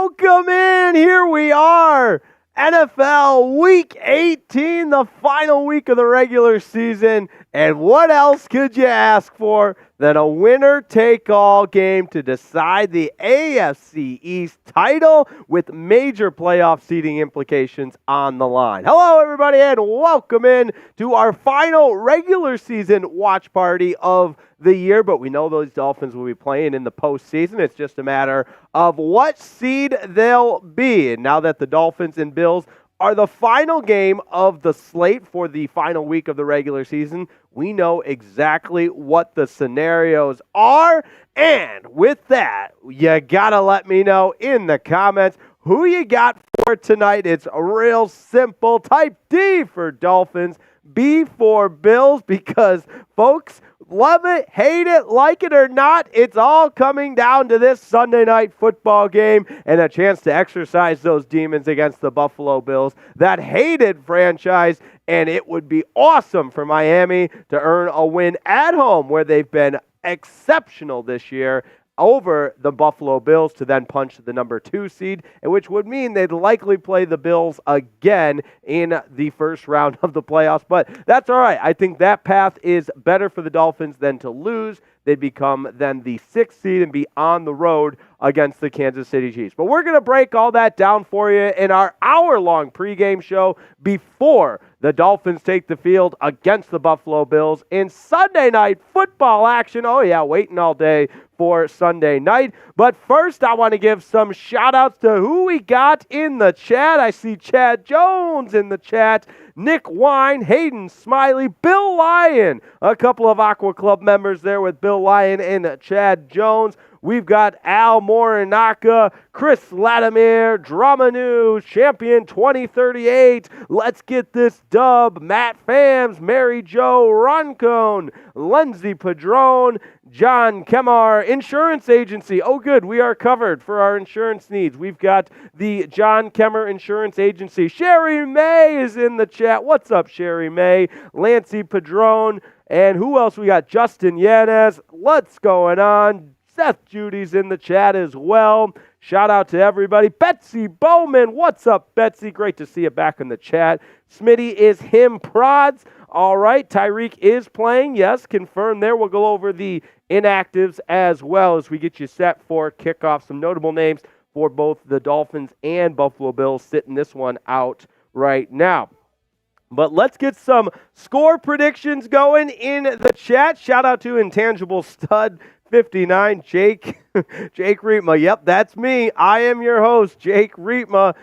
Welcome in. Here we are. NFL Week 18, the final week of the regular season. And what else could you ask for than a winner-take-all game to decide the AFC East title with major playoff seeding implications on the line? Hello, everybody, and welcome in to our final regular season watch party of the year, but we know those Dolphins will be playing in the postseason. It's just a matter of what seed they'll be. And now that the Dolphins and Bills are the final game of the slate for the final week of the regular season, we know exactly what the scenarios are. And with that, you gotta let me know in the comments who you got for tonight. It's real simple. Type D for Dolphins, B for Bills, because folks, love it, hate it, like it or not, it's all coming down to this Sunday night football game and a chance to exercise those demons against the Buffalo Bills, that hated franchise. And it would be awesome for Miami to earn a win at home, where they've been exceptional this year, over the Buffalo Bills to then punch the number 2 seed, which would mean they'd likely play the Bills again in the first round of the playoffs. But that's all right. I think that path is better for the Dolphins than to lose. They'd become then the 6th seed and be on the road against the Kansas City Chiefs. But we're going to break all that down for you in our hour-long pregame show before the Dolphins take the field against the Buffalo Bills in Sunday night football action. Oh, yeah, waiting all day for Sunday night. But first, I want to give some shout-outs to who we got in the chat. I see Chad Jones in the chat, Nick Wine, Hayden Smiley, Bill Lyon, a couple of Aqua Club members there with Bill Lyon and Chad Jones. We've got Al Morinaka, Chris Latimer, Drama News, Champion 2038, Let's Get This Dub, Matt Fams, Mary Jo Roncone, Lindsay Padron, John Kemar, Insurance Agency. Oh, good, we are covered for our insurance needs. We've got the John Kemmer Insurance Agency. Sherry May is in the chat. What's up, Sherry May? Lancy Padron. And who else we got? Justin Yanez. What's going on? Seth Judy's in the chat as well. Shout out to everybody. Betsy Bowman. What's up, Betsy? Great to see you back in the chat. Smitty is him prods. All right, Tyreek is playing. Yes, confirmed there. We'll go over the inactives as well as we get you set for kickoff. Some notable names for both the Dolphins and Buffalo Bills sitting this one out right now. But let's get some score predictions going in the chat. Shout out to Intangible Stud 59, Jake Riepma. Yep, that's me. I am your host, Jake Riepma.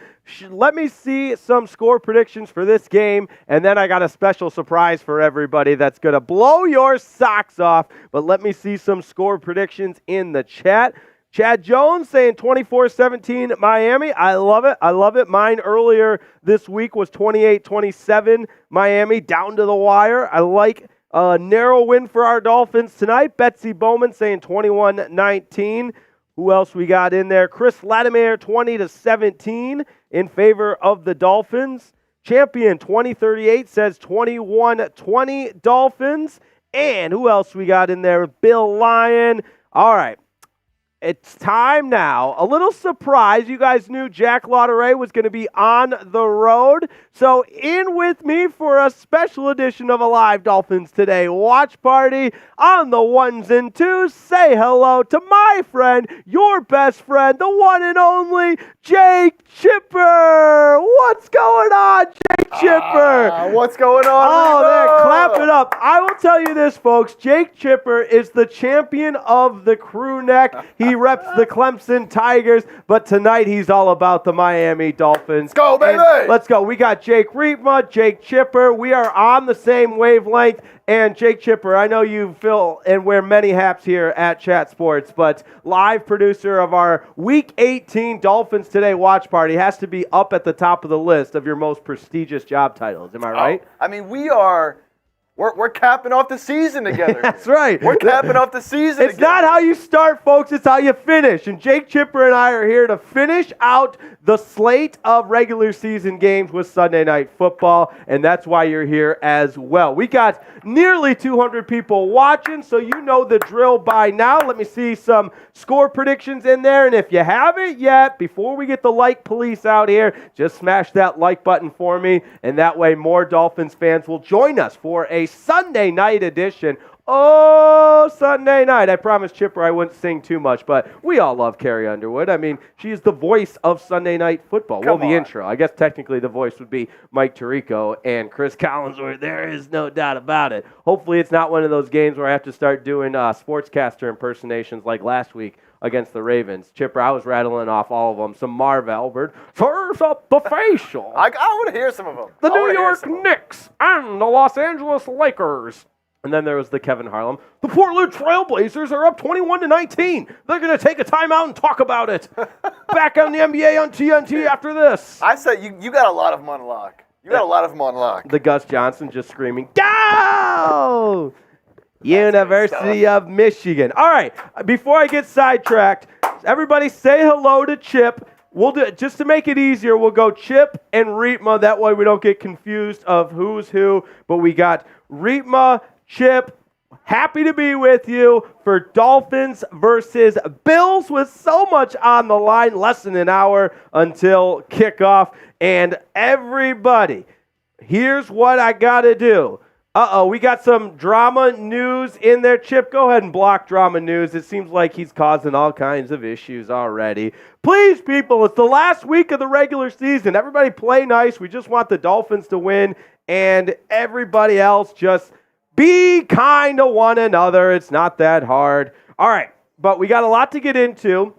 Let me see some score predictions for this game, and then I got a special surprise for everybody that's going to blow your socks off. But let me see some score predictions in the chat. Chad Jones saying 24-17 Miami. I love it. I love it. Mine earlier this week was 28-27 Miami, down to the wire. I like a narrow win for our Dolphins tonight. Betsy Bowman saying 21-19. Who else we got in there? Chris Latimer 20-17 in favor of the Dolphins. Champion 2038 says 21-20 Dolphins. And who else we got in there? Bill Lyon. All right. It's time now. A little surprise. You guys knew Jack Lauderay was going to be on the road. So in with me for a special edition of a live Dolphins Today watch party on the ones and twos. Say hello to my friend, your best friend, the one and only Jake Chipper. What's going on, Jake Chipper? What's going on? Oh, man, clap it up. I will tell you this, folks. Jake Chipper is the champion of the crew neck. He reps the Clemson Tigers, but tonight he's all about the Miami Dolphins. Let's go, baby! And let's go. We got Jake Riepma, Jake Chipper. We are on the same wavelength. And Jake Chipper, I know you fill and wear many hats here at Chat Sports, but live producer of our Week 18 Dolphins Today watch party has to be up at the top of the list of your most prestigious job titles. Am I right? I mean, we're We're capping off the season together. That's right. We're capping off the season It's not how you start, folks. It's how you finish. And Jake Chipper and I are here to finish out the slate of regular season games with Sunday Night Football, and that's why you're here as well. We got nearly 200 people watching, so you know the drill by now. Let me see some score predictions in there, and if you haven't yet, before we get the like police out here, just smash that like button for me, and that way more Dolphins fans will join us for a Sunday night edition. Oh, Sunday night. I promised Chipper I wouldn't sing too much, but we all love Carrie Underwood. I mean, she's the voice of Sunday Night Football. Well, the intro. I guess technically the voice would be Mike Tirico and Chris Collinsworth. There is no doubt about it. Hopefully it's not one of those games where I have to start doing sportscaster impersonations like last week against the Ravens. Chipper, I was rattling off all of them. Some Marv Albert. Serves up the facial. I want to hear some of them. The New York Knicks and the Los Angeles Lakers. And then there was the Kevin Harlan. The Portland Trailblazers are up 21-19. They're going to take a timeout and talk about it. Back on the NBA on TNT after this. I said you got a lot of them on lock. You got a lot of them on lock. The Gus Johnson just screaming, "Go! University of Michigan." All right, before I get sidetracked, everybody say hello to Chip. We'll do it just to make it easier. We'll go Chip and Riepma. That way we don't get confused of who's who. But we got Riepma, Chip, happy to be with you for Dolphins versus Bills with so much on the line, less than an hour until kickoff. And everybody, here's what I got to do. We got some drama news in there. Chip, go ahead and block drama news. It seems like he's causing all kinds of issues already. Please, people, it's the last week of the regular season. Everybody play nice. We just want the Dolphins to win, and everybody else just be kind to one another. It's not that hard. All right, but we got a lot to get into.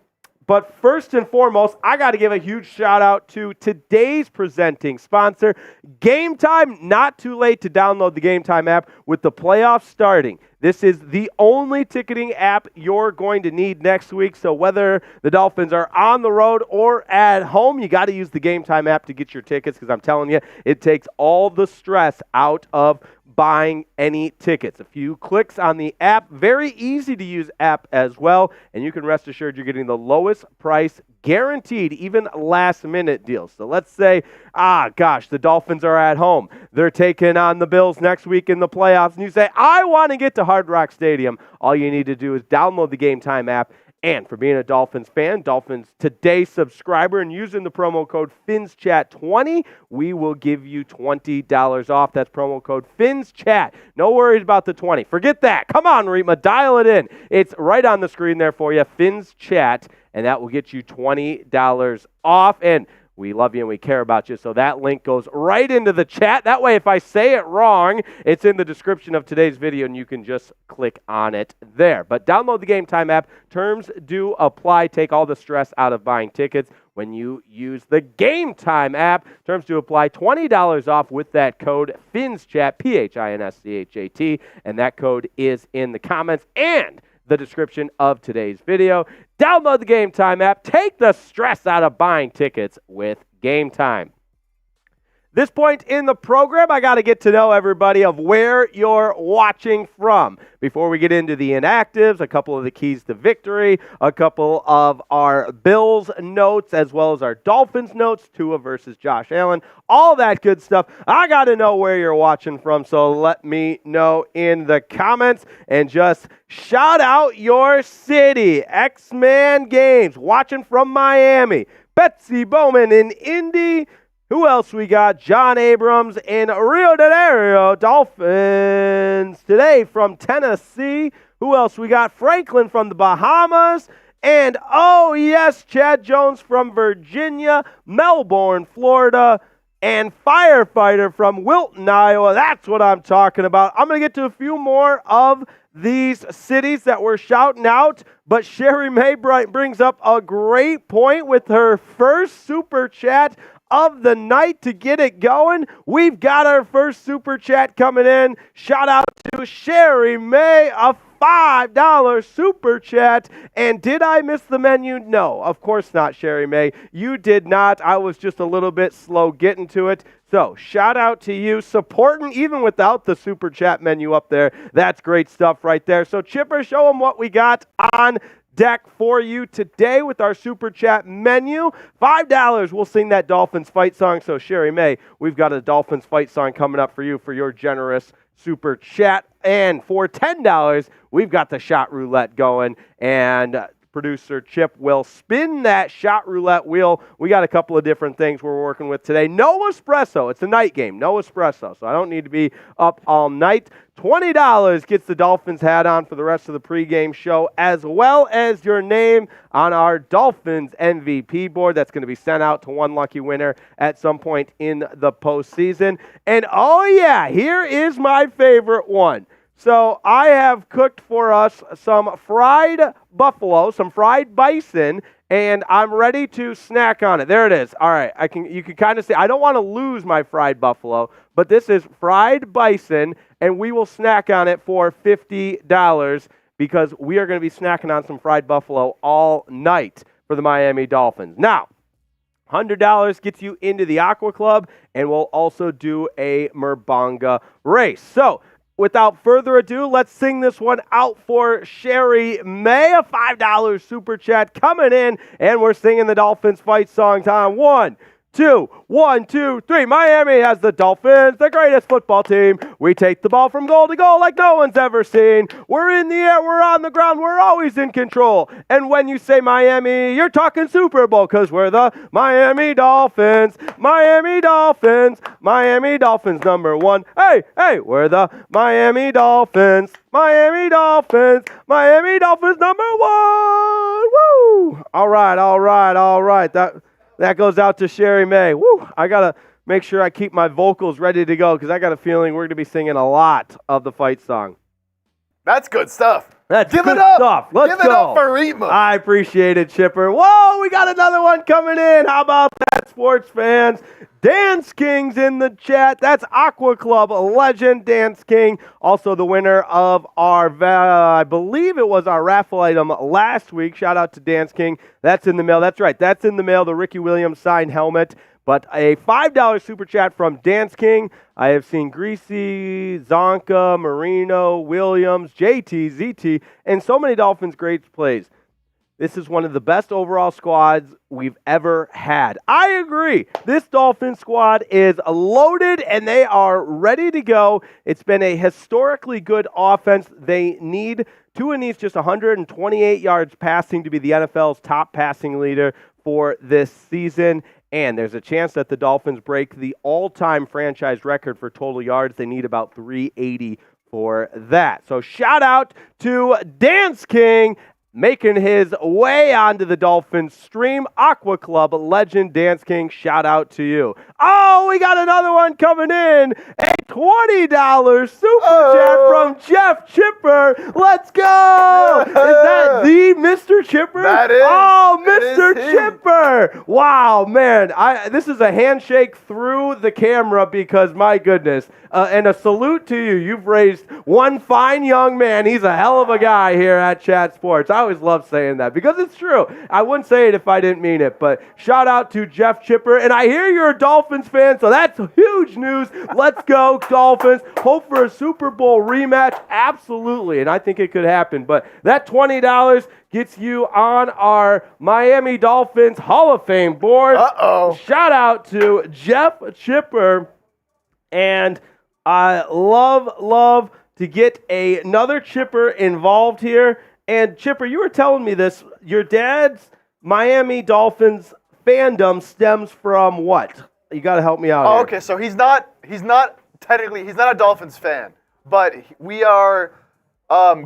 But first and foremost, I got to give a huge shout out to today's presenting sponsor, Game Time. Not too late to download the Game Time app with the playoffs starting. This is the only ticketing app you're going to need next week. So whether the Dolphins are on the road or at home, you got to use the Game Time app to get your tickets, because I'm telling you, it takes all the stress out of buying any tickets. A few clicks on the app, very easy to use app as well, and you can rest assured you're getting the lowest price guaranteed, even last minute deals. So let's say, the Dolphins are at home. They're taking on the Bills next week in the playoffs, and you say, I want to get to Hard Rock Stadium. All you need to do is download the Game Time app. And for being a Dolphins fan, Dolphins Today subscriber, and using the promo code FINSCHAT20, we will give you $20 off. That's promo code FINSCHAT. No worries about the 20. Forget that. Come on, Riepma, dial it in. It's right on the screen there for you, FINSCHAT, and that will get you $20 off. And we love you and we care about you, so that link goes right into the chat. That way, if I say it wrong, it's in the description of today's video, and you can just click on it there. But download the Game Time app. Terms do apply. Take all the stress out of buying tickets when you use the Game Time app. Terms do apply. $20 off with that code FINSCHAT, PHINSCHAT, and that code is in the comments and the description of today's video. Download the Game Time app. Take the stress out of buying tickets with Game Time. This point in the program, I got to get to know everybody of where you're watching from. Before we get into the inactives, a couple of the keys to victory, a couple of our Bills notes, as well as our Dolphins notes, Tua versus Josh Allen, all that good stuff. I got to know where you're watching from, so let me know in the comments, and just shout out your city. X-Man Games, watching from Miami. Betsy Bowman in Indy. Who else we got? John Abrams in Rio de Janeiro. Dolphins Today from Tennessee. Who else we got? Franklin from the Bahamas. And, oh yes, Chad Jones from Virginia. Melbourne, Florida. And Firefighter from Wilton, Iowa. That's what I'm talking about. I'm going to get to a few more of these cities that we're shouting out. But Sherry May brings up a great point with her first super chat of the night to get it going. We've got our first super chat coming in. Shout out to Sherry May, a $5 super chat. And did I miss the menu? No, of course not, Sherry May. You did not. I was just a little bit slow getting to it. So, shout out to you, supporting even without the super chat menu up there. That's great stuff right there. So, Chipper, show them what we got on deck for you today with our super chat menu. $5, we'll sing that Dolphins fight song. So, Sherry May, we've got a Dolphins fight song coming up for you for your generous super chat. And for $10, we've got the shot roulette going. And producer Chip will spin that shot roulette wheel. We got a couple of different things we're working with today. No espresso. It's a night game. No espresso. So I don't need to be up all night. $20 gets the Dolphins hat on for the rest of the pregame show, as well as your name on our Dolphins MVP board. That's going to be sent out to one lucky winner at some point in the postseason. And oh yeah, here is my favorite one. So I have cooked for us some fried buffalo, some fried bison, and I'm ready to snack on it. There it is. All right, you can kind of see. I don't want to lose my fried buffalo, but this is fried bison, and we will snack on it for $50 because we are going to be snacking on some fried buffalo all night for the Miami Dolphins. Now, $100 gets you into the Aqua Club, and we'll also do a Merbonga race. So, without further ado, let's sing this one out for Sherry May. A $5 super chat coming in, and we're singing the Dolphins fight song time. 1, 2, 1, 2, 3. Miami has the Dolphins, the greatest football team. We take the ball from goal to goal like no one's ever seen. We're in the air, we're on the ground, we're always in control. And when you say Miami, you're talking Super Bowl, because we're the Miami Dolphins. Miami Dolphins. Miami Dolphins number one. Hey, hey, we're the Miami Dolphins. Miami Dolphins. Miami Dolphins number one. Woo! All right, all right, all right. That goes out to Sherry May. Woo! I got to make sure I keep my vocals ready to go because I got a feeling we're going to be singing a lot of the fight song. That's good stuff. That's Give good it up. stuff. Let's Give it up for Riepma. I appreciate it, Chipper. Whoa, we got another one coming in. How about that, sports fans? Dance King's in the chat. That's Aqua Club legend Dance King. Also the winner of our, I believe it was our raffle item last week. Shout out to Dance King. That's in the mail. That's right. That's in the mail. The Ricky Williams signed helmet. But a $5 super chat from Dance King. I have seen Greasy, Zonka, Marino, Williams, JT, ZT, and so many Dolphins great plays. This is one of the best overall squads we've ever had. I agree. This Dolphins squad is loaded, and they are ready to go. It's been a historically good offense. Tua needs just 128 yards passing to be the NFL's top passing leader for this season. And there's a chance that the Dolphins break the all-time franchise record for total yards. They need about 380 for that. So shout out to Dance King making his way onto the Dolphins stream. Aqua Club legend Dance King, shout out to you. Oh, we got another one coming in. A $20 super chat from Jeff Chipper. Let's go. Is that the Mr. Chipper? That is. Oh, Mr. Chipper. Wow, man. This is a handshake through the camera because, my goodness. And a salute to you. You've raised one fine young man. He's a hell of a guy here at Chat Sports. I always love saying that because it's true. I wouldn't say it if I didn't mean it. But shout out to Jeff Chipper. And I hear you're a Dolphins fan, so that's huge news. Let's go, Dolphins. Hope for a Super Bowl rematch. Absolutely. And I think it could happen. But that $20 gets you on our Miami Dolphins Hall of Fame board. Uh-oh. Shout out to Jeff Chipper. And I love to get another Chipper involved here. And Chipper, you were telling me this. Your dad's Miami Dolphins fandom stems from what? You got to help me out here. Okay, so he's not a Dolphins fan, but we are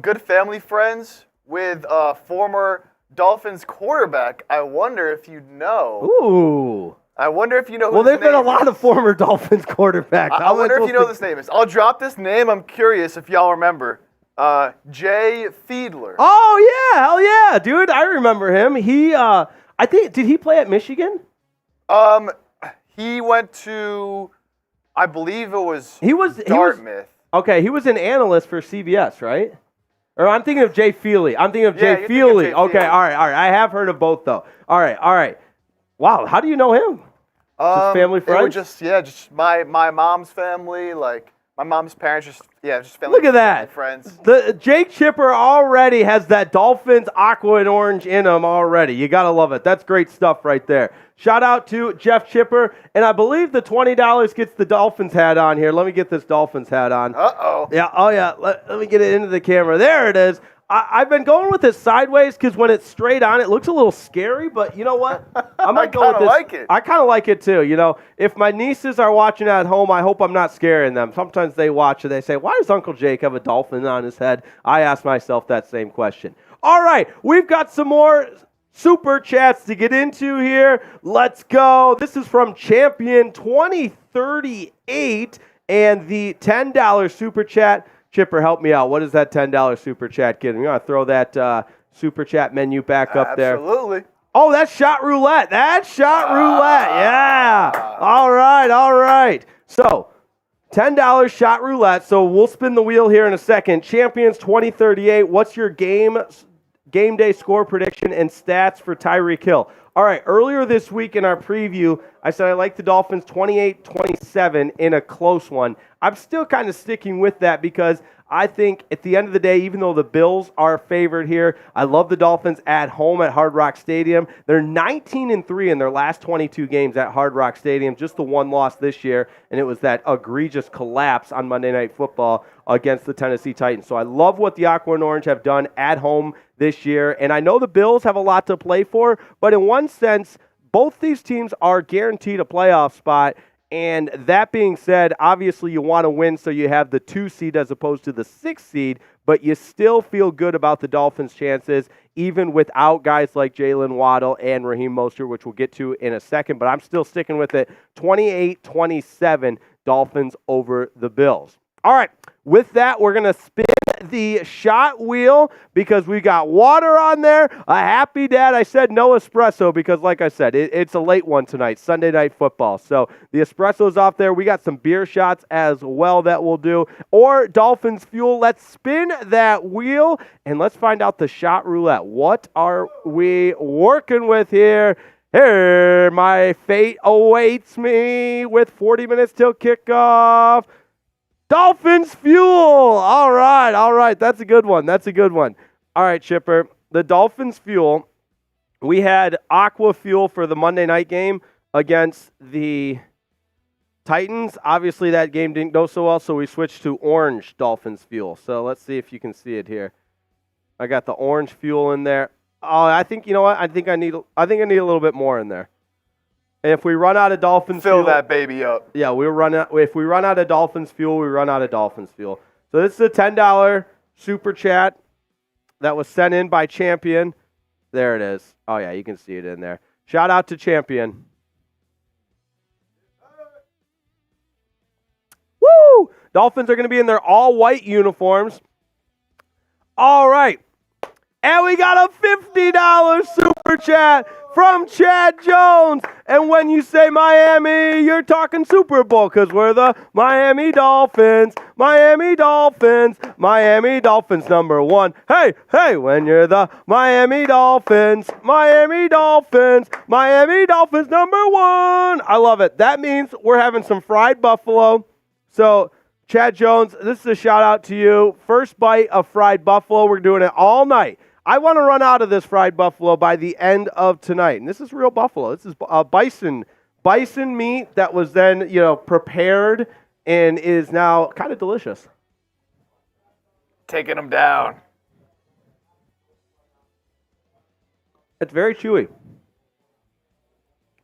good family friends with former Dolphins quarterback. I wonder if you know. Ooh. I wonder if you know who Well, his there's been a name lot is. of former Dolphins quarterbacks. I wonder if you know this name is. I'll drop this name. I'm curious if y'all remember. Jay Fiedler. Oh, yeah. Hell yeah, dude. I remember him. Did he play at Michigan? He went to, I believe it was He was Dartmouth. Okay, he was an analyst for CBS, right? Or I'm thinking of Jay Feely. I'm thinking of Yeah, Jay you're Feely. thinking of Jay Okay, Feely. all right. I have heard of both, though. All right. Wow, how do you know him? Just family friends? It was just my mom's family, like my mom's parents, just family. Look at that. Family friends. The Jake Chipper already has that Dolphins aqua and orange in him already. You got to love it. That's great stuff right there. Shout out to Jeff Chipper. And I believe the $20 gets the Dolphins hat on here. Let me get this Dolphins hat on. Uh-oh. Yeah, oh yeah. Let me get it into the camera. There it is. I've been going with it sideways because when it's straight on, it looks a little scary. But you know what? I might go with this. like it. I kind of like it too. You know, if my nieces are watching at home, I hope I'm not scaring them. Sometimes they watch and they say, "Why does Uncle Jake have a dolphin on his head?" I ask myself that same question. All right, we've got some more super chats to get into here. Let's go. This is from Champion 2038 and the $10 super chat. Chipper, help me out. What is that $10 super chat getting? We're going to throw that super chat menu back up there. Absolutely. Oh, that's shot roulette. That's shot roulette. Yeah. All right. So, $10 shot roulette. So, we'll spin the wheel here in a second. Champions 2038. What's your game day score prediction and stats for Tyreek Hill? All right, earlier this week in our preview, I said I like the Dolphins 28-27 in a close one. I'm still kind of sticking with that because I think at the end of the day, even though the Bills are favored here, I love the Dolphins at home at Hard Rock Stadium. They're 19-3 in their last 22 games at Hard Rock Stadium, just the one loss this year, and it was that egregious collapse on Monday Night Football against the Tennessee Titans. So I love what the Aqua and Orange have done at home this year, and I know the Bills have a lot to play for, but in one sense, both these teams are guaranteed a playoff spot. And that being said, obviously you want to win so you have the 2 seed as opposed to the 6 seed, but you still feel good about the Dolphins' chances, even without guys like Jalen Waddle and Raheem Mostert, which we'll get to in a second. But I'm still sticking with it. 28-27 Dolphins over the Bills. All right, with that, we're going to spin the shot wheel because we got water on there. A happy dad. I said no espresso because, like I said, it's a late one tonight, Sunday Night Football. So the espresso's off there. We got some beer shots as well that we'll do. Or Dolphins Fuel. Let's spin that wheel and let's find out the shot roulette. What are we working with here? Here, my fate awaits me with 40 minutes till kickoff. Dolphins Fuel. All right. That's a good one. All right, Chipper. The Dolphins Fuel. We had Aqua Fuel for the Monday night game against the Titans. Obviously, that game didn't go so well, so we switched to Orange Dolphins Fuel. So let's see if you can see it here. I got the Orange Fuel in there. Oh, I think, you know what? I think I need a little bit more in there. And if we run out of Dolphins Fill Fuel, that baby up. Yeah, if we run out of Dolphins Fuel, we run out of Dolphins Fuel. So this is a $10 super chat that was sent in by Champion. There it is. Oh, yeah, you can see it in there. Shout out to Champion. Woo! Dolphins are going to be in their all-white uniforms. All right. And we got a $50 super chat from Chad Jones. And when you say Miami, you're talking Super Bowl because we're the Miami Dolphins. Miami Dolphins. Miami Dolphins #1. Hey, when you're the Miami Dolphins. Miami Dolphins. Miami Dolphins #1. I love it. That means we're having some fried buffalo. So, Chad Jones, this is a shout out to you. First bite of fried buffalo. We're doing it all night. I want to run out of this fried buffalo by the end of tonight. And this is real buffalo. This is bison meat that was then, prepared and is now kind of delicious. Taking them down. It's very chewy.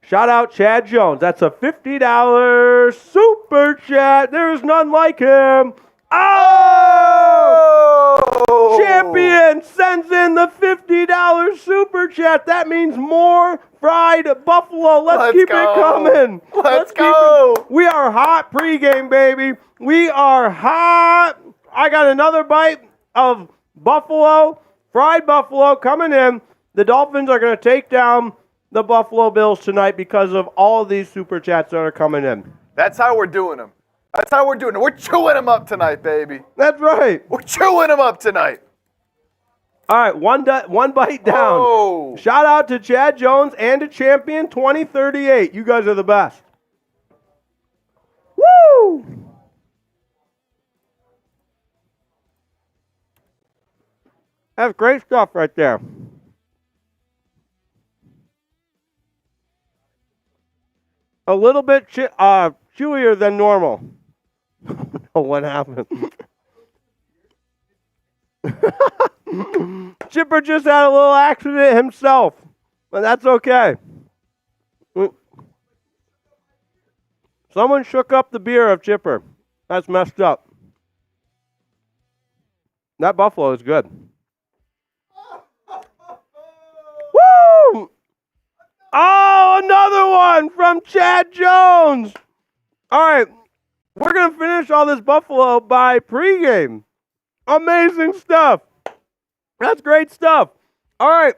Shout out Chad Jones. That's a $50 super chat. There's none like him. Oh! Champion sends in the $50 super chat. That means more fried buffalo. Let's keep it coming. Let's go. We are hot pregame, baby. We are hot. I got another bite of buffalo, fried buffalo coming in. The Dolphins are going to take down the Buffalo Bills tonight because of all these super chats that are coming in. That's how we're doing them. We're chewing them up tonight, baby. That's right. We're chewing them up tonight. All right, one bite down. Oh. Shout out to Chad Jones and to Champion 2038. You guys are the best. Woo! That's great stuff right there. A little bit chewier than normal. What happened? Chipper just had a little accident himself, but that's okay. Someone shook up the beer of Chipper. That's messed up. That buffalo is good. Woo! Oh, another one from Chad Jones. All right, we're going to finish all this buffalo by pregame. Amazing stuff. That's great stuff. All right,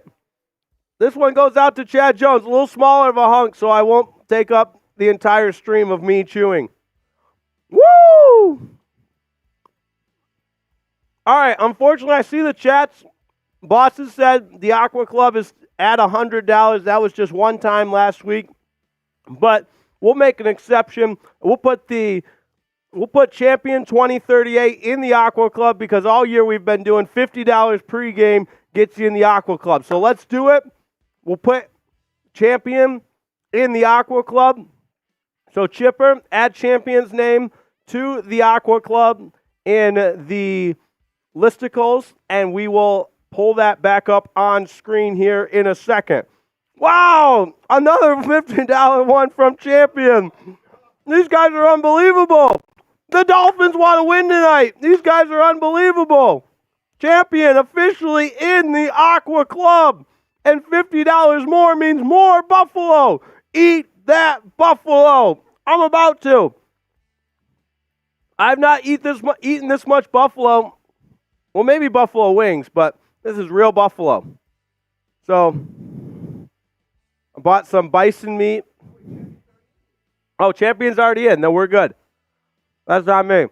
this one goes out to Chad Jones. A little smaller of a hunk, so I won't take up the entire stream of me chewing. Woo! All right, unfortunately, I see the chats. Bosses said the Aqua Club is at $100. That was just one time last week. But we'll make an exception. We'll put Champion 2038 in the Aqua Club because all year we've been doing $50 pregame gets you in the Aqua Club. So let's do it. We'll put Champion in the Aqua Club. So Chipper, add Champion's name to the Aqua Club in the listicles, and we will pull that back up on screen here in a second. Wow! Another $50 one from Champion. These guys are unbelievable. The Dolphins want to win tonight. These guys are unbelievable. Champion officially in the Aqua Club. And $50 more means more buffalo. Eat that buffalo. I'm about to. I've not eaten this much buffalo. Well, maybe buffalo wings, but this is real buffalo. So, I bought some bison meat. Oh, Champion's already in. No, we're good. That's not me.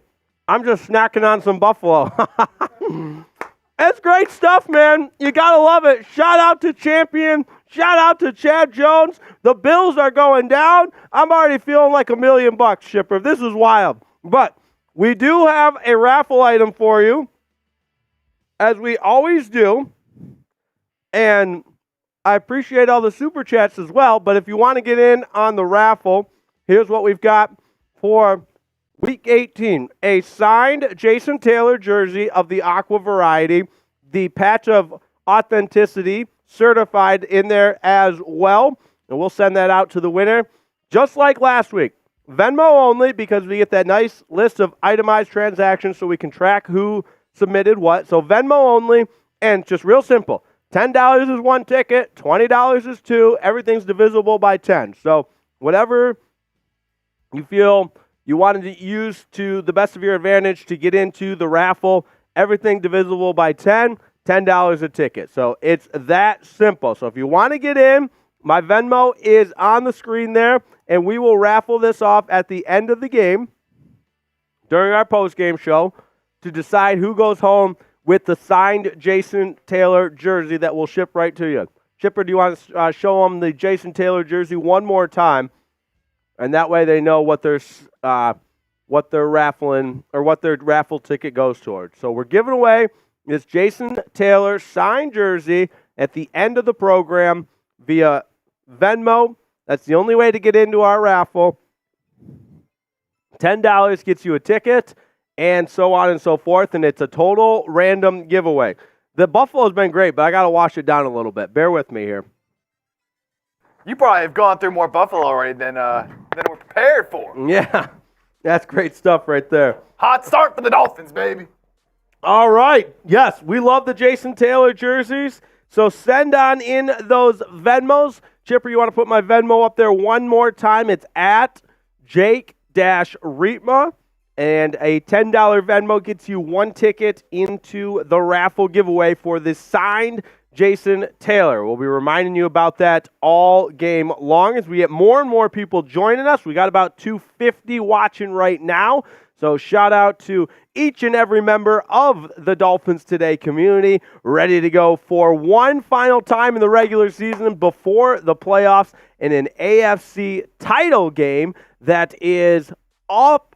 I'm just snacking on some buffalo. That's great stuff, man. You got to love it. Shout out to Champion. Shout out to Chad Jones. The Bills are going down. I'm already feeling like $1 million, Shipper. This is wild. But we do have a raffle item for you, as we always do. And I appreciate all the super chats as well. But if you want to get in on the raffle, here's what we've got for Week 18, a signed Jason Taylor jersey of the Aqua variety, the patch of authenticity certified in there as well, and we'll send that out to the winner. Just like last week, Venmo only because we get that nice list of itemized transactions so we can track who submitted what. So Venmo only, and just real simple. $10 is one ticket, $20 is two, everything's divisible by 10. So whatever you feel you wanted to use to the best of your advantage to get into the raffle, everything divisible by 10, $10 a ticket. So it's that simple. So if you want to get in, my Venmo is on the screen there, and we will raffle this off at the end of the game during our postgame show to decide who goes home with the signed Jason Taylor jersey that will ship right to you. Chipper, do you want to show them the Jason Taylor jersey one more time? And that way they know what they're raffling or what their raffle ticket goes towards. So we're giving away this Jason Taylor signed jersey at the end of the program via Venmo. That's the only way to get into our raffle. $10 gets you a ticket, and so on and so forth. And it's a total random giveaway. The Buffalo's been great, but I got to wash it down a little bit. Bear with me here. You probably have gone through more buffalo already than we're prepared for. Yeah, that's great stuff right there. Hot start for the Dolphins, baby. All right. Yes, we love the Jason Taylor jerseys. So send on in those Venmos. Chipper, you want to put my Venmo up there one more time? It's at Jake-Riepma. And a $10 Venmo gets you one ticket into the raffle giveaway for this signed Jason Taylor. We'll be reminding you about that all game long as we get more and more people joining us. We got about 250 watching right now. So shout out to each and every member of the Dolphins Today community, ready to go for one final time in the regular season before the playoffs in an AFC title game that is up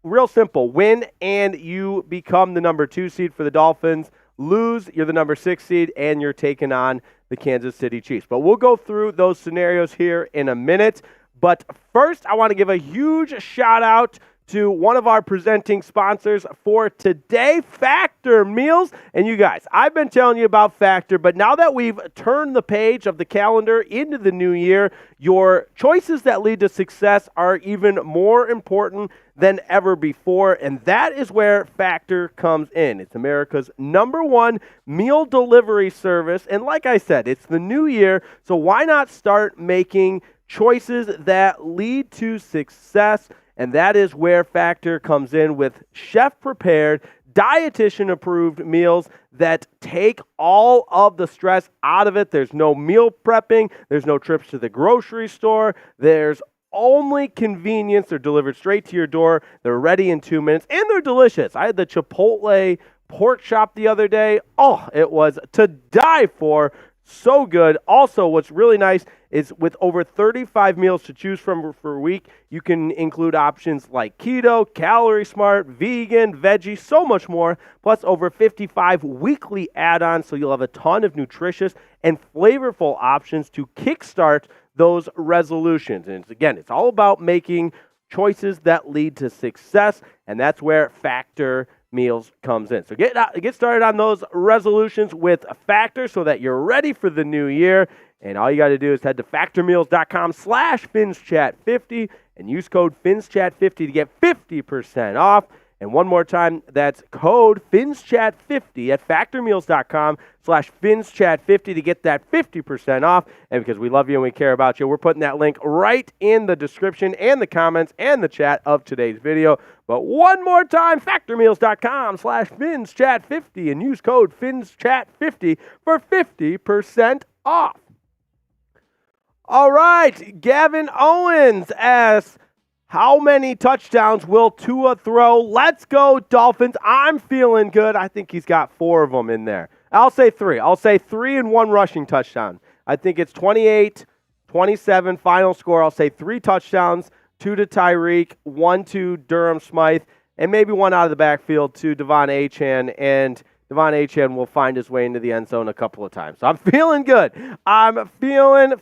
real simple. Win and you become the number 2 seed for the Dolphins. Lose, you're the number 6 seed, and you're taking on the Kansas City Chiefs. But we'll go through those scenarios here in a minute. But first, I want to give a huge shout out to one of our presenting sponsors for today, Factor Meals. And you guys, I've been telling you about Factor, but now that we've turned the page of the calendar into the new year, your choices that lead to success are even more important than ever before, and that is where Factor comes in. It's America's #1 meal delivery service, and like I said, it's the new year, so why not start making choices that lead to success? And that is where Factor comes in with chef-prepared, dietitian-approved meals that take all of the stress out of it. There's no meal prepping. There's no trips to the grocery store. There's only convenience. They're delivered straight to your door. They're ready in 2 minutes, and they're delicious. I had the Chipotle pork chop the other day. Oh, it was to die for. So good. Also, what's really nice is with over 35 meals to choose from for a week, you can include options like keto, calorie smart, vegan, veggie, so much more, plus over 55 weekly add-ons, so you'll have a ton of nutritious and flavorful options to kickstart those resolutions. And again, it's all about making choices that lead to success, and that's where Factor Meals comes in. So get started on those resolutions with a Factor so that you're ready for the new year. And all you got to do is head to factormeals.com/FinsChat50 and use code FinsChat50 to get 50% off. And one more time, that's code FinsChat50 at factormeals.com/FinsChat50 to get that 50% off. And because we love you and we care about you, we're putting that link right in the description and the comments and the chat of today's video. But one more time, factormeals.com/FinsChat50 and use code FinsChat50 for 50% off. All right, Gavin Owens asks, how many touchdowns will Tua throw? Let's go, Dolphins. I'm feeling good. I think he's got 4 of them in there. I'll say 3. I'll say 3 and 1 rushing touchdown. I think it's 28-27 final score. I'll say 3 touchdowns, 2 to Tyreek, 1 to Durham Smythe, and maybe 1 out of the backfield to Devon Achane. And Devon Achane will find his way into the end zone a couple of times. So I'm feeling good. I'm feeling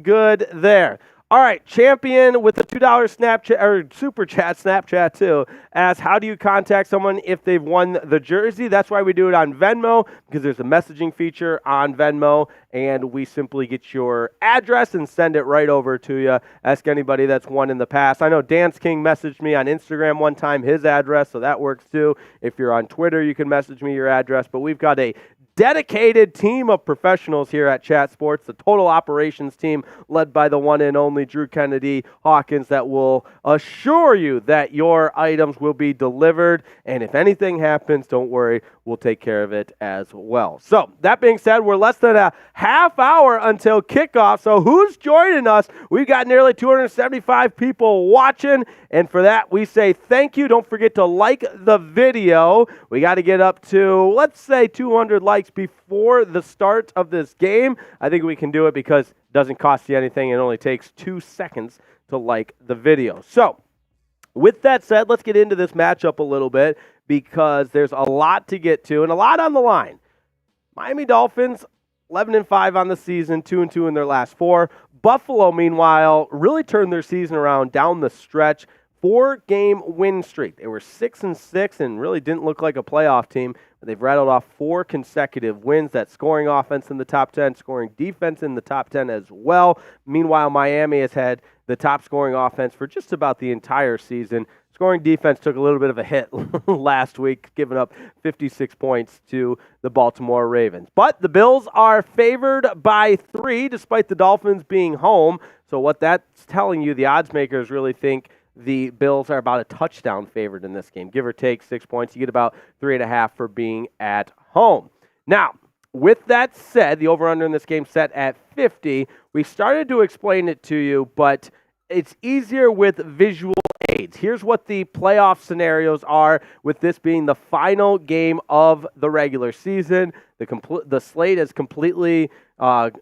good there. All right, Champion with a $2 Snapchat or Super Chat, Snapchat too, asks, how do you contact someone if they've won the jersey? That's why we do it on Venmo, because there's a messaging feature on Venmo, and we simply get your address and send it right over to you. Ask anybody that's won in the past. I know Dance King messaged me on Instagram one time, his address, so that works too. If you're on Twitter, you can message me your address, but we've got a dedicated team of professionals here at Chat Sports, the total operations team led by the one and only Drew Kennedy Hawkins that will assure you that your items will be delivered. And if anything happens, don't worry, we'll take care of it as well. So that being said, we're less than a half hour until kickoff. So who's joining us? We've got nearly 275 people watching. And for that, we say thank you. Don't forget to like the video. We got to get up to, let's say, 200 likes before the start of this game. I think we can do it because it doesn't cost you anything. It only takes 2 seconds to like the video. So with that said, let's get into this matchup a little bit because there's a lot to get to and a lot on the line. Miami Dolphins, 11-5 on the season, 2-2 in their last 4. Buffalo, meanwhile, really turned their season around down the stretch. 4-game win streak. They were 6-6 and really didn't look like a playoff team. But they've rattled off 4 consecutive wins. That scoring offense in the top 10, scoring defense in the top 10 as well. Meanwhile, Miami has had the top scoring offense for just about the entire season. Scoring defense took a little bit of a hit last week, giving up 56 points to the Baltimore Ravens. But the Bills are favored by 3, despite the Dolphins being home. So what that's telling you, the odds makers really think the Bills are about a touchdown favored in this game. Give or take 6 points. You get about 3.5 for being at home. Now, with that said, the over-under in this game set at 50. We started to explain it to you, but it's easier with visual aids. spades. Here's what the playoff scenarios are with this being the final game of the regular season. The slate is completely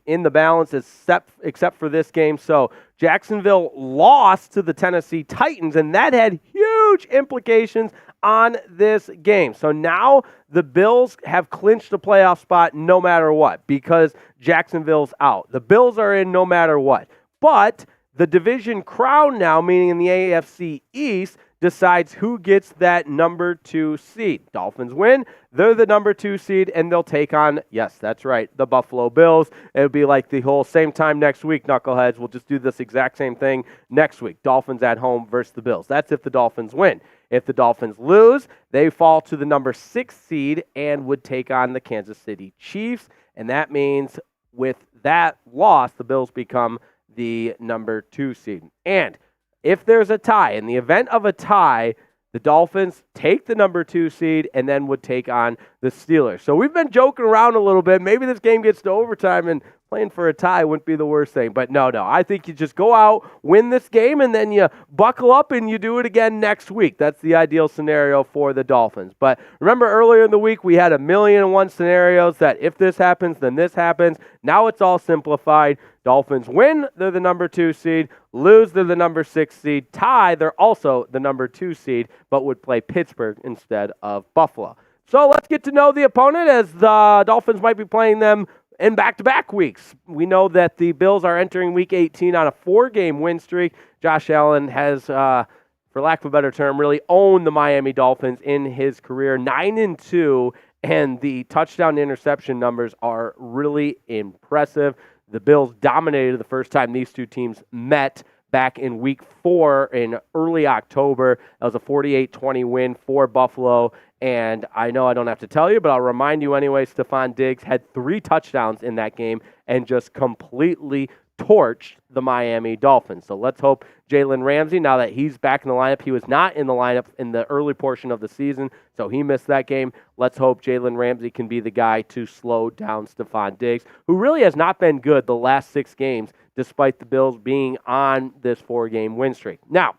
in the balance except for this game. So Jacksonville lost to the Tennessee Titans, and that had huge implications on this game. So now the Bills have clinched a playoff spot no matter what because Jacksonville's out. The Bills are in no matter what. But the division crown now, meaning in the AFC East, decides who gets that number 2 seed. Dolphins win, they're the number 2 seed, and they'll take on, yes, that's right, the Buffalo Bills. It'll be like the whole same time next week, knuckleheads. We'll just do this exact same thing next week. Dolphins at home versus the Bills. That's if the Dolphins win. If the Dolphins lose, they fall to the number 6 seed and would take on the Kansas City Chiefs. And that means with that loss, the Bills become the number 2 seed. And if there's a tie, in the event of a tie, the Dolphins take the number 2 seed and then would take on the Steelers. So we've been joking around a little bit. Maybe this game gets to overtime and playing for a tie wouldn't be the worst thing. But no. I think you just go out, win this game, and then you buckle up and you do it again next week. That's the ideal scenario for the Dolphins. But remember earlier in the week, we had 1,000,001 scenarios that if this happens, then this happens. Now it's all simplified. Dolphins win, they're the number 2 seed. Lose, they're the number 6 seed. Tie, they're also the number 2 seed, but would play Pittsburgh instead of Buffalo. So let's get to know the opponent, as the Dolphins might be playing them in back-to-back weeks. We know that the Bills are entering Week 18 on a 4-game win streak. Josh Allen has, for lack of a better term, really owned the Miami Dolphins in his career, 9-2, and the touchdown-interception numbers are really impressive. The Bills dominated the first time these two teams met back in Week 4 in early October. That was a 48-20 win for Buffalo. And I know I don't have to tell you, but I'll remind you anyway, Stephon Diggs had 3 touchdowns in that game and just completely torched the Miami Dolphins. So let's hope Jalen Ramsey, now that he's back in the lineup, he was not in the lineup in the early portion of the season, so he missed that game. Let's hope Jalen Ramsey can be the guy to slow down Stephon Diggs, who really has not been good the last 6 games, despite the Bills being on this 4-game win streak. Now,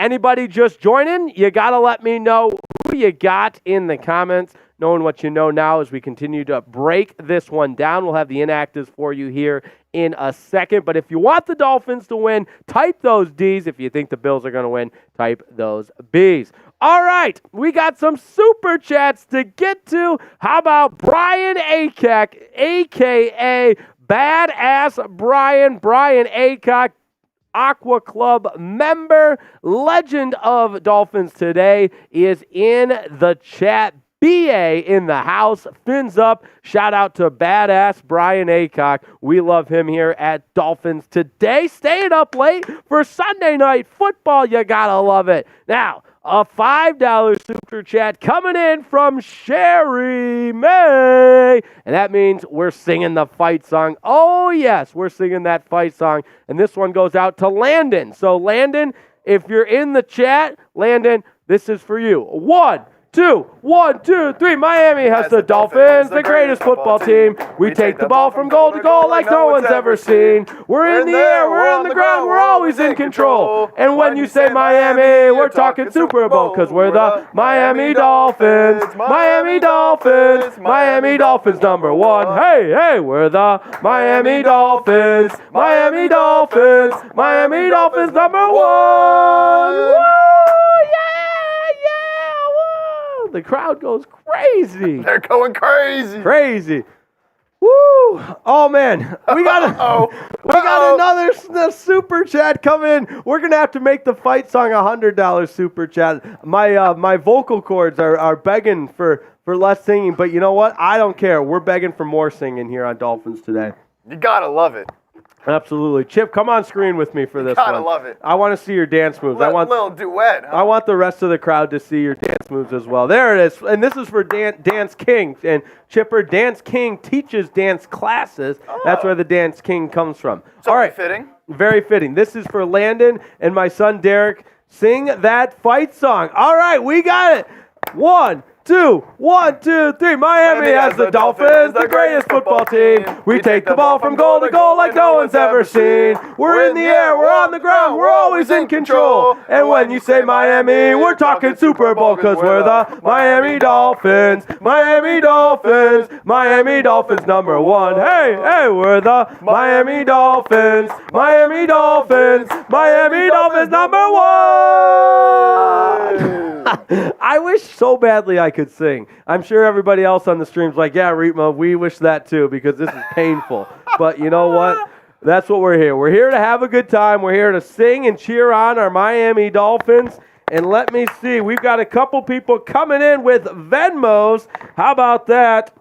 anybody just joining, you got to let me know who you got in the comments. Knowing what you know now as we continue to break this one down. We'll have the inactives for you here in a second. But if you want the Dolphins to win, type those Ds. If you think the Bills are going to win, type those Bs. All right, we got some super chats to get to. How about Brian Acock, a.k.a. Badass Brian Acock, Aqua Club member, legend of Dolphins Today, is in the chat. BA in the house, fins up. Shout out to Badass Brian Acock. We love him here at Dolphins Today. Staying up late for Sunday Night Football. You gotta love it. Now, a $5 super chat coming in from Sherry May. And that means we're singing the fight song. Oh, yes, we're singing that fight song. And this one goes out to Landon. So, Landon, if you're in the chat, Landon, this is for you. 1, 2, 1, 2, 3. Miami has the Dolphins, the greatest football team. We take the ball from goal to goal like no one's ever seen. We're in the air, we're on the ground, we're always in control. And when you say Miami, we're talking Super Bowl, because we're the Miami Dolphins. Miami Dolphins, Miami Dolphins number 1. Hey, we're the Miami Dolphins. Miami Dolphins, Miami Dolphins number 1. Woo, yeah! The crowd goes crazy. They're going crazy. Crazy. Woo! Oh man, we got another super chat coming in. We're gonna have to make the fight song $100 super chat. My vocal cords are begging for less singing, but you know what? I don't care. We're begging for more singing here on Dolphins Today. You gotta love it. Absolutely. Chip, come on screen with me for this one. Gotta love it. I want to see your dance moves. Little duet. Huh? I want the rest of the crowd to see your dance moves as well. There it is. And this is for Dance King. And Chipper, Dance King teaches dance classes. Oh. That's where the Dance King comes from. So all right. Fitting. Very fitting. This is for Landon and my son Derek. Sing that fight song. All right, we got it. 1, 2, 1, 2, 3. Miami has the Dolphins, the greatest football team. We take the ball from goal to goal like no one's ever seen. We're in the air, we're on the ground, we're always in control. And when you say Miami, we're talking Super Bowl, because we're the Miami Dolphins, Miami Dolphins, Miami Dolphins number 1. Hey, we're the Miami Dolphins, Miami Dolphins, Miami Dolphins number 1. I wish so badly I could sing. I'm sure everybody else on the stream's like, yeah, Riepma, we wish that too, because this is painful. But you know what? That's what we're here. We're here to have a good time. We're here to sing and cheer on our Miami Dolphins. And let me see, we've got a couple people coming in with Venmos. How about that?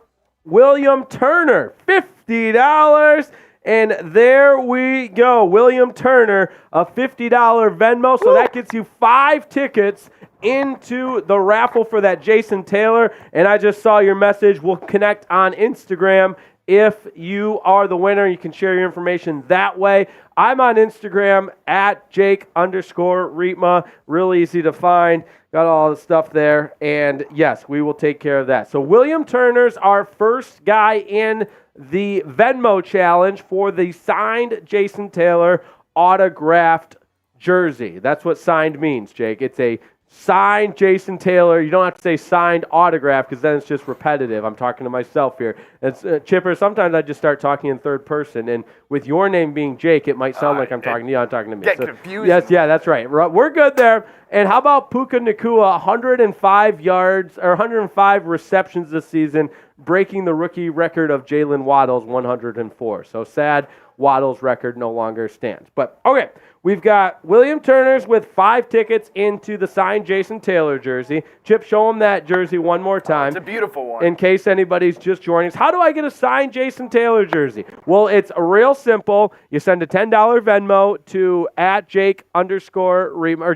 William Turner, $50. And there we go. William Turner, a $50 Venmo. So that gets you 5 tickets into the raffle for that Jason Taylor. And I just saw your message. We'll connect on Instagram. If you are the winner, you can share your information that way. I'm on Instagram at Jake_Riepma. Real easy to find. Got all the stuff there. And yes, we will take care of that. So William Turner's our first guy in the Venmo challenge for the signed Jason Taylor autographed jersey. That's what signed means, Jake. It's a signed Jason Taylor. You don't have to say signed autograph, because then it's just repetitive. I'm talking to myself here. It's Chipper, sometimes I just start talking in third person, and with your name being Jake, it might sound like I'm talking to you, I'm talking to me. Get confused. Yes, yeah, that's right. We're good there. And how about Puka Nacua, 105 yards, or 105 receptions this season, breaking the rookie record of Jalen Waddle's 104. So sad, Waddle's record no longer stands. But, okay, we've got William Turner's with 5 tickets into the signed Jason Taylor jersey. Chip, show him that jersey one more time. It's a beautiful one. In case anybody's just joining us. How do I get a signed Jason Taylor jersey? Well, it's real simple. You send a $10 Venmo to at Jake_Riepma, or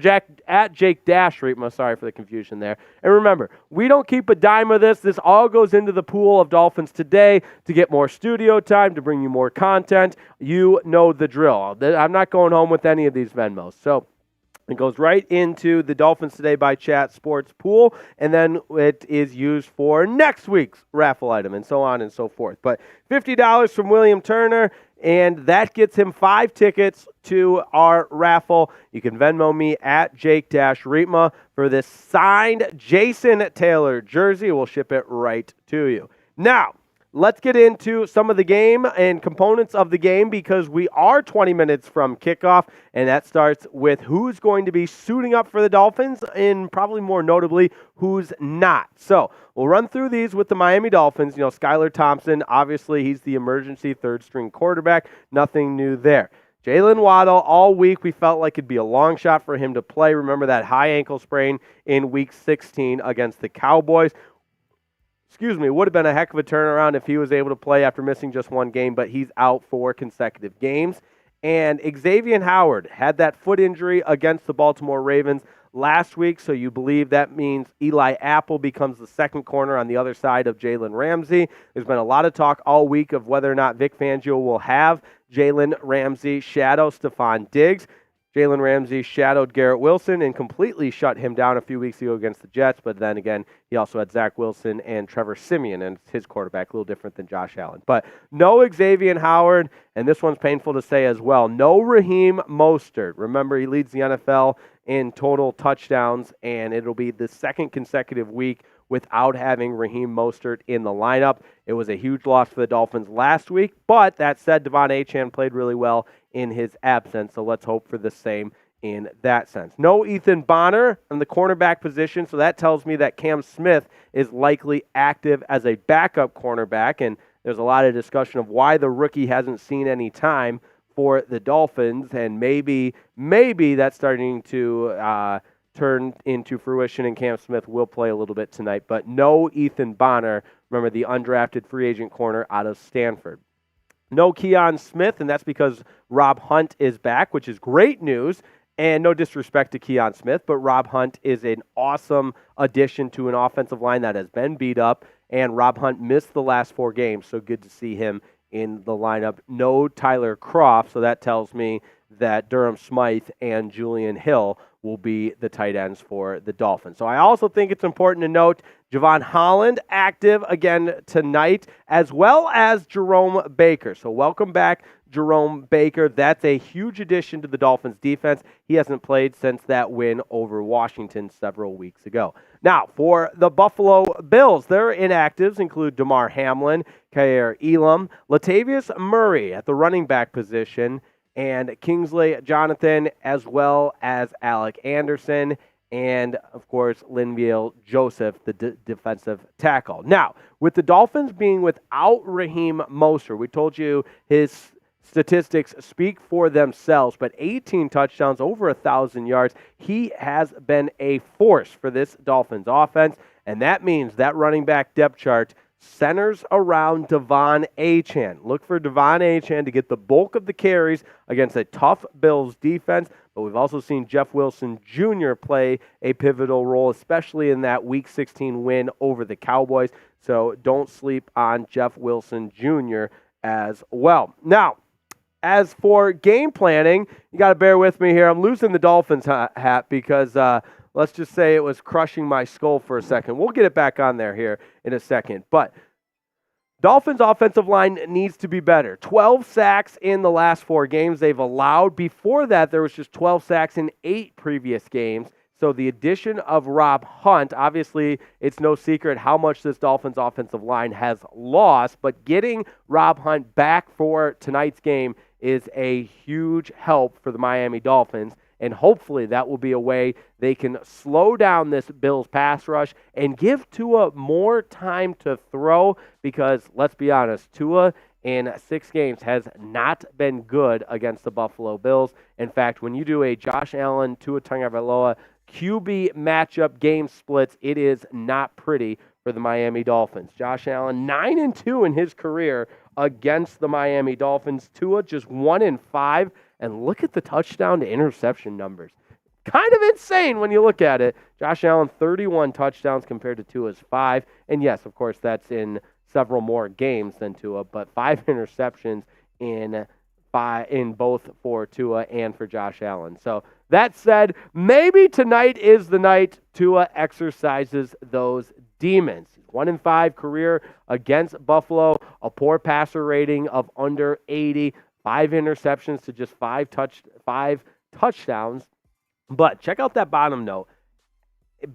at Jake-Riepma. Sorry for the confusion there. And remember, we don't keep a dime of this. This all goes into the pool of Dolphins Today to get more studio time, to bring you more content. You know the drill. I'm not going home with any of these Venmos. So it goes right into the Dolphins Today by Chat Sports pool, and then it is used for next week's raffle item, and so on and so forth. But $50 from William Turner, and that gets him 5 tickets to our raffle. You can Venmo me at Jake-Riepma for this signed Jason Taylor jersey. We'll ship it right to you. Now, let's get into some of the game and components of the game, because we are 20 minutes from kickoff, and that starts with who's going to be suiting up for the Dolphins, and probably more notably, who's not. So we'll run through these with the Miami Dolphins. You know, Skylar Thompson, obviously he's the emergency third-string quarterback. Nothing new there. Jalen Waddle, all week we felt like it'd be a long shot for him to play. Remember that high ankle sprain in Week 16 against the Cowboys. Would have been a heck of a turnaround if he was able to play after missing just one game, but he's out 4 consecutive games. And Xavier Howard had that foot injury against the Baltimore Ravens last week, so you believe that means Eli Apple becomes the second corner on the other side of Jalen Ramsey. There's been a lot of talk all week of whether or not Vic Fangio will have Jalen Ramsey shadow Stephon Diggs. Jalen Ramsey shadowed Garrett Wilson and completely shut him down a few weeks ago against the Jets. But then again, he also had Zach Wilson and Trevor Siemian, and his quarterback, a little different than Josh Allen. But no Xavier Howard, and this one's painful to say as well. No Raheem Mostert. Remember, he leads the NFL in total touchdowns, and it'll be the second consecutive week without having Raheem Mostert in the lineup. It was a huge loss for the Dolphins last week, but that said, Devon Achane played really well in his absence, so let's hope for the same in that sense. No Ethan Bonner on the cornerback position, so that tells me that Cam Smith is likely active as a backup cornerback, and there's a lot of discussion of why the rookie hasn't seen any time for the Dolphins, and maybe that's starting to turn into fruition, and Cam Smith will play a little bit tonight, but no Ethan Bonner, remember the undrafted free agent corner out of Stanford. No Keon Smith, and that's because Rob Hunt is back, which is great news, and no disrespect to Keon Smith, but Rob Hunt is an awesome addition to an offensive line that has been beat up, and Rob Hunt missed the last 4 games, so good to see him in the lineup. No Tyler Kroft, so that tells me that Durham Smythe and Julian Hill will be the tight ends for the Dolphins. So I also think it's important to note Javon Holland active again tonight, as well as Jerome Baker. So welcome back, Jerome Baker. That's a huge addition to the Dolphins defense. He hasn't played since that win over Washington several weeks ago. Now, for the Buffalo Bills, their inactives include Damar Hamlin, Khair Elam, Latavius Murray at the running back position, and Kingsley Jonathan, as well as Alec Anderson, and, of course, Linville Joseph, the defensive tackle. Now, with the Dolphins being without Raheem Mostert, we told you his statistics speak for themselves, but 18 touchdowns, over 1,000 yards. He has been a force for this Dolphins offense, and that means that running back depth chart centers around Devon Achane. Look for Devon Achane to get the bulk of the carries against a tough Bills defense, but we've also seen Jeff Wilson Jr. play a pivotal role, especially in that Week 16 win over the Cowboys. So don't sleep on Jeff Wilson Jr. as well. Now, as for game planning, you got to bear with me here. I'm losing the Dolphins hat because let's just say it was crushing my skull for a second. We'll get it back on there here in a second. But Dolphins' offensive line needs to be better. 12 sacks in the last 4 games they've allowed. Before that, there was just 12 sacks in 8 previous games. So the addition of Rob Hunt, obviously it's no secret how much this Dolphins offensive line has lost, but getting Rob Hunt back for tonight's game is a huge help for the Miami Dolphins. And hopefully that will be a way they can slow down this Bills pass rush and give Tua more time to throw because, let's be honest, Tua in 6 games has not been good against the Buffalo Bills. In fact, when you do a Josh Allen, Tua Tagovailoa QB matchup game splits, it is not pretty for the Miami Dolphins. Josh Allen, 9-2 in his career against the Miami Dolphins. Tua just 1-5. And look at the touchdown to interception numbers. Kind of insane when you look at it. Josh Allen, 31 touchdowns compared to Tua's 5. And yes, of course, that's in several more games than Tua, but 5 interceptions in both for Tua and for Josh Allen. So that said, maybe tonight is the night Tua exercises those demons. 1-5 career against Buffalo, a poor passer rating of under 80. 5 interceptions to just 5 touchdowns. But check out that bottom note.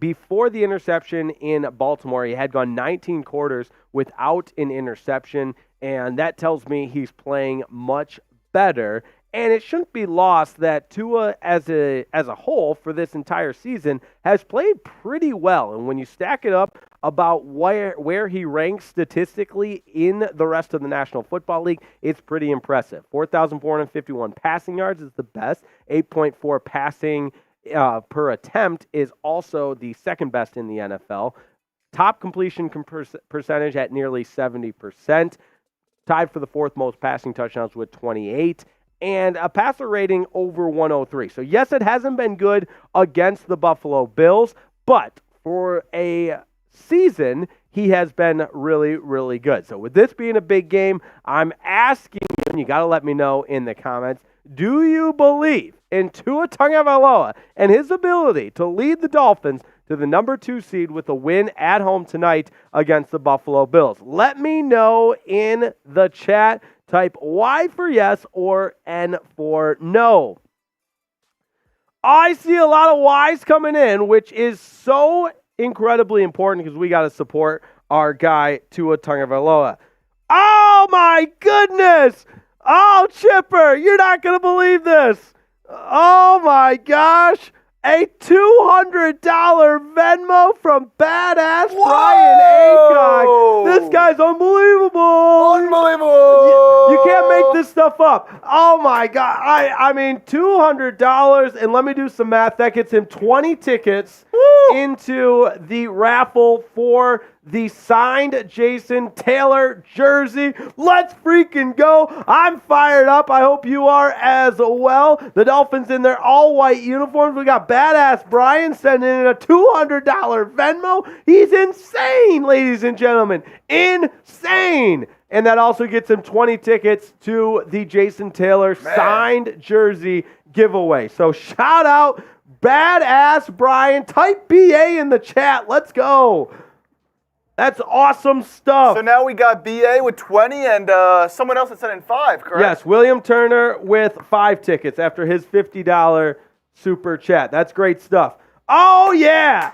Before the interception in Baltimore, he had gone 19 quarters without an interception, and that tells me he's playing much better. And it shouldn't be lost that Tua, as a whole, for this entire season, has played pretty well. And when you stack it up about where he ranks statistically in the rest of the National Football League, it's pretty impressive. 4,451 passing yards is the best. 8.4 passing per attempt is also the second best in the NFL. Top completion percentage at nearly 70%. Tied for the 4th most passing touchdowns with 28. And a passer rating over 103. So, yes, it hasn't been good against the Buffalo Bills, but for a season, he has been really, really good. So, with this being a big game, I'm asking you, and you got to let me know in the comments, do you believe in Tua Tagovailoa and his ability to lead the Dolphins to the number 2 seed with a win at home tonight against the Buffalo Bills? Let me know in the chat. Type Y for yes or N for no. I see a lot of Ys coming in, which is so incredibly important because we got to support our guy, Tua Tagovailoa. Oh, my goodness. Oh, Chipper, you're not going to believe this. Oh, my gosh. A $200 Venmo from Badass Brian Aycock. This guy's unbelievable. Unbelievable. You can't make this stuff up. Oh, my God. I mean, $200, and let me do some math. That gets him 20 tickets into the raffle for the signed Jason Taylor jersey. Let's freaking go. I'm fired up. I hope you are as well. The Dolphins in their all-white uniforms. We got Badass Brian sending in a $200 Venmo. He's insane, ladies and gentlemen. Insane. And that also gets him 20 tickets to the Jason Taylor signed jersey giveaway. So shout out, badass Brian. Type BA in the chat. Let's go. That's awesome stuff. So now we got BA with 20 and someone else that sent in 5, correct? Yes, William Turner with 5 tickets after his $50 super chat. That's great stuff. Oh, yeah.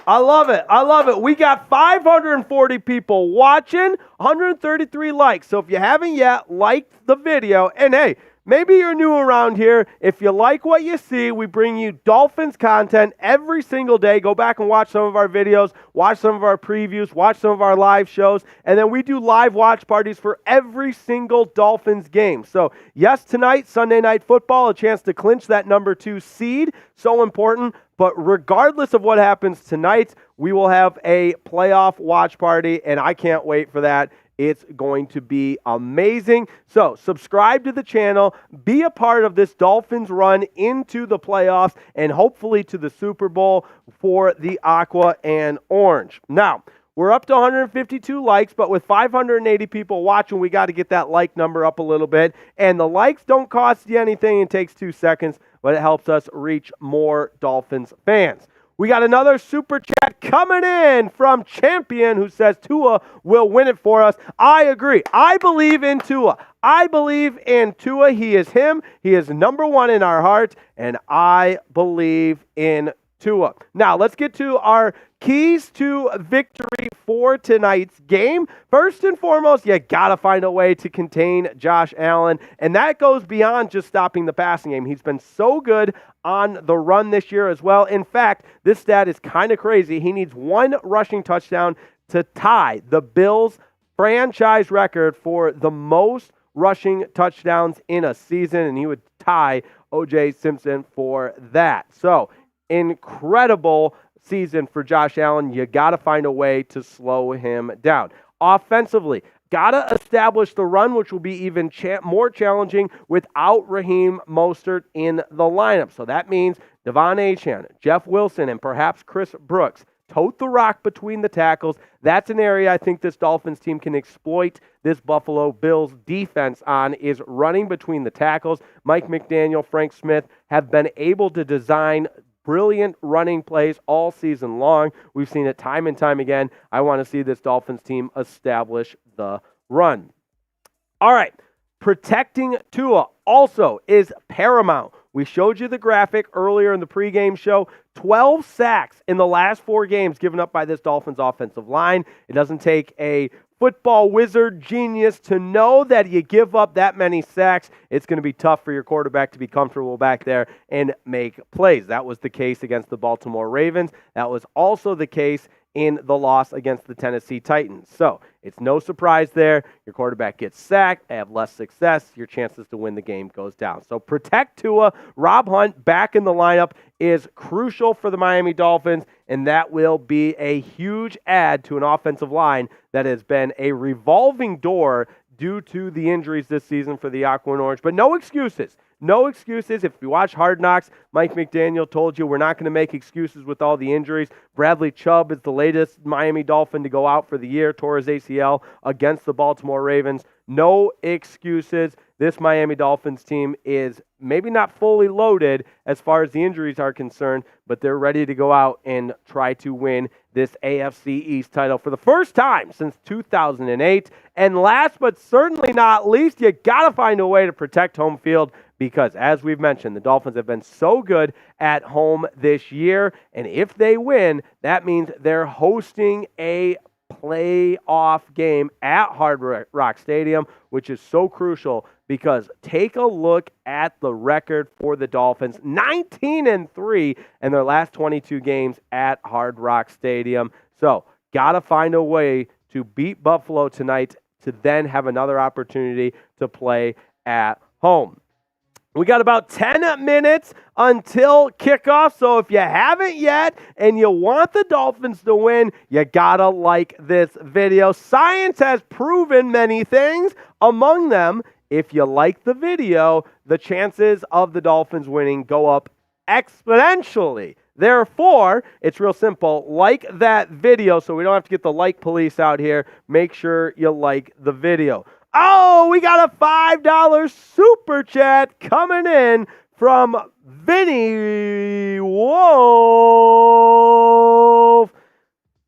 I love it. I love it. We got 540 people watching, 133 likes. So if you haven't yet liked the video, and hey, maybe you're new around here. If you like what you see, we bring you Dolphins content every single day. Go back and watch some of our videos, watch some of our previews, watch some of our live shows, and then we do live watch parties for every single Dolphins game. So yes, tonight, Sunday Night Football, a chance to clinch that number 2 seed. So important. But regardless of what happens tonight, we will have a playoff watch party, and I can't wait for that. It's going to be amazing. So subscribe to the channel, be a part of this Dolphins run into the playoffs, and hopefully to the Super Bowl for the Aqua and Orange. Now, we're up to 152 likes, but with 580 people watching, we got to get that like number up a little bit. And the likes don't cost you anything. It takes 2 seconds, but it helps us reach more Dolphins fans. We got another super chat coming in from Champion who says Tua will win it for us. I agree. I believe in Tua. I believe in Tua. He is him. He is number 1 in our hearts, and I believe in Tua. Now, let's get to our keys to victory for tonight's game. First and foremost, you got to find a way to contain Josh Allen, and that goes beyond just stopping the passing game. He's been so good on the run this year as well. In fact, this stat is kind of crazy. He needs 1 rushing touchdown to tie the Bills' franchise record for the most rushing touchdowns in a season, and he would tie O.J. Simpson for that. So, incredible season for Josh Allen. You got to find a way to slow him down. Offensively, got to establish the run, which will be even more challenging without Raheem Mostert in the lineup. So that means Devon Achane, Jeff Wilson, and perhaps Chris Brooks tote the rock between the tackles. That's an area I think this Dolphins team can exploit this Buffalo Bills defense on, is running between the tackles. Mike McDaniel, Frank Smith have been able to design brilliant running plays all season long. We've seen it time and time again. I want to see this Dolphins team establish the run. All right, protecting Tua also is paramount. We showed you the graphic earlier in the pregame show. 12 sacks in the last 4 games given up by this Dolphins offensive line. It doesn't take a football wizard genius to know that you give up that many sacks, it's going to be tough for your quarterback to be comfortable back there and make plays. That was the case against the Baltimore Ravens. That was also the case in the loss against the Tennessee Titans. So it's no surprise there. Your quarterback gets sacked, they have less success, your chances to win the game goes down. So protect Tua. Rob Hunt back in the lineup is crucial for the Miami Dolphins, and that will be a huge add to an offensive line that has been a revolving door due to the injuries this season for the Aqua and Orange. But no excuses. No excuses. If you watch Hard Knocks, Mike McDaniel told you we're not going to make excuses with all the injuries. Bradley Chubb is the latest Miami Dolphin to go out for the year, tore his ACL against the Baltimore Ravens. No excuses. This Miami Dolphins team is maybe not fully loaded as far as the injuries are concerned, but they're ready to go out and try to win this AFC East title for the first time since 2008. And last but certainly not least, you got to find a way to protect home field because, as we've mentioned, the Dolphins have been so good at home this year. And if they win, that means they're hosting a playoff game at Hard Rock Stadium, which is so crucial because take a look at the record for the Dolphins, 19-3 in their last 22 games at Hard Rock Stadium. So, got to find a way to beat Buffalo tonight to then have another opportunity to play at home. We got about 10 minutes until kickoff, so if you haven't yet and you want the Dolphins to win, you gotta like this video. Science has proven many things. Among them, if you like the video, the chances of the Dolphins winning go up exponentially. Therefore, it's real simple. Like that video so we don't have to get the like police out here. Make sure you like the video. Oh, we got a $5 super chat coming in from Vinny Wolf.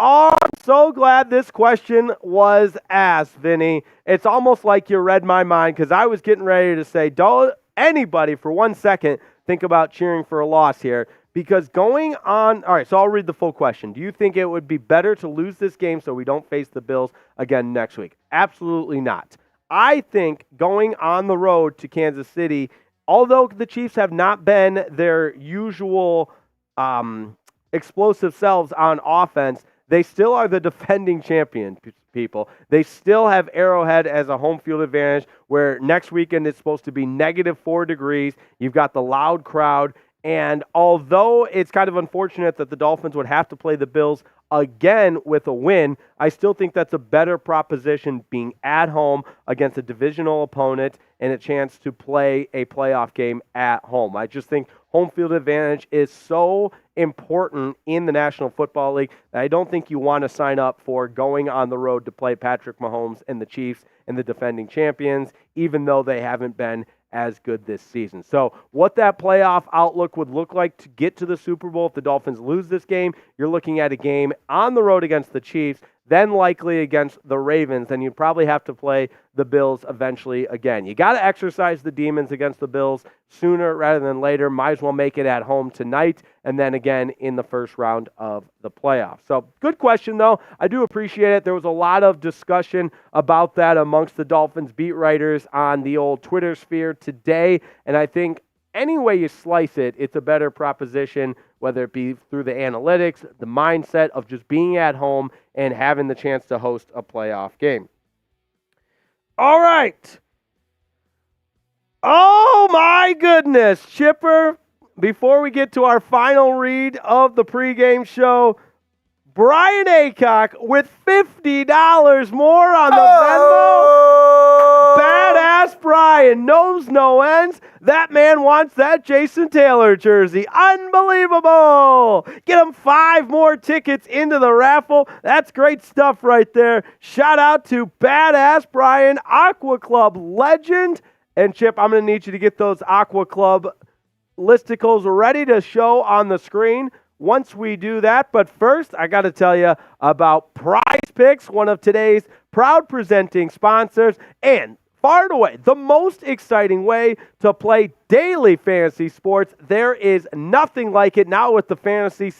Oh, I'm so glad this question was asked, Vinny. It's almost like you read my mind because I was getting ready to say, don't anybody for 1 second think about cheering for a loss here. Because going on, all right, so I'll read the full question. Do you think it would be better to lose this game so we don't face the Bills again next week? Absolutely not. I think going on the road to Kansas City, although the Chiefs have not been their usual explosive selves on offense, they still are the defending champion, people. They still have Arrowhead as a home field advantage where next weekend it's supposed to be -4 degrees. You've got the loud crowd. And although it's kind of unfortunate that the Dolphins would have to play the Bills again with a win, I still think that's a better proposition being at home against a divisional opponent and a chance to play a playoff game at home. I just think home field advantage is so important in the National Football League that I don't think you want to sign up for going on the road to play Patrick Mahomes and the Chiefs and the defending champions, even though they haven't been as good this season. So what that playoff outlook would look like to get to the Super Bowl if the Dolphins lose this game, you're looking at a game on the road against the Chiefs, then likely against the Ravens, then you'd probably have to play the Bills eventually again. You got to exercise the demons against the Bills sooner rather than later. Might as well make it at home tonight and then again in the first round of the playoffs. So good question, though. I do appreciate it. There was a lot of discussion about that amongst the Dolphins beat writers on the old Twitter sphere today, and I think any way you slice it, it's a better proposition, whether it be through the analytics, the mindset of just being at home and having the chance to host a playoff game. All right. Oh, my goodness, Chipper. Before we get to our final read of the pregame show, Brian Aycock with $50 more on the Venmo. Badass Brian knows no ends. That man wants that Jason Taylor jersey. Unbelievable. Get him 5 more tickets into the raffle. That's great stuff right there. Shout out to Badass Brian, Aqua Club legend. And Chip, I'm going to need you to get those Aqua Club listicles ready to show on the screen once we do that. But first, I got to tell you about Prize Picks, one of today's proud presenting sponsors, and far and away the most exciting way to play daily fantasy sports. There is nothing like it. Now with the fantasy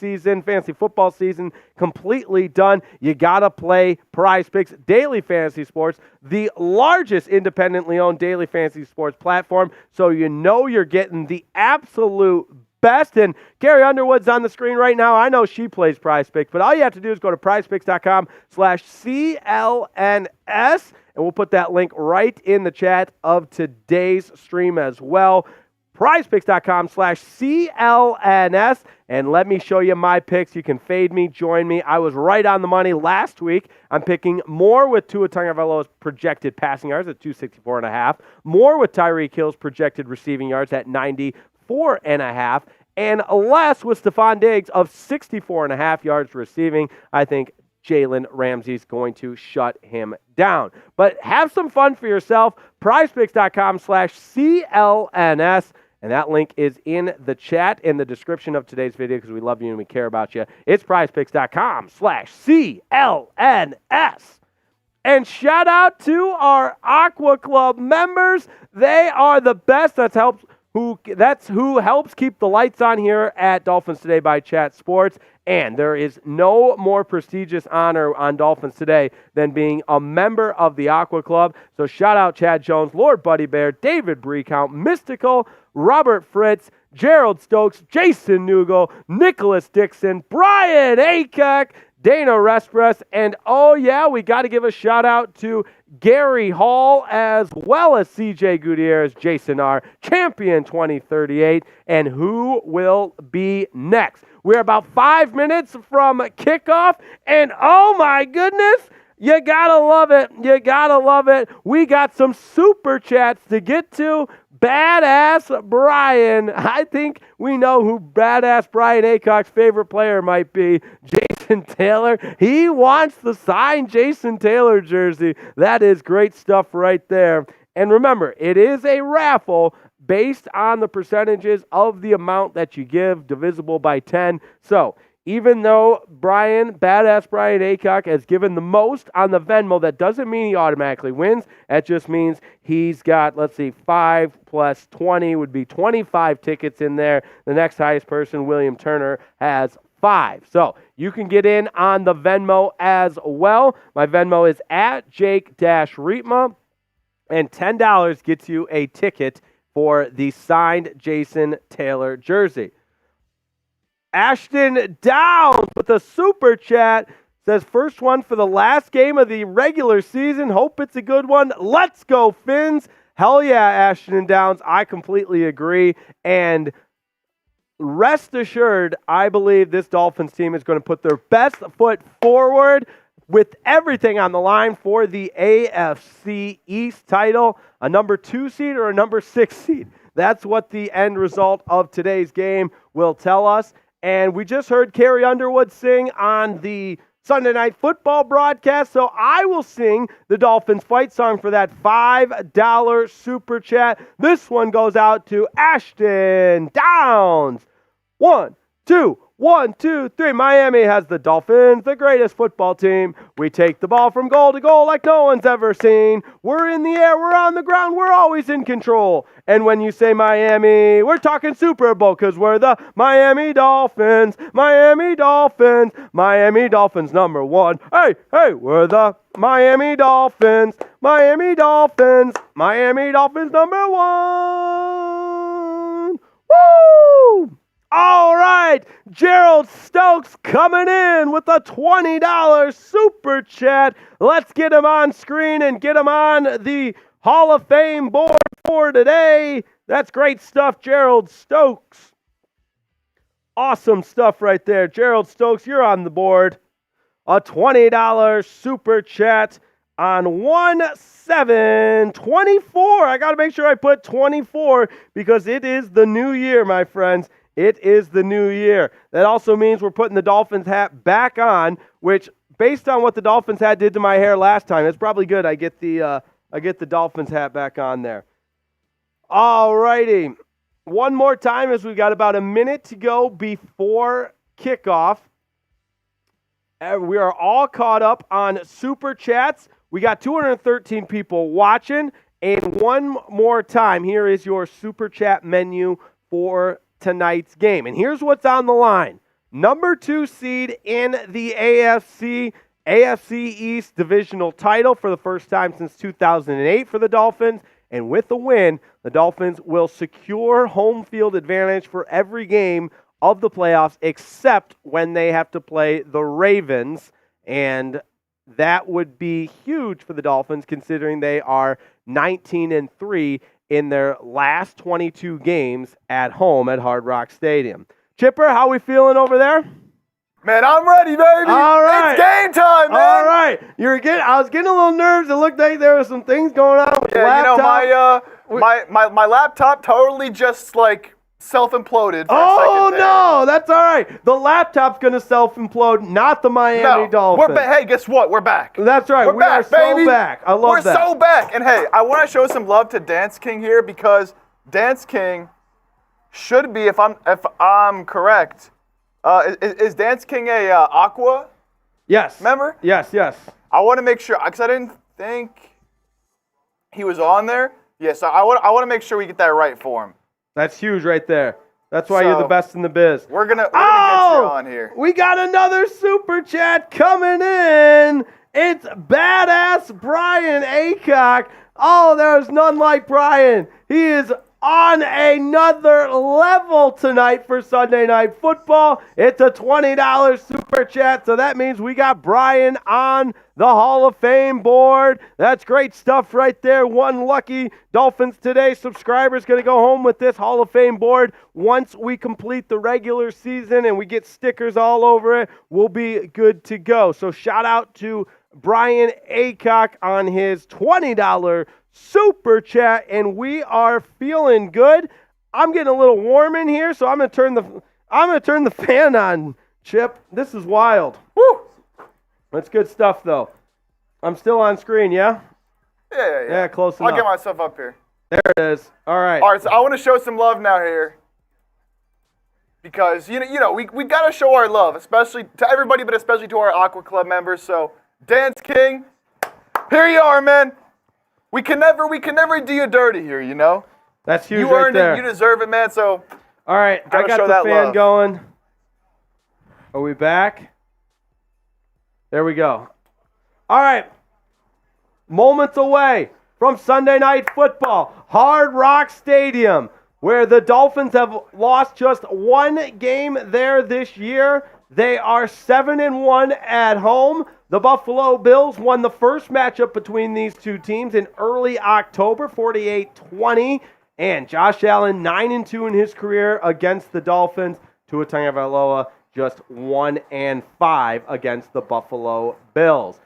football season completely done, you got to play Prize Picks Daily Fantasy Sports, the largest independently owned daily fantasy sports platform, so you know you're getting the absolute best. And Carrie Underwood's on the screen right now. I know she plays Prize Picks, but all you have to do is go to prizepicks.com/CLNS, and we'll put that link right in the chat of today's stream as well. prizepicks.com/CLNS, and let me show you my picks. You can fade me, join me. I was right on the money last week. I'm picking more with Tua Tagovailoa's projected passing yards at 264.5, more with Tyreek Hill's projected receiving yards at 94.5, and less with Stephon Diggs of 64.5 yards receiving. I think Jalen Ramsey's going to shut him down. But have some fun for yourself. prizepicks.com/CLNS. And that link is in the chat in the description of today's video because we love you and we care about you. It's prizepicks.com/CLNS. And shout out to our Aqua Club members. They are the best. That's who helps keep the lights on here at Dolphins Today by Chat Sports. And there is no more prestigious honor on Dolphins Today than being a member of the Aqua Club. So shout out Chad Jones, Lord Buddy Bear, David Breecount, Mystical, Robert Fritz, Gerald Stokes, Jason Newgle, Nicholas Dixon, Brian Aycock, Dana Respress, and oh yeah, we got to give a shout out to Gary Hall as well as CJ Gutierrez, Jason R., Champion 2038, and who will be next? We're about 5 minutes from kickoff, and oh my goodness, You gotta love it. You gotta love it. We got some super chats to get to. Badass Brian. I think we know who Badass Brian Aycock's favorite player might be. Jason Taylor. He wants the signed Jason Taylor jersey. That is great stuff right there. And remember, it is a raffle based on the percentages of the amount that you give, divisible by 10. So, even though Badass Brian Aycock has given the most on the Venmo, that doesn't mean he automatically wins. That just means he's got, 5 plus 20 would be 25 tickets in there. The next highest person, William Turner, has 5. So you can get in on the Venmo as well. My Venmo is at Jake-Riepma, and $10 gets you a ticket for the signed Jason Taylor jersey. Ashton Downs with a super chat says, first one for the last game of the regular season. Hope it's a good one. Let's go, Fins. Hell yeah, Ashton Downs. I completely agree. And rest assured, I believe this Dolphins team is going to put their best foot forward with everything on the line for the AFC East title, a number 2 seed or a number 6 seed. That's what the end result of today's game will tell us. And we just heard Carrie Underwood sing on the Sunday Night Football broadcast, so I will sing the Dolphins fight song for that $5 super chat. This one goes out to Ashton Downs. 1, 2, 1, 2, 3. Miami has the Dolphins, the greatest football team. We take the ball from goal to goal like no one's ever seen. We're in the air, we're on the ground, we're always in control. And when you say Miami, we're talking Super Bowl, because we're the Miami Dolphins, Miami Dolphins, Miami Dolphins number 1. Hey, we're the Miami Dolphins, Miami Dolphins, Miami Dolphins number 1. Woo! All right, Gerald Stokes coming in with a $20 super chat. Let's get him on screen and get him on the Hall of Fame board for today. That's great stuff, Gerald Stokes. Awesome stuff right there. Gerald Stokes, you're on the board. A $20 super chat on 1/7/24. I got to make sure I put 24 because it is the new year, my friends. It is the new year. That also means we're putting the Dolphins hat back on, which, based on what the Dolphins hat did to my hair last time, it's probably good I get the Dolphins hat back on there. All righty. One more time, as we've got about a minute to go before kickoff. We are all caught up on super chats. We got 213 people watching. And one more time, here is your super chat menu for tonight's game. And here's what's on the line. Number 2 seed in the AFC East divisional title for the first time since 2008 for the Dolphins. And with the win, the Dolphins will secure home field advantage for every game of the playoffs except when they have to play the Ravens. And that would be huge for the Dolphins considering they are 19-3 in their last 22 games at home at Hard Rock Stadium. Chipper, how we feeling over there? Man, I'm ready, baby. All right. It's game time, man. All right. I was getting a little nervous. It looked like there were some things going on with the laptop. My laptop totally just self-imploded for a second there. No, that's all right. The laptop's going to self-implode, not the Miami Dolphins. Hey, guess what? We're back. That's right. We are so back. I love that. We're so back. And hey, I want to show some love to Dance King here because Dance King should be, if I'm correct, is Dance King a Aqua? Yes. Member? Yes. I want to make sure, because I didn't think he was on there. Yes, I want to make sure we get that right for him. That's huge right there. That's why you're the best in the biz. We're gonna get you on here. We got another super chat coming in. It's Badass Brian Aycock. Oh, there's none like Brian. He is on another level tonight for Sunday Night Football. It's a $20 super chat, so that means we got Brian on the Hall of Fame board. That's great stuff right there. One lucky Dolphins Today subscriber is going to go home with this Hall of Fame board. Once we complete the regular season and we get stickers all over it, we'll be good to go. So shout out to Brian Aycock on his $20 super chat, and we are feeling good. I'm getting a little warm in here, so I'm gonna turn the fan on, Chip. This is wild. Woo! That's good stuff, though. I'm still on screen, yeah? Yeah. Yeah, close enough. I'll get myself up here. There it is. All right. All right, so I want to show some love now here. Because, we got to show our love, especially to everybody, but especially to our Aqua Club members. So, Dance King, here you are, man. We can never do you dirty here, you know? That's huge. You earned there. it. You deserve it, man. So, all right, I got show the that fan love. going. Are we back? There we go. All right. Moments away from Sunday Night Football, Hard Rock Stadium, where the Dolphins have lost just one game there this year. They are 7-1 at home. The Buffalo Bills won the first matchup between these two teams in early October, 48-20. And Josh Allen, 9-2 in his career against the Dolphins. Tua Tagovailoa, just 1-5 against the Buffalo Bills.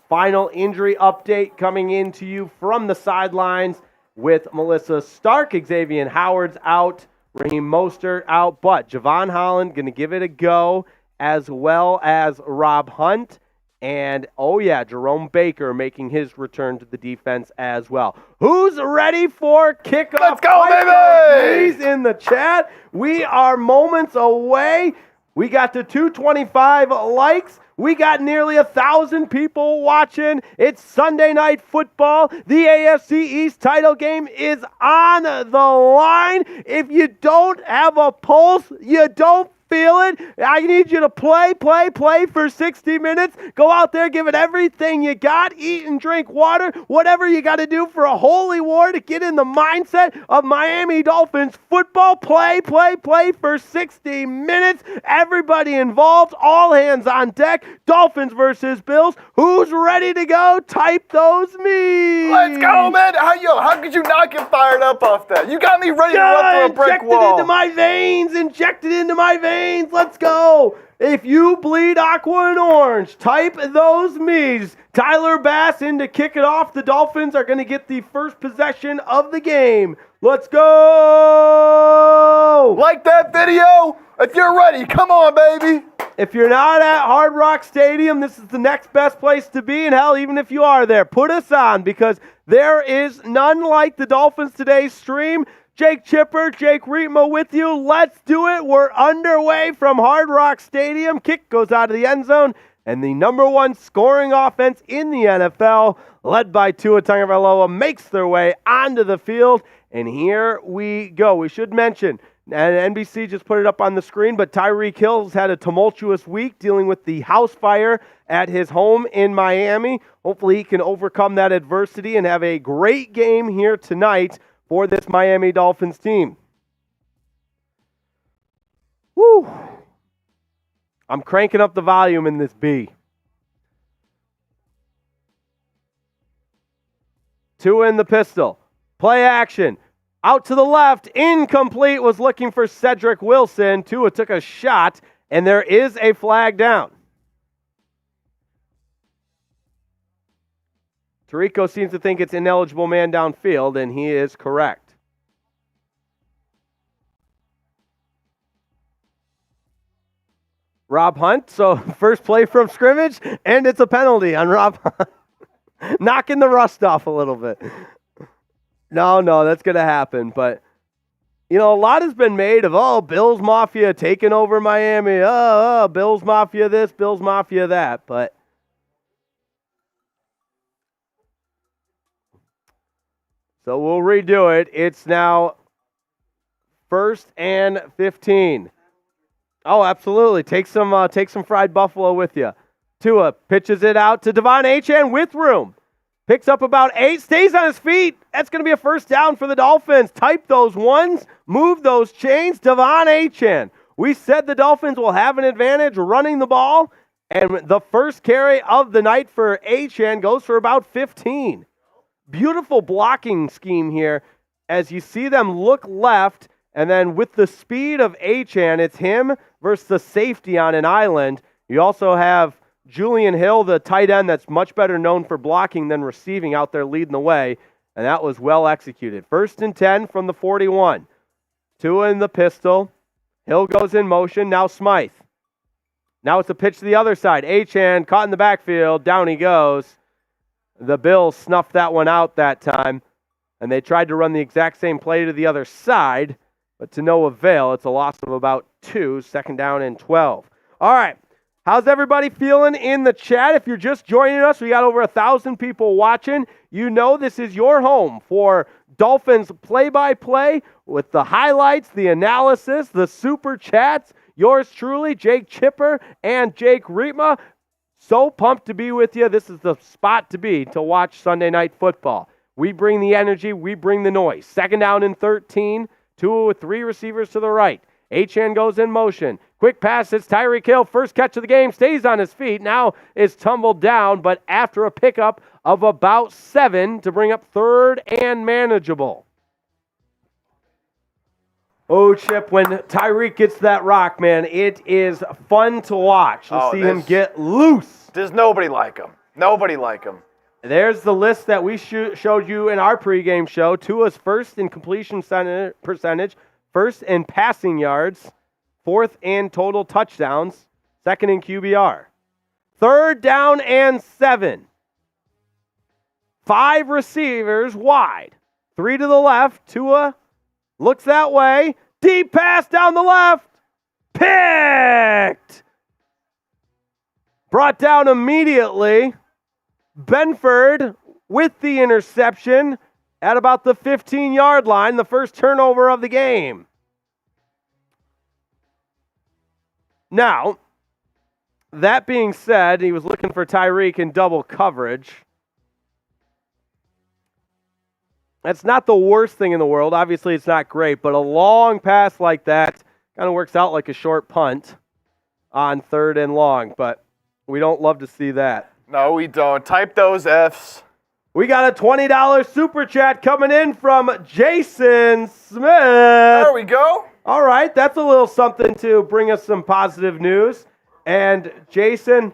Final injury update coming into you from the sidelines with Melissa Stark. Xavier Howard's out. Raheem Mostert out. But Javon Holland going to give it a go, as well as Rob Hunt. And, Jerome Baker making his return to the defense as well. Who's ready for kickoff? Let's go, baby! Please in the chat. We are moments away. We got to 225 likes. We got nearly 1,000 people watching. It's Sunday Night Football. The AFC East Title game is on the line. If you don't have a pulse, you don't feel it. I need you to play for 60 minutes. Go out there, give it everything you got. Eat and drink water. Whatever you got to do for a holy war to get in the mindset of Miami Dolphins football. Play for 60 minutes. Everybody involved. All hands on deck. Dolphins versus Bills. Who's ready to go? Type those me. Let's go, man. How could you not get fired up off that? You got me ready to run through a brick wall. Injected into my veins. Let's go. If you bleed aqua and orange, type those me's. Tyler Bass in to kick it off. The Dolphins are going to get the first possession of the game. Let's go. Like that video? If you're ready, come on, baby. If you're not at Hard Rock Stadium, this is the next best place to be. And hell, even if you are there, put us on, because there is none like the Dolphins Today stream. Jake Chipper, Jake Riepma with you. Let's do it. We're underway from Hard Rock Stadium. Kick goes out of the end zone. And the number one scoring offense in the NFL, led by Tua Tagovailoa, makes their way onto the field. And here we go. We should mention, and NBC just put it up on the screen, but Tyreek Hill's had a tumultuous week dealing with the house fire at his home in Miami. Hopefully he can overcome that adversity and have a great game here tonight for this Miami Dolphins team. Woo! I'm cranking up the volume in this B. Tua in the pistol. Play action. Out to the left. Incomplete. Was looking for Cedric Wilson. Tua took a shot, and there is a flag down. Tirico seems to think it's ineligible man downfield, and he is correct. Rob Hunt, so first play from scrimmage, and it's a penalty on Rob Hunt. Knocking the rust off a little bit. No, that's going to happen. But, a lot has been made of, Bills Mafia taking over Miami. Bills Mafia this, Bills Mafia that. But so we'll redo it. It's now 1st and 15. Oh, absolutely. Take some fried buffalo with you. Tua pitches it out to Devon Achane with room. Picks up about 8, stays on his feet. That's going to be a first down for the Dolphins. Type those ones, move those chains. Devon Achane. We said the Dolphins will have an advantage running the ball, and the first carry of the night for Achane goes for about 15. Beautiful blocking scheme here as you see them look left, and then with the speed of Achane, it's him versus the safety on an island. You also have Julian Hill, the tight end that's much better known for blocking than receiving, out there leading the way, and that was well executed. 1st and 10 from the 41. Tua in the pistol. Hill goes in motion. Now Smythe. Now it's a pitch to the other side. Achane caught in the backfield. Down he goes. The Bills snuffed that one out that time, and they tried to run the exact same play to the other side, but to no avail. It's a loss of about 2, 2nd down and 12. All right. How's everybody feeling in the chat? If you're just joining us, we got over 1,000 people watching. You know this is your home for Dolphins play-by-play with the highlights, the analysis, the super chats. Yours truly, Jake Chipper and Jake Riepma. So pumped to be with you. This is the spot to be to watch Sunday Night Football. We bring the energy. We bring the noise. 2nd down and 13. Tua with 3 receivers to the right. Achane goes in motion. Quick pass, it's Tyreek Hill. First catch of the game, stays on his feet. Now is tumbled down, but after a pickup of about 7 to bring up 3rd and manageable. Oh, Chip, when Tyreek gets that rock, man, it is fun to watch. To see him get loose. There's nobody like him. Nobody like him. There's the list that we showed you in our pregame show. Tua's 1st in completion percentage, 1st in passing yards, 4th in total touchdowns, 2nd in QBR. 3rd down and 7. 5 receivers wide. 3 to the left. Tua looks that way. Deep pass down the left. Picked. Brought down immediately. Benford with the interception at about the 15-yard line, the first turnover of the game. Now, that being said, he was looking for Tyreek in double coverage. That's not the worst thing in the world. Obviously, it's not great, but a long pass like that kind of works out like a short punt on 3rd and long, but we don't love to see that. No, we don't. Type those Fs. We got a $20 super chat coming in from Jason Smith. There we go. All right, that's a little something to bring us some positive news. And Jason,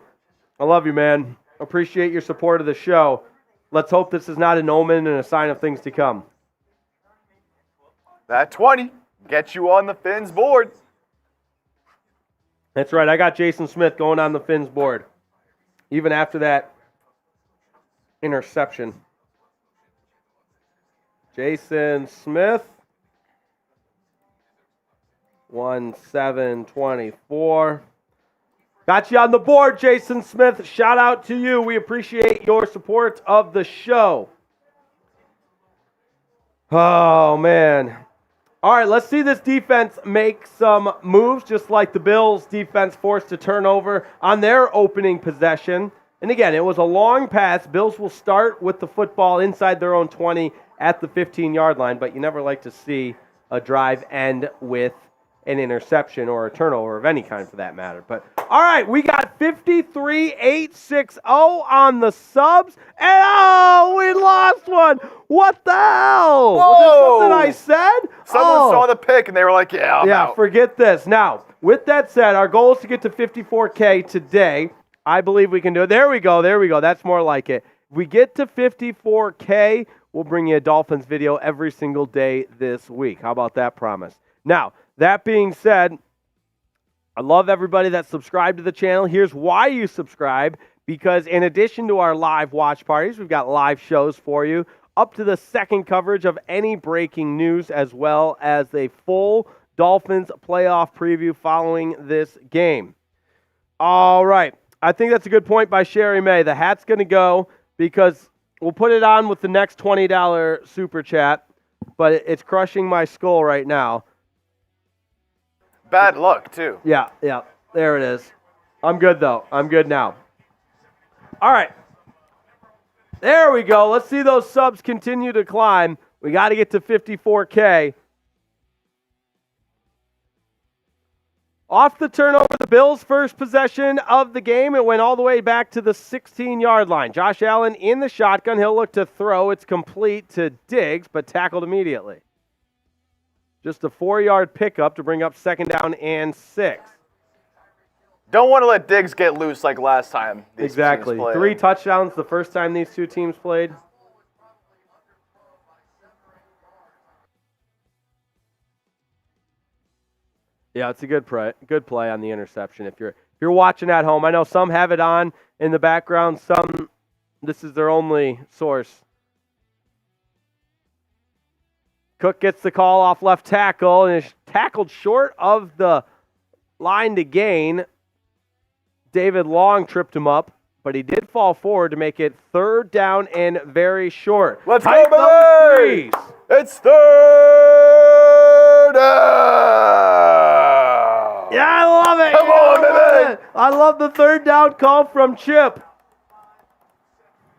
I love you, man. Appreciate your support of the show. Let's hope this is not an omen and a sign of things to come. That 20 gets you on the Fins board. That's right. I got Jason Smith going on the Fins board, even after that interception. Jason Smith, 1-7-24. Got you on the board, Jason Smith. Shout out to you. We appreciate your support of the show. Oh, man. All right, let's see this defense make some moves, just like the Bills' defense forced a turnover on their opening possession. And again, it was a long pass. Bills will start with the football inside their own 20 at the 15-yard line, but you never like to see a drive end with an interception or a turnover of any kind for that matter. But all right, we got 53860 on the subs, and we lost one. What the hell? Whoa. Was it something I said? Someone saw the pick and they were like, yeah, I'm out. Forget this. Now, with that said, our goal is to get to 54K today. I believe we can do it. There we go. That's more like it. If we get to 54K, we'll bring you a Dolphins video every single day this week. How about that promise? Now, that being said, I love everybody that subscribed to the channel. Here's why you subscribe, because in addition to our live watch parties, we've got live shows for you, up to the second coverage of any breaking news, as well as a full Dolphins playoff preview following this game. All right. I think that's a good point by Sherry May. The hat's going to go because we'll put it on with the next $20 super chat, but it's crushing my skull right now. Bad luck, too. Yeah, there it is. I'm good, though. I'm good now. All right. There we go. Let's see those subs continue to climb. We got to get to 54K. Off the turnover, the Bills' first possession of the game. It went all the way back to the 16-yard line. Josh Allen in the shotgun. He'll look to throw. It's complete to Diggs, but tackled immediately. Just a 4-yard pickup to bring up 2nd down and 6. Don't want to let Diggs get loose like last time. Exactly. 3 touchdowns the first time these two teams played. Yeah, it's a good play on the interception. If you're watching at home, I know some have it on in the background. Some, this is their only source. Cook gets the call off left tackle and is tackled short of the line to gain. David Long tripped him up, but he did fall forward to make it 3rd down and very short. Let's go, baby! It's 3rd down! Yeah, I love it! Come on, baby! I love the 3rd down call from Chip.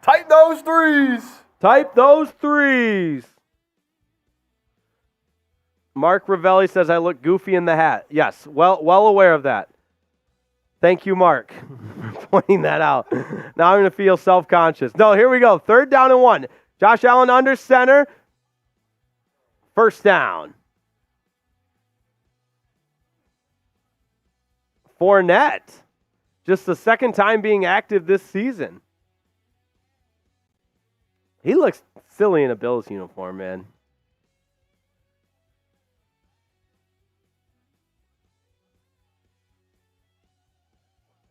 Type those threes! Type those threes. Mark Ravelli says I look goofy in the hat. Yes, well aware of that. Thank you, Mark, for pointing that out. Now I'm going to feel self-conscious. No, here we go. 3rd down and 1. Josh Allen under center. 1st down. Fournette, just the 2nd time being active this season. He looks silly in a Bills uniform, man.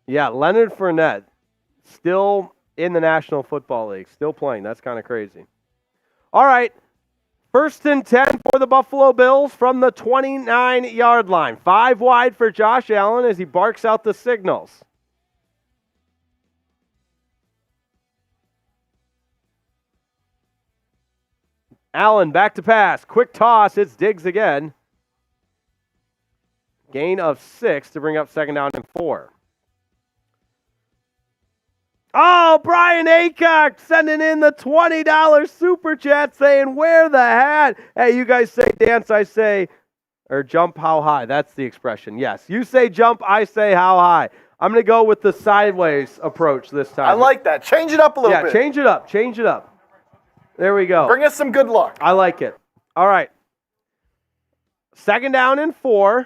Yeah, Leonard Fournette, still in the National Football League, still playing. That's kind of crazy. All right, 1st and 10 for the Buffalo Bills from the 29-yard line. 5 wide for Josh Allen as he barks out the signals. Allen back to pass. Quick toss. It's Diggs again. Gain of 6 to bring up 2nd down and 4. Oh, Brian Aycock sending in the $20 super chat saying, wear the hat. Hey, you guys say dance, I say, or jump how high. That's the expression. Yes, you say jump, I say how high. I'm going to go with the sideways approach this time. I like that. Change it up a little bit. Yeah, change it up. Change it up. There we go. Bring us some good luck. I like it. All right. 2nd down and 4.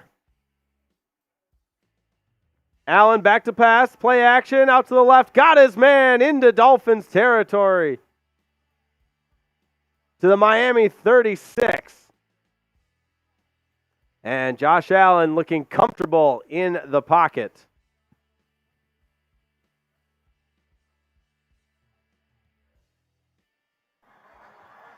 Allen back to pass, play action, out to the left, got his man into Dolphins territory. To the Miami 36. And Josh Allen looking comfortable in the pocket.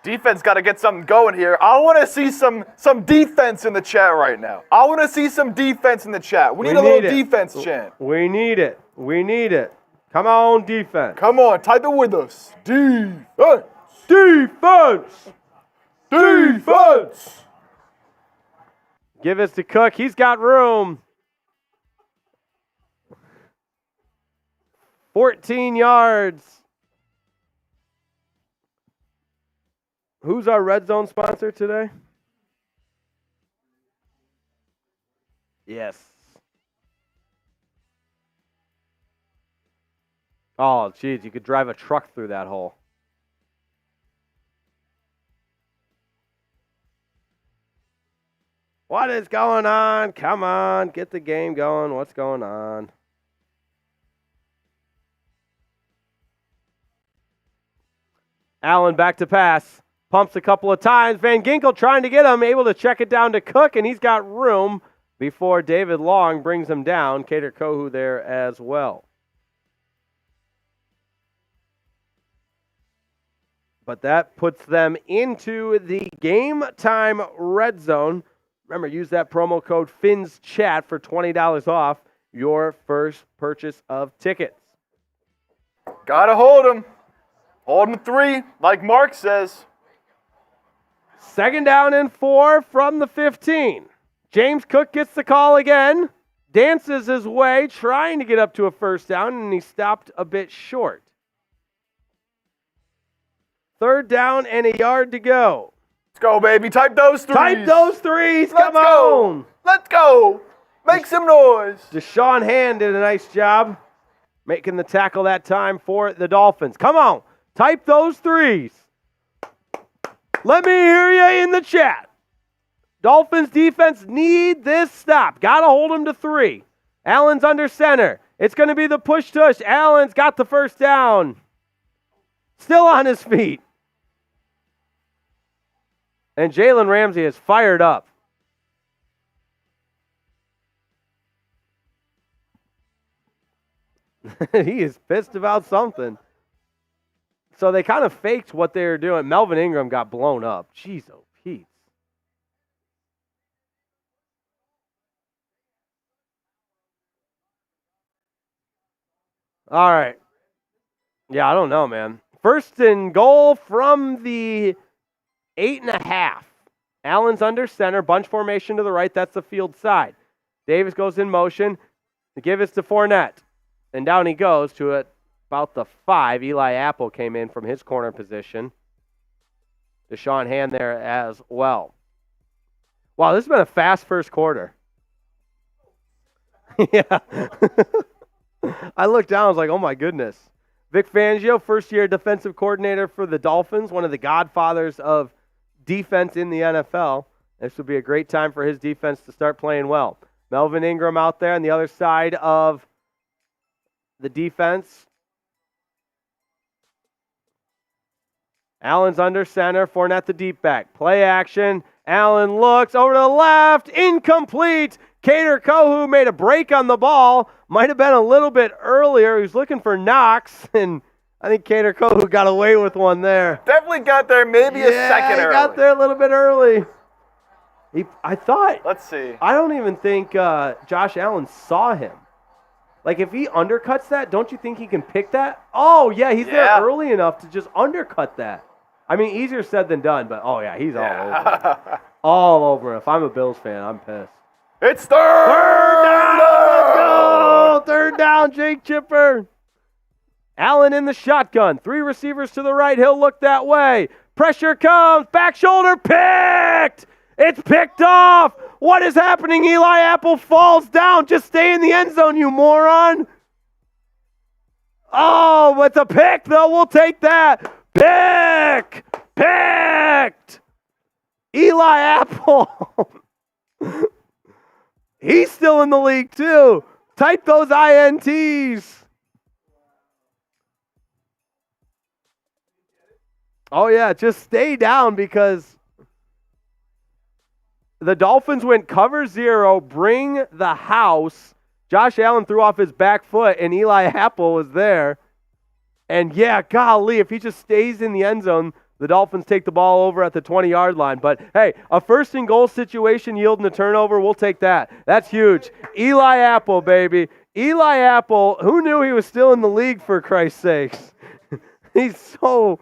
Defense got to get something going here. I want to see some defense in the chat right now. I want to see some defense in the chat. We need a little defense chant. We need it. We need it. Come on, defense. Come on, type it with us. Defense. Defense. Defense. Give us to Cook. He's got room. 14 yards. Who's our red zone sponsor today? Yes. Oh, geez, you could drive a truck through that hole. What is going on? Come on, get the game going. What's going on? Allen back to pass. Pumps a couple of times. Van Ginkel trying to get him, able to check it down to Cook, and he's got room before David Long brings him down. Kader Kohu there as well. But that puts them into the game time red zone. Remember, use that promo code FINSCHAT for $20 off your first purchase of tickets. Gotta hold him. Hold him 3, like Mark says. 2nd down and 4 from the 15. James Cook gets the call again. Dances his way, trying to get up to a 1st down, and he stopped a bit short. 3rd down and a yard to go. Let's go, baby. Type those threes. Type those threes. Come on. Let's go. Make some noise. Deshaun Hand did a nice job making the tackle that time for the Dolphins. Come on. Type those threes. Let me hear you in the chat. Dolphins defense need this stop. Got to hold them to 3. Allen's under center. It's going to be the push-tush. Allen's got the first down. Still on his feet. And Jalen Ramsey is fired up. He is pissed about something. So they kind of faked what they were doing. Melvin Ingram got blown up. Jeez, oh, Pete. All right. Yeah, I don't know, man. First and goal from the 8.5. Allen's under center. Bunch formation to the right. That's the field side. Davis goes in motion. The give is to Fournette. And down he goes to about the 5. Eli Apple came in from his corner position. Deshaun Hand there as well. Wow, this has been a fast first quarter. Yeah. I looked down, I was like, oh my goodness. Vic Fangio, first-year defensive coordinator for the Dolphins, one of the godfathers of defense in the NFL. This would be a great time for his defense to start playing well. Melvin Ingram out there on the other side of the defense. Allen's under center, Fournette the deep back. Play action. Allen looks over to the left. Incomplete. Cater Kohu made a break on the ball. Might have been a little bit earlier. He was looking for Knox, and I think Cater Kohu got away with one there. Definitely got there maybe a second early. He got there a little bit early. I thought. Let's see. I don't even think Josh Allen saw him. Like, if he undercuts that, don't you think he can pick that? Oh, yeah, he's there early enough to just undercut that. I mean, easier said than done, but, oh, yeah, he's all over it. All over it. If I'm a Bills fan, I'm pissed. It's third down! Let's go! Third down, Jake Chipper. Allen in the shotgun. 3 receivers to the right. He'll look that way. Pressure comes. Back shoulder picked! It's picked off! What is happening? Eli Apple falls down. Just stay in the end zone, you moron. Oh, it's a pick, though. We'll take that. Pick! Picked! Eli Apple. He's still in the league, too. Type those INTs. Oh, yeah, just stay down because the Dolphins went cover 0, bring the house. Josh Allen threw off his back foot, and Eli Apple was there. And, yeah, golly, if he just stays in the end zone, the Dolphins take the ball over at the 20-yard line. But, hey, a first-and-goal situation yielding a turnover, we'll take that. That's huge. Eli Apple, baby. Eli Apple, who knew he was still in the league, for Christ's sakes? He's so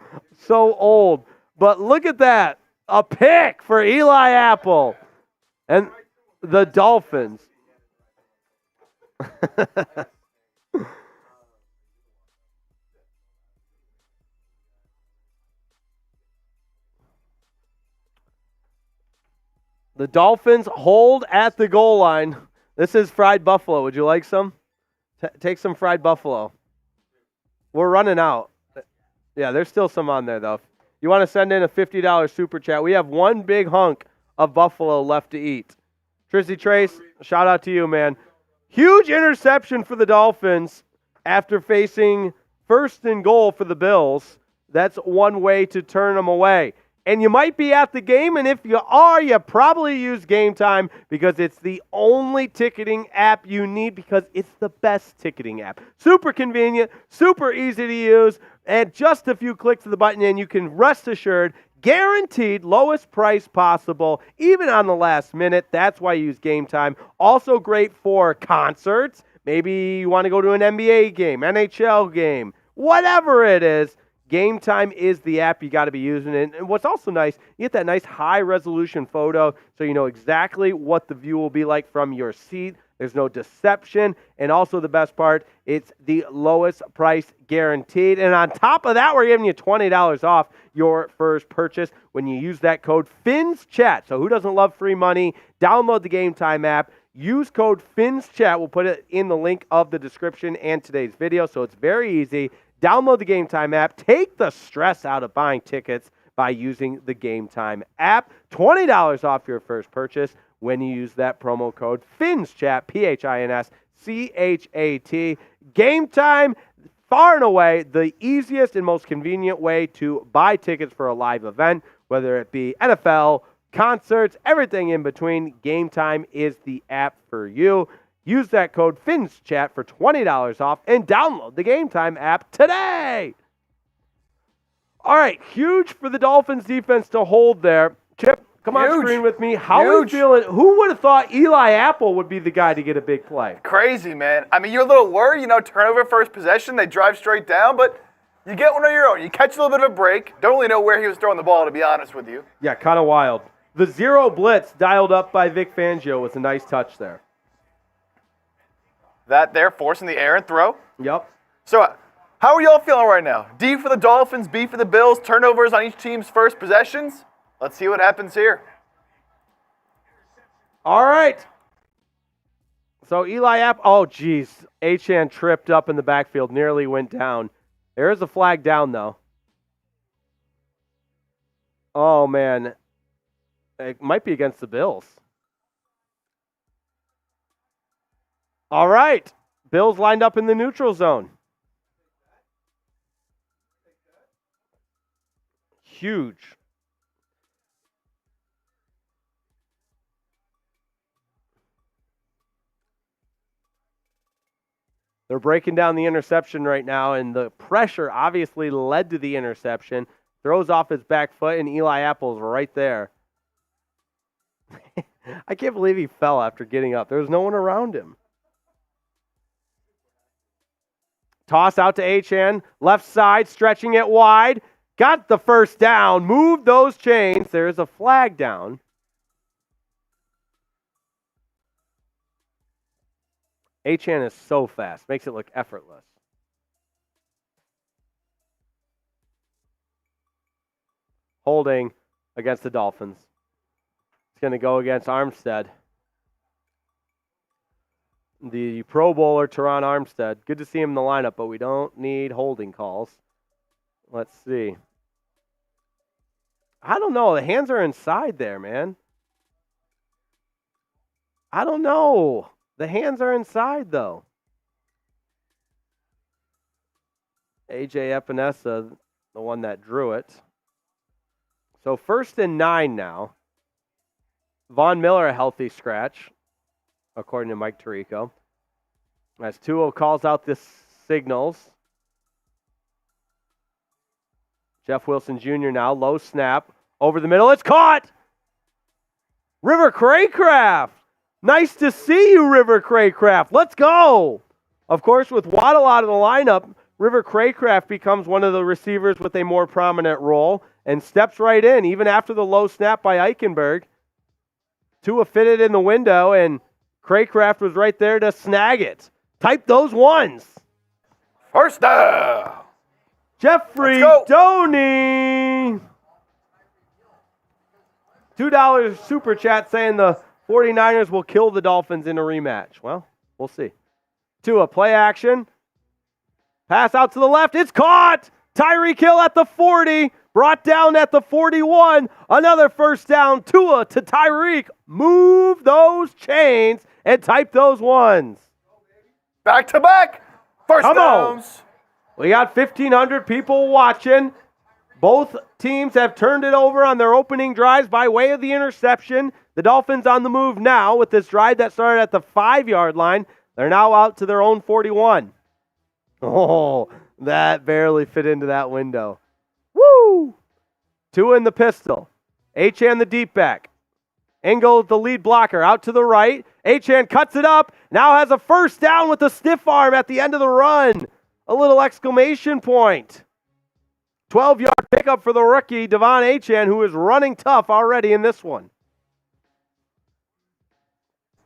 old. But look at that. A pick for Eli Apple. And the Dolphins. The Dolphins hold at the goal line. This is fried buffalo. Would you like some? Take some fried buffalo. We're running out. Yeah, there's still some on there, though. You want to send in a $50 super chat. We have one big hunk of buffalo left to eat. Trizzy Trace, shout out to you, man. Huge interception for the Dolphins after facing first and goal for the Bills. That's one way to turn them away. And you might be at the game, and if you are, you probably use Game Time because it's the only ticketing app you need because it's the best ticketing app. Super convenient, super easy to use, and just a few clicks of the button, and you can rest assured, guaranteed lowest price possible, even on the last minute. That's why you use Game Time. Also great for concerts. Maybe you want to go to an NBA game, NHL game, whatever it is. Game Time is the app you got to be using. And what's also nice, you get that nice high-resolution photo so you know exactly what the view will be like from your seat. There's no deception. And also the best part, it's the lowest price guaranteed. And on top of that, we're giving you $20 off your first purchase when you use that code FINSCHAT. So who doesn't love free money? Download the Game Time app. Use code FINSCHAT. We'll put it in the link of the description and today's video. So it's very easy. Download the Game Time app. Take the stress out of buying tickets by using the Game Time app. $20 off your first purchase when you use that promo code FINSCHAT, PHINSCHAT. Game Time, far and away the easiest and most convenient way to buy tickets for a live event, whether it be NFL, concerts, everything in between. Game Time is the app for you. Use that code FINSCHAT for $20 off and download the Game Time app today. All right, huge for the Dolphins defense to hold there. Chip, come on screen with me. How are you feeling? Who would have thought Eli Apple would be the guy to get a big play? Crazy, man. I mean, you're a little worried, turnover first possession, they drive straight down, but you get one on your own. You catch a little bit of a break. Don't really know where he was throwing the ball, to be honest with you. Yeah, kind of wild. The zero blitz dialed up by Vic Fangio was a nice touch there. That they're forcing the errant throw. Yep. So, how are y'all feeling right now? D for the Dolphins, B for the Bills, turnovers on each team's first possessions? Let's see what happens here. All right. So Eli Apple, oh geez, Achane tripped up in the backfield, nearly went down. There is a flag down though. Oh man, it might be against the Bills. All right, Bills lined up in the neutral zone. Huge. They're breaking down the interception right now, and the pressure obviously led to the interception. Throws off his back foot, and Eli Apple's right there. I can't believe he fell after getting up. There was no one around him. Toss out to Achane, left side, stretching it wide. Got the first down, moved those chains. There's a flag down. Achane is so fast, makes it look effortless. Holding against the Dolphins. It's going to go against Armstead. The Pro Bowler, Teron Armstead. Good to see him in the lineup, but we don't need holding calls. Let's see. I don't know. The hands are inside there, man. I don't know. The hands are inside, though. A.J. Epinesa, the one that drew it. So 1st and 9 now. Von Miller, a healthy scratch, according to Mike Tirico. As Tua calls out the signals. Jeff Wilson Jr. now, low snap, over the middle. It's caught! River Craycraft! Nice to see you, River Craycraft. Let's go! Of course, with Waddle out of the lineup, River Craycraft becomes one of the receivers with a more prominent role and steps right in, even after the low snap by Eichenberg. Tua fitted in the window, and Craycraft was right there to snag it. Type those ones. First down. Jeffrey Doney. $2 super chat saying the 49ers will kill the Dolphins in a rematch. Well, we'll see. Tua, play action. Pass out to the left. It's caught. Tyreek Hill at the 40. Brought down at the 41. Another first down. Tua to Tyreek. Move those chains and type those ones. Back to back. First downs. We got 1,500 people watching. Both teams have turned it over on their opening drives by way of the interception. The Dolphins on the move now with this drive that started at the 5-yard line. They're now out to their own 41. Oh, that barely fit into that window. Woo! Tua in the pistol. Achane the deep back. Engel, the lead blocker, out to the right. Achane cuts it up. Now has a first down with a stiff arm at the end of the run. A little exclamation point. 12-yard pickup for the rookie, Devon Achane, who is running tough already in this one.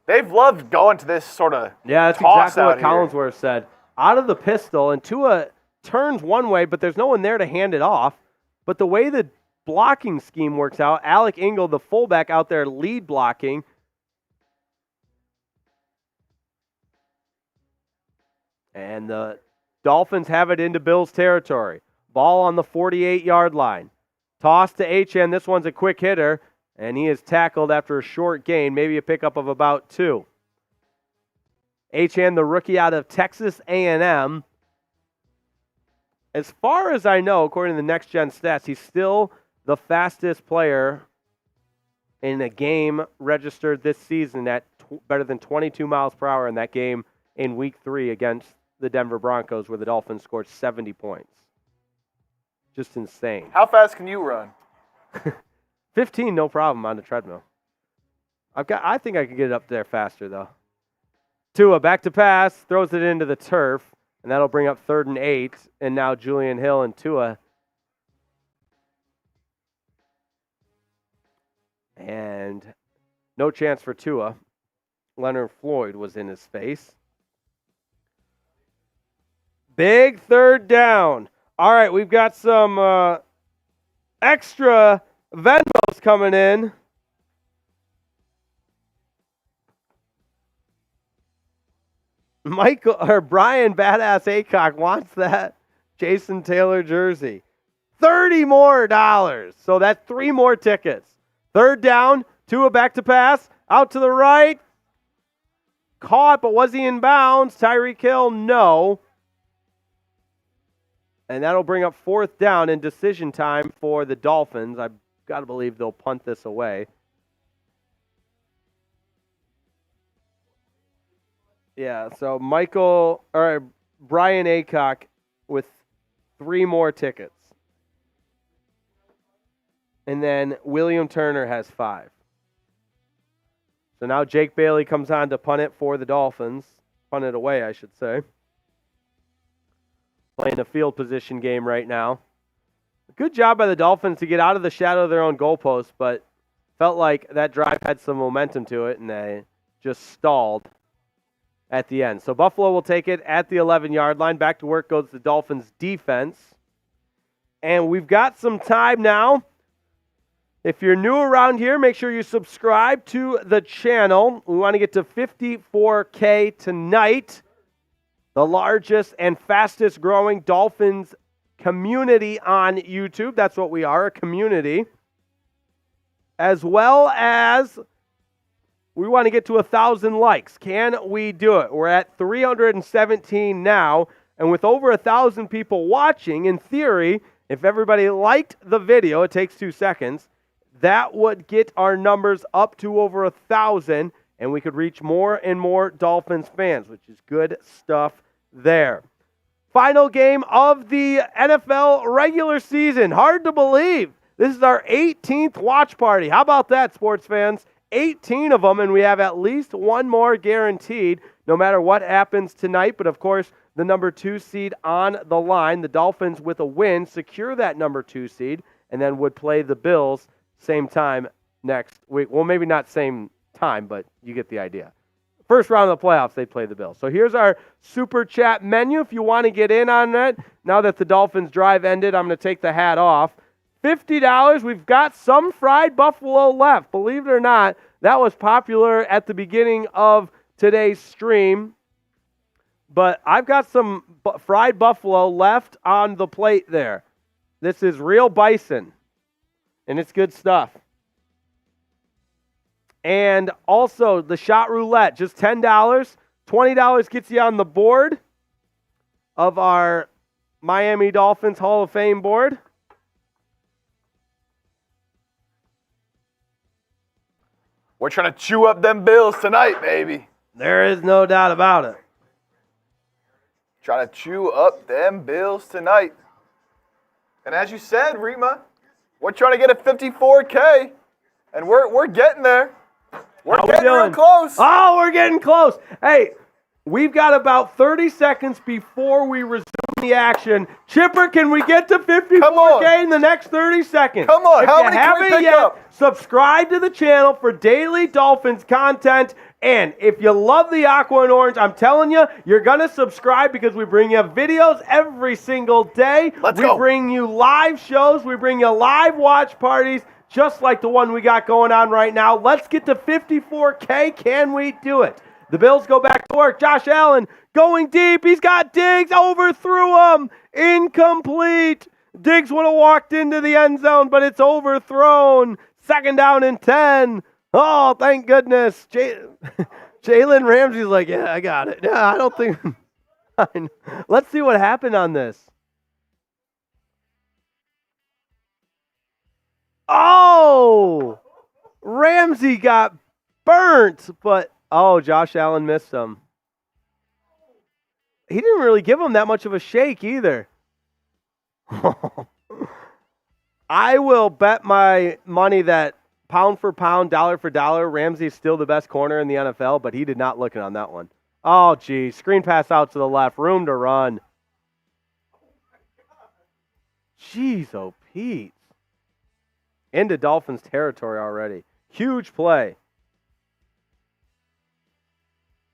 They've loved going to this sort of Yeah, that's exactly what Collinsworth said. Out of the pistol, and Tua turns one way, but there's no one there to hand it off. But the way the blocking scheme works out, Alec Engel, the fullback, out there lead blocking. And the Dolphins have it into Bills territory. Ball on the 48-yard line. Toss to Achane. This one's a quick hitter, and he is tackled after a short gain, maybe a pickup of about 2. Achane, the rookie out of Texas A&M. As far as I know, according to the Next Gen stats, he's still the fastest player in a game registered this season at better than 22 miles per hour in that game in Week 3 against the Denver Broncos, where the Dolphins scored 70 points. Just insane. How fast can you run? 15, no problem on the treadmill. I think I could get it up there faster, though. Tua back to pass, throws it into the turf, and that'll bring up 3rd and 8. And now Julian Hill and Tua. And no chance for Tua. Leonard Floyd was in his face. Big 3rd down. All right, we've got some extra Venmos coming in. Brian Badass Aycock wants that Jason Taylor jersey. $30 more. So that's 3 more tickets. 3rd down, Tua back to pass, out to the right. Caught, but was he in bounds? Tyreek Hill, no. And that'll bring up 4th down in decision time for the Dolphins. I've got to believe they'll punt this away. Yeah, so Brian Aycock with 3 more tickets. And then William Turner has 5. So now Jake Bailey comes on to punt it for the Dolphins. Punt it away, I should say. Playing a field position game right now. Good job by the Dolphins to get out of the shadow of their own goalpost, but felt like that drive had some momentum to it, and they just stalled at the end. So Buffalo will take it at the 11-yard line. Back to work goes the Dolphins defense. And we've got some time now. If you're new around here, make sure you subscribe to the channel. We want to get to 54K tonight. The largest and fastest growing Dolphins community on YouTube. That's what we are, a community. As well as we want to get to 1,000 likes. Can we do it? We're at 317 now. And with over 1,000 people watching, in theory, if everybody liked the video, it takes 2 seconds, that would get our numbers up to over 1,000, and we could reach more and more Dolphins fans, which is good stuff there. Final game of the NFL regular season. Hard to believe. This is our 18th watch party. How about that, sports fans? 18 of them, and we have at least one more guaranteed, no matter what happens tonight. But, of course, the number 2 seed on the line. The Dolphins, with a win, secure that number 2 seed, and then would play the Bills same time next week. Well, maybe not same time, but you get the idea. First round of the playoffs, they play the Bills. So here's our Super Chat menu. If you want to get in on that, now that the Dolphins drive ended, I'm going to take the hat off. $50. We've got some fried buffalo left. Believe it or not, that was popular at the beginning of today's stream. But I've got some fried buffalo left on the plate there. This is real bison, and it's good stuff. And also the shot roulette, just $10. $20 gets you on the board of our Miami Dolphins Hall of Fame board. We're trying to chew up them Bills tonight, baby. There is no doubt about it. Trying to chew up them Bills tonight. And as you said, Riepma, we're trying to get a 54K, and we're getting there. We're getting real close. Oh, we're getting close. Hey, we've got about 30 seconds before we resume the action. Chipper, can we get to 54K in the next 30 seconds? Come on. If How you many can we haven't pick yet, up? subscribe to the channel for daily Dolphins content. And if you love the aqua and orange, I'm telling you, you're going to subscribe because we bring you videos every single day. Let's go. We bring you live shows. We bring you live watch parties, just like the one we got going on right now. Let's get to 54K. Can we do it? The Bills go back to work. Josh Allen going deep. He's got Diggs, overthrew him. Incomplete. Diggs would have walked into the end zone, but it's overthrown. 2nd down and 10. Oh, thank goodness. Jalen Ramsey's like, yeah, I got it. Yeah, I don't think. Let's see what happened on this. Oh, Ramsey got burnt, but Josh Allen missed him. He didn't really give him that much of a shake either. I will bet my money that pound for pound, dollar for dollar, Ramsey's still the best corner in the NFL, but he did not look it on that one. Oh, geez. Screen pass out to the left. Room to run. Jeez, oh, Pete. Into Dolphins territory already. Huge play.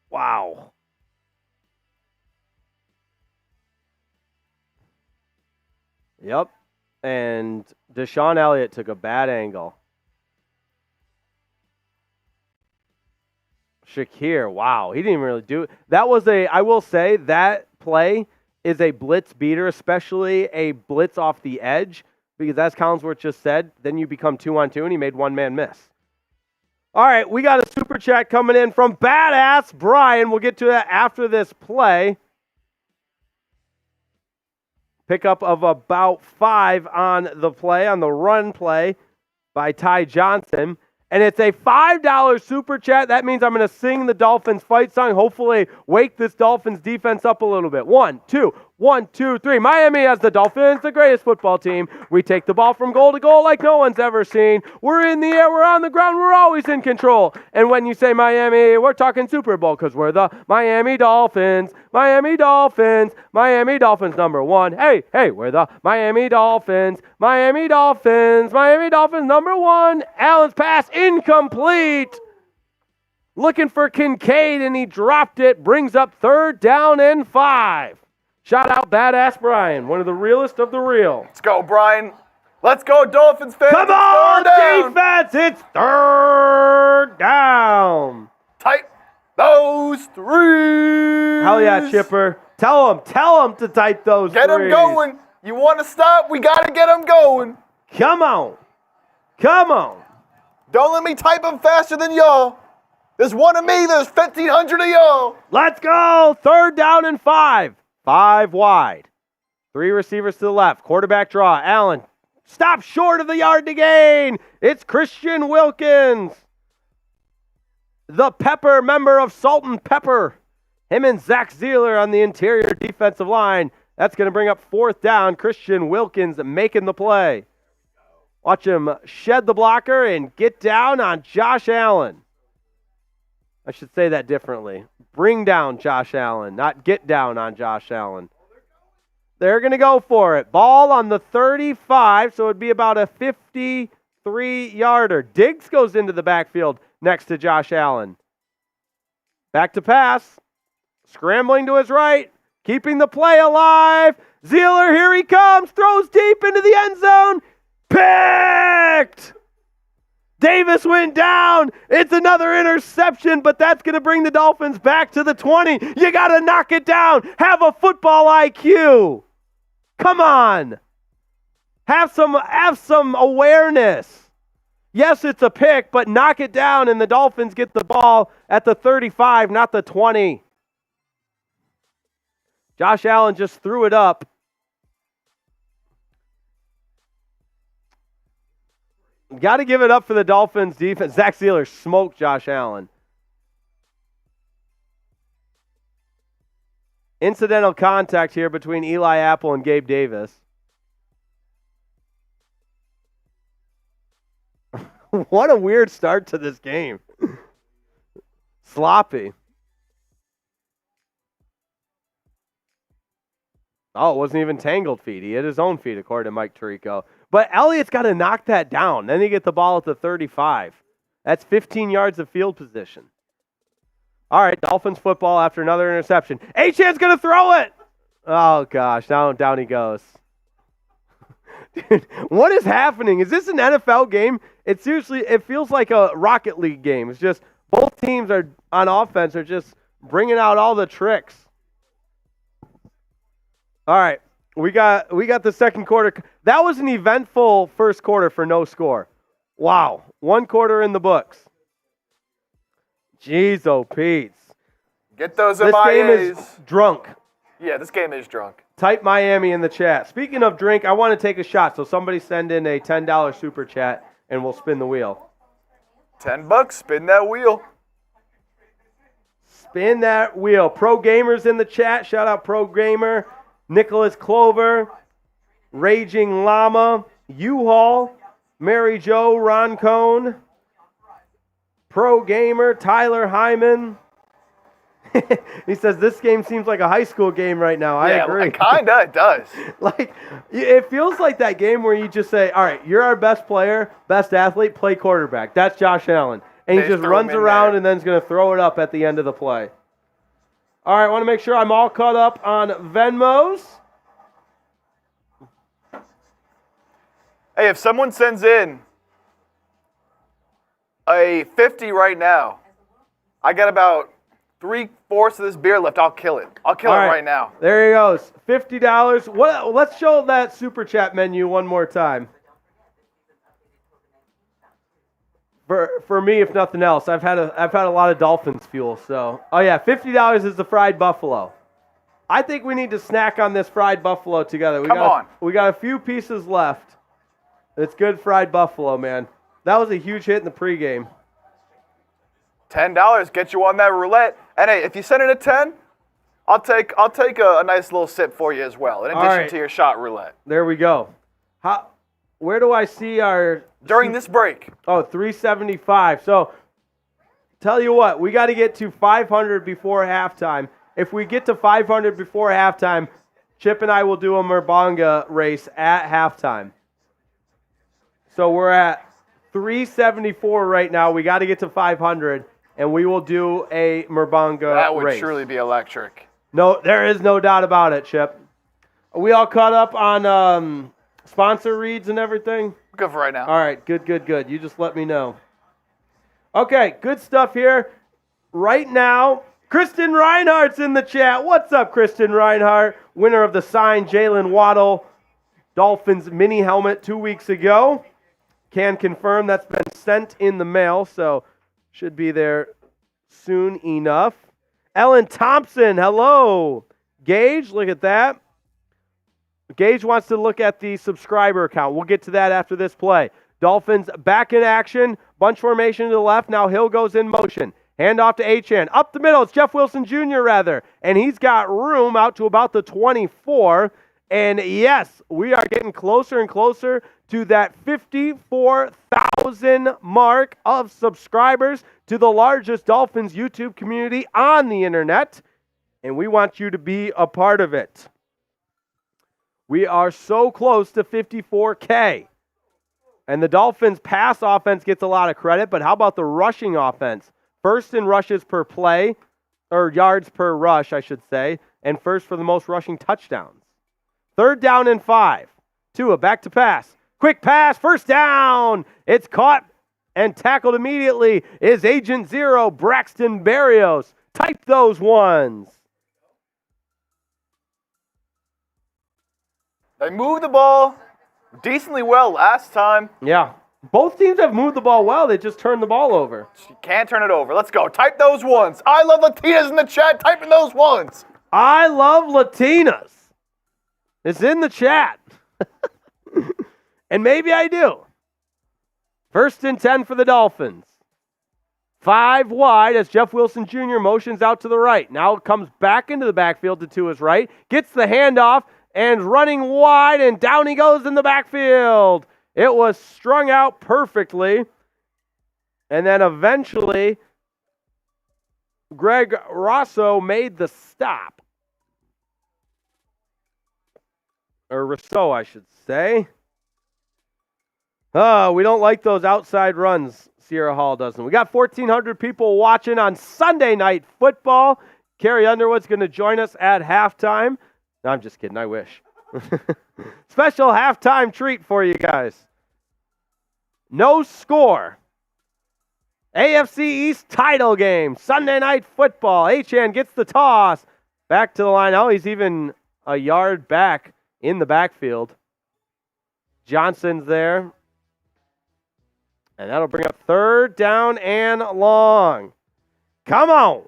Wow. Yep. And Deshaun Elliott took a bad angle. Shakir, wow. He didn't even really do it. That was I will say, that play is a blitz beater, especially a blitz off the edge, because as Collinsworth just said, then you become 2-on-2, and he made one man miss. All right, we got a super chat coming in from Badass Brian. We'll get to that after this play. Pickup of about 5 on the play, on the run play by Ty Johnson. And it's a $5 super chat. That means I'm going to sing the Dolphins fight song. Hopefully wake this Dolphins defense up a little bit. 1, 2, 1, 2, 3. Miami has the Dolphins, the greatest football team. We take the ball from goal to goal like no one's ever seen. We're in the air, we're on the ground, we're always in control. And when you say Miami, we're talking Super Bowl because we're the Miami Dolphins. Miami Dolphins. Miami Dolphins number 1. Hey, we're the Miami Dolphins. Miami Dolphins. Miami Dolphins number 1. Allen's pass incomplete. Looking for Kincaid, and he dropped it. Brings up 3rd down and 5. Shout out Badass Brian, one of the realest of the real. Let's go, Brian. Let's go, Dolphins fans. Come on, defense. It's 3rd down. Tight those 3s. Hell yeah, Chipper. Tell him to tight those 3s. Get them going. You want to stop? We got to get them going. Come on. Don't let me type them faster than y'all. There's one of me. There's 1,500 of y'all. Let's go. 3rd down and 5. 5 wide. 3 receivers to the left. Quarterback draw. Allen. Stop short of the yard to gain. It's Christian Wilkins. The Pepper member of Salt and Pepper. Him and Zach Zeeler on the interior defensive line. That's going to bring up 4th down. Christian Wilkins making the play. Watch him shed the blocker and get down on Josh Allen. I should say that differently. Bring down Josh Allen, not get down on Josh Allen. They're going to go for it. Ball on the 35, so it'd be about a 53-yarder. Diggs goes into the backfield next to Josh Allen. Back to pass. Scrambling to his right. Keeping the play alive. Zeeler, here he comes. Throws deep into the end zone. Picked! Davis went down. It's another interception, but that's going to bring the Dolphins back to the 20. You got to knock it down. Have a football IQ. Come on. Have some awareness. Yes, it's a pick, but knock it down, and the Dolphins get the ball at the 35, not the 20. Josh Allen just threw it up. Got to give it up for the Dolphins defense. Zach Zeeler smoked Josh Allen. Incidental contact here between Eli Apple and Gabe Davis. What a weird start to this game. Sloppy. Oh, it wasn't even tangled feet. He hit his own feet, according to Mike Tirico. But Elliott's got to knock that down. Then you get the ball at the 35. That's 15 yards of field position. All right, Dolphins football after another interception. Achane's going to throw it. Oh, gosh. Now down he goes. Dude, what is happening? Is this an NFL game? It feels like a Rocket League game. It's just both teams are on offense are just bringing out all the tricks. All right, we got the second quarter. That was an eventful first quarter for no score. Wow. 1 quarter in the books. Jeez, oh, Pete's. Get those This game is MIAs. drunk. Yeah, this game is drunk. Type Miami in the chat. Speaking of drink, I want to take a shot. So somebody send in a $10 super chat, and we'll spin the wheel. $10, spin that wheel. Spin that wheel. Pro Gamers in the chat. Shout out Pro Gamer. Nicholas Clover. Raging Llama. U-Haul. Mary Jo. Ron Cone. Pro Gamer. Tyler Hyman. He says, this game seems like a high school game right now. I agree. Kinda, it does. Like, it feels like that game where you just say, all right, you're our best player, best athlete, play quarterback. That's Josh Allen. And he just runs around and then is going to throw it up at the end of the play. All right, I want to make sure I'm all caught up on Venmos. Hey, if someone sends in a 50 right now, I got about 3/4 of this beer left. I'll kill it. I'll kill it right now. There he goes. $50. Let's show that super chat menu one more time. For me, if nothing else, I've had a lot of Dolphins fuel. So, oh yeah, $50 is the fried buffalo. I think we need to snack on this fried buffalo together. We got a few pieces left. It's good fried buffalo, man. That was a huge hit in the pregame. $10 get you on that roulette. And hey, if you send in a 10, I'll take a nice little sip for you as well, in addition to your shot roulette. There we go. Where do I see our during this break? Oh, 375. So tell you what, we got to get to 500 before halftime. If we get to 500 before halftime, Chip and I will do a Merbonga race at halftime. So we're at 374 right now. We got to get to 500. And we will do a Merbonga race. That would surely be electric. No, there is no doubt about it, Chip. Are we all caught up on sponsor reads and everything? Good for right now. All right, good. You just let me know. Okay, good stuff here. Right now, Kristen Reinhardt's in the chat. What's up, Kristen Reinhardt? Winner of the signed Jalen Waddle Dolphins mini helmet 2 weeks ago. Can confirm that's been sent in the mail, so should be there soon enough. Ellen Thompson, hello. Gage, look at that. Gage wants to look at the subscriber count. We'll get to that after this play. Dolphins back in action. Bunch formation to the left. Now Hill goes in motion. Hand off to Achane. Up the middle. It's Jeff Wilson Jr. rather. And he's got room out to about the 24. And yes, we are getting closer and closer to that 54,000 mark of subscribers to the largest Dolphins YouTube community on the internet. And we want you to be a part of it. We are so close to 54K. And the Dolphins pass offense gets a lot of credit, but how about the rushing offense? First in rushes per play, or yards per rush, I should say, and first for the most rushing touchdowns. 3rd down and 5. Tua back to pass. Quick pass, first down. It's caught and tackled immediately is Agent Zero, Braxton Berrios. Type those ones. They moved the ball decently well last time. Yeah. Both teams have moved the ball well. They just turned the ball over. You can't turn it over. Let's go. Type those ones. I love Latinas in the chat. Typing those ones. I love Latinas. It's in the chat. And maybe I do. 1st and 10 for the Dolphins. 5 wide as Jeff Wilson Jr. motions out to the right. Now comes back into the backfield to Tua's right. Gets the handoff and running wide, and down he goes in the backfield. It was strung out perfectly. And then eventually, Greg Rosso made the stop. Or Rousseau, I should say. We don't like those outside runs, Sierra Hall doesn't. We got 1,400 people watching on Sunday Night Football. Carrie Underwood's going to join us at halftime. No, I'm just kidding. I wish. Special halftime treat for you guys. No score. AFC East Title game. Sunday Night Football. Achane gets the toss. Back to the line. Oh, he's even a yard back in the backfield. Johnson's there. And that'll bring up 3rd down and long. Come on.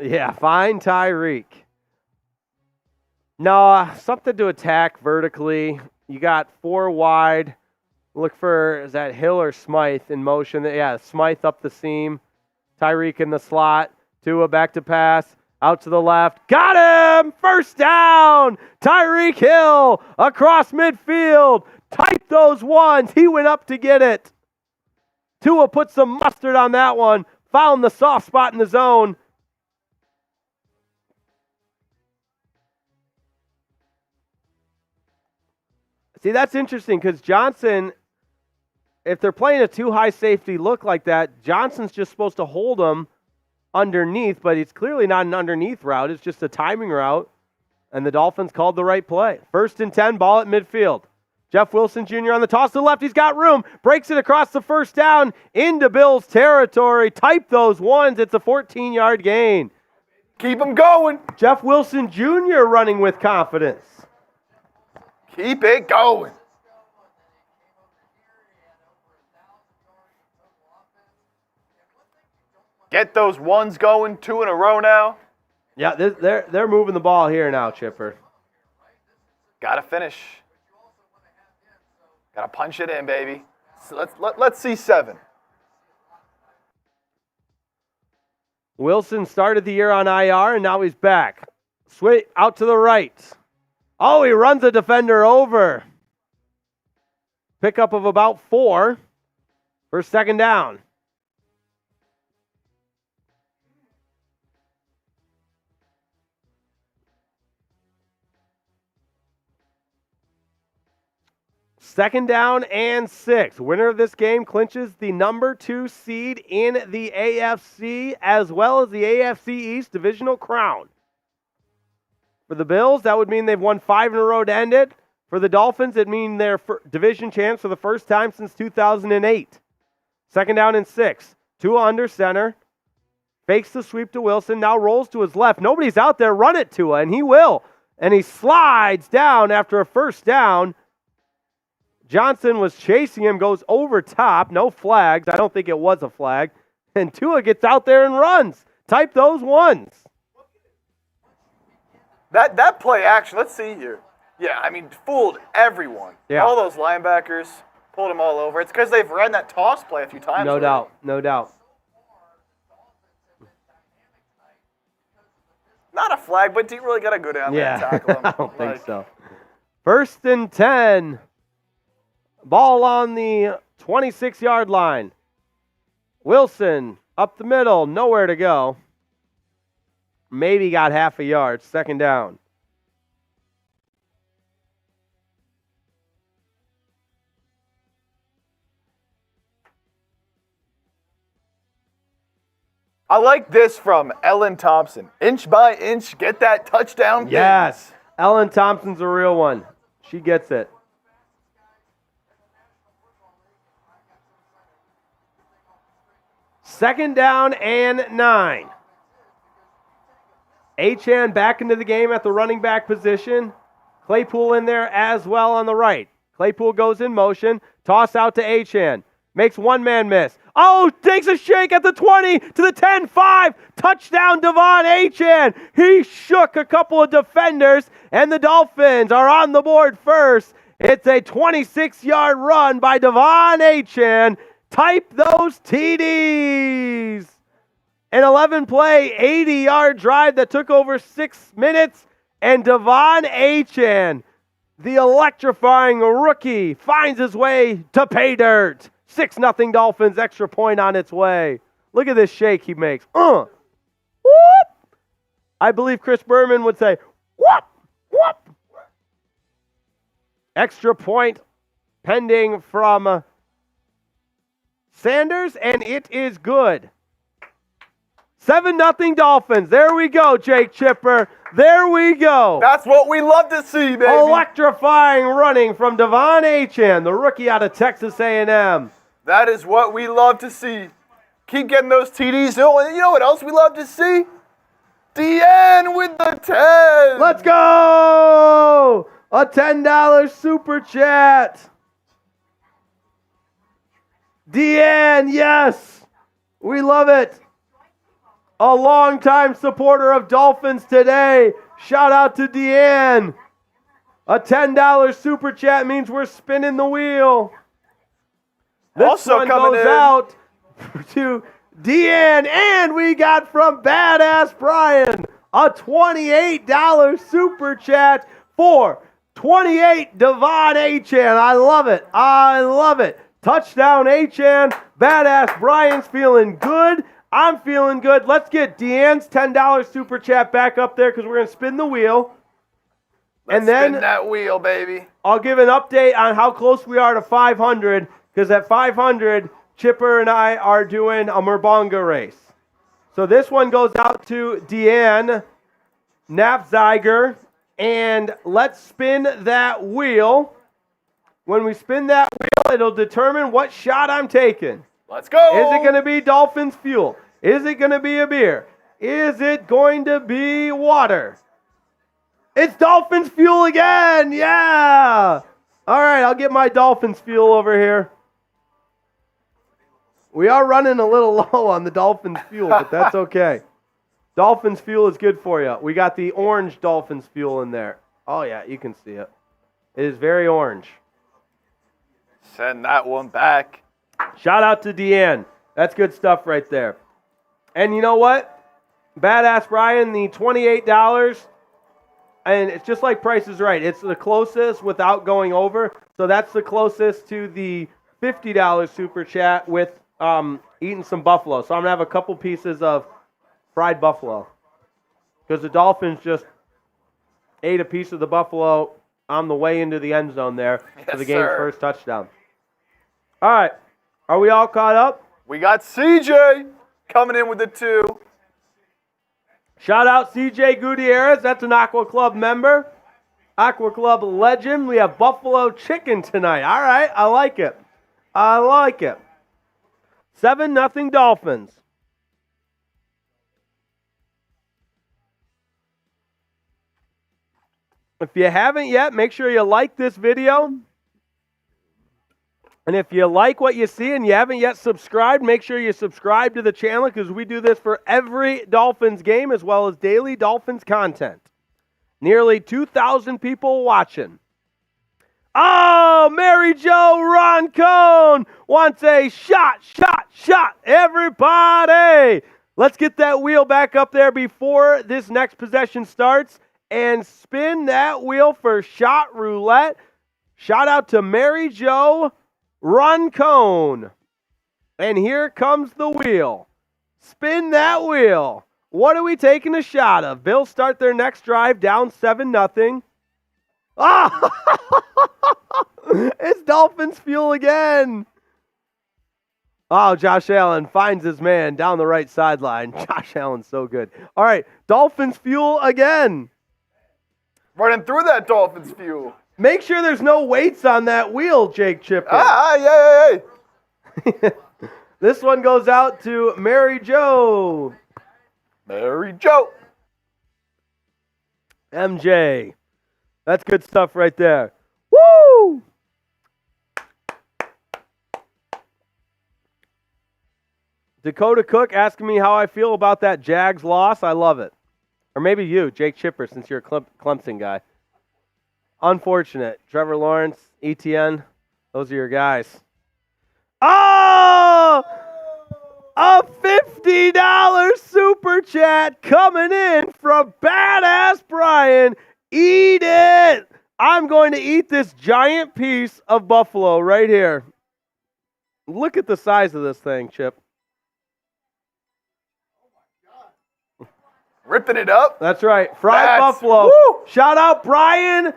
Yeah, find Tyreek. No, something to attack vertically. You got 4 wide. Look for, is that Hill or Smythe in motion? Yeah, Smythe up the seam. Tyreek in the slot. Tua back to pass. Out to the left. Got him! 1st down! Tyreek Hill across midfield. Type those ones. He went up to get it. Tua put some mustard on that one. Found the soft spot in the zone. See, that's interesting because Johnson, if they're playing a too high safety look like that, Johnson's just supposed to hold him underneath, but it's clearly not an underneath route. It's just a timing route, and the Dolphins called the right play. 1st and 10, ball at midfield. Jeff Wilson Jr. on the toss to the left. He's got room. Breaks it across the 1st down into Bills territory. Type those ones. It's a 14-yard gain. Keep him going. Jeff Wilson Jr. running with confidence. Keep it going. Get those ones going. 2 in a row now. Yeah, they're moving the ball here now, Chipper. Got to finish. Got to punch it in, baby. So let's see 7. Wilson started the year on IR, and now he's back. Sweet, out to the right. Oh, he runs a defender over. Pickup of about 4 for 2nd down. Second down and 6. Winner of this game clinches the number 2 seed in the AFC as well as the AFC East divisional crown. For the Bills, that would mean they've won 5 in a row to end it. For the Dolphins, it means they're division champs for the first time since 2008. Second down and 6. Tua under center. Fakes the sweep to Wilson. Now rolls to his left. Nobody's out there. Run it, Tua, and he will. And he slides down after a 1st down. Johnson was chasing him, goes over top. No flags. I don't think it was a flag. And Tua gets out there and runs. Type those ones. That play action, let's see here. Yeah, I mean, fooled everyone. Yeah. All those linebackers pulled them all over. It's because they've ran that toss play a few times. No doubt. No doubt. Not a flag, but you really got to go down there and tackle him. I don't think so. 1st and 10. Ball on the 26-yard line. Wilson up the middle, nowhere to go. Maybe got half a yard, 2nd down. I like this from Ellen Thompson. Inch by inch, get that touchdown. Yes. Ellen Thompson's a real one. She gets it. Second down and 9. Achane back into the game at the running back position. Claypool in there as well on the right. Claypool goes in motion. Toss out to Achane. Makes one man miss. Oh, takes a shake at the 20 to the 10-5. Touchdown, Devon Achane. He shook a couple of defenders, and the Dolphins are on the board first. It's a 26-yard run by Devon Achane. Type those TDs. An 11-play, 80-yard drive that took over 6 minutes, and Devon Achane, the electrifying rookie, finds his way to pay dirt. 6-0 Dolphins, extra point on its way. Look at this shake he makes. Whoop! I believe Chris Berman would say, whoop, whoop. Extra point pending from Sanders, and it is good. 7-0 Dolphins. There we go, Jake Chipper. There we go. That's what we love to see, baby. Electrifying running from Devon Achane, the rookie out of Texas A&M. That is what we love to see. Keep getting those TDs. You know what else we love to see? DN with the 10. Let's go! A $10 super chat. DN, yes. We love it. A longtime supporter of Dolphins Today. Shout out to Deanne. A $10 super chat means we're spinning the wheel. This Also one coming goes in out to Deanne, and we got from Badass Brian a $28 super chat for 28 Devon Achan. I love it. I love it. Touchdown Achan. Badass Brian's feeling good. I'm feeling good. Let's get Deanne's $10 super chat back up there because we're going to spin the wheel. Let's spin that wheel, baby. I'll give an update on how close we are to 500 because at 500, Chipper and I are doing a Merbonga race. So this one goes out to Deanne Knapziger. And let's spin that wheel. When we spin that wheel, it'll determine what shot I'm taking. Let's go. Is it going to be Dolphins Fuel? Is it going to be a beer? Is it going to be water? It's Dolphins Fuel again. Yeah. All right, I'll get my Dolphins Fuel over here. We are running a little low on the Dolphins Fuel, but that's okay. Dolphins Fuel is good for you. We got the orange Dolphins Fuel in there. Oh, yeah, you can see it. It is very orange. Send that one back. Shout out to Deanne. That's good stuff right there. And you know what? Badass Brian, the $28, and it's just like Price is Right. It's the closest without going over. So that's the closest to the $50 super chat with eating some buffalo. So I'm going to have a couple pieces of fried buffalo because the Dolphins just ate a piece of the buffalo on the way into the end zone there for the game's first touchdown. All right. Are we all caught up? We got CJ coming in with the 2. Shout out CJ Gutierrez. That's an Aqua Club member. Aqua Club legend. We have buffalo chicken tonight. All right. I like it. I like it. 7-0 Dolphins. If you haven't yet, make sure you like this video. And if you like what you see and you haven't yet subscribed, make sure you subscribe to the channel because we do this for every Dolphins game as well as daily Dolphins content. Nearly 2,000 people watching. Oh, Mary Jo Roncone wants a shot. Everybody. Let's get that wheel back up there before this next possession starts and spin that wheel for shot roulette. Shout out to Mary Jo Roncone. And here comes the wheel. Spin that wheel. What are we taking a shot of? Bills start their next drive down 7-0. Ah! It's Dolphins Fuel again. Oh, Josh Allen finds his man down the right sideline. Josh Allen's so good. All right, Dolphins Fuel again. Running through that Dolphins Fuel. Make sure there's no weights on that wheel, Jake Chipper. Yeah. This one goes out to Mary Jo. Mary Jo. MJ. That's good stuff right there. Woo! Dakota Cook asking me how I feel about that Jags loss. I love it. Or maybe you, Jake Chipper, since you're a Clemson guy. Unfortunate. Trevor Lawrence, ETN, those are your guys. Oh! A $50 super chat coming in from Badass Brian. Eat it! I'm going to eat this giant piece of buffalo right here. Look at the size of this thing, Chip. Ripping it up. That's right. Fried buffalo. Woo! Shout out Brian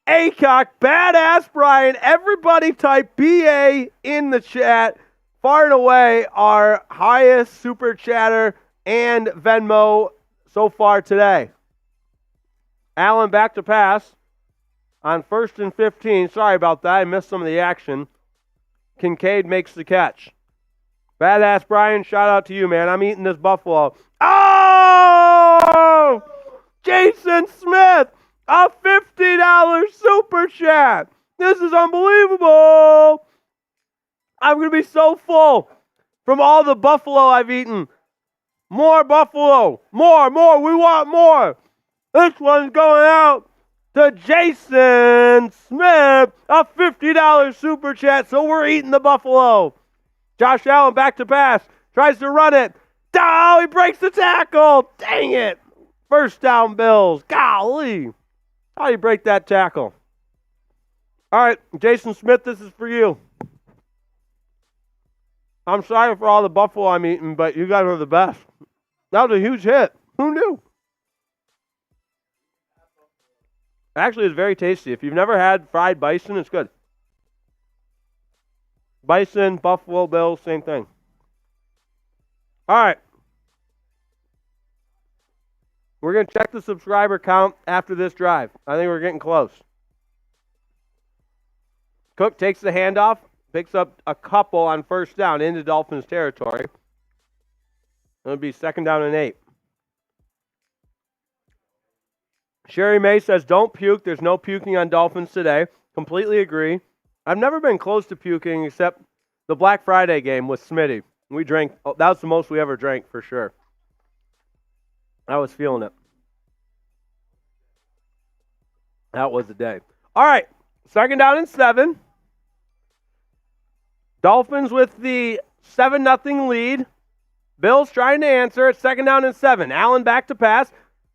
Acock. Badass Brian. Everybody type BA in the chat. Far and away our highest super chatter and Venmo so far today. Allen back to pass on 1st and 15. Sorry about that. I missed some of the action. Kincaid makes the catch. Badass Brian, shout out to you, man. I'm eating this buffalo. Oh! Jason Smith, a $50 super chat. This is unbelievable. I'm going to be so full from all the buffalo I've eaten. More buffalo. More. We want more. This one's going out to Jason Smith, a $50 super chat. So we're eating the buffalo. Josh Allen back to pass. Tries to run it. Oh, he breaks the tackle. Dang it. First down, Bills. Golly. How do you break that tackle? All right, Jason Smith, this is for you. I'm sorry for all the buffalo I'm eating, but you guys are the best. That was a huge hit. Who knew? Actually, it's very tasty. If you've never had fried bison, it's good. Bison, Buffalo Bills, same thing. All right. We're going to check the subscriber count after this drive. I think we're getting close. Cook takes the handoff, picks up a couple on first down into Dolphins territory. It'll be 2nd down and 8. Sherry May says, don't puke. There's no puking on Dolphins today. Completely agree. I've never been close to puking except the Black Friday game with Smitty. We drank. Oh, that was the most we ever drank for sure. I was feeling it. That was the day. All right. 2nd down and 7. Dolphins with the 7-0 lead. Bills trying to answer. It's 2nd down and 7. Allen back to pass.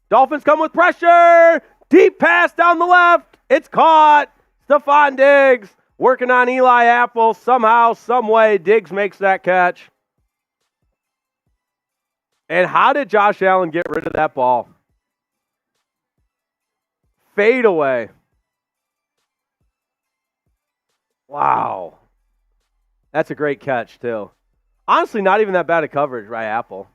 Dolphins come with pressure. Deep pass down the left. It's caught. Stephon Diggs working on Eli Apple. Somehow, some way, Diggs makes that catch. And how did Josh Allen get rid of that ball? Fade away. Wow. That's a great catch, too. Honestly, not even that bad of coverage by Apple.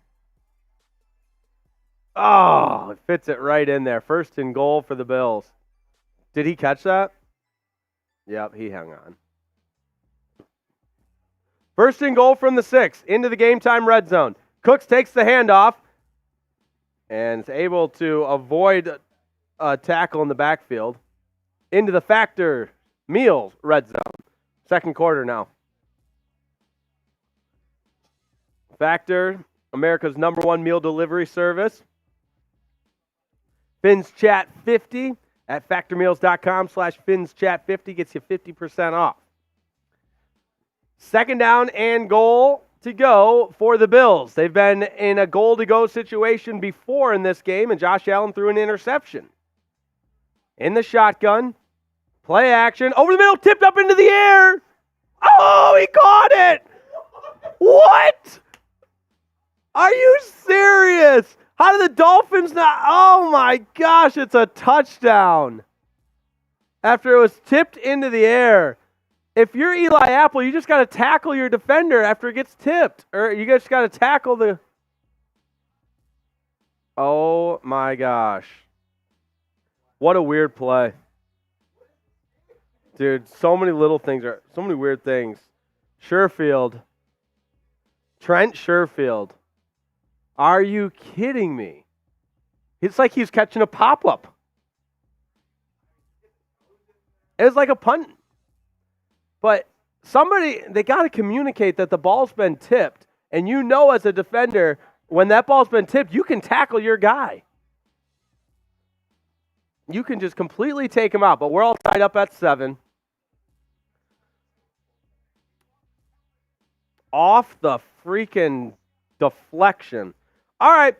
Oh, it fits it right in there. 1st and goal for the Bills. Did he catch that? Yep, he hung on. 1st and goal from the 6, into the game time red zone. Cooks takes the handoff and is able to avoid a tackle in the backfield. Into the Factor Meals red zone. 2nd quarter now. Factor, America's #1 meal delivery service. Fins Chat 50 at factormeals.com/FinsChat50 gets you 50% off. 2nd down and goal to go for the Bills. They've been in a goal-to-go situation before in this game, and Josh Allen threw an interception. In the shotgun, play action, over the middle, tipped up into the air. Oh, he caught it! What? Are you serious? How did the Dolphins not? Oh my gosh, it's a touchdown. After it was tipped into the air. If you're Eli Apple, you just got to tackle your defender after it gets tipped. Or you just got to tackle the... Oh my gosh. What a weird play. Dude, so many little things are... So many weird things. Sherfield. Trent Sherfield. Are you kidding me? It's like he's catching a pop-up. It's like a punt. But they got to communicate that the ball's been tipped. And you know as a defender, when that ball's been tipped, you can tackle your guy. You can just completely take him out. But we're all tied up at 7. Off the freaking deflection. All right.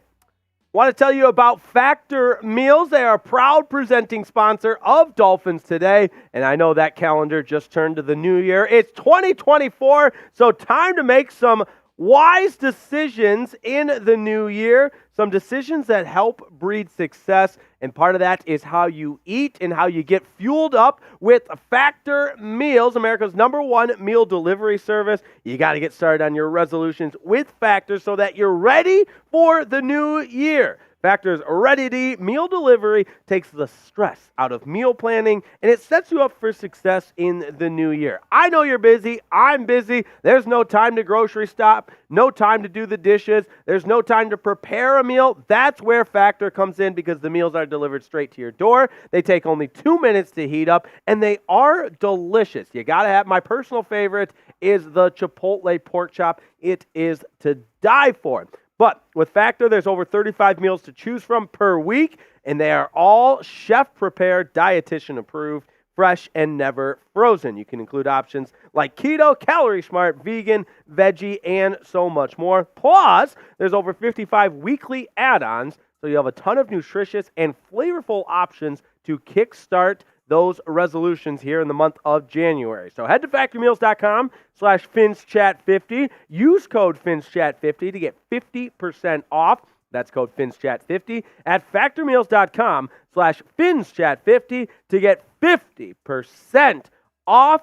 Want to tell you about Factor Meals. They are a proud presenting sponsor of Dolphins Today. And I know that calendar just turned to the new year. It's 2024, so time to make some wise decisions in the new year. Some decisions that help breed success. And part of that is how you eat and how you get fueled up with Factor Meals, America's #1 meal delivery service. You got to get started on your resolutions with Factor so that you're ready for the new year. Factor's ready-to-eat meal delivery takes the stress out of meal planning, and it sets you up for success in the new year. I know you're busy. I'm busy. There's no time to grocery shop, no time to do the dishes. There's no time to prepare a meal. That's where Factor comes in because the meals are delivered straight to your door. They take only 2 minutes to heat up, and they are delicious. You got to have, my personal favorite is the Chipotle pork chop. It is to die for. But with Factor, there's over 35 meals to choose from per week, and they are all chef-prepared, dietitian-approved, fresh, and never frozen. You can include options like keto, calorie smart, vegan, veggie, and so much more. Plus, there's over 55 weekly add-ons, so you have a ton of nutritious and flavorful options to kickstart those resolutions here in the month of January. So head to factormeals.com/FinchChat50. Use code FinchChat50 to get 50% off. That's code FinchChat50 at factormeals.com/FinchChat50 to get 50% off.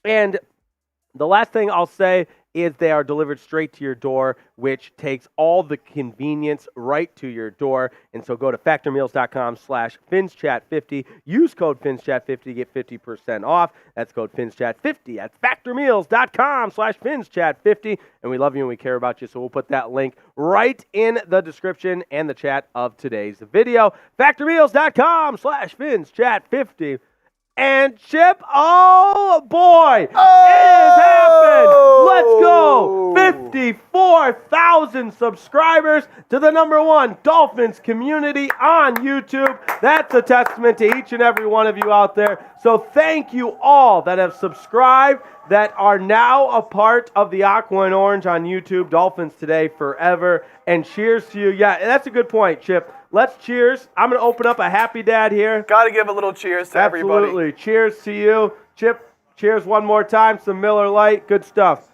And the last thing I'll say is they are delivered straight to your door, which takes all the convenience right to your door. And so go to factormeals.com/FinchChat50. Use code FinchChat50 to get 50% off. That's code FinchChat50 at factormeals.com/FinchChat50. And we love you and we care about you, so we'll put that link right in the description and the chat of today's video. factormeals.com/FinchChat50. And Chip, oh boy, it has happened. Let's go. 54,000 subscribers to the #1 Dolphins community on YouTube. That's a testament to each and every one of you out there. So thank you all that have subscribed, that are now a part of the Aqua and Orange on YouTube, Dolphins Today forever. And cheers to you. Yeah, that's a good point, Chip. Let's cheers. I'm going to open up a Happy Dad here. Got to give a little cheers to everybody. Absolutely. Cheers to you. Chip, cheers one more time. Some Miller Lite. Good stuff.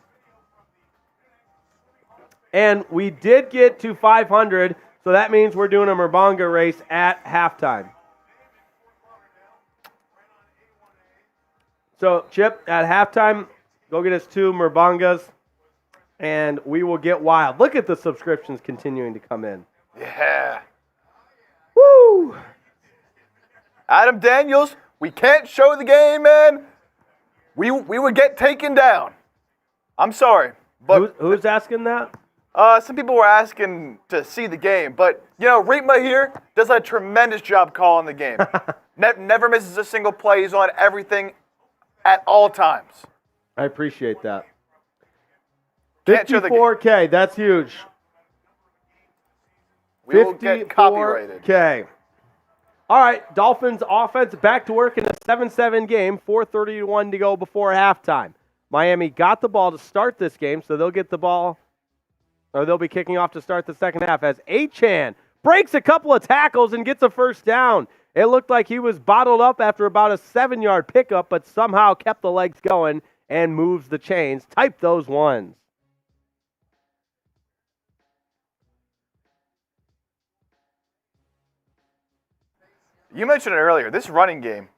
And we did get to 500, so that means we're doing a Murbanga race at halftime. So, Chip, at halftime, go get us 2 Murbangas, and we will get wild. Look at the subscriptions continuing to come in. Yeah. Woo! Adam Daniels, we can't show the game, man. We would get taken down. I'm sorry. But Who's asking that? Some people were asking to see the game, but, Riepma here does a tremendous job calling the game. Never misses a single play. He's on everything at all times. I appreciate that. Can't show the game. 54K, that's huge. We will get copyrighted. 54K. All right, Dolphins offense back to work in a 7-7 game, 4:31 to go before halftime. Miami got the ball to start this game, so they'll get the ball, or they'll be kicking off to start the second half as Achane breaks a couple of tackles and gets a first down. It looked like he was bottled up after about a 7-yard pickup, but somehow kept the legs going and moves the chains. Type those ones. You mentioned it earlier. This running game,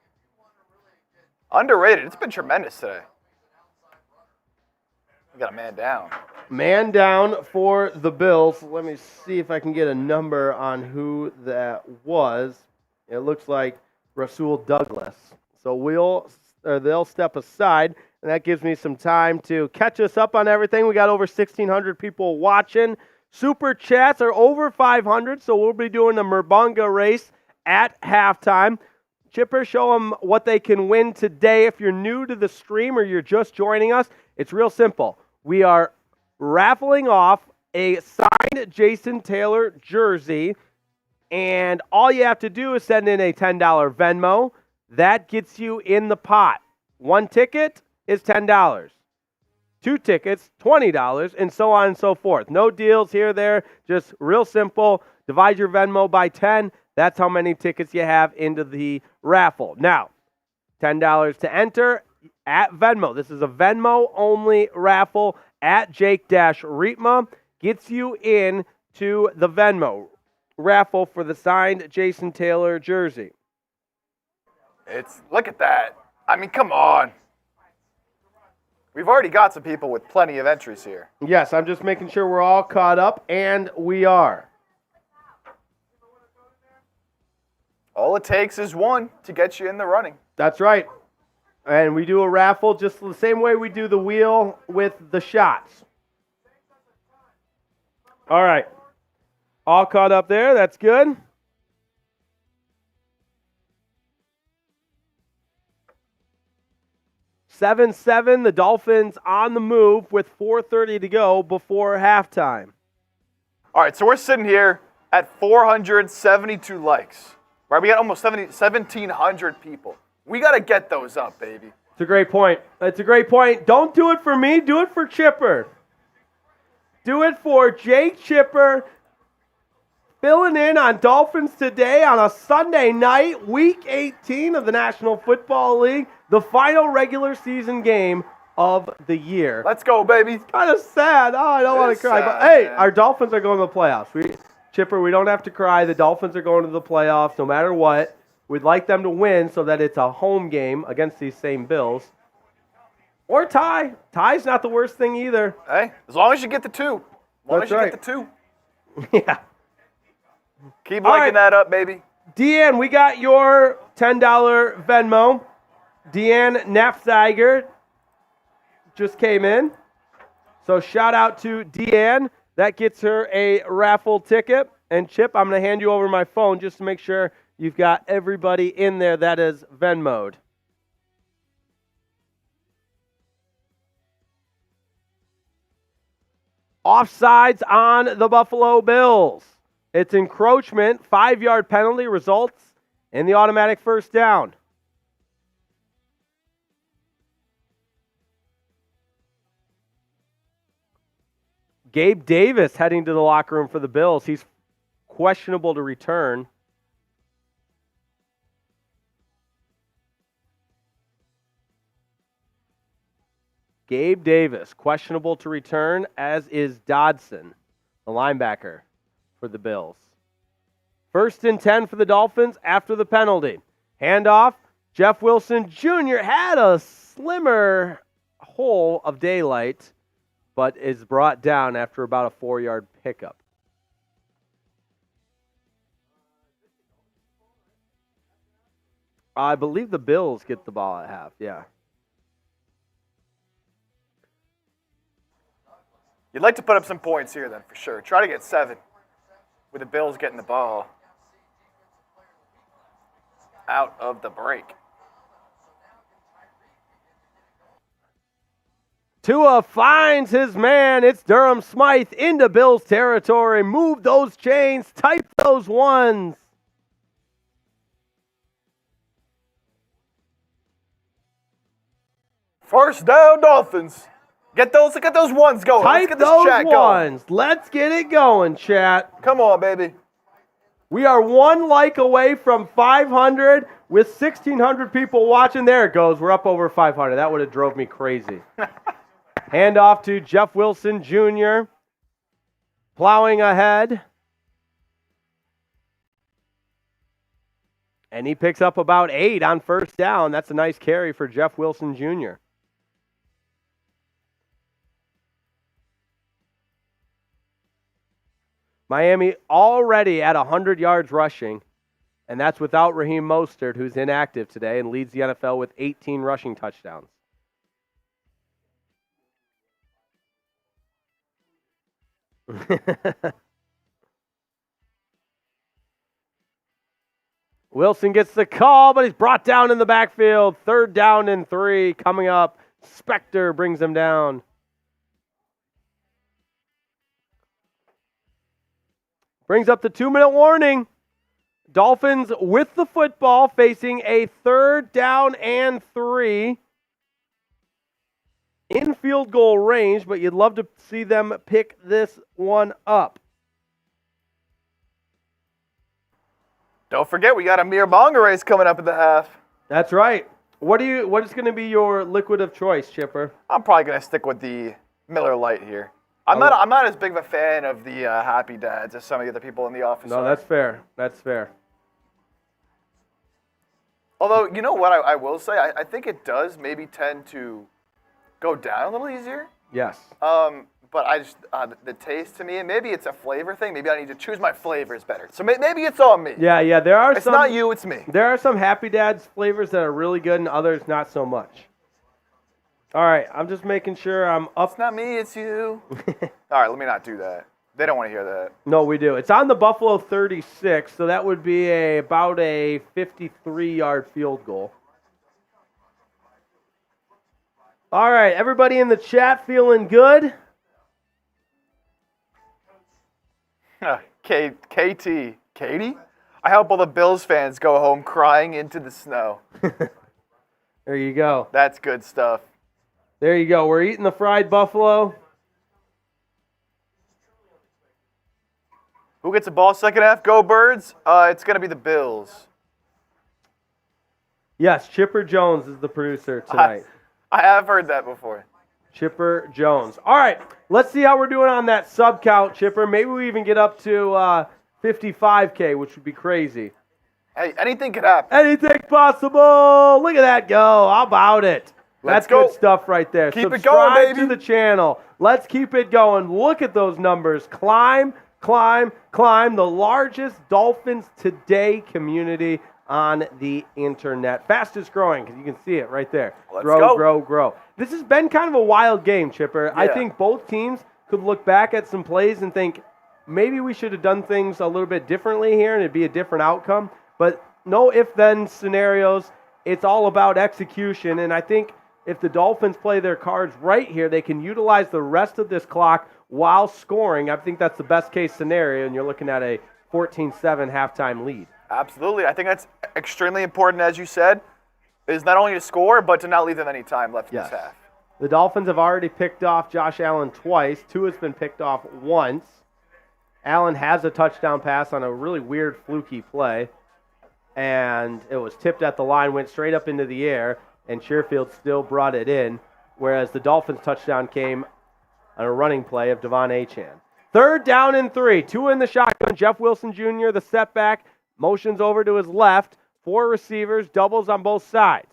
underrated. It's been tremendous today. We got a man down. Man down for the Bills. Let me see if I can get a number on who that was. It looks like Rasul Douglas. So they'll step aside, and that gives me some time to catch us up on everything. We got over 1,600 people watching. Super chats are over 500, so we'll be doing the Murbanga race at halftime. Chipper, show them what they can win today. If you're new to the stream or you're just joining us, it's real simple. We are raffling off a signed Jason Taylor jersey, and all you have to do is send in a $10 Venmo. That gets you in the pot. 1 ticket is $10. 2 tickets, $20, and so on and so forth. No deals here or there, just real simple. Divide your Venmo by 10. That's how many tickets you have into the raffle. Now, $10 to enter at Venmo. This is a Venmo-only raffle at Jake Riepma. Gets you in to the Venmo raffle for the signed Jason Taylor jersey. Look at that. I mean, come on. We've already got some people with plenty of entries here. Yes, I'm just making sure we're all caught up, and we are. All it takes is one to get you in the running. That's right. And we do a raffle just the same way we do the wheel with the shots. All right. All caught up there. That's good. Seven, the Dolphins on the move with 4:30 to go before halftime. All right, so we're sitting here at 472 likes. Right, we got almost 1,700 people. We got to get those up, baby. It's a great point. It's a great point. Don't do it for me. Do it for Chipper. Do it for Jake Chipper, filling in on Dolphins Today on a Sunday night, Week 18 of the National Football League, the final regular season game of the year. Let's go, baby. Kind of sad. Oh, I don't want to cry. But hey, our Dolphins are going to the playoffs. Chipper, we don't have to cry. The Dolphins are going to the playoffs no matter what. We'd like them to win so that it's a home game against these same Bills. Or tie. Tie's not the worst thing either. Hey, as long as you get the two. As long as you right. get the two. Yeah. Keep liking that up, baby. Deanne, we got your $10 Venmo. Deanne Knapfziger just came in. So shout out to Deanne. That gets her a raffle ticket. And Chip, I'm going to hand you over my phone just to make sure you've got everybody in there that is Venmo'd. Offsides on the Buffalo Bills. It's encroachment, 5-yard penalty results in the automatic first down. Gabe Davis heading to the locker room for the Bills. He's questionable to return. Gabe Davis, questionable to return, as is Dodson, the linebacker for the Bills. 1st and 10 for the Dolphins after the penalty. Handoff. Jeff Wilson Jr. had a slimmer hole of daylight, but is brought down after about a 4-yard pickup. I believe the Bills get the ball at half, yeah. You'd like to put up some points here then, for sure. Try to get 7 with the Bills getting the ball out of the break. Tua finds his man. It's Durham Smythe into Bills territory. Move those chains. Type those ones. First down, Dolphins. Get those ones going. Type Let's get this those chat ones. going. Let's get it going, chat. Come on, baby. We are 1 like away from 500 with 1,600 people watching. There it goes. We're up over 500. That would have drove me crazy. Handoff to Jeff Wilson Jr. Plowing ahead. And he picks up about 8 on first down. That's a nice carry for Jeff Wilson Jr. Miami already at 100 yards rushing, and that's without Raheem Mostert, who's inactive today and leads the NFL with 18 rushing touchdowns. Wilson gets the call, but he's brought down in the backfield. 3rd down and 3 coming up. Spector brings him down. Brings up the 2-minute warning. Dolphins with the football facing a 3rd down and 3 in field goal range, but you'd love to see them pick this one up. Don't forget, we got a Mir Bonga race coming up at the half. That's right. What is going to be your liquid of choice, Chipper? I'm probably going to stick with the Miller Lite here. I'm not as big of a fan of the Happy Dads as some of the other people in the office. No, that's fair. That's fair. Although, you know what I will say? I think it does maybe tend to go down a little easier. Yes. but I just the taste to me, and maybe it's a flavor thing. Maybe I need to choose my flavors better. So maybe it's on me. Yeah. There are It's some. not you, it's me. There are some Happy Dads flavors that are really good, and others not so much. All right, I'm just making sure I'm up. It's not me, it's you. All right, let me not do that. They don't want to hear that. No, we do. It's on the Buffalo 36, so that would be about a 53-yard field goal. All right, everybody in the chat feeling good? Katie? I hope all the Bills fans go home crying into the snow. There you go. That's good stuff. There you go. We're eating the fried buffalo. Who gets the ball second half? Go Birds. It's going to be the Bills. Yes, Chipper Jones is the producer tonight. I have heard that before. Chipper Jones. All right, let's see how we're doing on that sub count, Chipper. Maybe we even get up to 55K, which would be crazy. Hey, anything could happen. Anything possible. Look at that go. How about it? Let's That's go. good stuff right there. Keep it Subscribe going, baby. to the channel. Let's keep it going. Look at those numbers. Climb. The largest Dolphins Today community on the internet. Fastest growing, because you can see it right there. Let's go. Grow. This has been kind of a wild game, Chipper. Yeah. I think both teams could look back at some plays and think, maybe we should have done things a little bit differently here and it'd be a different outcome. But no if-then scenarios. It's all about execution. And I think if the Dolphins play their cards right here, they can utilize the rest of this clock while scoring. I think that's the best case scenario, and you're looking at a 14-7 halftime lead. Absolutely. I think that's extremely important, as you said, is not only to score, but to not leave them any time left in this half. The Dolphins have already picked off Josh Allen twice. Tua's been picked off once. Allen has a touchdown pass on a really weird, fluky play, and it was tipped at the line, went straight up into the air, and Sherfield still brought it in, whereas the Dolphins' touchdown came on a running play of Devon Achane. 3rd down and 3. Tua in the shotgun. Jeff Wilson Jr., the setback, motions over to his left. 4 receivers, doubles on both sides.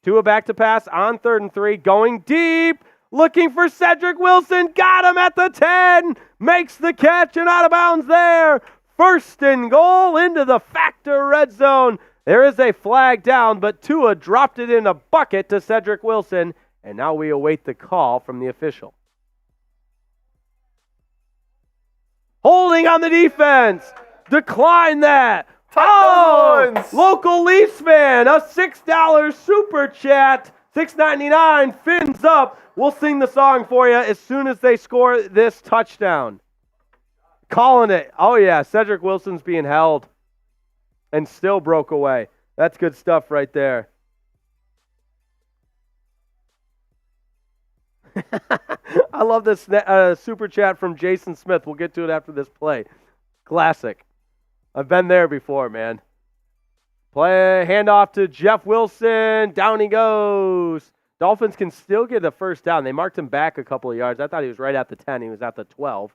Tua back to pass on 3rd and 3, going deep, looking for Cedric Wilson. Got him at the 10. Makes the catch and out of bounds there. 1st and goal into the Factor red zone. There is a flag down, but Tua dropped it in a bucket to Cedric Wilson, and now we await the call from the official. Holding on the defense. Decline that. Local Leafs fan, a $6 super chat. $6.99, fins up. We'll sing the song for you as soon as they score this touchdown. Calling it. Oh, yeah, Cedric Wilson's being held and still broke away. That's good stuff right there. I love this super chat from Jason Smith. We'll get to it after this play. Classic. I've been there before, man. Play handoff to Jeff Wilson. Down he goes. Dolphins can still get a first down. They marked him back a couple of yards. I thought he was right at the 10. He was at the 12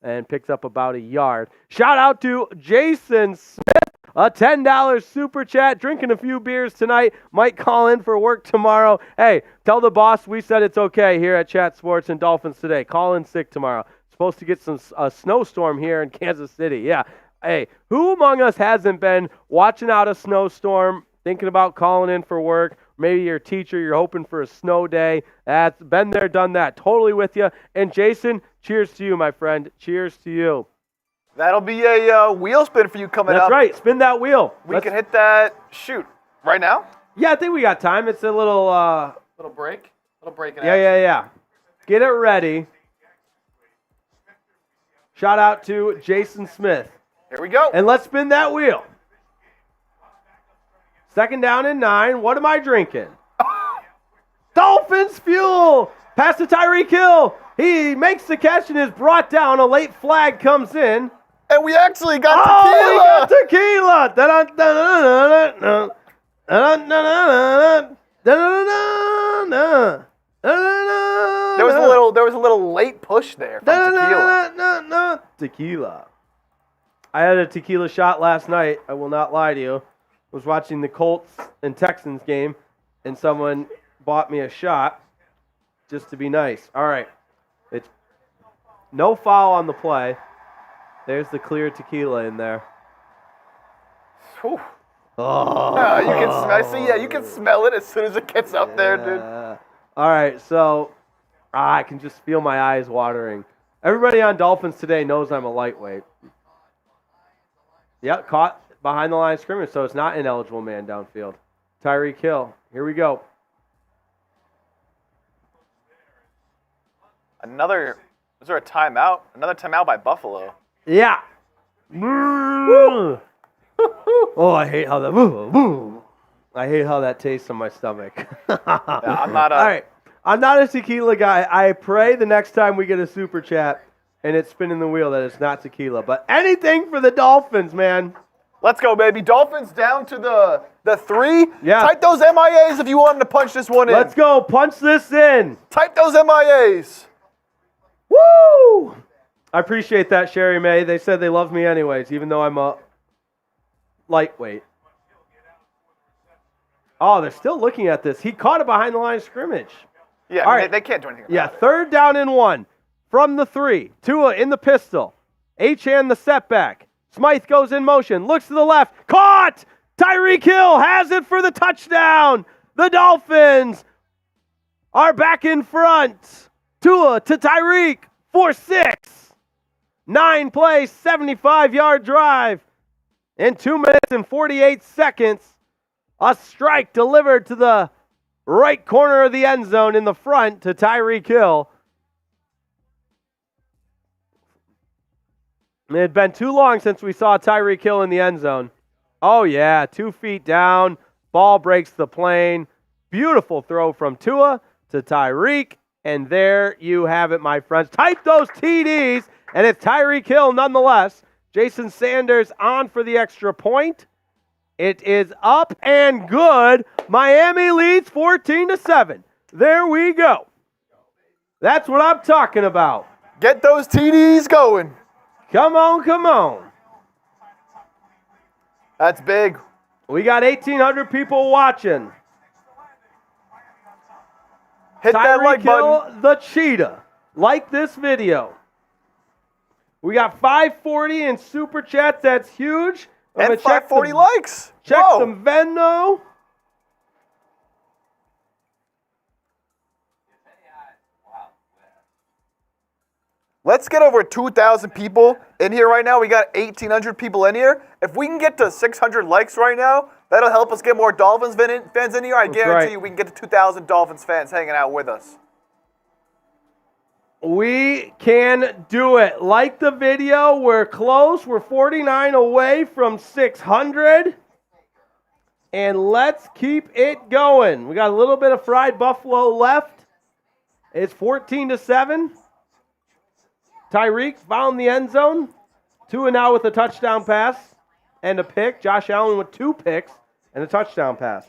and picks up about a yard. Shout out to Jason Smith. A $10 super chat. Drinking a few beers tonight. Might call in for work tomorrow. Hey, tell the boss we said it's okay here at Chat Sports and Dolphins Today. Call in sick tomorrow. Supposed to get a snowstorm here in Kansas City. Yeah. Hey, who among us hasn't been watching out a snowstorm, thinking about calling in for work? Maybe you're a teacher, you're hoping for a snow day. That's been there, done that. Totally with you. And Jason, cheers to you, my friend. Cheers to you. That'll be a wheel spin for you coming up. That's right. Spin that wheel. We can hit that shoot right now. Yeah, I think we got time. It's a little little break. Little break in Yeah. Get it ready. Shout out to Jason Smith. Here we go. And let's spin that wheel. 2nd down and 9. What am I drinking? Dolphins Fuel. Pass to Tyreek Hill. He makes the catch and is brought down. A late flag comes in. And we actually got tequila. We got tequila. Da-da-da-da-da-da. Da-da-da-da-da. There was a little late push there from tequila. Tequila. I had a tequila shot last night. I will not lie to you. I was watching the Colts and Texans game, and someone bought me a shot just to be nice. All right. No foul on the play. There's the clear tequila in there. Whew. Oh. You can smell. See, yeah, you can smell it as soon as it gets up there, dude. All right, so I can just feel my eyes watering. Everybody on Dolphins Today knows I'm a lightweight. Yep, caught behind the line of scrimmage, so it's not ineligible man downfield. Tyreek Hill, here we go. Was there a timeout? Another timeout by Buffalo. Yeah. Oh, I hate how that. I hate how that tastes in my stomach. Yeah, I'm not. All right, I'm not a tequila guy. I pray the next time we get a super chat and it's spinning the wheel that it's not tequila, but anything for the Dolphins, man. Let's go, baby. Dolphins down to the 3. Yeah. Type those MIAs if you want them to punch this one in. Let's go. Punch this in. Type those MIAs. Woo! I appreciate that, Sherry May. They said they love me anyways, even though I'm a lightweight. Oh, they're still looking at this. He caught it behind the line of scrimmage. Yeah, All right. they can't do anything about it. 3rd down and 1 from the 3. Tua in the pistol. Achane the setback. Smythe goes in motion. Looks to the left. Caught! Tyreek Hill has it for the touchdown. The Dolphins are back in front. Tua to Tyreek for 6. 9 plays, 75-yard drive. In 2 minutes and 48 seconds, a strike delivered to the right corner of the end zone in the front to Tyreek Hill. It had been too long since we saw Tyreek Hill in the end zone. Oh, yeah, 2 feet down. Ball breaks the plane. Beautiful throw from Tua to Tyreek. And there you have it, my friends. Type those TDs, and it's Tyreek Hill nonetheless. Jason Sanders on for the extra point. It is up and good. Miami leads 14-7. There we go. That's what I'm talking about. Get those TDs going. Come on, come on. That's big. We got 1,800 people watching. Hit that like button. Hill, the cheetah. Like this video. We got 540 in super chats. That's huge. And 540 likes. Check some Venmo. Let's get over 2,000 people in here right now. We got 1,800 people in here. If we can get to 600 likes right now, that'll help us get more Dolphins fans in here. I guarantee you we can get to 2,000 Dolphins fans hanging out with us. We can do it. Like the video. We're close. We're 49 away from 600. And let's keep it going. We got a little bit of fried buffalo left. It's 14-7. Tyreek found the end zone. Tua now with a touchdown pass and a pick. Josh Allen with 2 picks and a touchdown pass.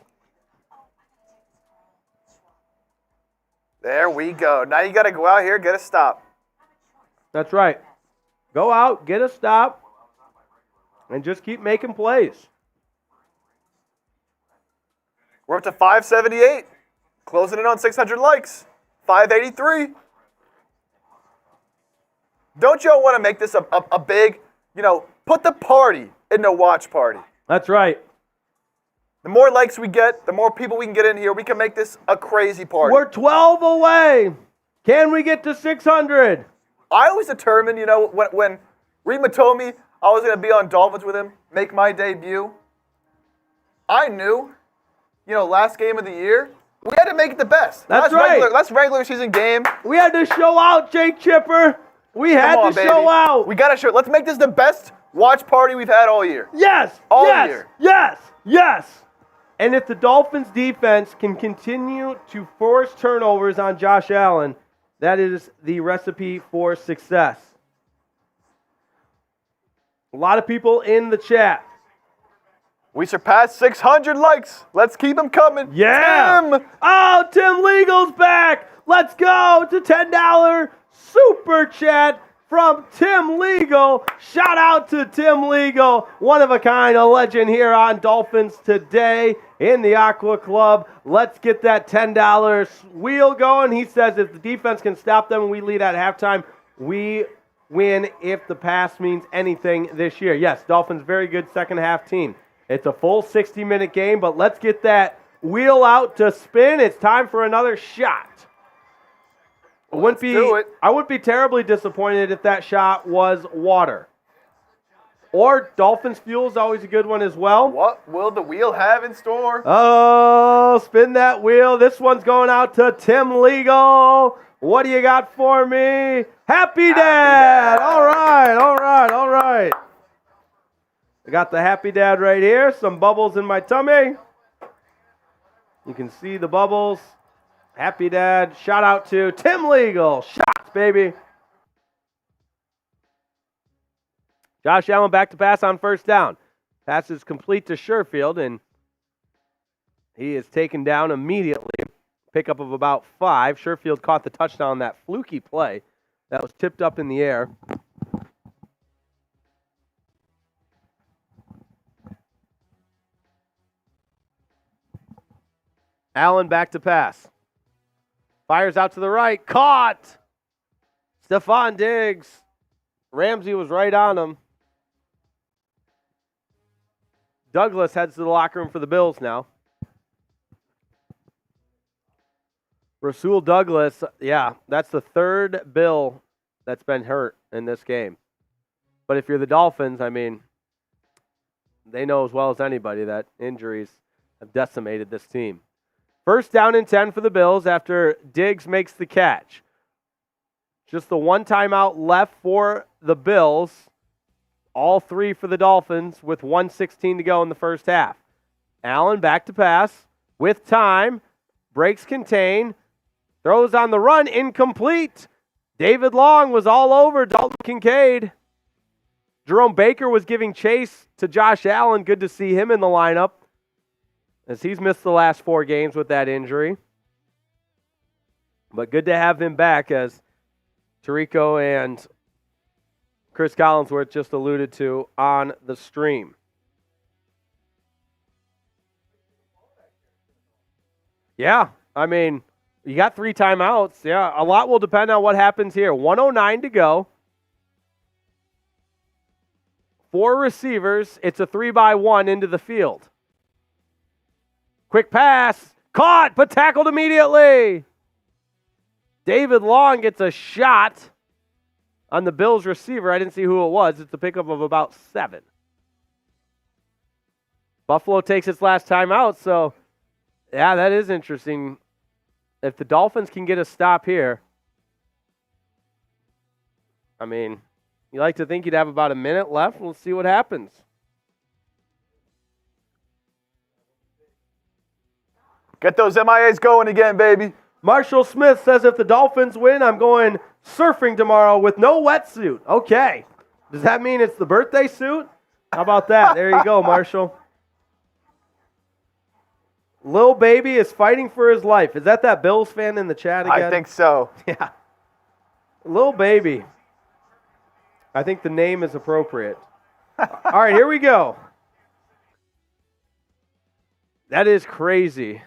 There we go. Now you got to go out here, get a stop. That's right. Go out, get a stop, and just keep making plays. We're up to 578. Closing in on 600 likes. 583. Don't y'all want to make this a big, put the party in the watch party. That's right. The more likes we get, the more people we can get in here, we can make this a crazy party. We're 12 away. Can we get to 600? I always determined, when Riepma told me I was going to be on Dolphins with him, make my debut, I knew, last game of the year, we had to make it the best. That's right. Last regular season game. We had to show out, Jake Chipper. We had to show out. We got to show. Let's make this the best watch party we've had all year. Yes. All year. Yes. And if the Dolphins defense can continue to force turnovers on Josh Allen, that is the recipe for success. A lot of people in the chat. We surpassed 600 likes. Let's keep them coming. Yeah. Tim. Oh, Tim Legal's back. Let's go to $10 super chat from Tim Legal. Shout out to Tim Legal, one of a kind, a legend here on Dolphins Today in the Aqua Club. Let's get that $10 wheel going. He says if the defense can stop them and we lead at halftime, we win if the pass means anything this year. Yes, Dolphins very good second half team. It's a full 60-minute game, but let's get that wheel out to spin. It's time for another shot. I wouldn't be terribly disappointed if that shot was water. Or Dolphins fuel is always a good one as well. What will the wheel have in store? Oh, spin that wheel. This one's going out to Tim Legal. What do you got for me? Happy Dad. All right. I got the Happy Dad right here. Some bubbles in my tummy. You can see the bubbles. Happy Dad. Shout out to Tim Legal. Shots, baby. Josh Allen back to pass on first down. Pass is complete to Sherfield, and he is taken down immediately. Pickup of about 5. Sherfield caught the touchdown on that fluky play that was tipped up in the air. Allen back to pass. Fires out to the right. Caught! Stephon Diggs. Ramsey was right on him. Douglas heads to the locker room for the Bills now. Rasul Douglas, yeah, that's the third Bill that's been hurt in this game. But if you're the Dolphins, I mean, they know as well as anybody that injuries have decimated this team. First down and 10 for the Bills after Diggs makes the catch. Just the one timeout left for the Bills. All 3 for the Dolphins with 1:16 to go in the first half. Allen back to pass with time. Breaks contain. Throws on the run. Incomplete. David Long was all over Dalton Kincaid. Jerome Baker was giving chase to Josh Allen. Good to see him in the lineup, as he's missed the last 4 games with that injury. But good to have him back, as Tirico and Chris Collinsworth just alluded to on the stream. Yeah, I mean, you got 3 timeouts. Yeah, a lot will depend on what happens here. 1:09 to go. 4 receivers. It's a 3-by-1 into the field. Quick pass. Caught, but tackled immediately. David Long gets a shot on the Bills receiver. I didn't see who it was. It's a pickup of about 7. Buffalo takes its last timeout, so yeah, that is interesting. If the Dolphins can get a stop here, I mean, you like to think you'd have about a minute left. We'll see what happens. Get those MIAs going again, baby. Marshall Smith says if the Dolphins win, I'm going surfing tomorrow with no wetsuit. Okay. Does that mean it's the birthday suit? How about that? There you go, Marshall. Lil Baby is fighting for his life. Is that Bills fan in the chat again? I think so. Yeah. Lil Baby. I think the name is appropriate. All right, here we go. That is crazy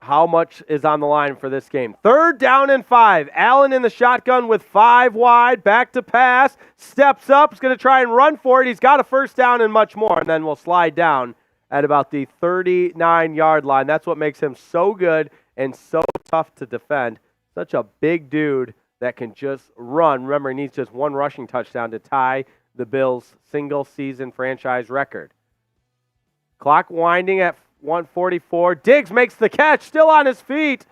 how much is on the line for this game. 3rd down and 5. Allen in the shotgun with 5 wide. Back to pass. Steps up. He's going to try and run for it. He's got a first down and much more. And then we'll slide down at about the 39-yard line. That's what makes him so good and so tough to defend. Such a big dude that can just run. Remember, he needs just 1 rushing touchdown to tie the Bills' single-season franchise record. Clock winding at 1:44. Diggs makes the catch, still on his feet.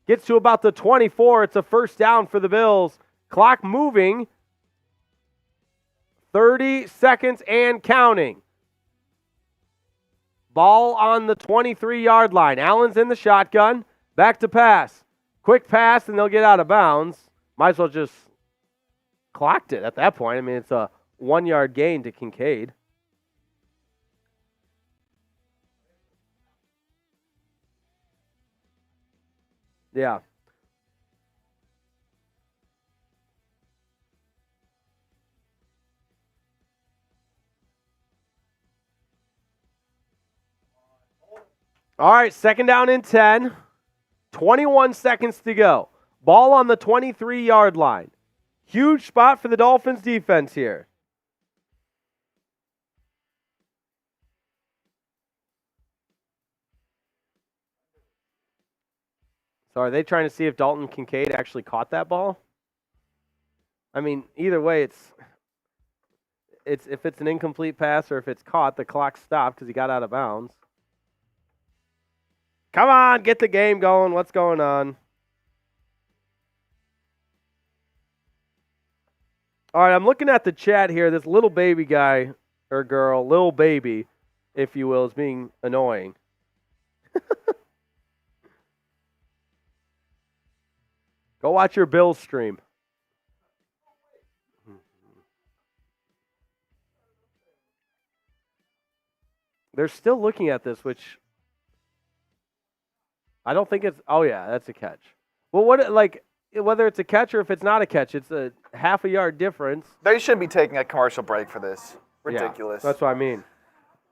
Gets to about the 24. It's a first down for the Bills. Clock moving. 30 seconds and counting. Ball on the 23-yard line. Allen's in the shotgun. Back to pass. Quick pass, and they'll get out of bounds. Might as well just clocked it at that point. I mean, it's a 1-yard gain to Kincaid. Yeah. All right, 2nd down and 10. 21 seconds to go. Ball on the 23-yard line. Huge spot for the Dolphins defense here. So are they trying to see if Dalton Kincaid actually caught that ball? I mean, either way, it's if it's an incomplete pass or if it's caught, the clock stopped because he got out of bounds. Come on, get the game going. What's going on? All right, I'm looking at the chat here. This little baby guy or girl, little baby, if you will, is being annoying. Go watch your Bills stream. They're still looking at this, which I don't think it's. Oh yeah, that's a catch. Well, whether it's a catch or if it's not a catch, it's a half a yard difference. They shouldn't be taking a commercial break for this. Ridiculous. Yeah, that's what I mean.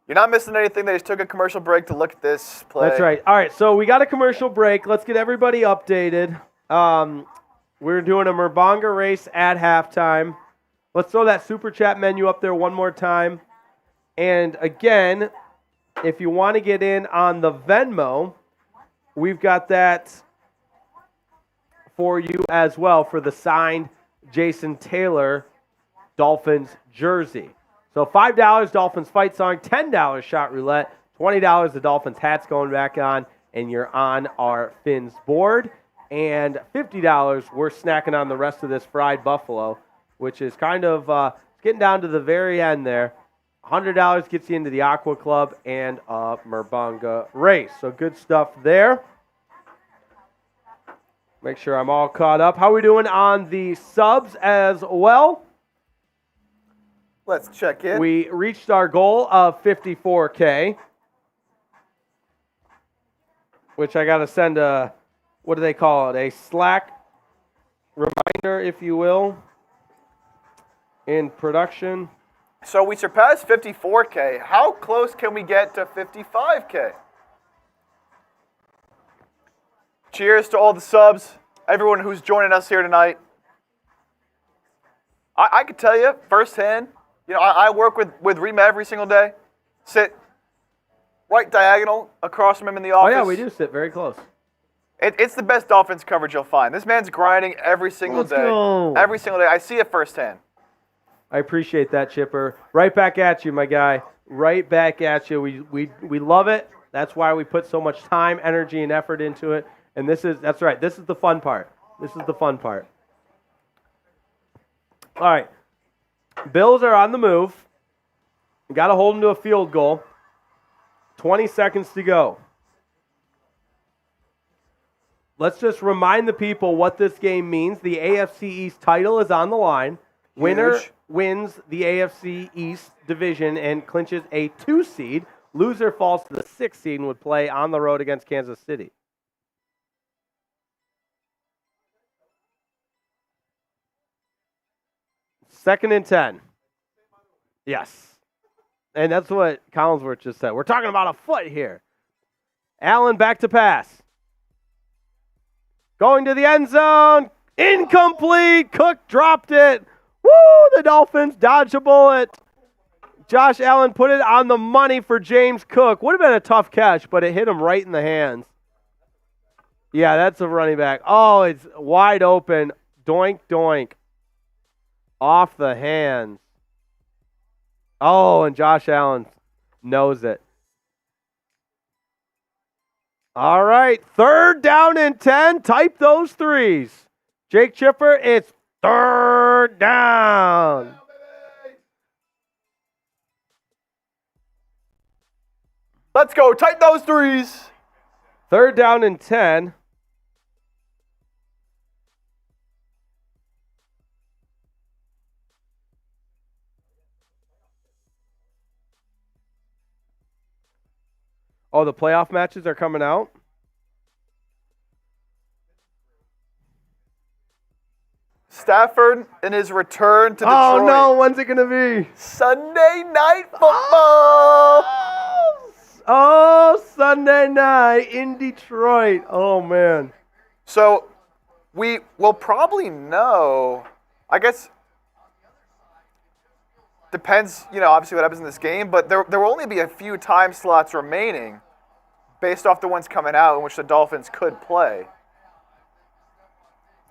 You're not missing anything. They just took a commercial break to look at this play. That's right. All right, so we got a commercial break. Let's get everybody updated. We're doing a Merbonga race at halftime. Let's throw that super chat menu up there one more time. And again, if you want to get in on the Venmo, we've got that for you as well for the signed Jason Taylor Dolphins jersey. So $5 Dolphins fight song, $10 shot roulette, $20 the Dolphins hats going back on, and you're on our Fins board. And $50 we're snacking on the rest of this fried buffalo, which is kind of getting down to the very end there. $100 gets you into the Aqua Club and a Merbonga race. So good stuff there. Make sure I'm all caught up. How are we doing on the subs as well? Let's check in. We reached our goal of 54K, which I got to send a, what do they call it, a Slack reminder, if you will, in production. So we surpassed 54K. How close can we get to 55K? Cheers to all the subs, everyone who's joining us here tonight. I could tell you firsthand, I work with Riepma every single day. Sit right diagonal across from him in the office. Oh, yeah, we do sit very close. It's the best Dolphins coverage you'll find. This man's grinding every single day. Go. Every single day. I see it firsthand. I appreciate that, Chipper. Right back at you, my guy. Right back at you. We love it. That's why we put so much time, energy, and effort into it. And that's right. This is the fun part. This is the fun part. All right. Bills are on the move. We got to hold them to a field goal. 20 seconds to go. Let's just remind the people what this game means. The AFC East title is on the line. Winner wins the AFC East division and clinches a 2 seed. Loser falls to the 6 seed and would play on the road against Kansas City. Second and 10. Yes. And that's what Collinsworth just said. We're talking about a foot here. Allen back to pass. Going to the end zone. Incomplete. Cook dropped it. Woo! The Dolphins dodged a bullet. Josh Allen put it on the money for James Cook. Would have been a tough catch, but it hit him right in the hands. Yeah, that's a running back. Oh, it's wide open. Doink, doink. Off the hands. Oh, and Josh Allen knows it. All right, 3rd down and 10. Type those threes. Jake Chipper, it's 3rd down. Let's go. Type those threes. 3rd down and 10. Oh, the playoff matches are coming out? Stafford in his return to Detroit. Oh, no. When's it going to be? Sunday Night Football. Oh, Sunday night in Detroit. Oh, man. So We will probably know, I guess, depends, obviously what happens in this game, but there will only be a few time slots remaining based off the ones coming out in which the Dolphins could play.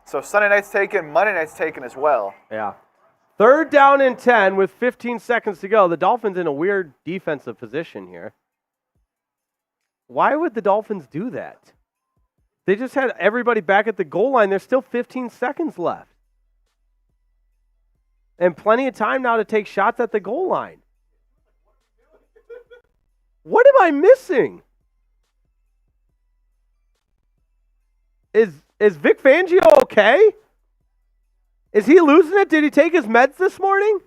So Sunday night's taken, Monday night's taken as well. Yeah. 3rd down and 10 with 15 seconds to go. The Dolphins in a weird defensive position here. Why would the Dolphins do that? They just had everybody back at the goal line. There's still 15 seconds left. And plenty of time now to take shots at the goal line. What am I missing? Is Vic Fangio okay? Is he losing it? Did he take his meds this morning?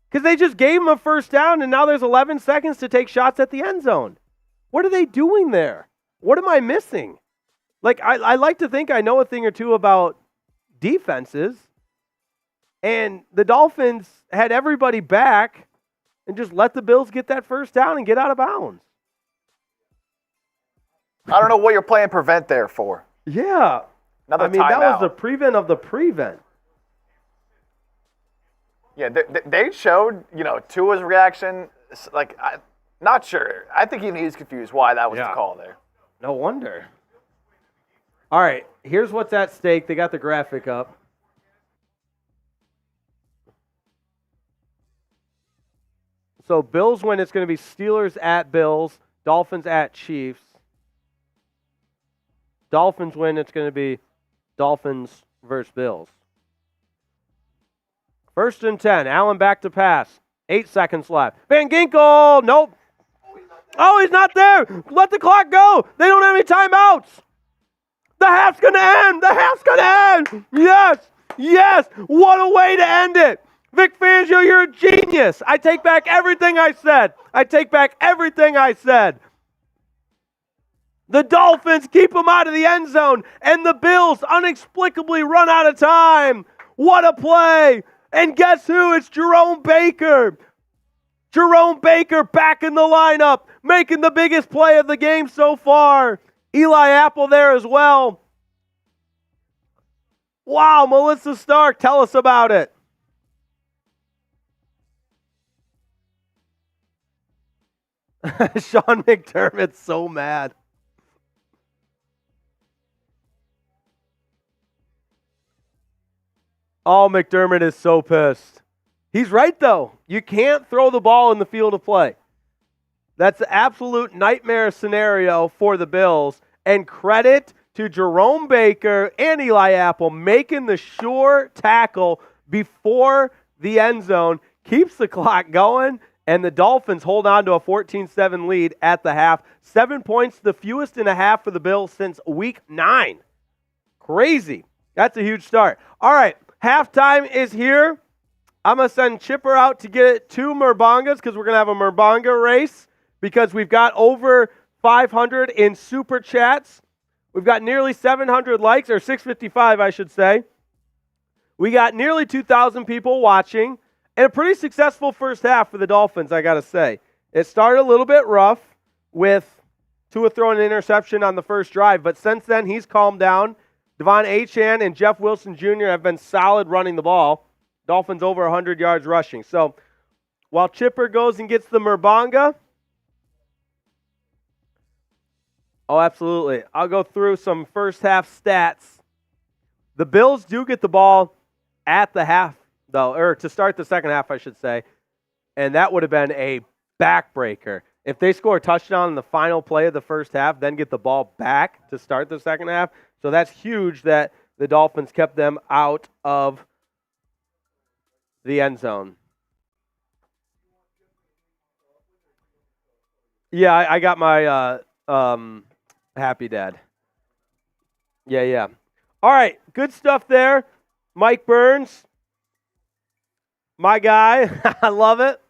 Because they just gave him a first down, and now there's 11 seconds to take shots at the end zone. What are they doing there? What am I missing? Like, I like to think I know a thing or two about defenses, and the Dolphins had everybody back and just let the Bills get that first down and get out of bounds. I don't know what you're playing prevent there for. Yeah. Another that was timeout. the prevent of the prevent. Yeah, they showed, Tua's reaction. Like, not sure. I think even he's confused why that was the call there. No wonder. All right, here's what's at stake. They got the graphic up. So Bills win, it's going to be Steelers at Bills, Dolphins at Chiefs. Dolphins win, it's going to be Dolphins versus Bills. 1st and 10, Allen back to pass. 8 seconds left. Van Ginkel, nope. Oh, he's not there. Let the clock go. They don't have any timeouts. The half's going to end. The half's going to end. Yes. Yes. What a way to end it. Vic Fangio, you're a genius. I take back everything I said. I take back everything I said. The Dolphins keep them out of the end zone, and the Bills inexplicably run out of time. What a play. And guess who? It's Jerome Baker. Jerome Baker back in the lineup, making the biggest play of the game so far. Eli Apple there as well. Wow, Melissa Stark, tell us about it. Sean McDermott's so mad. Oh, McDermott is so pissed. He's right, though. You can't throw the ball in the field of play. That's the absolute nightmare scenario for the Bills. And credit to Jerome Baker and Eli Apple making the sure tackle before the end zone. Keeps the clock going, and the Dolphins hold on to a 14-7 lead at the half. 7 points, the fewest in a half for the Bills since week 9. Crazy. That's a huge start. All right, halftime is here. I'm going to send Chipper out to get 2 Murbongas because we're going to have a Murbonga race because we've got over 500 in Super Chats. We've got nearly 700 likes, or 655, I should say. We got nearly 2,000 people watching, and a pretty successful first half for the Dolphins, I got to say. It started a little bit rough with Tua throwing an interception on the first drive, but since then he's calmed down. Devon Achane and Jeff Wilson Jr. have been solid running the ball. Dolphins over 100 yards rushing. So while Chipper goes and gets the Murbonga, oh, absolutely. I'll go through some first half stats. The Bills do get the ball at the half, though, or to start the second half, I should say, and that would have been a backbreaker. If they score a touchdown in the final play of the first half, then get the ball back to start the second half. So that's huge that the Dolphins kept them out of the end zone. Yeah, I got my Happy Dad. Yeah. All right, good stuff there. Mike Burns, my guy. I love it.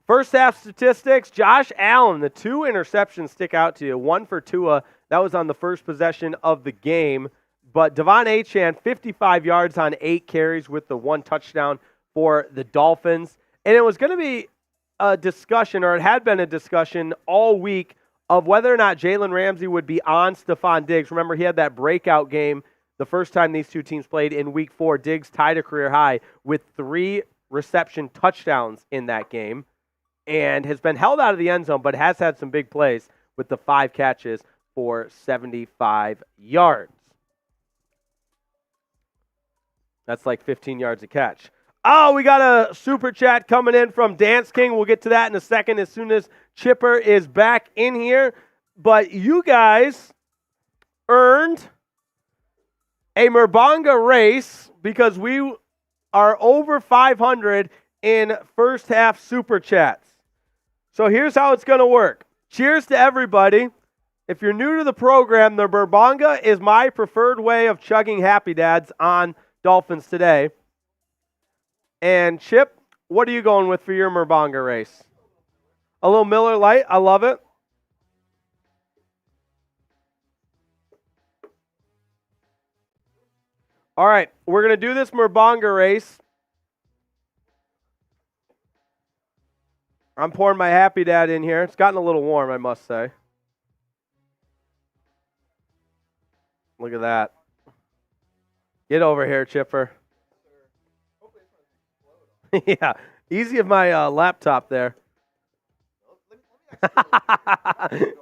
First half statistics, Josh Allen, the 2 interceptions stick out to you. 1 for Tua. That was on the first possession of the game. But Devon Achane, 55 yards on 8 carries with the 1 touchdown for the Dolphins. And it was going to be a discussion, or it had been a discussion all week of whether or not Jalen Ramsey would be on Stephon Diggs. Remember, he had that breakout game the first time these two teams played in Week 4. Diggs tied a career high with 3 reception touchdowns in that game and has been held out of the end zone, but has had some big plays with the 5 catches for 75 yards. That's like 15 yards a catch. Oh, we got a super chat coming in from Dance King. We'll get to that in a second as soon as Chipper is back in here. But you guys earned a Murbanga race because we are over 500 in first half super chats. So here's how it's going to work. Cheers to everybody. If you're new to the program, the Murbanga is my preferred way of chugging Happy Dads on Dolphins Today. And Chip, what are you going with for your Murbanga race? A little Miller Lite. I love it. All right, we're going to do this Murbanga race. I'm pouring my Happy Dad in here. It's gotten a little warm, I must say. Look at that. Get over here, Chipper. Yeah, easy of my laptop there.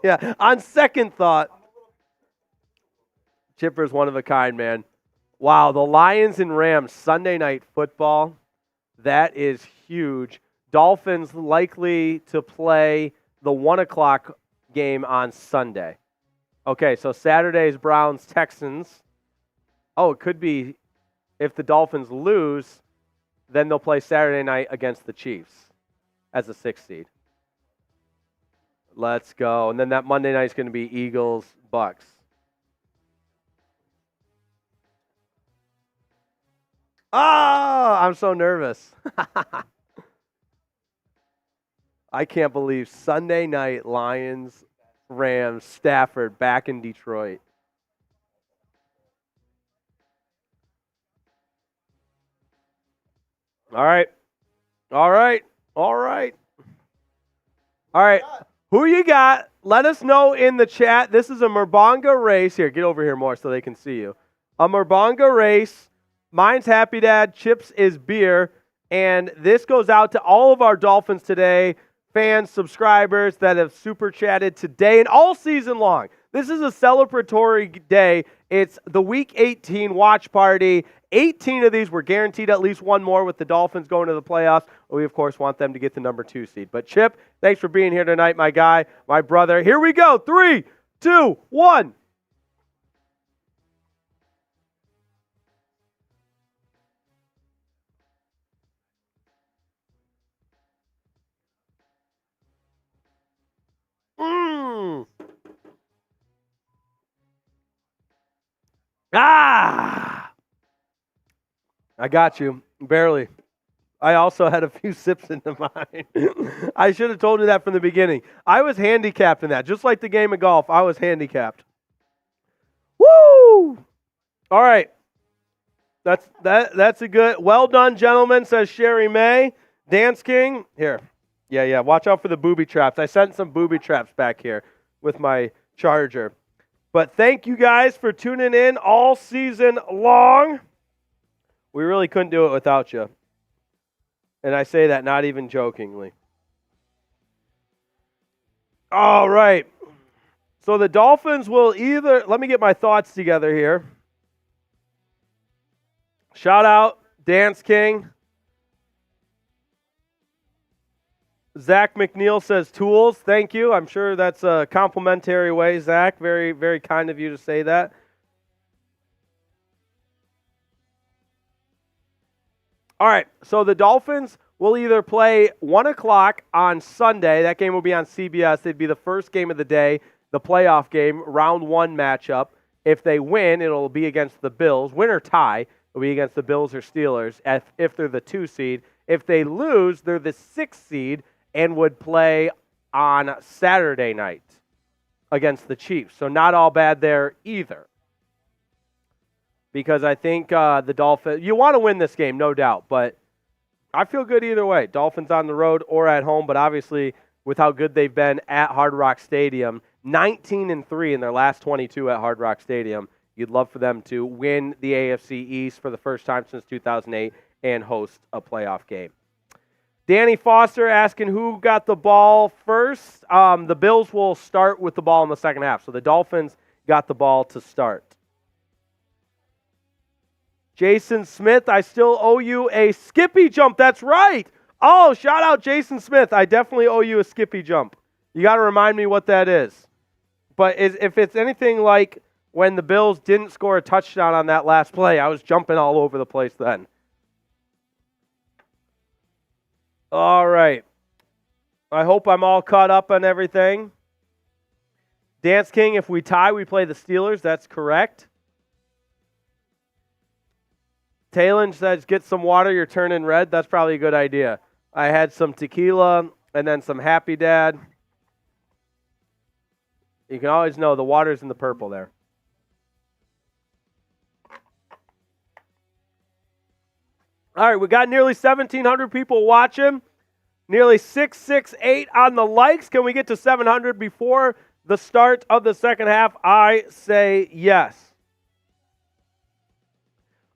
Yeah, on second thought, Chipper's one of a kind, man. Wow, the Lions and Rams Sunday night football, that is huge. Dolphins likely to play the 1 o'clock game on Sunday. Okay, so Saturday's Browns, Texans. Oh, it could be if the Dolphins lose, then they'll play Saturday night against the Chiefs as a 6th seed. Let's go. And then that Monday night is going to be Eagles, Bucks. Oh, I'm so nervous. I can't believe Sunday night Lions, Rams, Stafford back in Detroit. All right. All right. All right. All right. Who you got? Let us know in the chat. This is a Murbanga race. Here, get over here more so they can see you. A Murbanga race. Mine's Happy Dad. Chips is beer. And this goes out to all of our Dolphins Today fans, subscribers that have super chatted today and all season long. This is a celebratory day. It's the Week 18 watch party. 18 of these were guaranteed at least one more with the Dolphins going to the playoffs. We, of course, want them to get the number 2 seed. But, Chip, thanks for being here tonight, my guy, my brother. Here we go. 3, 2, 1. Ah! I got you. Barely. I also had a few sips into mine. I should have told you that from the beginning. I was handicapped in that. Just like the game of golf, I was handicapped. Woo! All right. That's a good. Well done, gentlemen, says Sherry May. Dance King. Here. Yeah. Watch out for the booby traps. I sent some booby traps back here with my charger. But thank you guys for tuning in all season long. We really couldn't do it without you. And I say that not even jokingly. All right. So the Dolphins will either, let me get my thoughts together here. Shout out, Dance King. Zach McNeil says tools. Thank you. I'm sure that's a complimentary way, Zach. Very, very kind of you to say that. All right, so the Dolphins will either play 1 o'clock on Sunday. That game will be on CBS. It'd be the first game of the day, the playoff game, round 1 matchup. If they win, it'll be against the Bills. Win or tie, it'll be against the Bills or Steelers if they're the 2 seed. If they lose, they're the 6 seed and would play on Saturday night against the Chiefs. So not all bad there either. Because I think the Dolphins, you want to win this game, no doubt, but I feel good either way. Dolphins on the road or at home, but obviously with how good they've been at Hard Rock Stadium. 19-3 in their last 22 at Hard Rock Stadium. You'd love for them to win the AFC East for the first time since 2008 and host a playoff game. Danny Foster asking who got the ball first. The Bills will start with the ball in the second half. So the Dolphins got the ball to start. Jason Smith, I still owe you a Skippy jump. That's right. Oh, shout out Jason Smith. I definitely owe you a Skippy jump. You got to remind me what that is. But if it's anything like when the Bills didn't score a touchdown on that last play, I was jumping all over the place then. All right. I hope I'm all caught up on everything. Dance King, if we tie, we play the Steelers. That's correct. Talon says, get some water, you're turning red. That's probably a good idea. I had some tequila and then some Happy Dad. You can always know the water's in the purple there. All right, we got nearly 1,700 people watching. Nearly 668 on the likes. Can we get to 700 before the start of the second half? I say yes.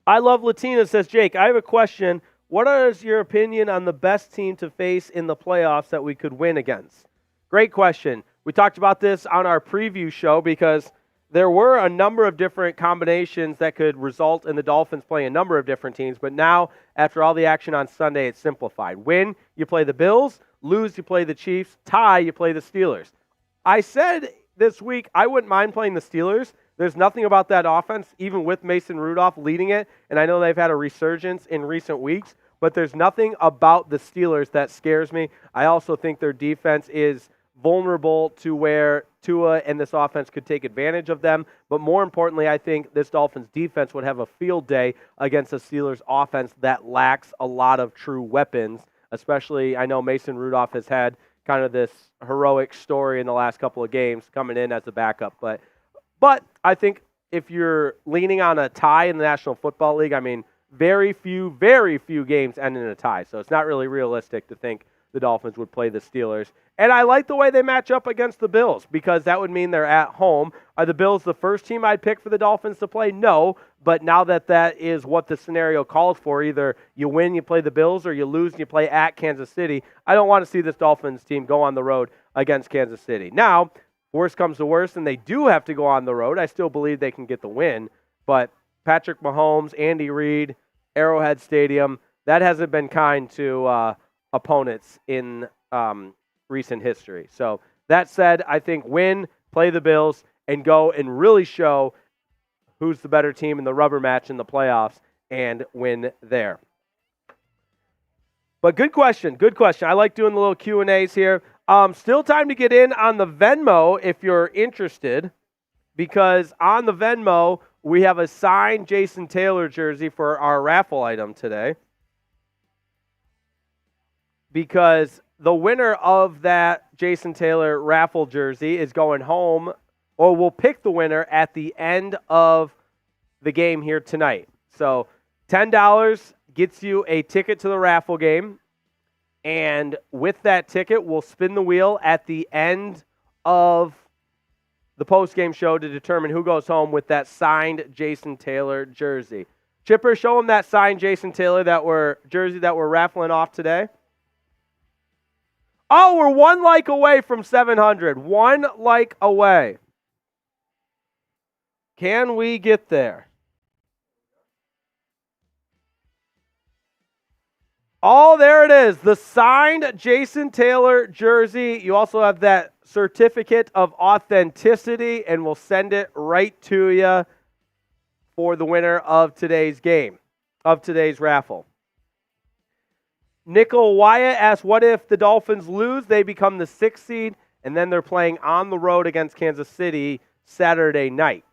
I Love Latina says, Jake, I have a question. What is your opinion on the best team to face in the playoffs that we could win against? Great question. We talked about this on our preview show because there were a number of different combinations that could result in the Dolphins playing a number of different teams. But now, after all the action on Sunday, it's simplified. Win, you play the Bills. Lose, you play the Chiefs. Tie, you play the Steelers. I said this week I wouldn't mind playing the Steelers. There's nothing about that offense, even with Mason Rudolph leading it, and I know they've had a resurgence in recent weeks, but there's nothing about the Steelers that scares me. I also think their defense is vulnerable to where Tua and this offense could take advantage of them, but more importantly, I think this Dolphins defense would have a field day against a Steelers offense that lacks a lot of true weapons, especially I know Mason Rudolph has had kind of this heroic story in the last couple of games coming in as a backup, but I think if you're leaning on a tie in the National Football League, I mean, very few games end in a tie. So it's not really realistic to think the Dolphins would play the Steelers. And I like the way they match up against the Bills because that would mean they're at home. Are the Bills the first team I'd pick for the Dolphins to play? No. But now that is what the scenario calls for, either you win, you play the Bills, or you lose and you play at Kansas City, I don't want to see this Dolphins team go on the road against Kansas City. Now, worst comes to worst, and they do have to go on the road. I still believe they can get the win. But Patrick Mahomes, Andy Reid, Arrowhead Stadium, that hasn't been kind to opponents in recent history. So that said, I think win, play the Bills, and go and really show who's the better team in the rubber match in the playoffs and win there. But good question, good question. I like doing the little Q&As here. Still time to get in on the Venmo if you're interested, because on the Venmo, we have a signed Jason Taylor jersey for our raffle item today. Because the winner of that Jason Taylor raffle jersey is going home, or we'll pick the winner at the end of the game here tonight. So $10 gets you a ticket to the raffle game. And with that ticket, we'll spin the wheel at the end of the postgame show to determine who goes home with that signed Jason Taylor jersey. Chipper, show them that signed Jason Taylor jersey that we're raffling off today. Oh, we're one like away from 700. One like away. Can we get there? Oh, there it is. The signed Jason Taylor jersey. You also have that certificate of authenticity, and we'll send it right to you for the winner of today's game, of today's raffle. Nickel Wyatt asks, what if the Dolphins lose? They become the 6th seed, and then they're playing on the road against Kansas City Saturday night.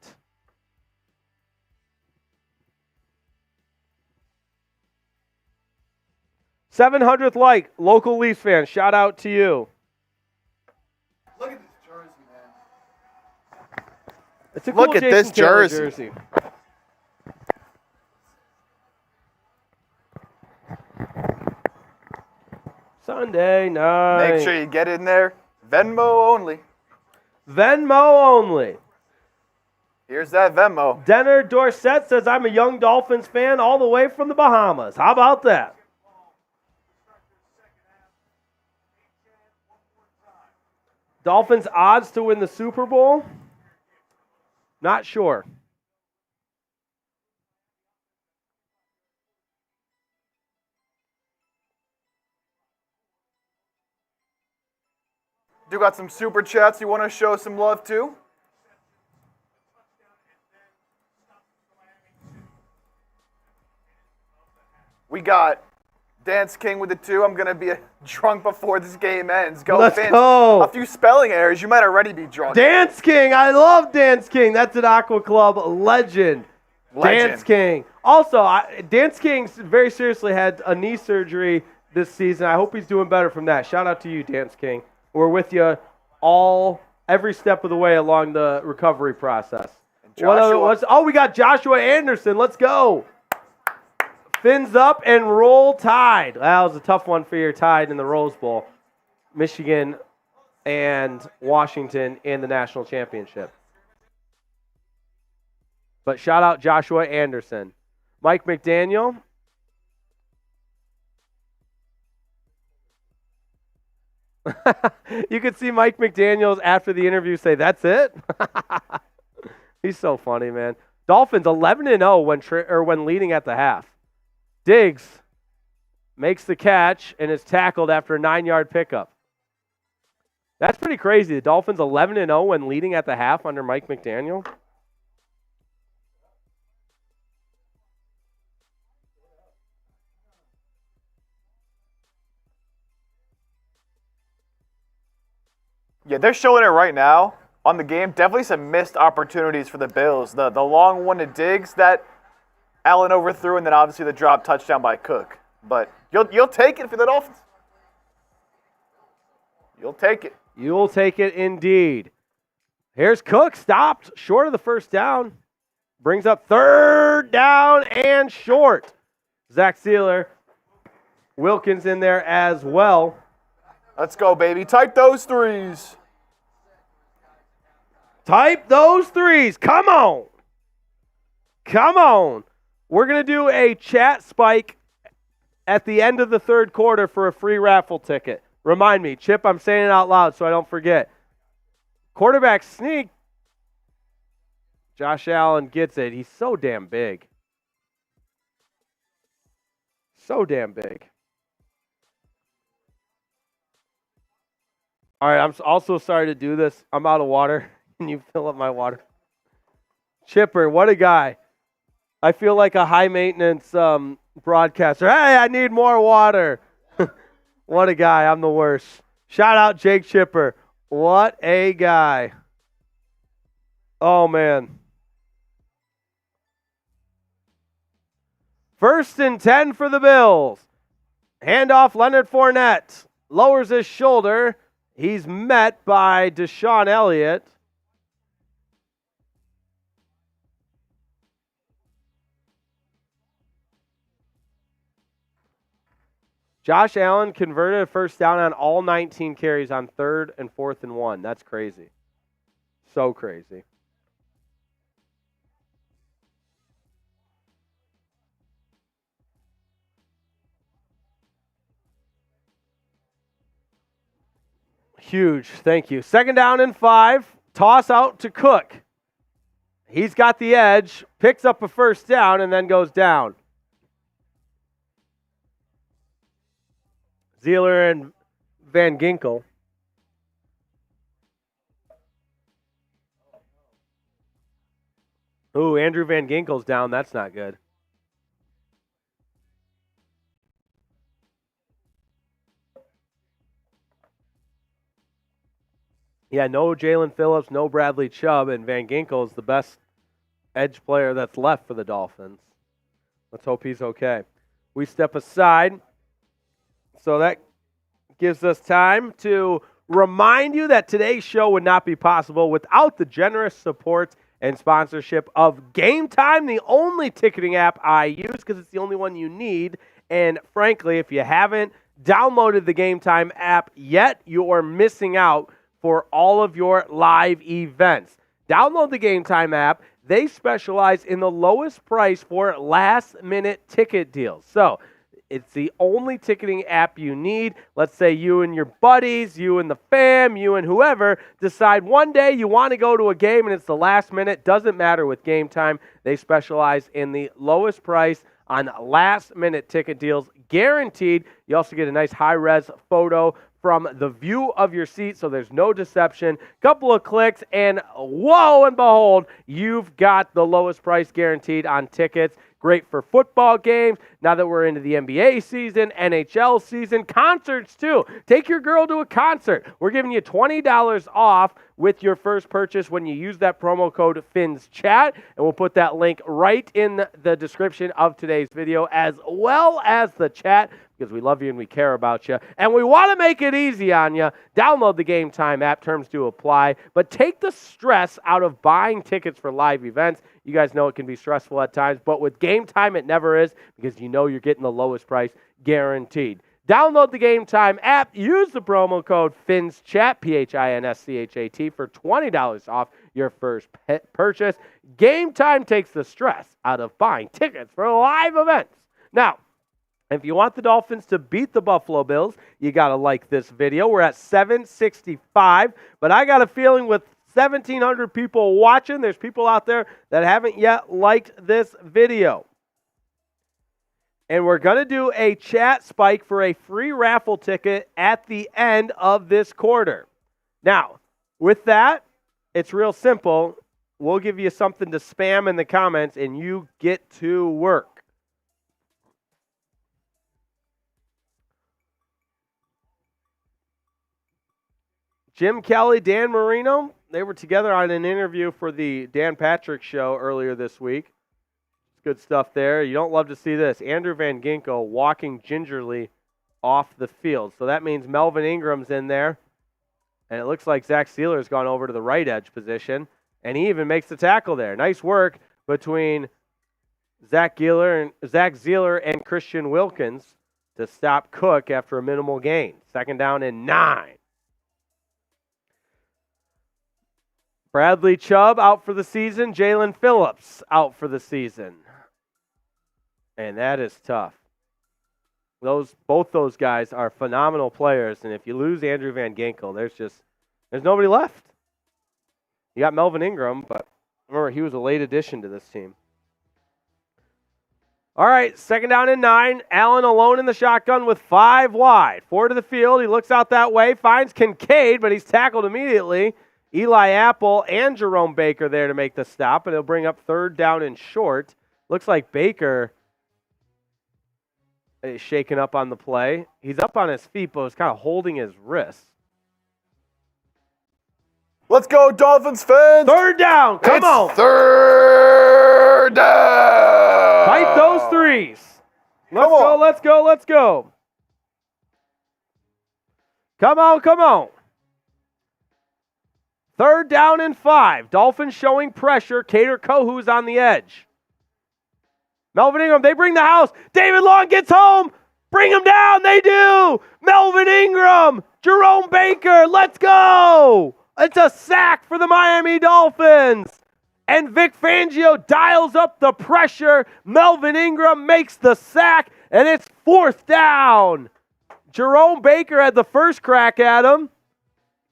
700th like, local Leafs fan. Shout out to you. Look at this jersey, man. It's a cool Look at Jason this Taylor jersey. Sunday night. Make sure you get in there. Venmo only. Venmo only. Here's that Venmo. Denner Dorsett says, I'm a young Dolphins fan all the way from the Bahamas. How about that? Dolphins odds to win the Super Bowl? Not sure. You got some super chats you want to show some love to? We got Dance King with the 2. I'm going to be drunk before this game ends. Let's Fins. go. A few spelling errors. You might already be drunk. Dance King. I love Dance King. That's an Aqua Club legend. Dance King. Also, Dance King very seriously had a knee surgery this season. I hope he's doing better from that. Shout out to you, Dance King. We're with you every step of the way along the recovery process. We got Joshua Anderson. Let's go. Fins up and roll Tide. That was a tough one for your Tide in the Rose Bowl. Michigan and Washington in the national championship. But shout out Joshua Anderson. Mike McDaniel. You could see Mike McDaniels after the interview say, "That's it." He's so funny, man. Dolphins 11-0 when leading at the half. Diggs makes the catch and is tackled after a 9-yard pickup. That's pretty crazy. The Dolphins 11-0 when leading at the half under Mike McDaniel. Yeah, they're showing it right now on the game. Definitely some missed opportunities for the Bills. The long one to Diggs that Allen overthrew, and then obviously the drop touchdown by Cook. But you'll take it for the Dolphins. You'll take it. You'll take it indeed. Here's Cook, stopped short of the first down. Brings up 3rd down and short. Zach Sealer, Wilkins in there as well. Let's go, baby. Type those threes. Type those threes. Come on. Come on. We're going to do a chat spike at the end of the 3rd quarter for a free raffle ticket. Remind me, Chip, I'm saying it out loud so I don't forget. Quarterback sneak. Josh Allen gets it. He's so damn big. So damn big. All right, I'm also sorry to do this. I'm out of water. Can you fill up my water? Chipper, what a guy. I feel like a high-maintenance broadcaster. Hey, I need more water. What a guy. I'm the worst. Shout out Jake Chipper. What a guy. Oh, man. 1st and 10 for the Bills. Handoff Leonard Fournette. Lowers his shoulder. He's met by Deshaun Elliott. Josh Allen converted a 1st down on all 19 carries on 3rd and 4th and 1. That's crazy. So crazy. Huge. Thank you. 2nd down and 5. Toss out to Cook. He's got the edge, picks up a 1st down, and then goes down. Zealer and Van Ginkel. Ooh, Andrew Van Ginkel's down. That's not good. Yeah, no Jalen Phillips, no Bradley Chubb, and Van Ginkel is the best edge player that's left for the Dolphins. Let's hope he's okay. We step aside. So that gives us time to remind you that today's show would not be possible without the generous support and sponsorship of Game Time, the only ticketing app I use because it's the only one you need. And frankly, if you haven't downloaded the Game Time app yet, you are missing out for all of your live events. Download the Game Time app. They specialize in the lowest price for last-minute ticket deals. So it's the only ticketing app you need. Let's say you and your buddies, you and the fam, you and whoever decide one day you want to go to a game and it's the last minute. Doesn't matter with Game Time. They specialize in the lowest price on last-minute ticket deals, guaranteed. You also get a nice high-res photo from the view of your seat, so there's no deception. Couple of clicks, and whoa and behold, you've got the lowest price guaranteed on tickets. Great for football games. Now that we're into the NBA season, NHL season, concerts too. Take your girl to a concert. We're giving you $20 off with your first purchase when you use that promo code FINSCHAT, and we'll put that link right in the description of today's video, as well as the chat, because we love you and we care about you, and we want to make it easy on you. Download the Game Time app. Terms do apply, but take the stress out of buying tickets for live events. You guys know it can be stressful at times, but with Game Time, it never is, because you know you're getting the lowest price guaranteed. Download the Game Time app. Use the promo code FINSCHAT, PHINSCHAT, for $20 off your first purchase. Game Time takes the stress out of buying tickets for live events. Now, if you want the Dolphins to beat the Buffalo Bills, you got to like this video. We're at 765, but I got a feeling with 1,700 people watching, there's people out there that haven't yet liked this video. And we're going to do a chat spike for a free raffle ticket at the end of this quarter. Now, with that, it's real simple. We'll give you something to spam in the comments, and you get to work. Jim Kelly, Dan Marino, they were together on an interview for the Dan Patrick Show earlier this week. Good stuff there. You don't love to see this. Andrew Van Ginkel walking gingerly off the field. So that means Melvin Ingram's in there. And it looks like Zach Sealer's gone over to the right edge position. And he even makes the tackle there. Nice work between Zach Sealer and Christian Wilkins to stop Cook after a minimal gain. 2nd down and 9. Bradley Chubb out for the season. Jalen Phillips out for the season. And that is tough. Both those guys are phenomenal players, and if you lose Andrew Van Ginkel, there's nobody left. You got Melvin Ingram, but remember, he was a late addition to this team. All right, 2nd down and 9. Allen alone in the shotgun with 5 wide. 4 to the field. He looks out that way, finds Kincaid, but he's tackled immediately. Eli Apple and Jerome Baker there to make the stop, and he'll bring up 3rd down and short. Looks like Baker is shaken up on the play. He's up on his feet, but was kind of holding his wrist. Let's go, Dolphins fans! 3rd down, come on! 3rd down! Fight those threes. Let's go. Come on. 3rd down and 5. Dolphins showing pressure. Cater Kohu's on the edge. Melvin Ingram, they bring the house. David Long gets home. Bring him down. They do. Melvin Ingram. Jerome Baker. Let's go. It's a sack for the Miami Dolphins. And Vic Fangio dials up the pressure. Melvin Ingram makes the sack, and it's 4th down. Jerome Baker had the first crack at him.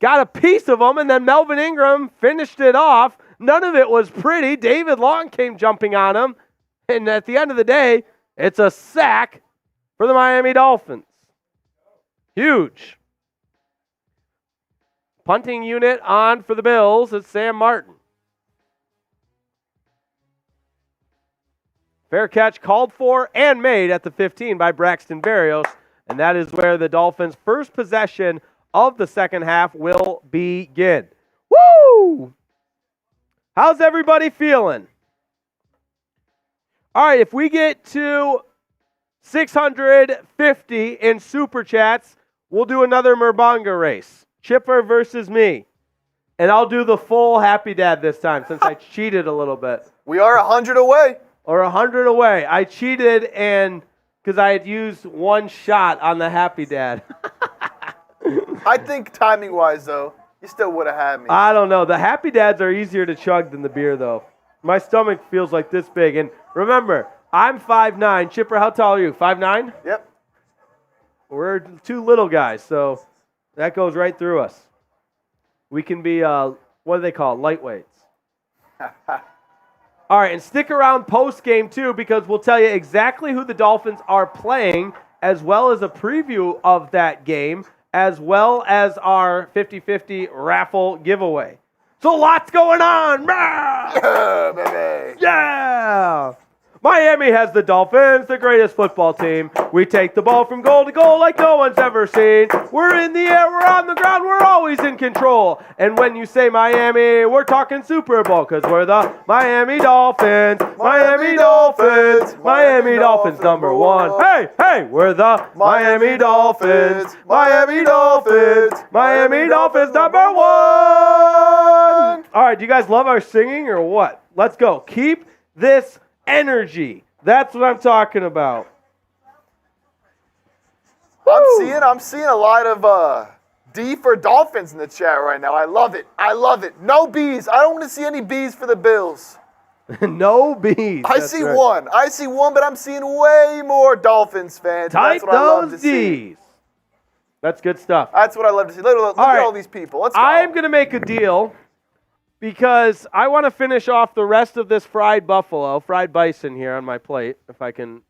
Got a piece of him, and then Melvin Ingram finished it off. None of it was pretty. David Long came jumping on him. And at the end of the day, it's a sack for the Miami Dolphins. Huge. Punting unit on for the Bills. It's Sam Martin. Fair catch called for and made at the 15 by Braxton Berrios. And that is where the Dolphins' first possession of the second half will begin. Woo! How's everybody feeling? All right, if we get to 650 in Super Chats, we'll do another Murbanga race. Chipper versus me. And I'll do the full Happy Dad this time since I cheated a little bit. We are 100 away. Or 100 away. I cheated and because I had used one shot on the Happy Dad. I think timing-wise, though, you still would have had me. I don't know. The Happy Dads are easier to chug than the beer, though. My stomach feels like this big. And remember, I'm 5'9". Chipper, how tall are you? 5'9"? Yep. We're two little guys, so that goes right through us. We can be, what do they call it, lightweights. All right, and stick around post-game, too, because we'll tell you exactly who the Dolphins are playing, as well as a preview of that game, as well as our 50-50 raffle giveaway. So lots going on. Yeah, baby. Yeah. Miami has the Dolphins, the greatest football team. We take the ball from goal to goal like no one's ever seen. We're in the air, we're on the ground, we're always in control. And when you say Miami, we're talking Super Bowl, because we're the Miami Dolphins. Miami Dolphins. Miami Dolphins number one. Hey, hey, we're the Miami Dolphins. Miami Dolphins. Miami Dolphins number one. All right, do you guys love our singing or what? Let's go. Keep this energy. That's what I'm talking about. I'm seeing a lot of D for Dolphins in the chat right now. I love it. I love it. No B's. I don't want to see any B's for the Bills. No B's. I see one, but I'm seeing way more Dolphins fans. Type that's what I love to those see. D's. That's good stuff. That's what I love to see. Look at all these people. Let's go. I'm going to make a deal because I want to finish off the rest of this fried bison here on my plate, if I can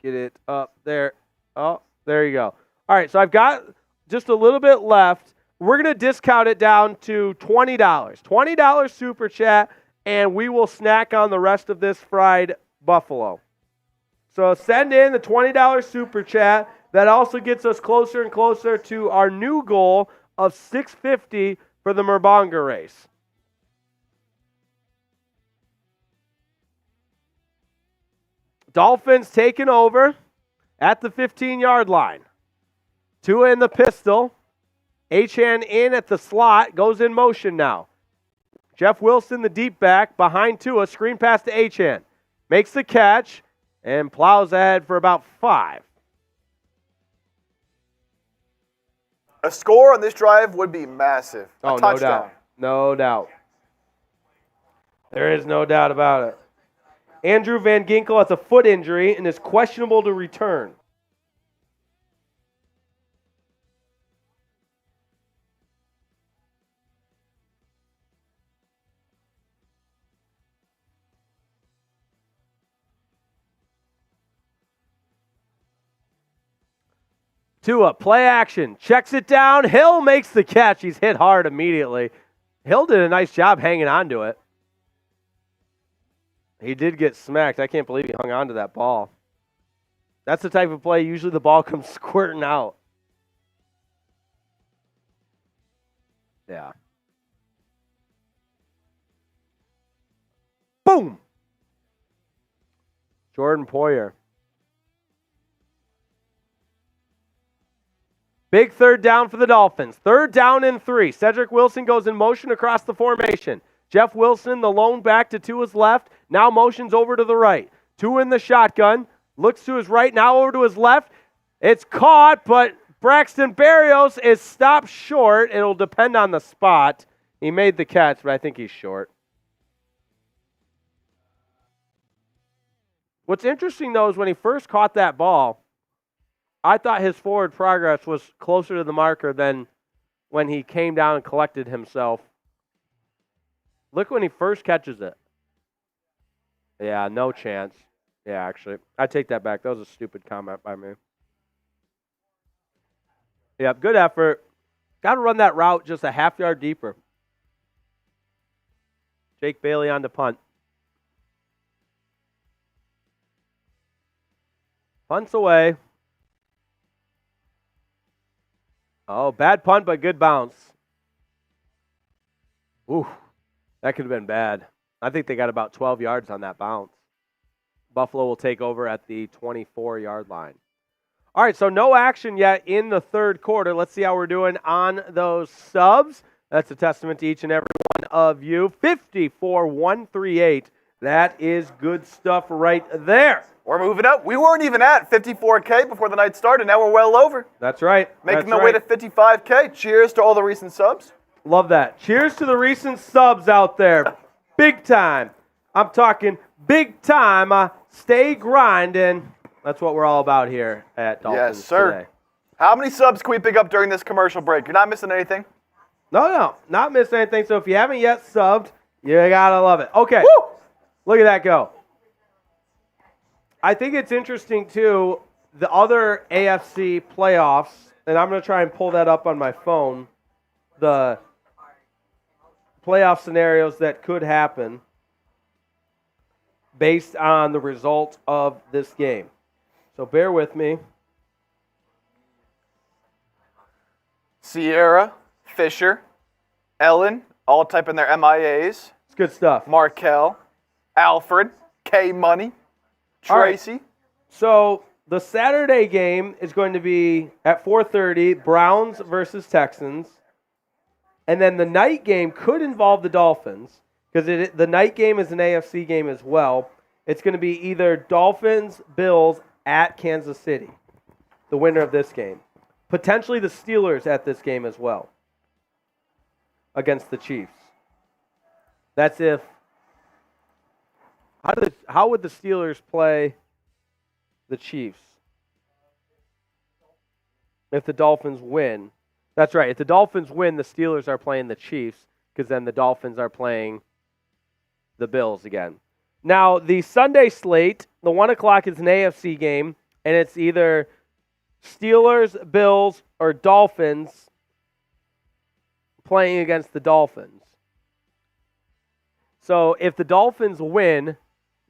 get it up there. Oh, there you go. All right, so I've got just a little bit left. We're going to discount it down to $20. $20 super chat, and we will snack on the rest of this fried buffalo. So send in the $20 super chat. That also gets us closer and closer to our new goal of $650 for the Merbonga race. Dolphins taking over at the 15-yard line. Tua in the pistol. Achane in at the slot. Goes in motion now. Jeff Wilson, the deep back, behind Tua. Screen pass to Achane. Makes the catch and plows ahead for about 5. A score on this drive would be massive. Oh, a touchdown. No doubt. There is no doubt about it. Andrew Van Ginkel has a foot injury and is questionable to return. Tua, play action, checks it down. Hill makes the catch. He's hit hard immediately. Hill did a nice job hanging on to it. He did get smacked. I can't believe he hung on to that ball. That's the type of play, usually the ball comes squirting out. Yeah. Boom! Jordan Poyer. Big third down for the Dolphins. 3rd down and 3. Cedric Wilson goes in motion across the formation. Jeff Wilson, the lone back to Tua's left, now motions over to the right. Tua in the shotgun, looks to his right, now over to his left. It's caught, but Braxton Berrios is stopped short. It'll depend on the spot. He made the catch, but I think he's short. What's interesting, though, is when he first caught that ball, I thought his forward progress was closer to the marker than when he came down and collected himself. Look when he first catches it. Yeah, no chance. Yeah, actually. I take that back. That was a stupid comment by me. Yep, good effort. Got to run that route just a half yard deeper. Jake Bailey on the punt. Punts away. Oh, bad punt, but good bounce. Ooh. That could have been bad. I think they got about 12 yards on that bounce. Buffalo will take over at the 24-yard line. All right, so no action yet in the third quarter. Let's see how we're doing on those subs. That's a testament to each and every one of you. 54-138 That is good stuff right there. We're moving up. We weren't even at 54K before the night started. Now we're well over. That's right. Making our way to 55K. Cheers to all the recent subs. Love that. Cheers to the recent subs out there. Big time. I'm talking big time. Stay grinding. That's what we're all about here at Dolphins Yes, sir. Today. How many subs can we pick up during this commercial break? You're not missing anything? No, not missing anything. So if you haven't yet subbed, you gotta love it. Okay. Woo! Look at that go. I think it's interesting, too, the other AFC playoffs, and I'm going to try and pull that up on my phone, the playoff scenarios that could happen based on the result of this game. So bear with me. Sierra, Fisher, Ellen, all typing their MIAs. It's good stuff. Markel, Alfred, K-Money, Tracy. Right. So the Saturday game is going to be at 4:30, Browns versus Texans. And then the night game could involve the Dolphins because the night game is an AFC game as well. It's going to be either Dolphins, Bills at Kansas City, the winner of this game. Potentially the Steelers at this game as well against the Chiefs. That's if... How would the Steelers play the Chiefs if the Dolphins win? That's right. If the Dolphins win, the Steelers are playing the Chiefs because then the Dolphins are playing the Bills again. Now, the Sunday slate, the 1 o'clock is an AFC game, and it's either Steelers, Bills, or Dolphins playing against the Dolphins. So if the Dolphins win,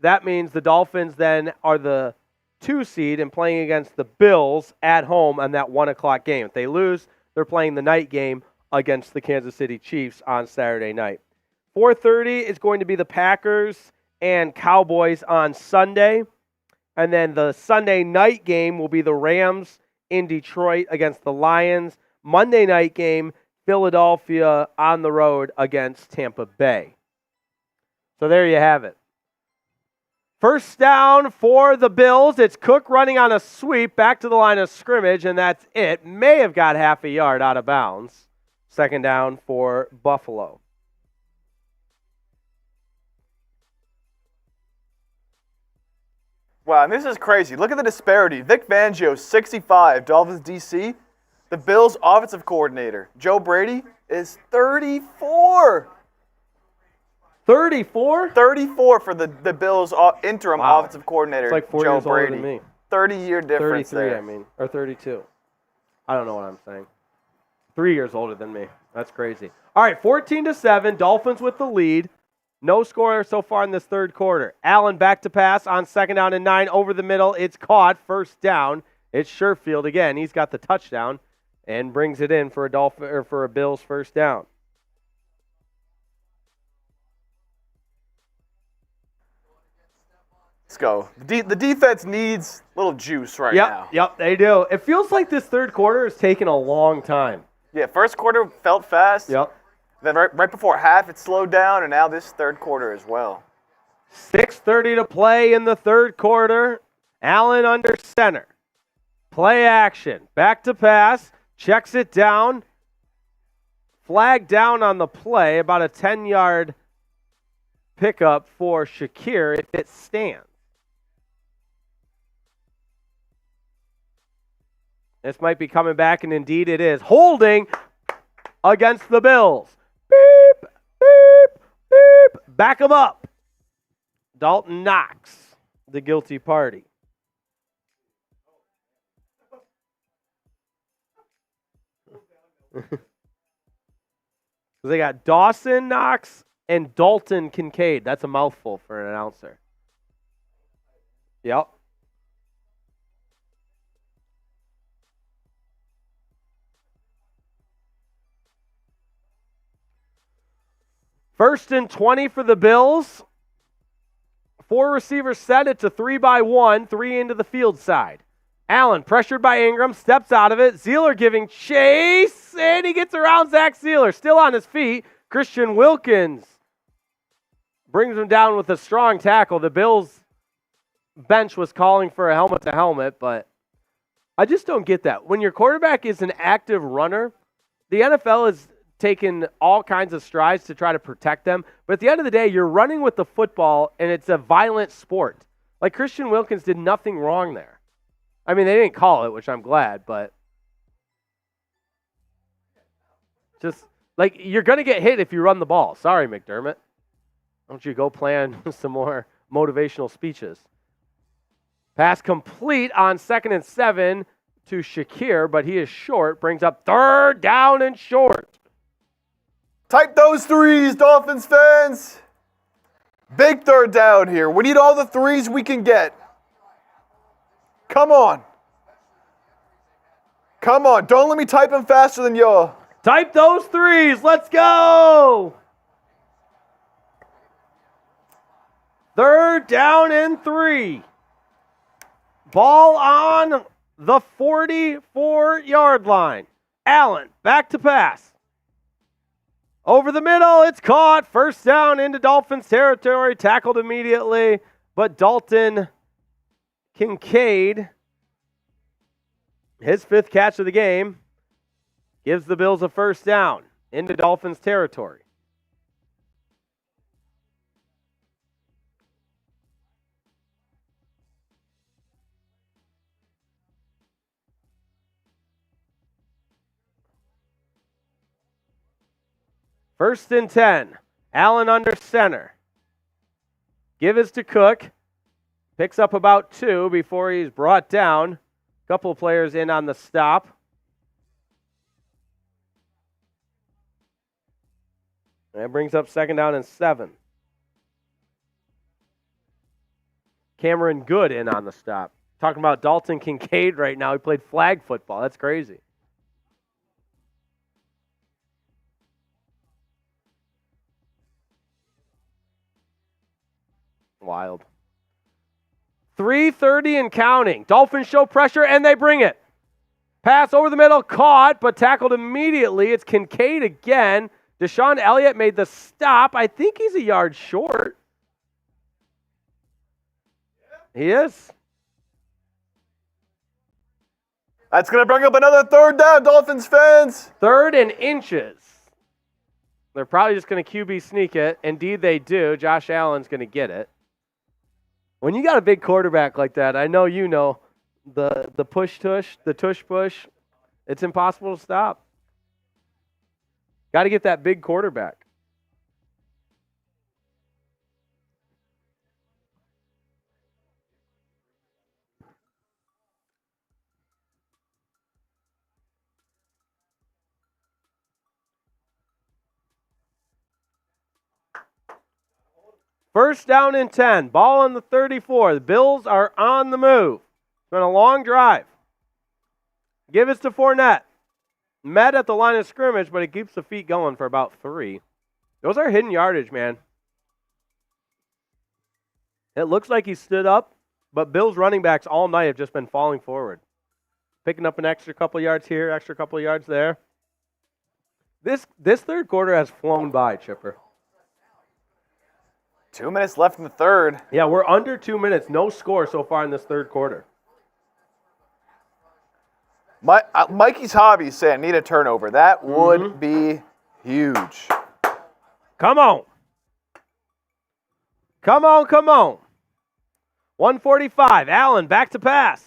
that means the Dolphins then are the 2 seed and playing against the Bills at home on that 1 o'clock game. If they lose, they're playing the night game against the Kansas City Chiefs on Saturday night. 4:30 is going to be the Packers and Cowboys on Sunday. And then the Sunday night game will be the Rams in Detroit against the Lions. Monday night game, Philadelphia on the road against Tampa Bay. So there you have it. First down for the Bills. It's Cook running on a sweep back to the line of scrimmage, and that's it. May have got half a yard out of bounds. Second down for Buffalo. Wow, and this is crazy. Look at the disparity. Vic Fangio, 65, Dolphins DC. The Bills offensive coordinator, Joe Brady, is 34. 34? 34 for the Bills interim offensive coordinator, It's like 4 Joe years Brady. older than me. 30-year difference 33, there. or 32. I don't know what I'm saying. 3 years older than me. That's crazy. All right, 14-7, Dolphins with the lead. No score so far in this third quarter. Allen back to pass on second down and 9 over the middle. It's caught, first down. It's Sherfield again. He's got the touchdown and brings it in for a Bills first down. Let's go. The defense needs a little juice right now. Yep, they do. It feels like this third quarter is taking a long time. Yeah, first quarter felt fast. Yep. Then right before half, it slowed down, and now this third quarter as well. 6:30 to play in the third quarter. Allen under center. Play action. Back to pass. Checks it down. Flag down on the play. About a 10-yard pickup for Shakir if it stands. This might be coming back, and indeed it is. Holding against the Bills. Beep, beep, beep. Back them up. Dalton Knox, the guilty party. They got Dawson Knox and Dalton Kincaid. That's a mouthful for an announcer. Yep. First and 20 for the Bills. 4 receivers set. It's a 3-by-1, 3 into the field side. Allen, pressured by Ingram, steps out of it. Zeeler giving chase, and he gets around Zach Zeeler. Still on his feet. Christian Wilkins brings him down with a strong tackle. The Bills bench was calling for a helmet-to-helmet, but I just don't get that. When your quarterback is an active runner, the NFL has taken all kinds of strides to try to protect them. But at the end of the day, you're running with the football, and it's a violent sport. Like, Christian Wilkins did nothing wrong there. I mean, they didn't call it, which I'm glad, but just, like, you're going to get hit if you run the ball. Sorry, McDermott. Why don't you go plan some more motivational speeches? Pass complete on 2nd and 7 to Shakir, but he is short. Brings up 3rd down and short. Type those threes, Dolphins fans. Big 3rd down here. We need all the threes we can get. Come on. Come on. Don't let me type them faster than y'all. Type those threes. Let's go. 3rd down and 3. Ball on the 44-yard line. Allen back to pass. Over the middle, it's caught. 1st down into Dolphins territory. Tackled immediately, but Dalton Kincaid, his 5th catch of the game, gives the Bills a 1st down into Dolphins territory. First and 10. Allen under center. Give is to Cook. Picks up about 2 before he's brought down. A couple of players in on the stop. That brings up 2nd down and 7. Cameron Good in on the stop. Talking about Dalton Kincaid right now. He played flag football. That's crazy. Wild. 3:30 and counting. Dolphins show pressure, and they bring it. Pass over the middle, caught, but tackled immediately. It's Kincaid again. Deshaun Elliott made the stop. I think he's a yard short. He is. That's going to bring up another 3rd down, Dolphins fans. 3rd and inches. They're probably just going to QB sneak it. Indeed, they do. Josh Allen's going to get it. When you got a big quarterback like that, I know you know the push-tush, the tush-push, it's impossible to stop. Got to get that big quarterback. First down and 10. Ball on the 34. The Bills are on the move. It's been a long drive. Give it to Fournette. Met at the line of scrimmage, but he keeps the feet going for about 3. Those are hidden yardage, man. It looks like he stood up, but Bills running backs all night have just been falling forward. Picking up an extra couple yards here, extra couple yards there. This 3rd quarter has flown by, Chipper. 2 minutes left in the 3rd. Yeah, we're under 2 minutes. No score so far in this 3rd quarter. Mikey's hobby saying need a turnover. That would be huge. Come on. Come on, come on. 145. Allen back to pass.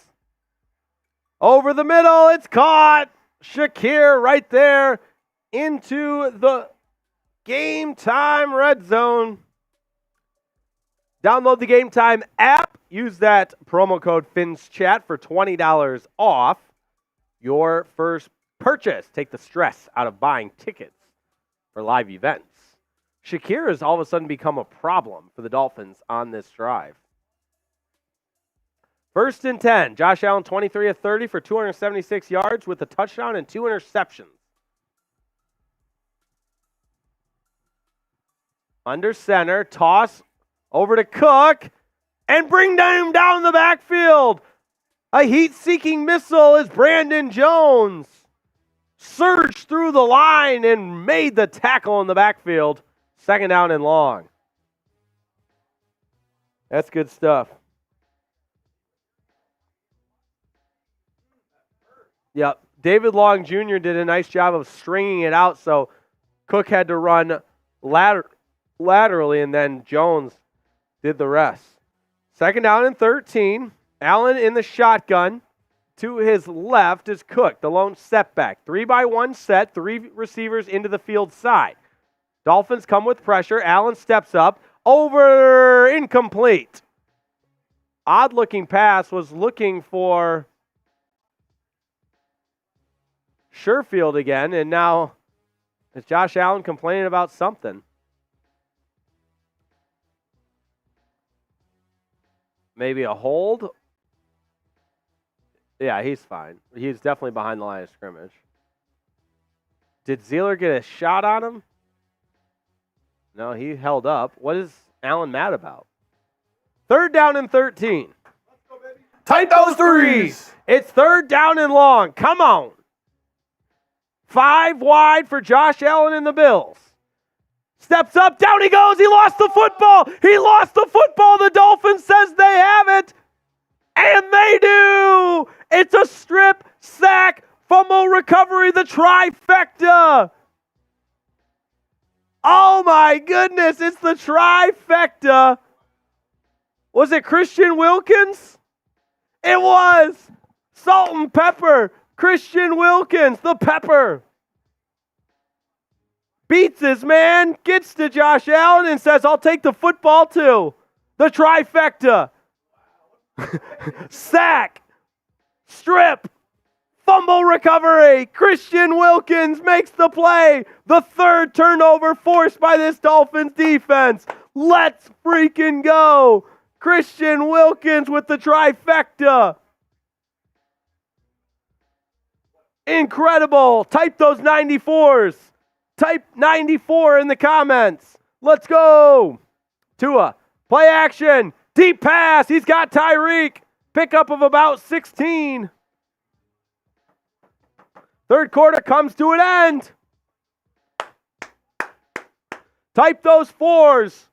Over the middle. It's caught. Shakir right there into the Game Time red zone. Download the Game Time app. Use that promo code FINSCHAT for $20 off your first purchase. Take the stress out of buying tickets for live events. Shakir has all of a sudden become a problem for the Dolphins on this drive. First and 10. Josh Allen 23 of 30 for 276 yards with a touchdown and 2 interceptions. Under center, toss over to Cook, and bring him down the backfield. A heat-seeking missile as Brandon Jones surged through the line and made the tackle in the backfield. 2nd down and long. That's good stuff. Yep. David Long Jr. did a nice job of stringing it out, so Cook had to run laterally, and then Jones did the rest. 2nd down and 13. Allen in the shotgun. To his left is Cook, the lone setback. 3-by-1 set, 3 receivers into the field side. Dolphins come with pressure. Allen steps up. Over, incomplete. Odd-looking pass, was looking for Sherfield again, and now is Josh Allen complaining about something? Maybe a hold? Yeah, he's fine. He's definitely behind the line of scrimmage. Did Zeeler get a shot on him? No, he held up. What is Allen mad about? 3rd down and 13. Type those threes. It's 3rd down and long. Come on. 5 wide for Josh Allen and the Bills. Steps up, down he goes. He lost the football. He lost the football. The Dolphins says they have it. And they do. It's a strip, sack, fumble recovery, the trifecta. Oh my goodness, it's the trifecta. Was it Christian Wilkins? It was. Salt and pepper. Christian Wilkins, the pepper. Beats his man, gets to Josh Allen and says, I'll take the football too. The trifecta. Sack, strip, fumble recovery. Christian Wilkins makes the play. The 3rd turnover forced by this Dolphins defense. Let's freaking go. Christian Wilkins with the trifecta. Incredible. Type those 94s. Type 94 in the comments. Let's go. Tua, play action. Deep pass. He's got Tyreek. Pickup of about 16. 3rd quarter comes to an end. Type those 4s.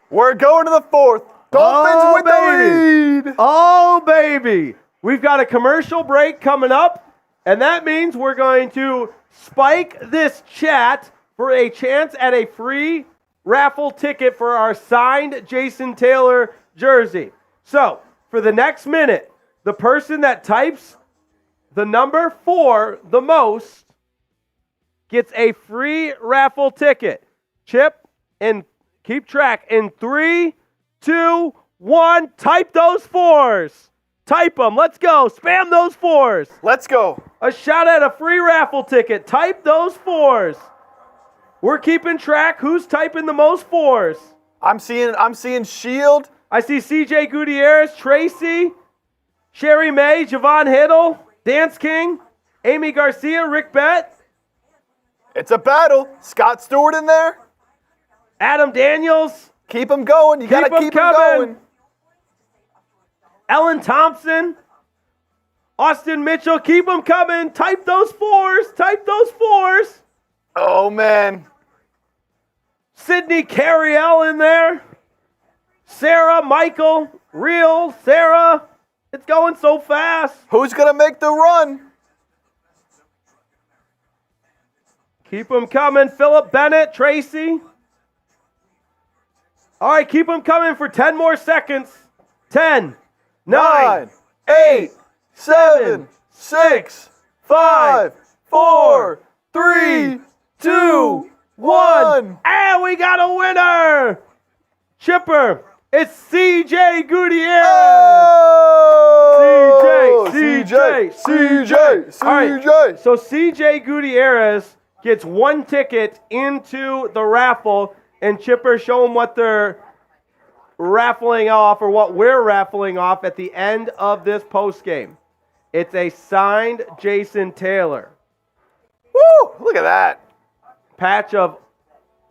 We're going to the 4th. Dolphins with the lead. Oh, baby. We've got a commercial break coming up, and that means we're going to spike this chat for a chance at a free raffle ticket for our signed Jason Taylor jersey. So, for the next minute, the person that types the number 4 the most gets a free raffle ticket. Chip, and keep track. In 3, 2, 1, type those 4s. Type them. Let's go. Spam those 4s. Let's go. A shot at a free raffle ticket. Type those 4s. We're keeping track. Who's typing the most 4s? I'm seeing Shield. I see CJ Gutierrez, Tracy, Sherry May, Javon Hiddle, Dance King, Amy Garcia, Rick Bett. It's a battle. Scott Stewart in there. Adam Daniels. Keep them going. You got to keep them going. Ellen Thompson. Austin Mitchell. Keep them coming. Type those 4s. Type those 4s. Oh, man. Sydney Carriel in there. Sarah, Michael, Real, Sarah. It's going so fast. Who's going to make the run? Keep them coming. Philip Bennett, Tracy. All right, keep them coming for 10 more seconds. 10, 9, 8, 7, 6, 5, 4, 3, 2, 1. And we got a winner. Chipper, it's CJ Gutierrez. Oh! CJ. All right, so CJ Gutierrez gets 1 ticket into the raffle, and Chipper, show them what they're raffling off, or what we're raffling off at the end of this postgame. It's a signed Jason Taylor. Woo! Look at that. Patch of,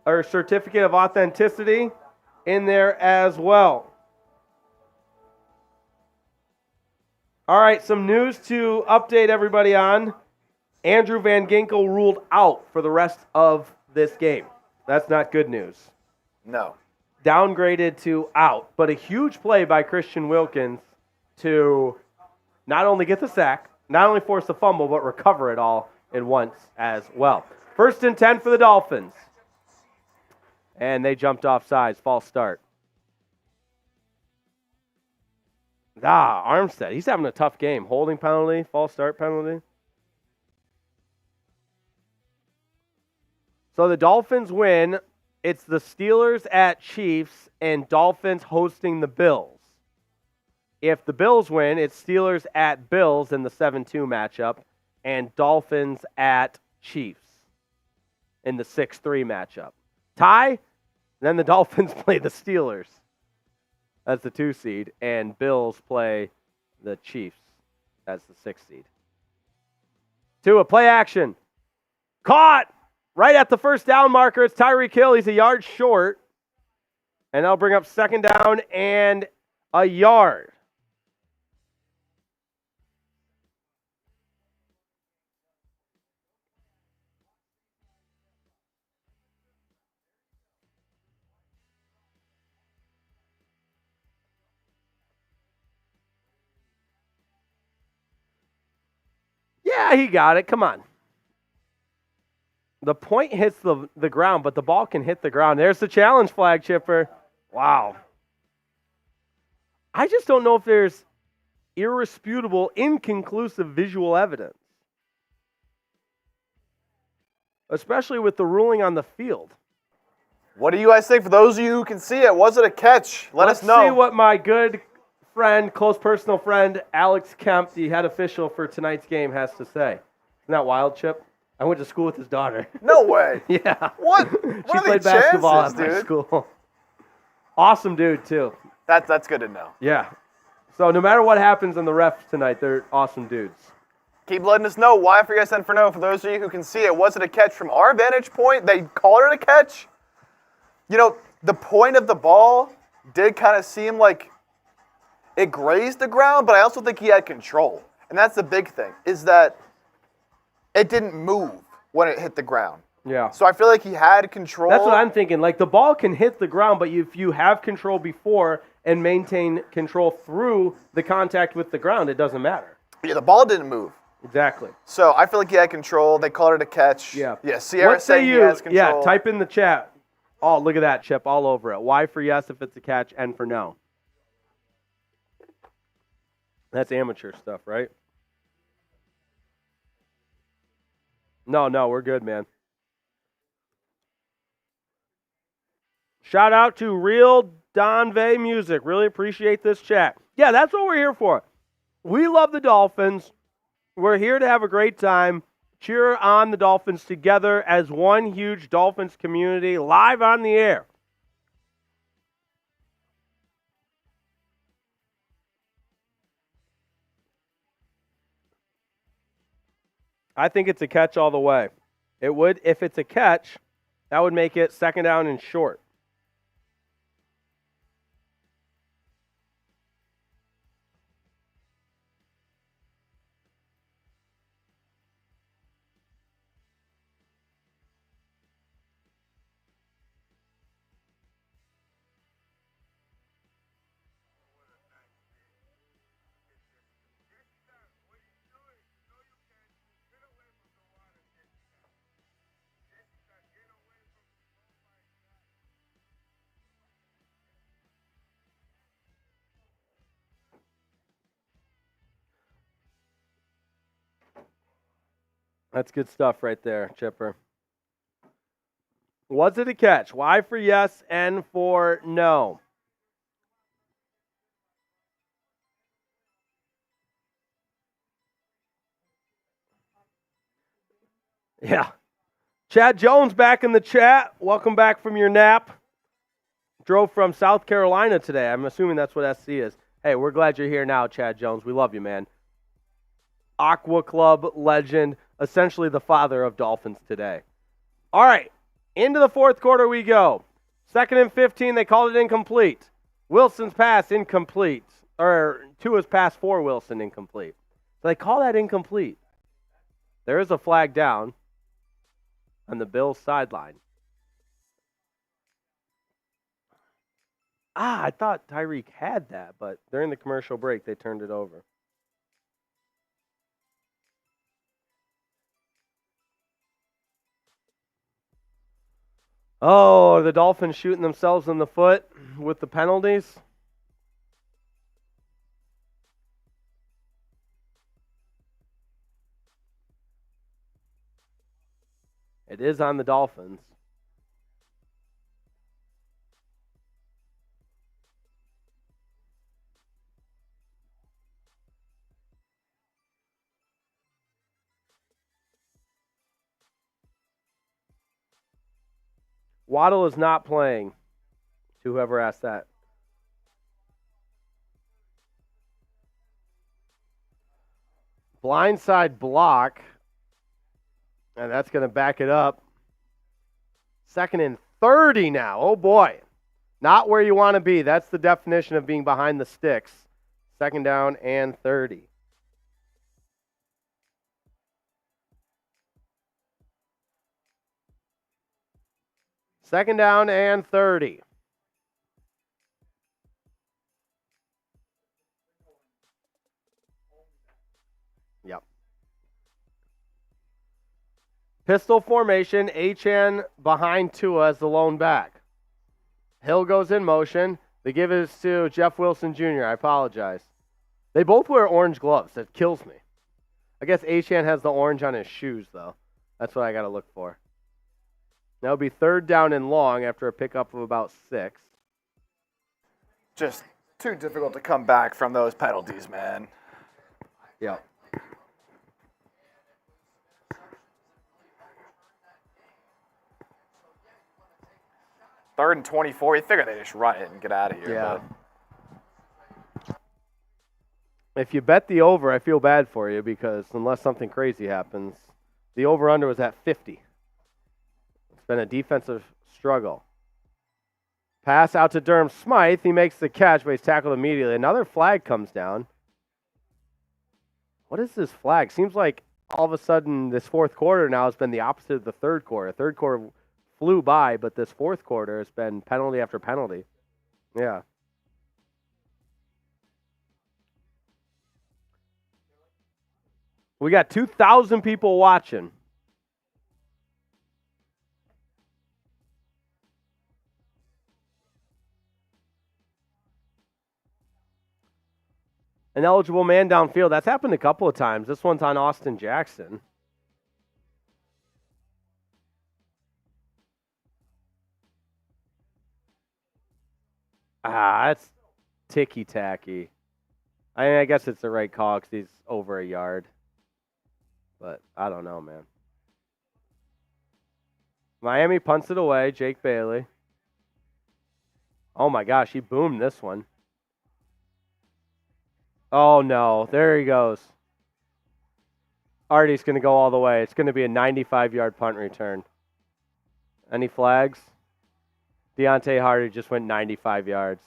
or certificate of authenticity in there as well. All right, some news to update everybody on. Andrew Van Ginkel ruled out for the rest of this game. That's not good news. No. downgraded to out, but a huge play by Christian Wilkins to not only get the sack, not only force the fumble, but recover it all at once as well. 1st and 10 for the Dolphins. And they jumped off sides. False start. Armstead. He's having a tough game. Holding penalty, false start penalty. So the Dolphins win. It's the Steelers at Chiefs and Dolphins hosting the Bills. If the Bills win, it's Steelers at Bills in the 7-2 matchup and Dolphins at Chiefs in the 6-3 matchup. Tie, then the Dolphins play the Steelers. That's the 2 seed, and Bills play the Chiefs as the 6 seed. Tua, play action. Caught right at the first down marker. It's Tyreek Hill. He's a yard short, and that'll bring up 2nd down and a yard. Yeah, he got it. Come on. The point hits the ground, but the ball can hit the ground. There's the challenge flag, Chipper. Wow. I just don't know if there's irresputable, inconclusive visual evidence, especially with the ruling on the field. What do you guys think? For those of you who can see it, was it a catch? Let us know. Let's see what my good friend, close personal friend, Alex Kemp, the head official for tonight's game, has to say. Isn't that wild, Chip? I went to school with his daughter. No way. Yeah. What? She played basketball at my school. Awesome dude, too. That's good to know. Yeah. So no matter what happens in the refs tonight, they're awesome dudes. Keep letting us know why for yes and for no. For those of you who can see it, was it a catch from our vantage point? They called it a catch. You know, the point of the ball did kind of seem like it grazed the ground, but I also think he had control. And that's the big thing, is that it didn't move when it hit the ground. Yeah. So I feel like he had control. That's what I'm thinking. Like, the ball can hit the ground, but if you have control before and maintain control through the contact with the ground, it doesn't matter. Yeah, the ball didn't move. Exactly. So I feel like he had control. They called it a catch. Yeah. Yeah, Sierra What say saying he you? has control. Yeah, type in the chat. Oh, look at that, Chip, all over it. Y for yes if it's a catch, N for no. That's amateur stuff, right? No, we're good, man. Shout out to Real Don Vay Music. Really appreciate this chat. Yeah, that's what we're here for. We love the Dolphins. We're here to have a great time. Cheer on the Dolphins together as one huge Dolphins community live on the air. I think it's a catch all the way. It would, if it's a catch, that would make it 2nd down and short. That's good stuff right there, Chipper. Was it a catch? Y for yes, N for no. Yeah. Chad Jones back in the chat. Welcome back from your nap. Drove from South Carolina today. I'm assuming that's what SC is. Hey, we're glad you're here now, Chad Jones. We love you, man. Aqua Club legend, essentially the father of Dolphins Today. All right, into the 4th quarter we go. 2nd and 15, they called it incomplete. Wilson's pass incomplete, or Tua's pass for Wilson incomplete. So they call that incomplete. There is a flag down on the Bills sideline. I thought Tyreek had that, but during the commercial break, they turned it over. Oh, the Dolphins shooting themselves in the foot with the penalties. It is on the Dolphins. Waddle is not playing, to whoever asked that. Blindside block, and that's going to back it up. 2nd and 30 now. Oh, boy. Not where you want to be. That's the definition of being behind the sticks. 2nd down and 30. Second down and 30. Yep. Pistol formation. Achane behind Tua as the lone back. Hill goes in motion. The give is to Jeff Wilson Jr. I apologize. They both wear orange gloves. That kills me. I guess Achane has the orange on his shoes, though. That's what I got to look for. That'll be 3rd down and long after a pickup of about 6. Just too difficult to come back from those penalties, man. Yeah. Third and 24. You figure they just run it and get out of here. Yeah. If you bet the over, I feel bad for you because unless something crazy happens, the over-under was at 50. It's been a defensive struggle. Pass out to Durham Smythe. He makes the catch, but he's tackled immediately. Another flag comes down. What is this flag? Seems like all of a sudden this fourth quarter now has been the opposite of the third quarter. Third quarter flew by, but this fourth quarter has been penalty after penalty. Yeah. We got 2,000 people watching. An eligible man downfield. That's happened a couple of times. This one's on Austin Jackson. That's ticky-tacky. I mean, I guess it's the right call because he's over a yard. But I don't know, man. Miami punts it away. Jake Bailey. Oh, my gosh. He boomed this one. Oh, no. There he goes. Artie's going to go all the way. It's going to be a 95-yard punt return. Any flags? Deontay Hardy just went 95 yards.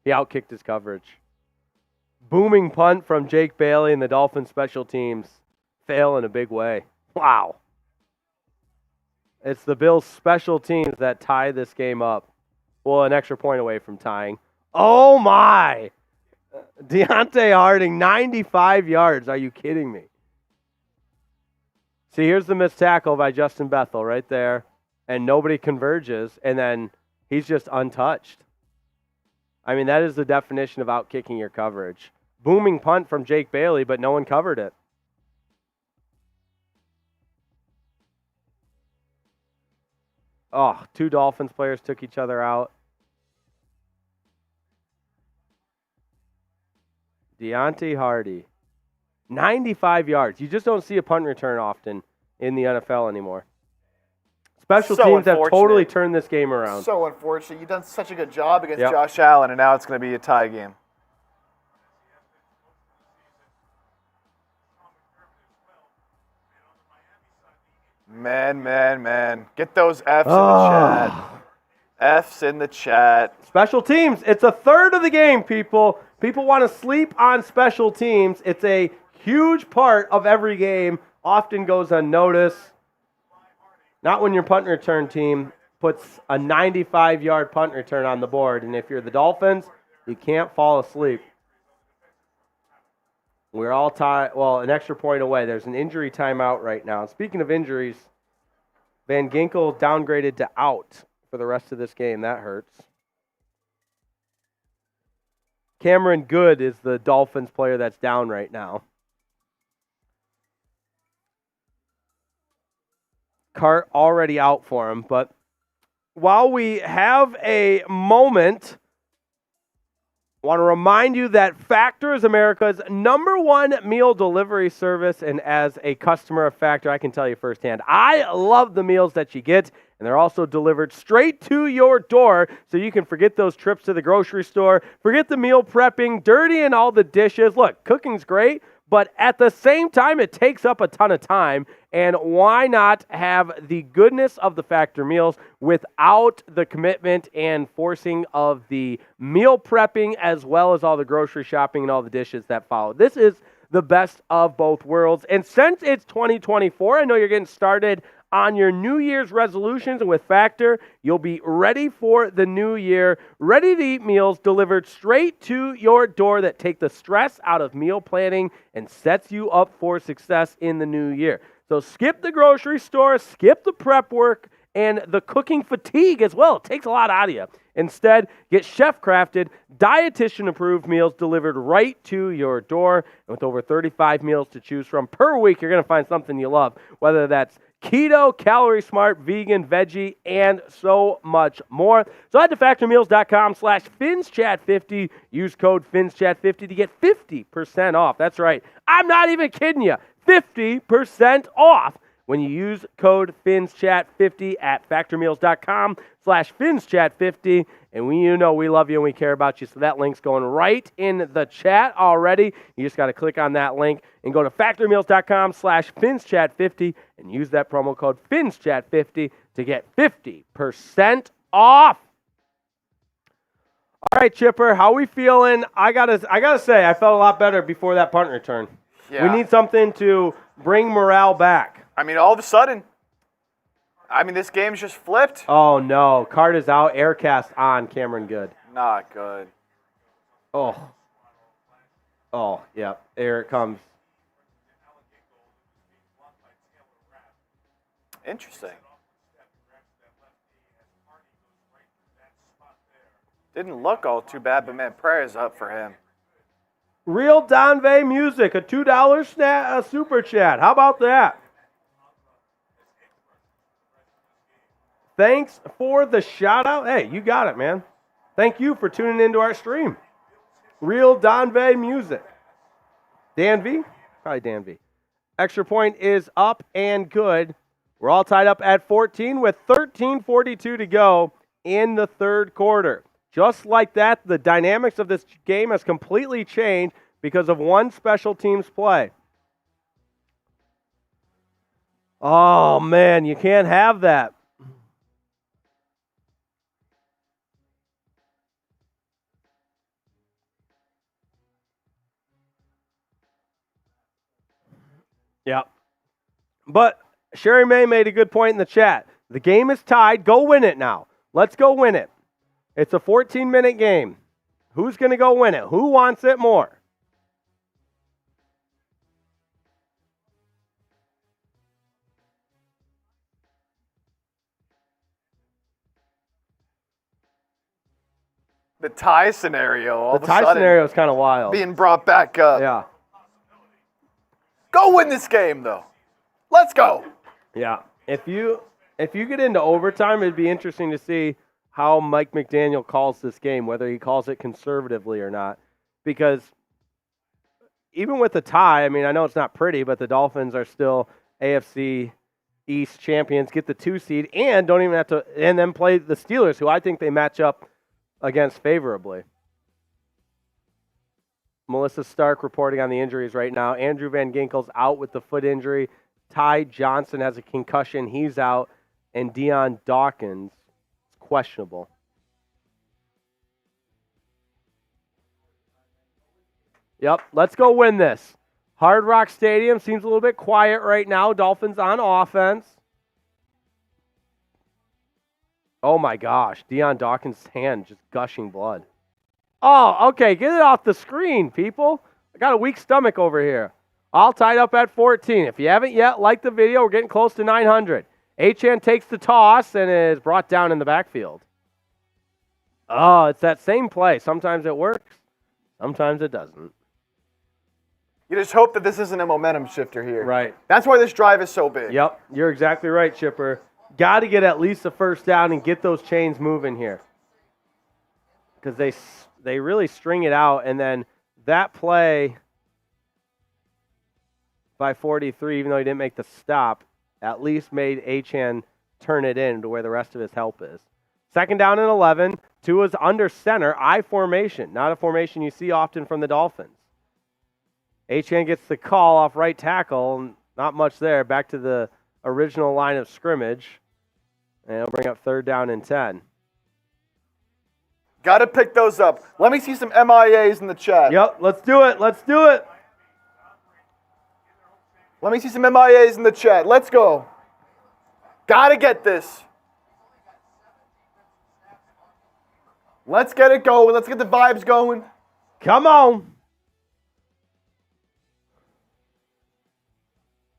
He outkicked his coverage. Booming punt from Jake Bailey and the Dolphins special teams. Fail in a big way. Wow. It's the Bills special teams that tie this game up. Well, an extra point away from tying. Oh, my. Deontay Harding, 95 yards. Are you kidding me? See, here's the missed tackle by Justin Bethel right there. And nobody converges. And then he's just untouched. I mean, that is the definition of outkicking your coverage. Booming punt from Jake Bailey, but no one covered it. Oh, 2 Dolphins players took each other out. Deontay Hardy. 95 yards. You just don't see a punt return often in the NFL anymore. Special teams have totally turned this game around. So unfortunate. You've done such a good job against Josh Allen, and now it's going to be a tie game. Man. Get those F's in the chat. F's in the chat. Special teams. It's a third of the game, people. People want to sleep on special teams. It's a huge part of every game. Often goes unnoticed. Not when your punt return team puts a 95-yard punt return on the board. And if you're the Dolphins, you can't fall asleep. We're all tied. Well, an extra point away. There's an injury timeout right now. Speaking of injuries, Van Ginkel downgraded to out for the rest of this game. That hurts. Cameron Good is the Dolphins player that's down right now. Cart already out for him, but while we have a moment, I want to remind you that Factor is America's #1 meal delivery service, and as a customer of Factor, I can tell you firsthand, I love the meals that you get, and they're also delivered straight to your door, so you can forget those trips to the grocery store, forget the meal prepping, dirtying all the dishes. Look, cooking's great, but at the same time, it takes up a ton of time, and why not have the goodness of the Factor meals without the commitment and forcing of the meal prepping as well as all the grocery shopping and all the dishes that follow? This is the best of both worlds, and since it's 2024, I know you're getting started on your New Year's resolutions, and with Factor, you'll be ready for the new year, ready to eat meals delivered straight to your door that take the stress out of meal planning and sets you up for success in the new year. So skip the grocery store, skip the prep work, and the cooking fatigue as well. It takes a lot out of you. Instead, get chef-crafted, dietitian-approved meals delivered right to your door. And with over 35 meals to choose from per week, you're going to find something you love, whether that's keto, calorie smart, vegan, veggie, and so much more. So head to factormeals.com/FinsChat50. Use code FinsChat50 to get 50% off. That's right. I'm not even kidding you. 50% off when you use code FinsChat50 at factormeals.com/FinsChat50. And we love you and we care about you. So that link's going right in the chat already. You just got to click on that link and go to factormeals.com/FinsChat50 and use that promo code FinsChat50 to get 50% off. All right, Chipper, how we feeling? I gotta say, I felt a lot better before that punt return. Yeah. We need something to bring morale back. I mean, all of a sudden, this game's just flipped. Oh, no. Card is out. Aircast on. Cameron Good. Not good. Oh, yeah. There it comes. Interesting. Didn't look all too bad, but man, prayers up for him. Real Donvey Music, a $2 super chat. How about that? Thanks for the shout out. Hey, you got it, man. Thank you for tuning into our stream. Real Donvey Music. Dan V? Probably Dan V. Extra point is up and good. We're all tied up at 14 with 13:42 to go in the third quarter. Just like that, the dynamics of this game has completely changed because of one special teams play. Oh, man, you can't have that. Yeah. But Sherry May made a good point in the chat. The game is tied. Go win it now. Let's go win it. It's a 14-minute game. Who's going to go win it? Who wants it more? The tie scenario, all of a The tie sudden, scenario is kind of wild. being brought back up. Yeah. Go win this game, though. Let's go. Yeah. If you get into overtime, it'd be interesting to see how Mike McDaniel calls this game, whether he calls it conservatively or not. Because even with the tie, I know it's not pretty, but the Dolphins are still AFC East champions, get the 2 seed, and don't even have to, and then play the Steelers, who I think they match up against favorably. Melissa Stark reporting on the injuries right now. Andrew Van Ginkel's out with the foot injury. Ty Johnson has a concussion. He's out. And Deion Dawkins is questionable. Yep, let's go win this. Hard Rock Stadium seems a little bit quiet right now. Dolphins on offense. Oh, my gosh. Deion Dawkins' hand just gushing blood. Oh, okay. Get it off the screen, people. I got a weak stomach over here. All tied up at 14. If you haven't yet, like the video. We're getting close to 900. Achane takes the toss and is brought down in the backfield. Oh, it's that same play. Sometimes it works. Sometimes it doesn't. You just hope that this isn't a momentum shifter here. Right. That's why this drive is so big. Yep, you're exactly right, Chipper. Got to get at least a first down and get those chains moving here. Because they really string it out, and then that play by 43, even though he didn't make the stop, at least made Achane turn it in to where the rest of his help is. Second down and 11. Tua's under center, I formation. Not a formation you see often from the Dolphins. Achane gets the call off right tackle. Not much there. Back to the original line of scrimmage. And it'll bring up third down and 10. Got to pick those up. Let me see some MIAs in the chat. Yep, let's do it. Let's do it. Let me see some MIAs in the chat. Let's go. Got to get this. Let's get it going. Let's get the vibes going. Come on.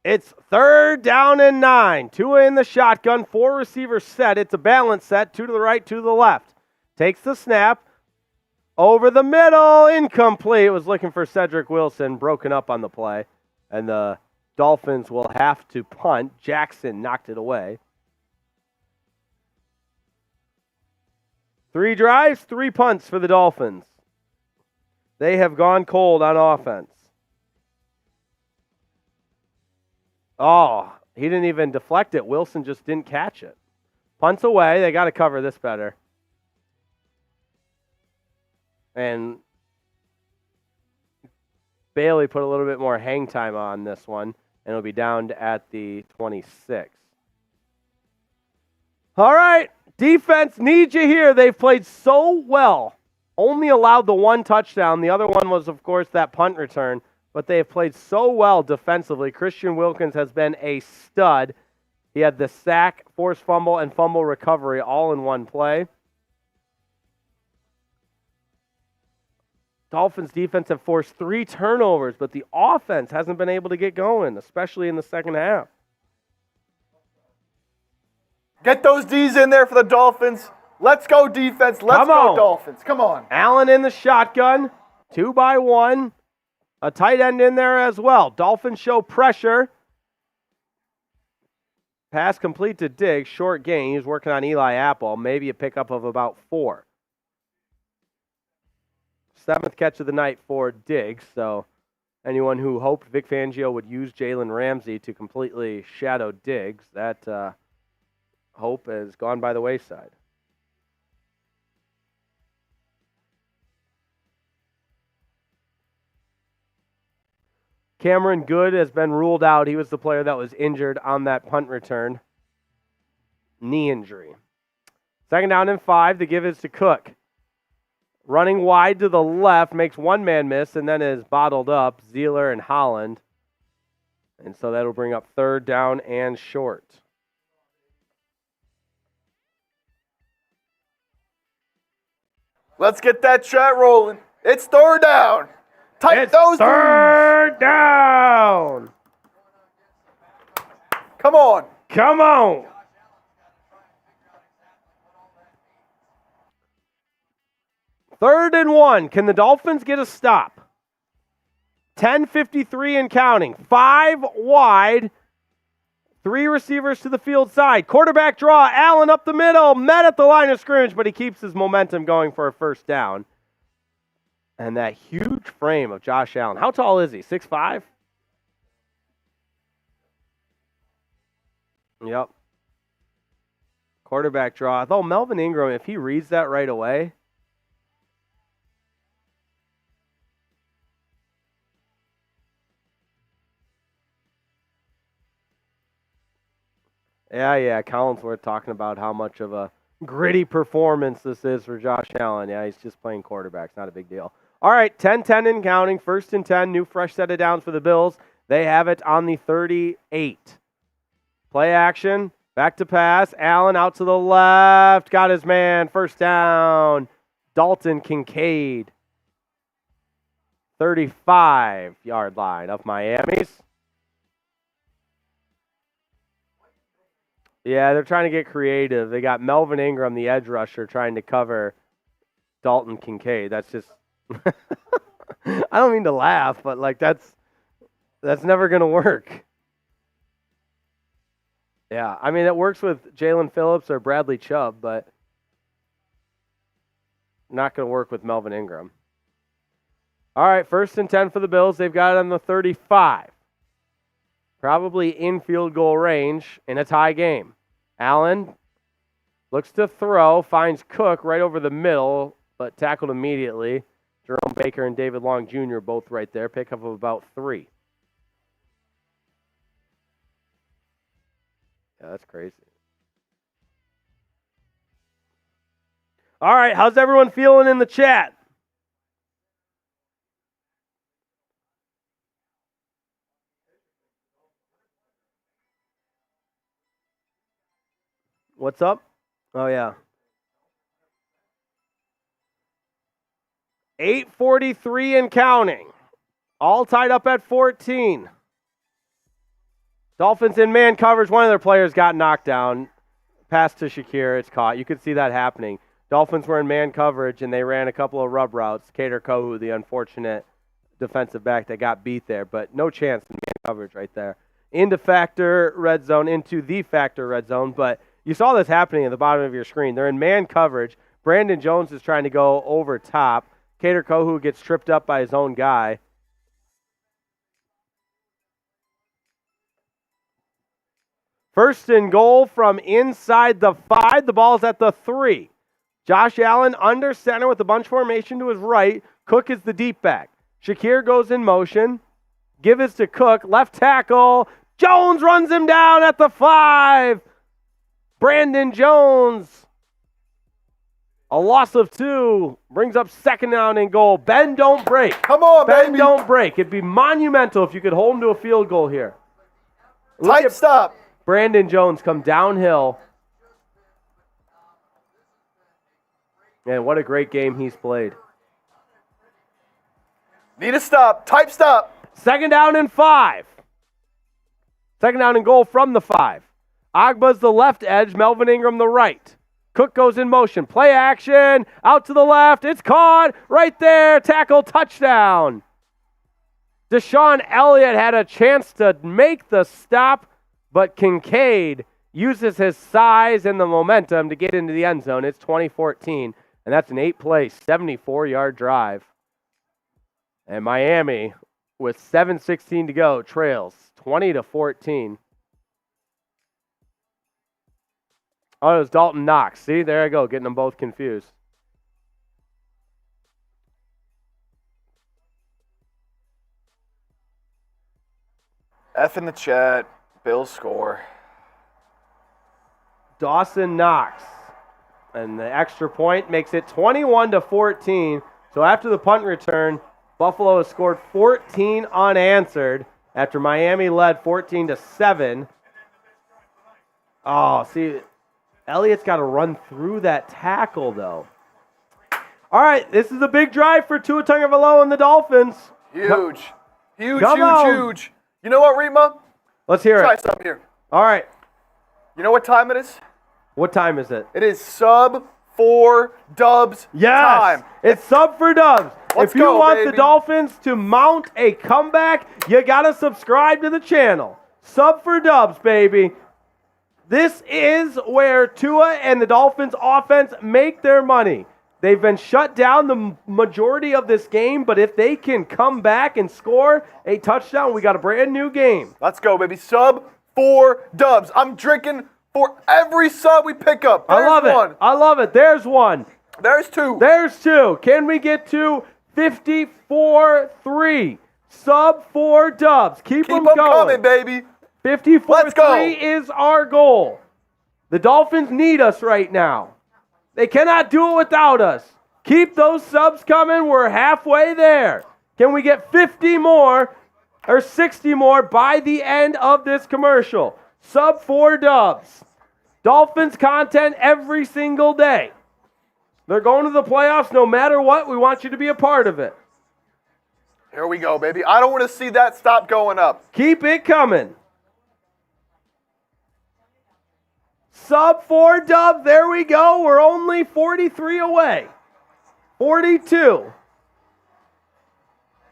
It's third down and 9. Tua in the shotgun. 4 receivers set. It's a balance set. 2 to the right, 2 to the left. Takes the snap. Over the middle. Incomplete. Was looking for Cedric Wilson. Broken up on the play. And the Dolphins will have to punt. Jackson knocked it away. 3 drives, 3 punts for the Dolphins. They have gone cold on offense. Oh, he didn't even deflect it. Wilson just didn't catch it. Punts away. They got to cover this better. And Bailey put a little bit more hang time on this one, and it'll be down at the 26. All right. Defense needs you here. They've played so well. Only allowed the 1 touchdown. The other one was, of course, that punt return. But they have played so well defensively. Christian Wilkins has been a stud. He had the sack, forced fumble, and fumble recovery all in one play. Dolphins defense have forced 3 turnovers, but the offense hasn't been able to get going, especially in the second half. Get those D's in there for the Dolphins. Let's go defense. Let's go Dolphins. Come on. Allen in the shotgun. 2 by 1. A tight end in there as well. Dolphins show pressure. Pass complete to Diggs. Short gain. He's working on Eli Apple. Maybe a pickup of about 4. 7th catch of the night for Diggs. So anyone who hoped Vic Fangio would use Jalen Ramsey to completely shadow Diggs, that hope has gone by the wayside. Cameron Good has been ruled out. He was the player that was injured on that punt return. Knee injury. Second down and 5. The give is to Cook. Running wide to the left, makes one man miss, and then is bottled up. Zeeler and Holland. And so that'll bring up third down and short. Let's get that chat rolling. It's third down. Tight those third down. Come on. Come on. Third and 1. Can the Dolphins get a stop? 10:53 and counting. 5 wide. 3 receivers to the field side. Quarterback draw. Allen up the middle. Met at the line of scrimmage, but he keeps his momentum going for a first down. And that huge frame of Josh Allen. How tall is he? 6'5"? Yep. Quarterback draw. Though Melvin Ingram, if he reads that right away. Yeah. Collinsworth talking about how much of a gritty performance this is for Josh Allen. Yeah, he's just playing quarterback. It's not a big deal. All right, 10-10 and counting. First and 10. New fresh set of downs for the Bills. They have it on the 38. Play action. Back to pass. Allen out to the left. Got his man. First down. Dalton Kincaid. 35-yard line of Miami's. Yeah, they're trying to get creative. They got Melvin Ingram, the edge rusher, trying to cover Dalton Kincaid. That's just I don't mean to laugh, but like that's never going to work. Yeah, I mean, it works with Jalen Phillips or Bradley Chubb, but not going to work with Melvin Ingram. All right, 1st and 10 for the Bills. They've got it on the 35. Probably in field goal range in a tie game. Allen looks to throw, finds Cook right over the middle, but tackled immediately. Jerome Baker and David Long Jr. both right there. Pickup of about 3. Yeah, that's crazy. All right, how's everyone feeling in the chat? What's up? Oh, yeah. 8:43 and counting. All tied up at 14. Dolphins in man coverage. One of their players got knocked down. Pass to Shakir. It's caught. You could see that happening. Dolphins were in man coverage, and they ran a couple of rub routes. Kader Kohu, the unfortunate defensive back that got beat there, but no chance in man coverage right there. Into factor red zone, into the factor red zone, but you saw this happening at the bottom of your screen. They're in man coverage. Brandon Jones is trying to go over top. Kader Kohu gets tripped up by his own guy. First and goal from inside the 5. The ball's at the 3. Josh Allen under center with the bunch formation to his right. Cook is the deep back. Shakir goes in motion. Give it to Cook. Left tackle. Jones runs him down at the 5. Brandon Jones. A loss of 2. Brings up 2nd down and goal. Bend, don't break. Come on, Bend, baby. don't break. It'd be monumental if you could hold him to a field goal here. Tight stop. Brandon Jones come downhill. Man, what a great game he's played. Need a stop. Type stop. 2nd down and 5. 2nd down and goal from the 5. Agba's the left edge, Melvin Ingram the right. Cook goes in motion. Play action. Out to the left. It's caught. Right there. Tackle, touchdown. Deshaun Elliott had a chance to make the stop, but Kincaid uses his size and the momentum to get into the end zone. It's 2014, and that's an 8-play, 74-yard drive. And Miami, with 7:16 to go, trails 20-14. Oh, it was Dalton Knox. See, there I go, getting them both confused. F in the chat. Bills score. Dawson Knox. And the extra point makes it 21-14. So after the punt return, Buffalo has scored 14 unanswered after Miami led 14-7. Oh, see, Elliott's got to run through that tackle, though. All right, this is a big drive for Tua Tagovailoa and the Dolphins. Huge. Huge, Come huge, on. huge. You know what, Riepma? Let's hear Try it. something here. All right. You know what time it is? What time is it? It is sub 4 dubs time. It's sub for dubs. Let's if you go, want baby. the Dolphins to mount a comeback, you got to subscribe to the channel. Sub for dubs, baby. This is where Tua and the Dolphins offense make their money. They've been shut down the majority of this game, but if they can come back and score a touchdown, we got a brand new game. Let's go, baby. Sub 4 dubs. I'm drinking for every sub we pick up. There's I love one. it. I love it. There's one. There's 2. There's 2. Can we get to 54-3? Sub 4 dubs. Keep them them going. coming, baby. 54-3 Let's go. is our goal. The Dolphins need us right now. They cannot do it without us. Keep those subs coming. We're halfway there. Can we get 50 more or 60 more by the end of this commercial? Sub 4 dubs. Dolphins content every single day. They're going to the playoffs no matter what. We want you to be a part of it. Here we go, baby. I don't want to see that stop going up. Keep it coming. Sub 4 dub. There we go. We're only 43 away. 42.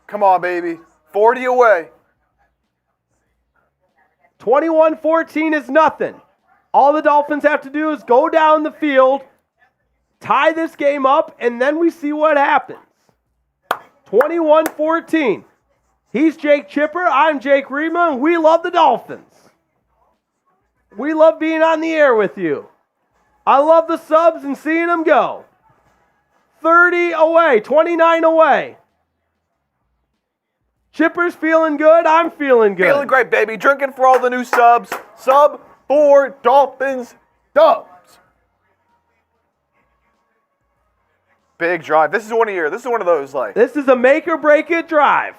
Come on, baby. 40 away. 21-14 is nothing. All the Dolphins have to do is go down the field, tie this game up, and then we see what happens. 21-14. He's Jake Chipper. I'm Jake Riepma, and we love the Dolphins. We love being on the air with you. I love the subs and seeing them go. 30 away, 29 away. Chipper's feeling good. I'm feeling good. Feeling great, baby. Drinking for all the new subs. Sub 4 Dolphins dubs. Big drive. This is one of those like. This is a make or break it drive.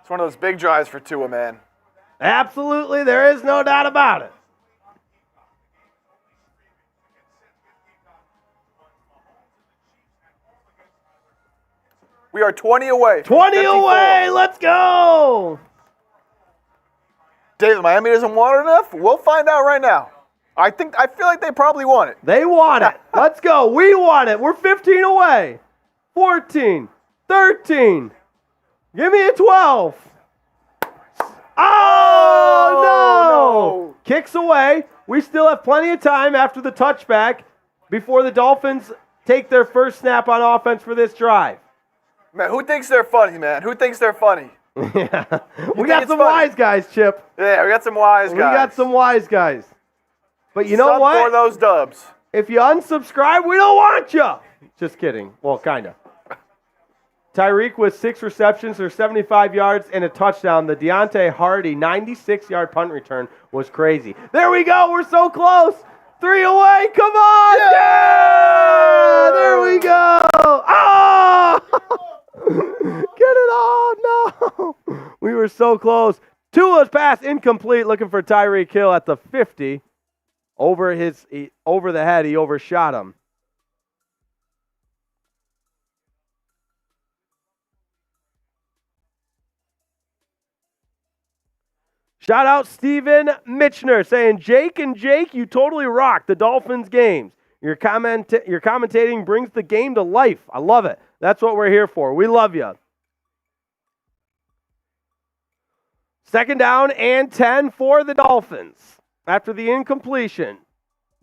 It's one of those big drives for Tua, man. Absolutely, there is no doubt about it. We are 20 away. 20 away, let's go. David, Miami doesn't want it enough? We'll find out right now. I feel like they probably want it. They want it. Let's go. We want it. We're 15 away. 14, 13. Give me a 12. Oh, no. Kicks away. We still have plenty of time after the touchback before the Dolphins take their first snap on offense for this drive. Man, who thinks they're funny, man? Who thinks they're funny? Yeah. We got some wise guys, Chip. Yeah, we got some wise guys. We got some wise guys. But you know Sub what? for those dubs. If you unsubscribe, we don't want you. Just kidding. Well, kind of. Tyreek with 6 receptions for 75 yards and a touchdown. The Deontay Hardy 96-yard punt return was crazy. There we go. We're so close. 3 away. Come on. Yeah! There we go. Oh! Get it on. No. We were so close. Tua's pass incomplete. Looking for Tyreek Hill at the 50. Over the head, he overshot him. Shout out Steven Mitchner saying, Jake, you totally rock the Dolphins games. Your commentating brings the game to life. I love it. That's what we're here for. We love you. 2nd down and 10 for the Dolphins. After the incompletion,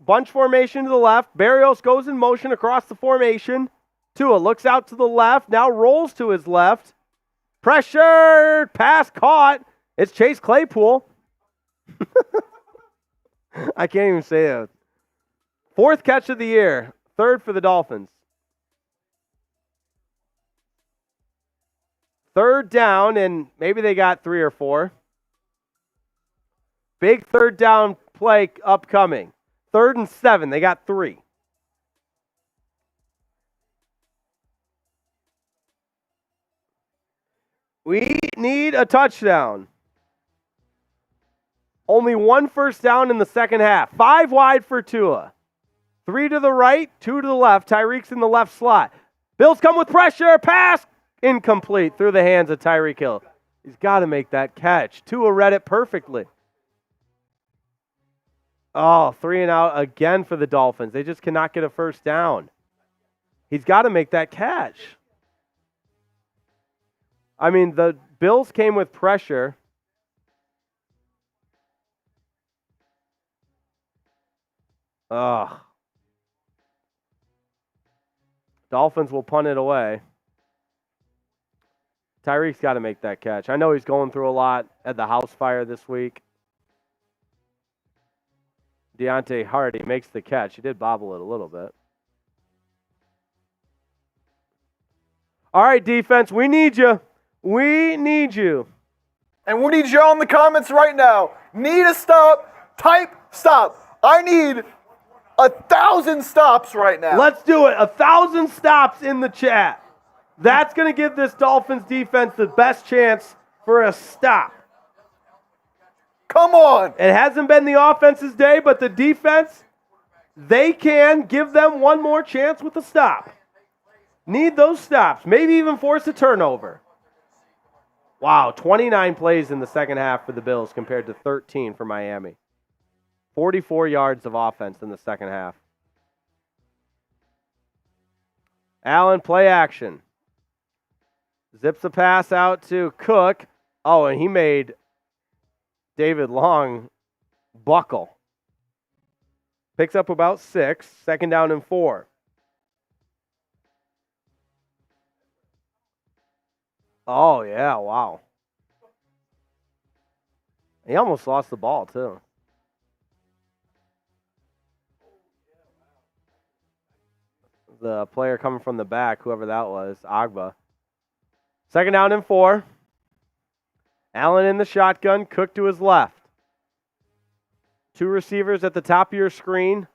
bunch formation to the left. Barrios goes in motion across the formation. Tua looks out to the left, now rolls to his left. Pressure, pass caught. It's Chase Claypool. I can't even say it. 4th catch of the year, 3rd for the Dolphins. 3rd down, and maybe they got 3 or 4. Big 3rd down play upcoming. 3rd and 7. They got 3. We need a touchdown. Only 1 first down in the second half. 5 wide for Tua. 3 to the right, 2 to the left. Tyreek's in the left slot. Bills come with pressure. Pass incomplete through the hands of Tyreek Hill. He's got to make that catch. Tua read it perfectly. Oh, 3 and out again for the Dolphins. They just cannot get a first down. He's got to make that catch. I mean, the Bills came with pressure. Ugh. Dolphins will punt it away. Tyreek's got to make that catch. I know he's going through a lot at the house fire this week. Deontay Hardy makes the catch. He did bobble it a little bit. All right, defense, we need you. We need you. And we need you all in the comments right now. Need a stop. Type stop. I need 1,000 stops right now. Let's do it. 1,000 stops in the chat. That's going to give this Dolphins defense the best chance for a stop. Come on. It hasn't been the offense's day, but the defense, they can give them one more chance with a stop. Need those stops. Maybe even force a turnover. Wow, 29 plays in the second half for the Bills compared to 13 for Miami. 44 yards of offense in the second half. Allen, play action. Zips a pass out to Cook. Oh, and he made David Long buckle. Picks up about 6. Second down and 4. Oh, yeah, wow. He almost lost the ball, too. The player coming from the back, whoever that was, Agba. Second down and 4. Allen in the shotgun, Cook to his left. 2 receivers at the top of your screen.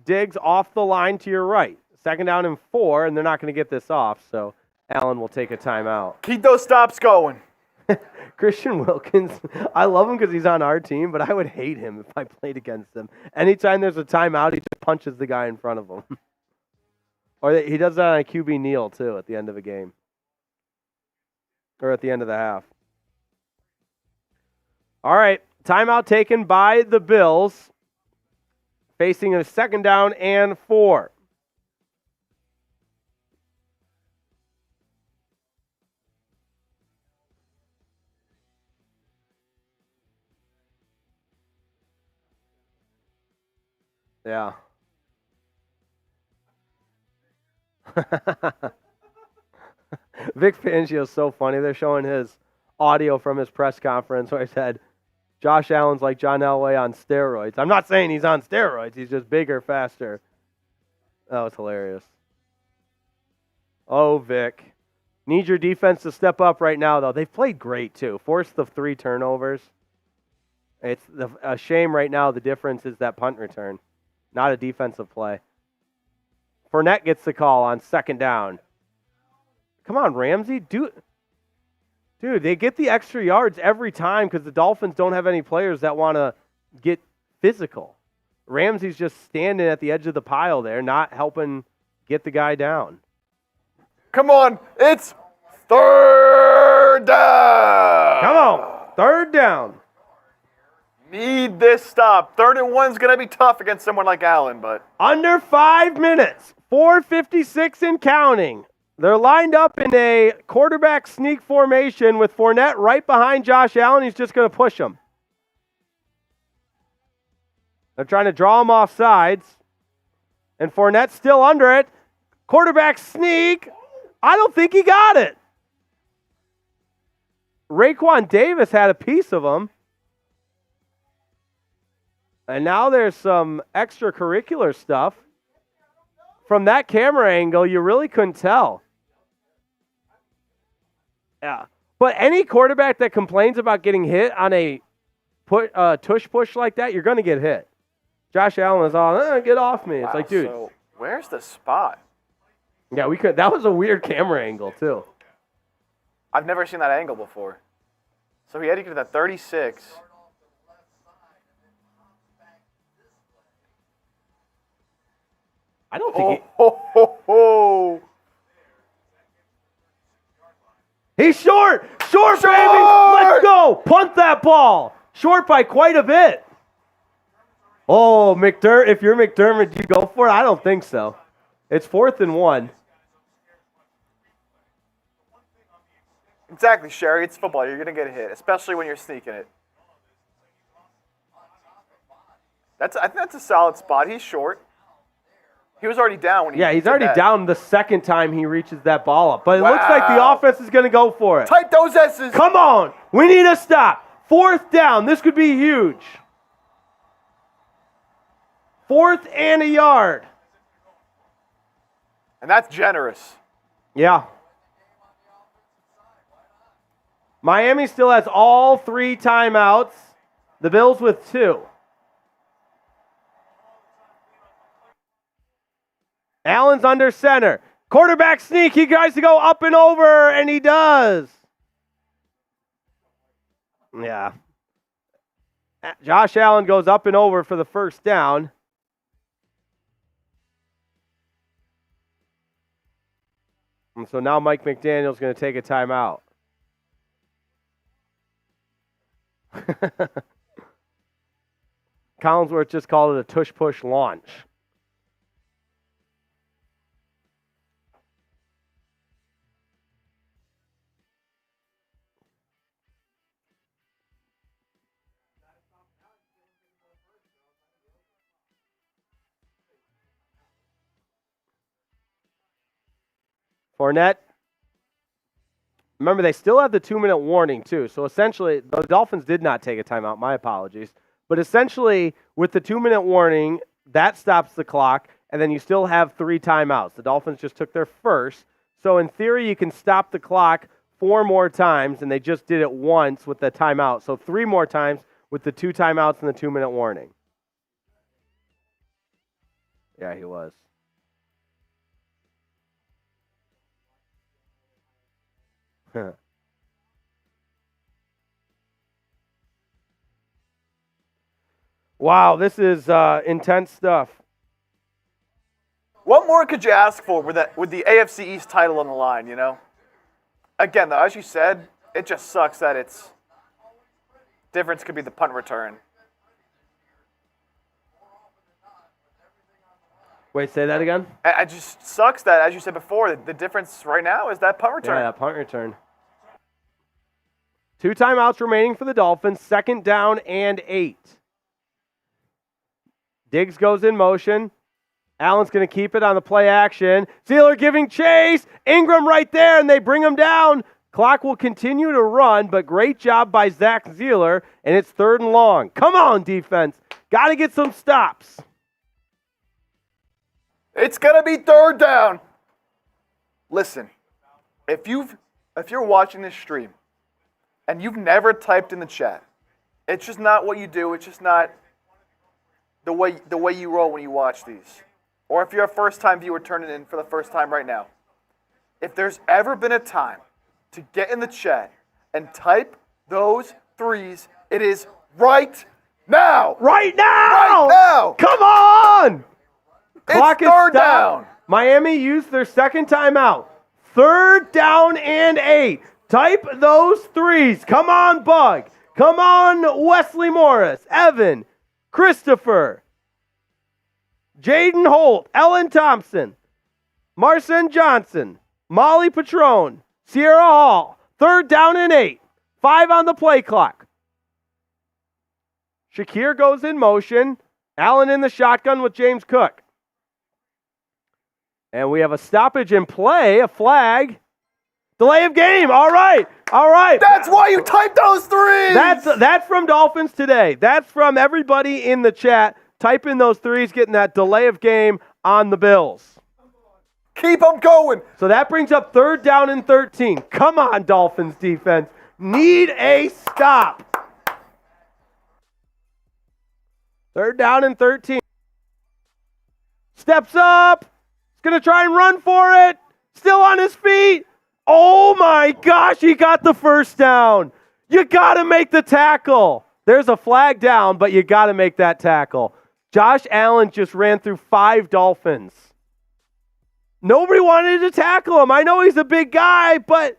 Diggs off the line to your right. Second down and 4, and they're not going to get this off, so Allen will take a timeout. Keep those stops going. Christian Wilkins, I love him because he's on our team, but I would hate him if I played against him. Anytime there's a timeout, he just punches the guy in front of him. Or he does that on a QB kneel, too, at the end of a game. Or at the end of the half. All right, timeout taken by the Bills. Facing a second down and 4. Yeah. Vic Fangio's so funny. They're showing his audio from his press conference where he said, Josh Allen's like John Elway on steroids. I'm not saying he's on steroids. He's just bigger, faster. That was hilarious. Oh, Vic. Need your defense to step up right now, though. They've played great, too. Forced the 3 turnovers. It's a shame right now. The difference is that punt return, not a defensive play. Fournette gets the call on second down. Come on, Ramsey. Dude, they get the extra yards every time because the Dolphins don't have any players that want to get physical. Ramsey's just standing at the edge of the pile there, not helping get the guy down. Come on. It's third down. Come on. Third down. Need this stop. 3rd and 1's going to be tough against someone like Allen, but Under 5 minutes. 4:56 and counting. They're lined up in a quarterback sneak formation with Fournette right behind Josh Allen. He's just going to push him. They're trying to draw him off sides. And Fournette's still under it. Quarterback sneak. I don't think he got it. Raekwon Davis had a piece of him. And now there's some extracurricular stuff. From that camera angle, you really couldn't tell. Yeah. But any quarterback that complains about getting hit on a tush push like that, you're going to get hit. Josh Allen is all, get off me. It's wow, like, dude. So where's the spot? Yeah, we could. That was a weird camera angle, too. I've never seen that angle before. So he had to get to that 36. I don't think He's short! Short, baby! Let's go! Punt that ball! Short by quite a bit. Oh, McDermott, if you're McDermott, do you go for it? I don't think so. It's 4th and 1. Exactly, Sherry. It's football. You're going to get hit, especially when you're sneaking it. I think that's a solid spot. He's short. He was already down when he he's already that. down the second time he reaches that ball up. But it looks like the offense is going to go for it. Tight those S's. Come on. We need a stop. 4th down. This could be huge. 4th and a yard. And that's generous. Yeah. Miami still has all 3 timeouts. The Bills with 2. Allen's under center. Quarterback sneak. He tries to go up and over, and he does. Yeah. Josh Allen goes up and over for the first down. And so now Mike McDaniel is going to take a timeout. Collinsworth just called it a tush-push launch. Fournette. Remember, they still have the 2-minute warning, too. So essentially, the Dolphins did not take a timeout. My apologies. But essentially, with the 2-minute warning, that stops the clock, and then you still have 3 timeouts. The Dolphins just took their first. So in theory, you can stop the clock 4 more times, and they just did it once with the timeout. So 3 more times with the 2 timeouts and the 2-minute warning. Yeah, he was. Wow, this is intense stuff. What more could you ask for with the AFC East title on the line, you know? Again, though, as you said, it just sucks that it's difference could be the punt return. Wait, say that again? It just sucks that, as you said before, the difference right now is that punt return. Yeah, that punt return. 2 timeouts remaining for the Dolphins, 2nd down and 8. Diggs goes in motion. Allen's going to keep it on the play action. Zieler giving chase. Ingram right there, and they bring him down. Clock will continue to run, but great job by Zach Zieler, and it's 3rd and long. Come on, defense. Got to get some stops. It's going to be 3rd down. Listen, if you're watching this stream and you've never typed in the chat, it's just not what you do. It's just not the way you roll when you watch these. Or if you're a first-time viewer turning in for the first time right now. If there's ever been a time to get in the chat and type those 3s, it is right now. Right now! Right now! Come on! Clock It's is 3rd stopped. down. Miami used their 2nd timeout. 3rd down and 8. Type those 3s. Come on, Bug. Come on, Wesley Morris, Evan, Christopher, Jaden Holt, Ellen Thompson, Marcin Johnson, Molly Patron, Sierra Hall. 3rd down and 8. 5 on the play clock. Shakir goes in motion. Allen in the shotgun with James Cook. And we have a stoppage in play, a flag. Delay of game. All right. All right. That's why you typed those 3s. That's from Dolphins Today. That's from everybody in the chat. Type in those 3s, getting that delay of game on the Bills. Keep them going. So that brings up 3rd down and 13. Come on, Dolphins defense. Need a stop. 3rd down and 13. Steps up. He's going to try and run for it. Still on his feet. Oh my gosh, he got the first down. You got to make the tackle. There's a flag down, but you got to make that tackle. Josh Allen just ran through 5 Dolphins. Nobody wanted to tackle him. I know he's a big guy, but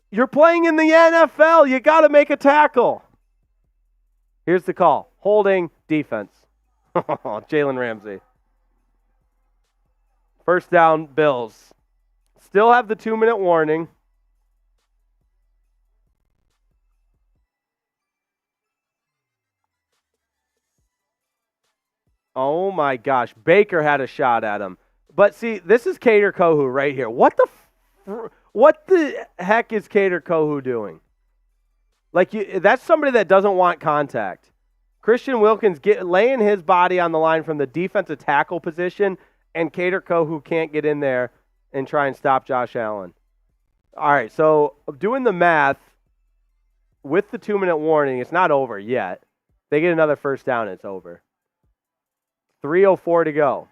you're playing in the NFL. You got to make a tackle. Here's the call. Holding defense. Jalen Ramsey. 1st down, Bills. Still have the 2-minute warning. Oh my gosh. Baker had a shot at him. But see, this is Kader Kohou right here. What the heck is Kader Kohou doing? That's somebody that doesn't want contact. Christian Wilkins laying his body on the line from the defensive tackle position, and Kader Kohou can't get in there and try and stop Josh Allen. All right, so doing the math with the 2-minute warning, it's not over yet. They get another first down, it's over. 3:04 to go.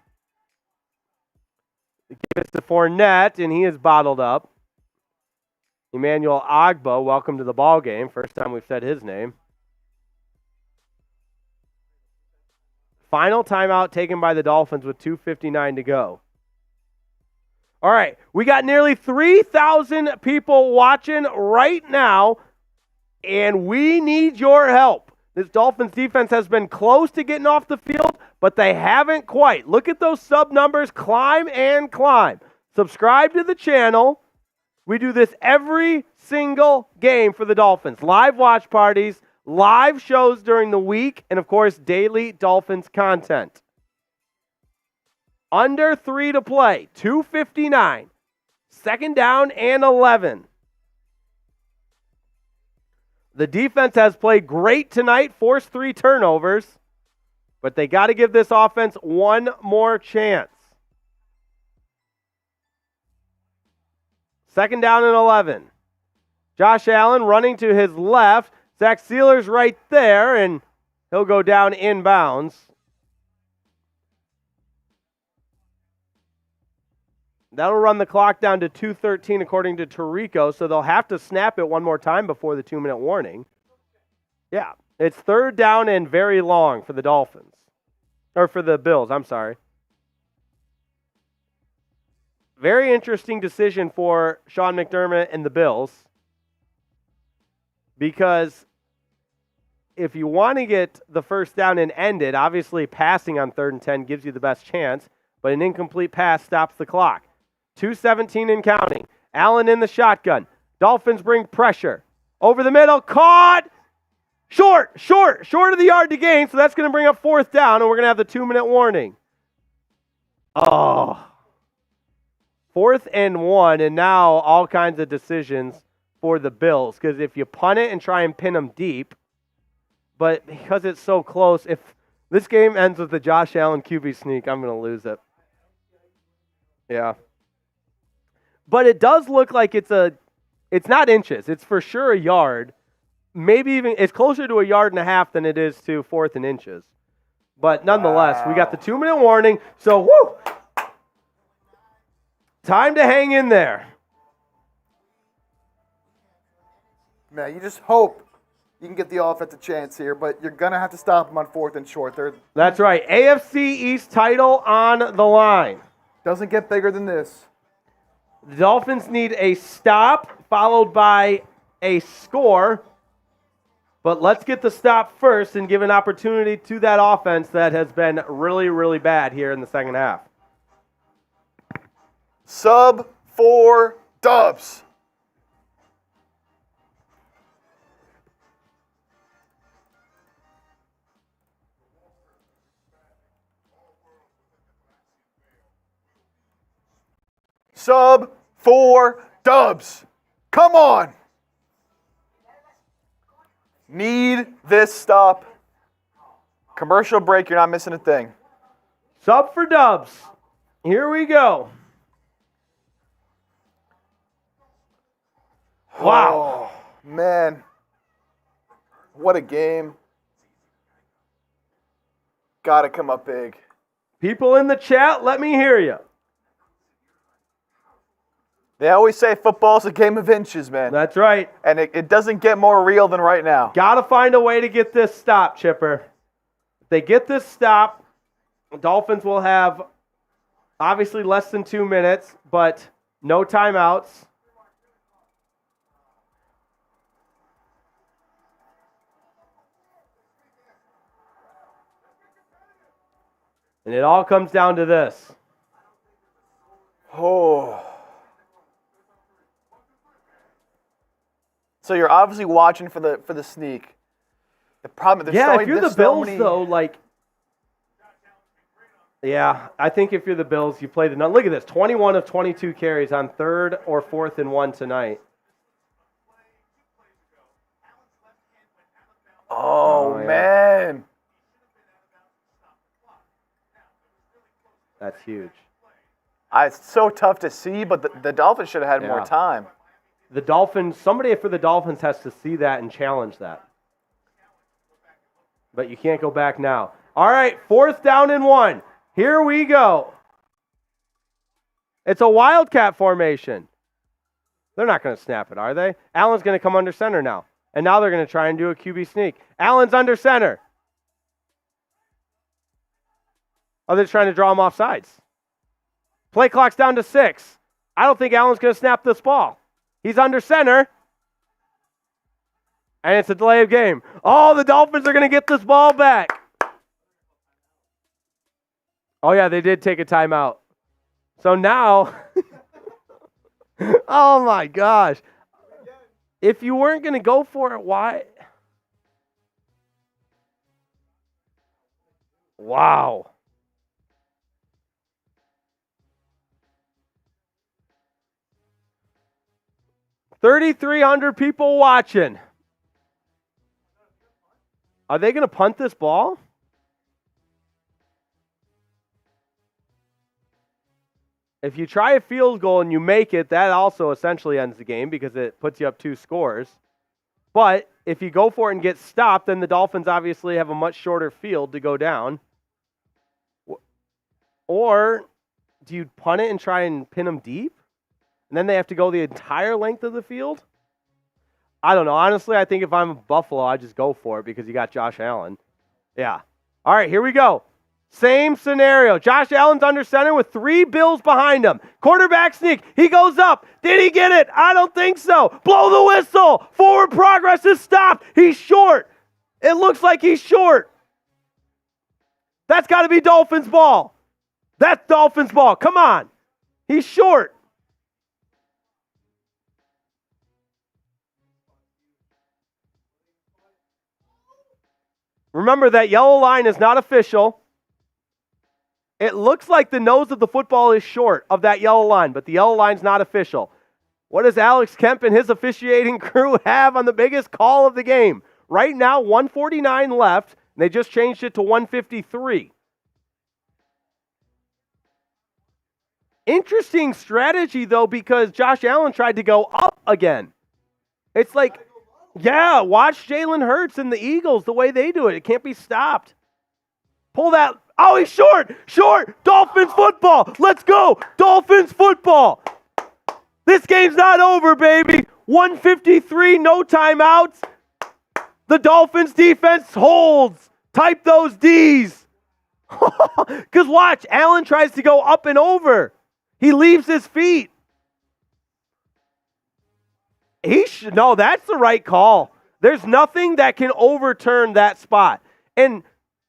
Give it to Fournette, and he is bottled up. Emmanuel Agbo, welcome to the ball game. First time we've said his name. Final timeout taken by the Dolphins with 2:59 to go. All right, we got nearly 3,000 people watching right now, and we need your help. This Dolphins defense has been close to getting off the field, but they haven't quite. Look at those sub numbers climb and climb. Subscribe to the channel. We do this every single game for the Dolphins. Live watch parties, live shows during the week, and of course, daily Dolphins content. Under 3 to play, 2:59. Second down and 11. The defense has played great tonight, forced 3 turnovers, but they got to give this offense one more chance. Second down and 11. Josh Allen running to his left. Zach Sealer's right there, and he'll go down inbounds. That'll run the clock down to 2:13 according to Tirico, so they'll have to snap it one more time before the 2-minute warning. Yeah, it's third down and very long for the Dolphins. Or for the Bills, I'm sorry. Very interesting decision for Sean McDermot and the Bills. Because if you want to get the first down and end it, obviously passing on 3rd and 10 gives you the best chance, but an incomplete pass stops the clock. 2:17 and counting. Allen in the shotgun. Dolphins bring pressure. Over the middle, caught! Short of the yard to gain, so that's going to bring up 4th down, and we're going to have the 2-minute warning. Oh. 4th and 1, and now all kinds of decisions for the Bills, because if you punt it and try and pin them deep, but because it's so close, if this game ends with the Josh Allen QB sneak, I'm going to lose it. Yeah. But it does look like it's not inches. It's for sure a yard. Maybe even, it's closer to a yard and a half than it is to 4th and inches. But nonetheless, we got the 2-minute warning. So, woo! Time to hang in there. Man, you just hope you can get the offense a chance here, but you're going to have to stop them on 4th and short. That's right. AFC East title on the line. Doesn't get bigger than this. The Dolphins need a stop followed by a score. But let's get the stop first and give an opportunity to that offense that has been really, really bad here in the second half. Sub 4 dubs. Sub 4 dubs. Come on. Need this stop. Commercial break, you're not missing a thing. Sub for dubs. Here we go. Wow. Oh, man. What a game. Gotta come up big. People in the chat, let me hear you. They always say football's a game of inches, man. That's right. And it doesn't get more real than right now. Got to find a way to get this stop, Chipper. If they get this stop, the Dolphins will have obviously less than 2 minutes, but no timeouts. And it all comes down to this. Oh. So you're obviously watching for the sneak. The problem, if you're the Bills, though, like, yeah, I think if you're the Bills, you play the nut. Look at this, 21 of 22 carries on 3rd or 4th and 1 tonight. Oh, yeah. man. That's huge. It's so tough to see, but the Dolphins should have had more time. The Dolphins, somebody for the Dolphins has to see that and challenge that. But you can't go back now. All right, 4th down and 1. Here we go. It's a wildcat formation. They're not going to snap it, are they? Allen's going to come under center now. And now they're going to try and do a QB sneak. Allen's under center. Are they trying to draw him off sides? Play clock's down to 6. I don't think Allen's going to snap this ball. He's under center. And it's a delay of game. Oh, the Dolphins are going to get this ball back. Oh, yeah, they did take a timeout. So now, oh, my gosh. If you weren't going to go for it, why? Wow. $3,300 people watching. Are they going to punt this ball? If you try a field goal and you make it, that also essentially ends the game because it puts you up 2 scores. But if you go for it and get stopped, then the Dolphins obviously have a much shorter field to go down. Or do you punt it and try and pin them deep? And then they have to go the entire length of the field? I don't know. Honestly, I think if I'm Buffalo, I just go for it because you got Josh Allen. Yeah. All right, here we go. Same scenario. Josh Allen's under center with 3 Bills behind him. Quarterback sneak. He goes up. Did he get it? I don't think so. Blow the whistle. Forward progress is stopped. He's short. It looks like he's short. That's got to be Dolphins ball. That's Dolphins ball. Come on. He's short. Remember, that yellow line is not official. It looks like the nose of the football is short of that yellow line, but the yellow line's not official. What does Alex Kemp and his officiating crew have on the biggest call of the game? Right now, 149 left, and they just changed it to 153. Interesting strategy, though, because Josh Allen tried to go up again. It's like, yeah, watch Jalen Hurts and the Eagles, the way they do it. It can't be stopped. Pull that. Oh, he's short. Short. Dolphins football. Let's go. Dolphins football. This game's not over, baby. 153, no timeouts. The Dolphins defense holds. Type those D's. Because watch, Allen tries to go up and over. He leaves his feet. No, that's the right call. There's nothing that can overturn that spot. And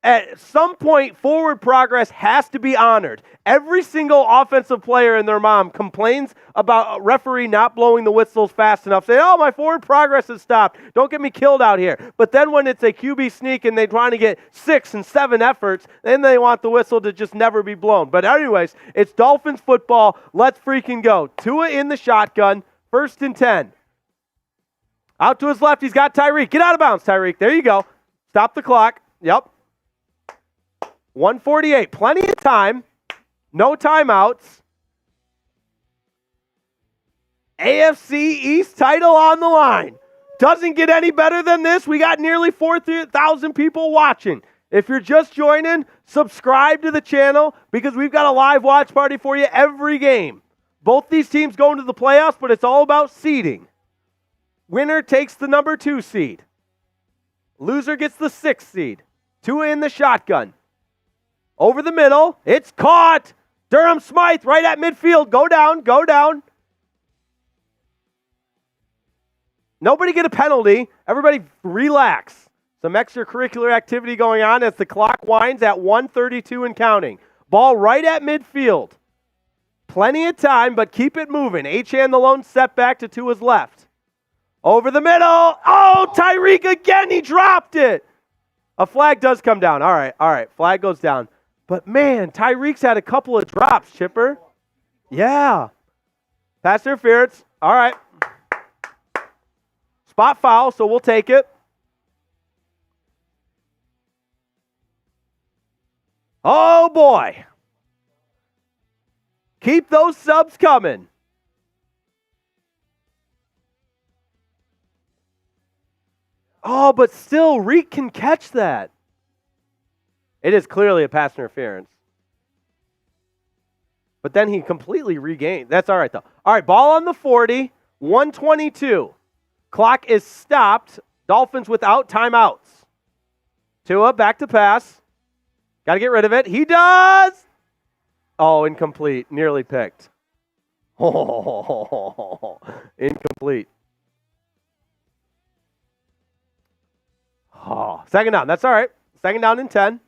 at some point, forward progress has to be honored. Every single offensive player and their mom complains about a referee not blowing the whistles fast enough, saying, oh, my forward progress has stopped. Don't get me killed out here. But then when it's a QB sneak and they're trying to get 6 and 7 efforts, then they want the whistle to just never be blown. But anyways, it's Dolphins football. Let's freaking go. Tua in the shotgun, 1st and 10. Out to his left, he's got Tyreek. Get out of bounds, Tyreek. There you go. Stop the clock. Yep. 148. Plenty of time. No timeouts. AFC East title on the line. Doesn't get any better than this. We got nearly 4,000 people watching. If you're just joining, subscribe to the channel because we've got a live watch party for you every game. Both these teams go into the playoffs, but it's all about seeding. Winner takes the number 2 seed. Loser gets the 6th seed. Tua in the shotgun. Over the middle. It's caught. Durham Smythe right at midfield. Go down. Go down. Nobody get a penalty. Everybody relax. Some extracurricular activity going on as the clock winds at 1:32 and counting. Ball right at midfield. Plenty of time, but keep it moving. Achane the lone setback to Tua's left. Over the middle. Oh, Tyreek again. He dropped it. A flag does come down. All right. Flag goes down. But, man, Tyreek's had a couple of drops, Chipper. Yeah. Pass interference. All right. Spot foul, so we'll take it. Oh, boy. Keep those subs coming. Oh, but still, Reek can catch that. It is clearly a pass interference. But then he completely regained. That's all right, though. All right, ball on the 40, 122. Clock is stopped. Dolphins without timeouts. Tua back to pass. Got to get rid of it. He does. Oh, incomplete. Nearly picked. Oh, incomplete. Oh, second down. That's all right. Second down and 10.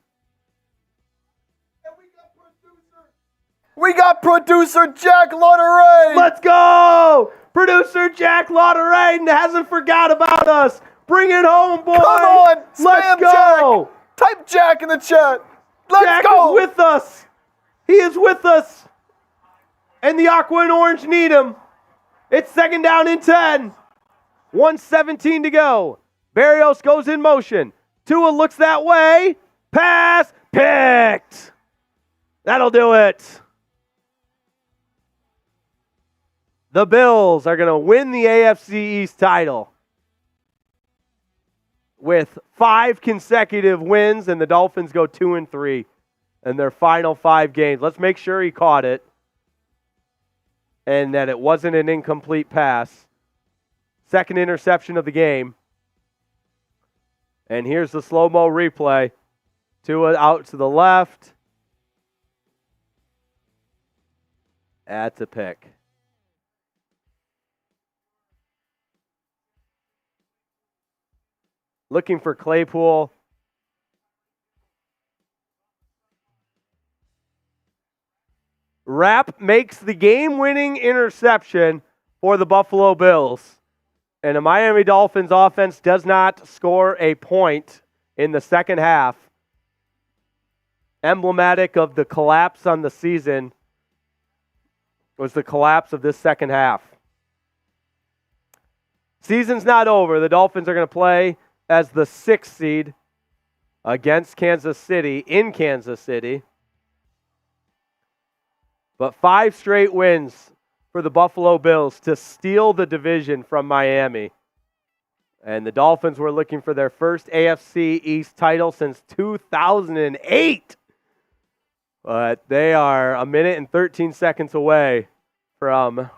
We got producer Jack Lauderay. Let's go! Producer Jack Lauderay hasn't forgot about us. Bring it home, boys. Come on, Let's go. Jack. Type Jack in the chat. Let's Jack go. is with us. He is with us. And the Aqua and Orange need him. It's second down and 10. 1:17 to go. Barrios goes in motion. Tua looks that way. Pass. Picked. That'll do it. The Bills are going to win the AFC East title with 5 consecutive wins, and the Dolphins go 2-3 in their final 5 games. Let's make sure he caught it and that it wasn't an incomplete pass. Second interception of the game. And here's the slow-mo replay. Tua out to the left. That's a pick. Looking for Claypool. Rapp makes the game-winning interception for the Buffalo Bills. And the Miami Dolphins offense does not score a point in the second half. Emblematic of the collapse on the season was the collapse of this second half. Season's not over. The Dolphins are going to play as the 6th seed against Kansas City in Kansas City. But 5 straight wins for the Buffalo Bills to steal the division from Miami. And the Dolphins were looking for their first AFC East title since 2008. But they are a minute and 13 seconds away from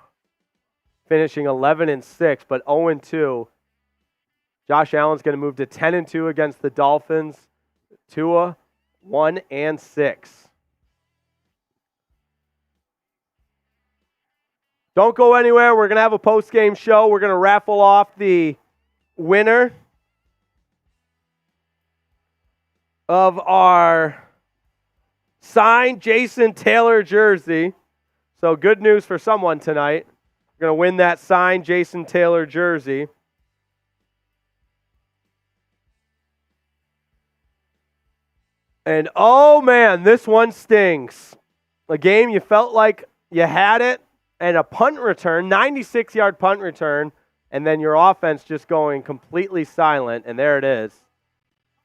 finishing 11-6, but 0-2. Josh Allen's going to move to 10-2 against the Dolphins. Tua, 1-6. Don't go anywhere. We're going to have a post-game show. We're going to raffle off the winner of our signed Jason Taylor jersey. So good news for someone tonight. We're going to win that signed Jason Taylor jersey. And oh man, this one stings. A game you felt like you had it, and a punt return, 96-yard punt return, and then your offense just going completely silent, and there it is.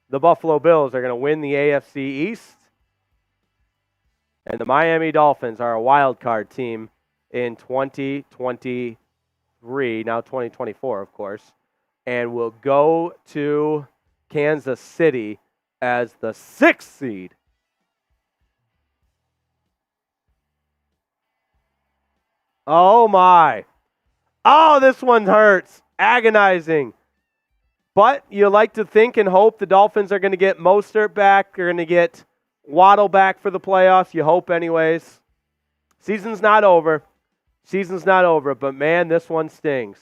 The Buffalo Bills are going to win the AFC East, and the Miami Dolphins are a wild card team in 2023, now 2024, of course, and will go to Kansas City as the 6th seed. Oh, my. Oh, this one hurts. Agonizing. But you like to think and hope the Dolphins are going to get Mostert back. They're going to get Waddle back for the playoffs. You hope anyways. Season's not over. Season's not over. But, man, this one stings.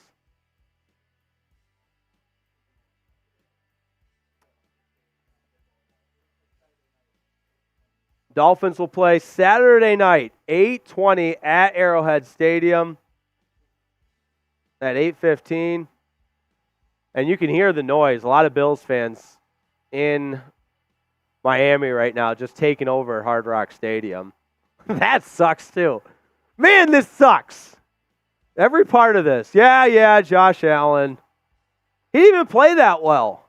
Dolphins will play Saturday night, 8:20 at Arrowhead Stadium at 8:15. And you can hear the noise. A lot of Bills fans in Miami right now just taking over Hard Rock Stadium. That sucks too. Man, this sucks. Every part of this. Yeah, Josh Allen. He didn't even play that well.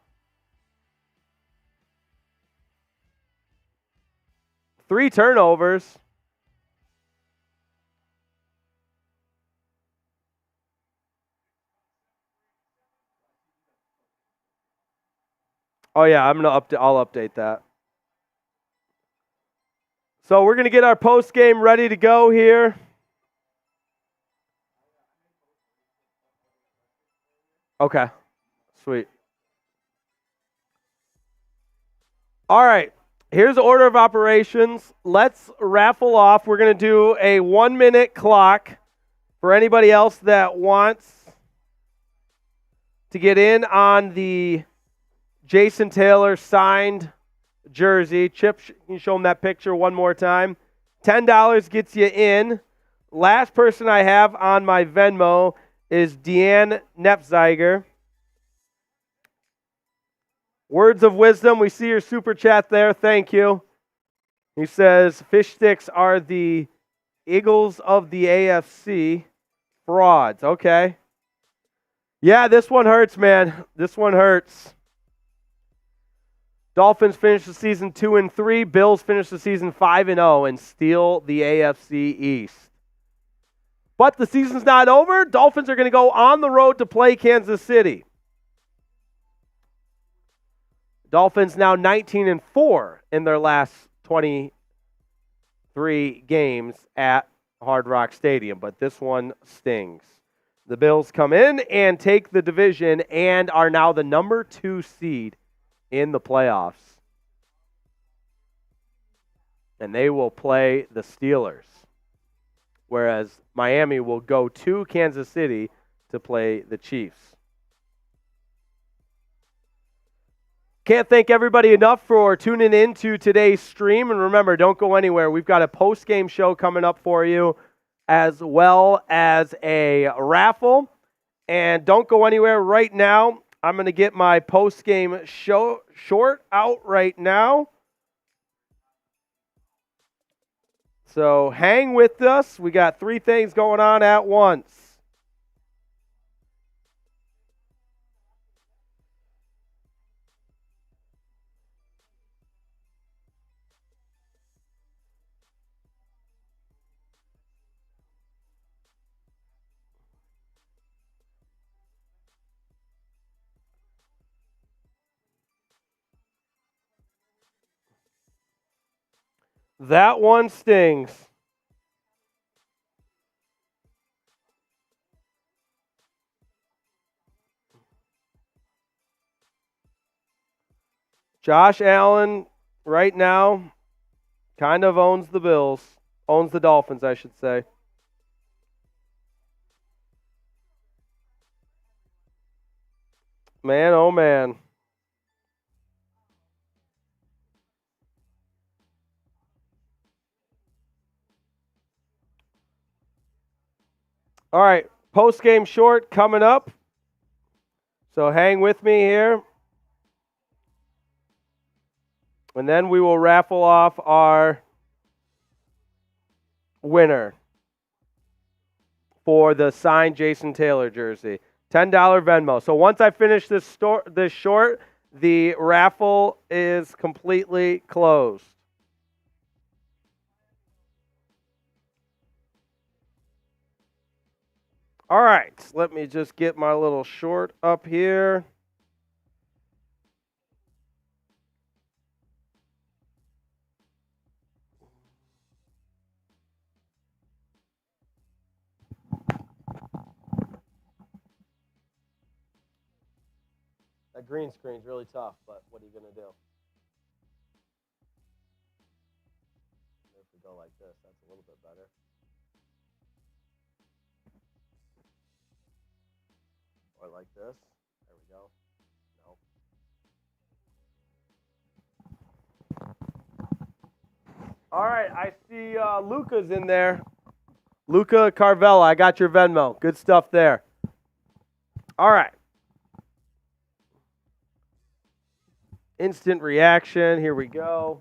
3 turnovers. Oh yeah, I'll update that. So we're going to get our post game ready to go here. Okay. Sweet. All right. Here's the order of operations. Let's raffle off. We're going to do a 1-minute clock for anybody else that wants to get in on the Jason Taylor signed jersey. Chip, can you show them that picture one more time? $10 gets you in. Last person I have on my Venmo is Deanne Nepziger. Words of wisdom. We see your super chat there. Thank you. He says, fish sticks are the Eagles of the AFC. Frauds. Okay. Yeah, this one hurts, man. This one hurts. Dolphins finish the season 2-3. Bills finish the season 5-0 and steal the AFC East. But the season's not over. Dolphins are going to go on the road to play Kansas City. Dolphins now 19-4 in their last 23 games at Hard Rock Stadium, but this one stings. The Bills come in and take the division and are now the number 2 seed in the playoffs. And they will play the Steelers, whereas Miami will go to Kansas City to play the Chiefs. Can't thank everybody enough for tuning in to today's stream. And remember, don't go anywhere. We've got a post-game show coming up for you, as well as a raffle. And don't go anywhere right now. I'm going to get my post-game show short out right now. So hang with us. We got 3 things going on at once. That one stings. Josh Allen right now kind of owns the Bills. Owns the Dolphins, I should say. Man, oh man. All right, post-game short coming up. So hang with me here. And then we will raffle off our winner for the signed Jason Taylor jersey. $10 Venmo. So once I finish this short, the raffle is completely closed. All right, let me just get my little short up here. That green screen's really tough, but what are you going to do? If we go like this, that's a little bit better. Or like this. There we go. No. All right, I see Luca's in there. Luca Carvella, I got your Venmo. Good stuff there. All right. Instant reaction. Here we go.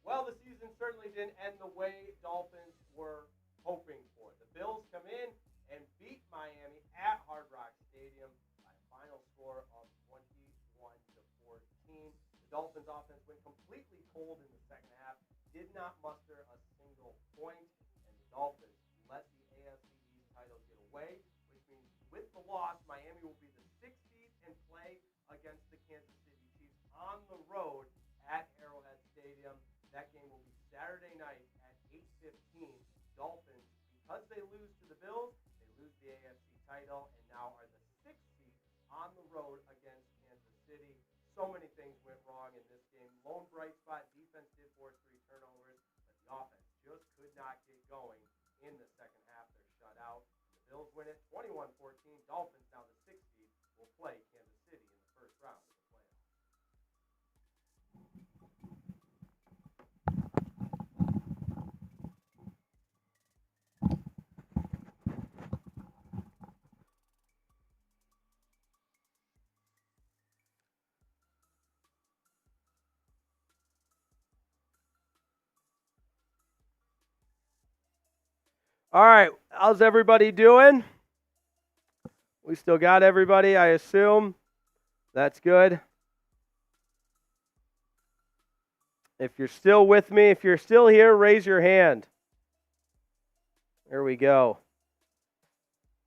Well, the season certainly didn't end the way Dolphins were hoping for. The Bills come in and beat Miami at Hard Rock Stadium by a final score of 21-14. The Dolphins offense went completely cold in the second half, did not muster a single point, and the Dolphins let the AFC East title way, which means with the loss, Miami will be the 6th seed and play against the Kansas City Chiefs on the road at Arrowhead Stadium. That game will be Saturday night at 8:15. Dolphins, because they lose to the Bills, they lose the AFC title and now are the 6th seed on the road against Kansas City. So many things went wrong in this game. Lone bright spot, defense did force 3 turnovers, but the offense just could not get going in the second half. They're shut out. The Bills win it 21-14. Dolphins, now the 6th seed, will play Kansas City in the first round of the playoffs. All right, how's everybody doing? We still got everybody, I assume. That's good. If you're still with me, if you're still here, raise your hand. There we go.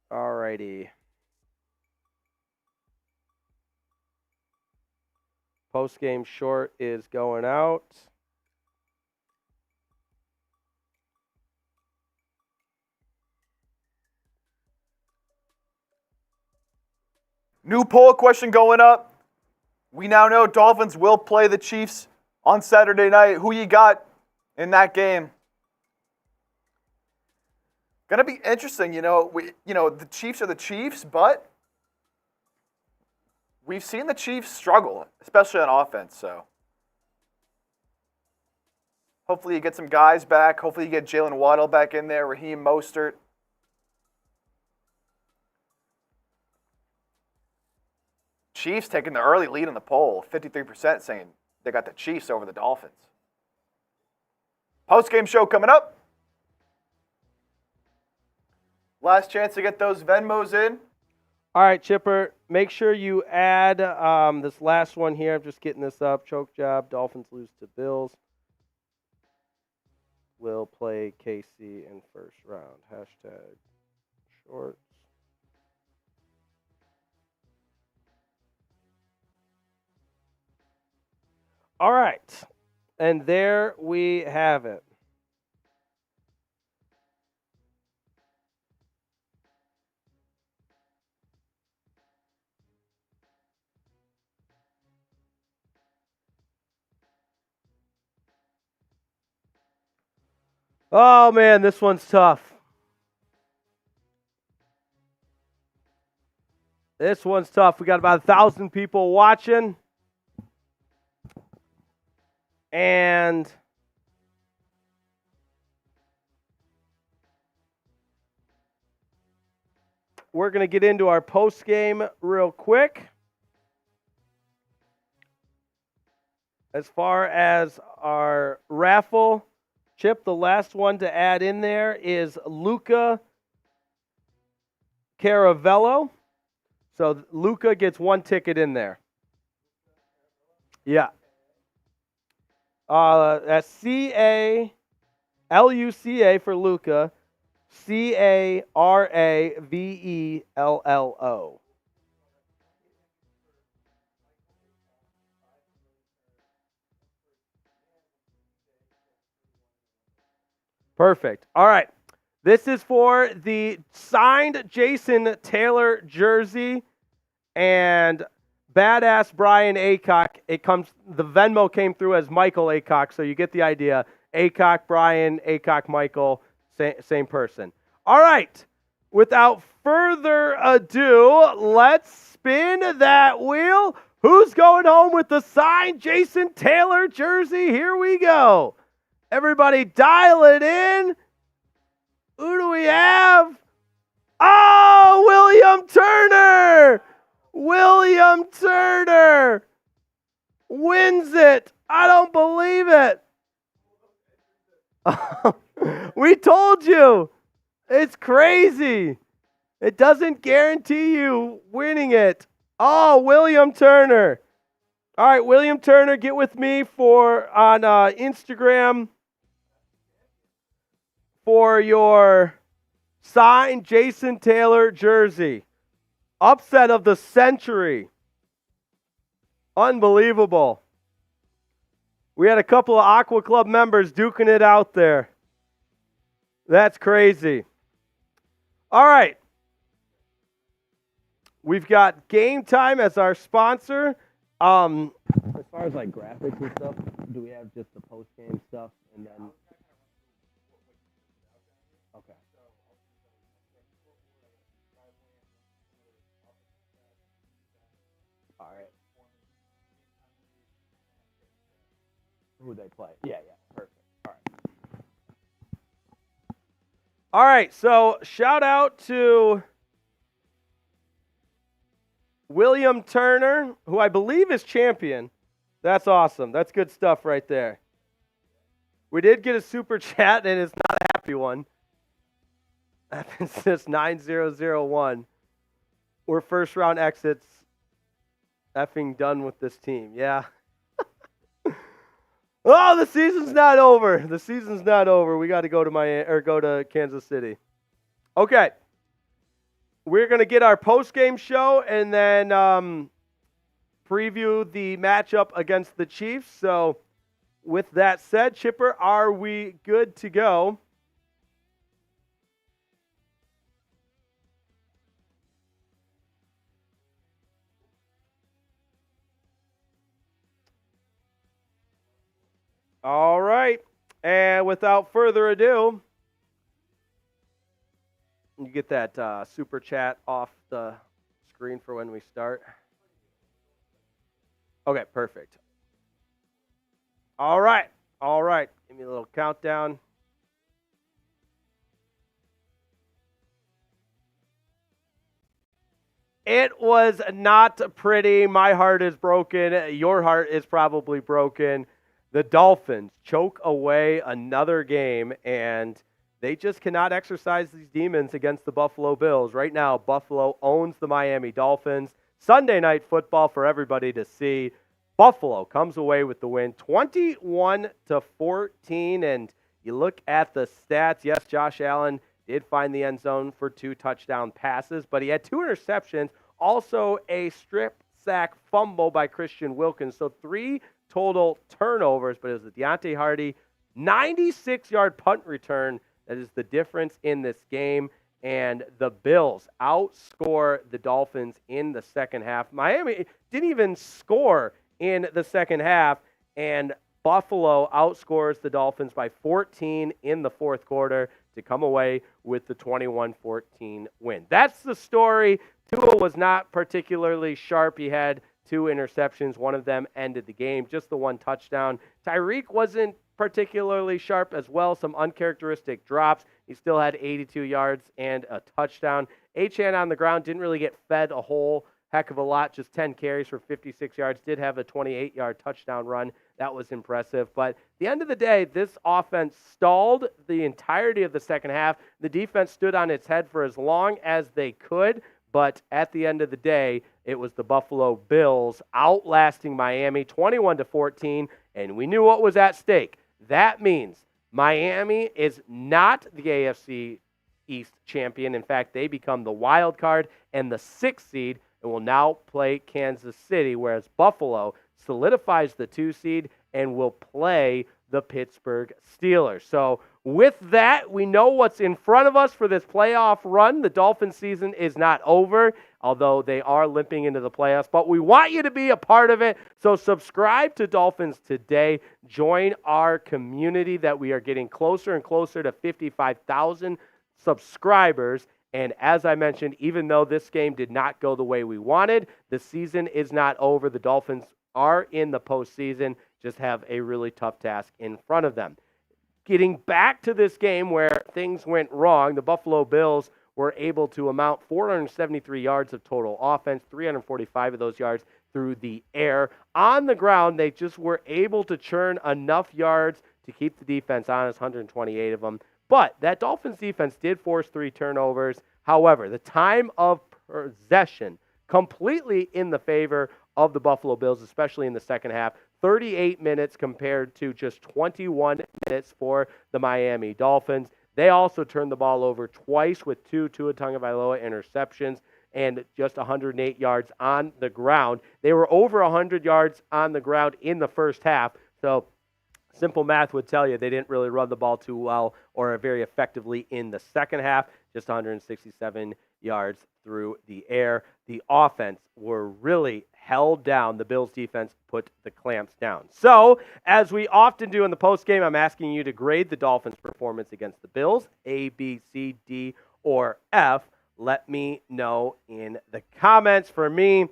All righty. Postgame short is going out. New poll question going up. We now know Dolphins will play the Chiefs on Saturday night. Who you got in that game? Gonna be interesting, the Chiefs are the Chiefs, but we've seen the Chiefs struggle, especially on offense, so hopefully you get some guys back. Hopefully you get Jalen Waddle back in there, Raheem Mostert. Chiefs taking the early lead in the poll, 53% saying they got the Chiefs over the Dolphins. Post-game show coming up. Last chance to get those Venmos in. All right, Chipper, make sure you add this last one here. I'm just getting this up. Choke job. Dolphins lose to Bills. Will play KC in first round. Hashtag shorts. All right. And there we have it. Oh, man, this one's tough. This one's tough. We got about 1,000 people watching. And we're going to get into our post game real quick. As far as our raffle, Chip, the last one to add in there is Luca Caravello. So Luca gets 1 ticket in there. Yeah. That's C-A-L-U-C-A for Luca, C-A-R-A-V-E-L-L-O. Perfect. All right. This is for the signed Jason Taylor jersey and Badass Brian Aycock. The Venmo came through as Michael Aycock, so you get the idea. Aycock, Brian, Aycock, Michael, same person. All right. Without further ado, let's spin that wheel. Who's going home with the signed Jason Taylor jersey? Here we go. Everybody dial it in. Who do we have? Oh, William Turner! William Turner wins it. I don't believe it. We told you. It's crazy. It doesn't guarantee you winning it. Oh, William Turner. All right, William Turner, get with me on Instagram for your signed Jason Taylor jersey. Upset of the century. Unbelievable. We had a couple of Aqua Club members duking it out there. That's crazy. All right. We've got Game Time as our sponsor. As far as like graphics and stuff, do we have just the post-game stuff and then... Okay. All right. Who they play? Yeah, perfect. All right. All right, so shout out to William Turner, who I believe is champion. That's awesome. That's good stuff right there. We did get a super chat, and it's not a happy one. It's just 9001. We're first round exits. Effing done with this team. Yeah. Oh, the season's not over. The season's not over. We got to go to Kansas City. Okay. We're going to get our post-game show and then preview the matchup against the Chiefs. So with that said, Chipper, are we good to go? All right. And without further ado, you get that super chat off the screen for when we start. Okay, perfect. All right. Give me a little countdown. It was not pretty. My heart is broken. Your heart is probably broken. The Dolphins choke away another game, and they just cannot exercise these demons against the Buffalo Bills. Right now, Buffalo owns the Miami Dolphins. Sunday night football for everybody to see. Buffalo comes away with the win, 21-14, and you look at the stats. Yes, Josh Allen did find the end zone for 2 touchdown passes, but he had 2 interceptions, also a strip sack fumble by Christian Wilkins, so 3 total turnovers, but it was a Deontay Hardy 96-yard punt return that is the difference in this game. And the Bills outscore the Dolphins in the second half. Miami didn't even score in the second half, and Buffalo outscores the Dolphins by 14 in the fourth quarter to come away with the 21-14 win. That's the story. Tua was not particularly sharp. He had 2 interceptions. One of them ended the game, just the 1 touchdown. Tyreek wasn't particularly sharp as well, some uncharacteristic drops. He still had 82 yards and a touchdown. Achane on the ground didn't really get fed a whole heck of a lot, just 10 carries for 56 yards, did have a 28-yard touchdown run. That was impressive. But at the end of the day, this offense stalled the entirety of the second half. The defense stood on its head for as long as they could. But at the end of the day, it was the Buffalo Bills outlasting Miami 21-14, and we knew what was at stake. That means Miami is not the AFC East champion. In fact, they become the wild card and the 6th seed and will now play Kansas City, whereas Buffalo solidifies the 2 seed and will play the Pittsburgh Steelers. So with that, we know what's in front of us for this playoff run. The Dolphins season is not over, although they are limping into the playoffs, but we want you to be a part of it. So subscribe to Dolphins Today. Join our community that we are getting closer and closer to 55,000 subscribers. And as I mentioned, even though this game did not go the way we wanted, the season is not over. The Dolphins are in the postseason, just have a really tough task in front of them. Getting back to this game where things went wrong, the Buffalo Bills were able to amount 473 yards of total offense, 345 of those yards through the air. On the ground, they just were able to churn enough yards to keep the defense honest, 128 of them. But that Dolphins defense did force 3 turnovers. However, the time of possession completely in the favor of the Buffalo Bills, especially in the second half. 38 minutes compared to just 21 minutes for the Miami Dolphins. They also turned the ball over twice with two Tua Tagovailoa interceptions and just 108 yards on the ground. They were over 100 yards on the ground in the first half. So simple math would tell you they didn't really run the ball too well or very effectively in the second half, just 167 yards through the air. The offense were really held down. The Bills defense put the clamps down. So, as we often do in the postgame, I'm asking you to grade the Dolphins' performance against the Bills, A, B, C, D, or F. Let me know in the comments. For me,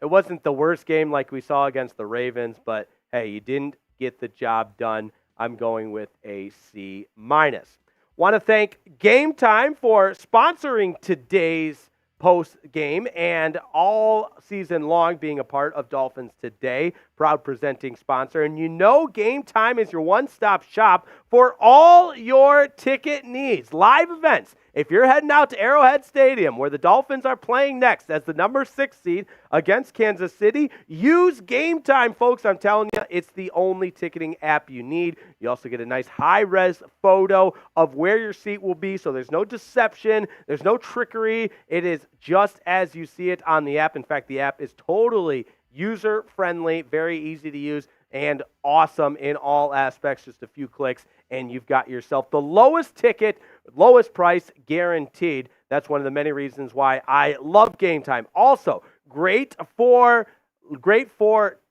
it wasn't the worst game like we saw against the Ravens, but hey, you didn't get the job done. I'm going with a C-. Want to thank Game Time for sponsoring today's post game and all season long being a part of Dolphins Today, proud presenting sponsor. And you know Game Time is your one-stop shop for all your ticket needs. Live events. If you're heading out to Arrowhead Stadium, where the Dolphins are playing next as the number 6 seed against Kansas City, use Game Time, folks. I'm telling you, it's the only ticketing app you need. You also get a nice high-res photo of where your seat will be, so there's no deception, there's no trickery. It is just as you see it on the app. In fact, the app is totally user-friendly, very easy to use, and awesome in all aspects. Just a few clicks, and you've got yourself the lowest ticket, lowest price guaranteed. That's one of the many reasons why I love Game Time. Also, great for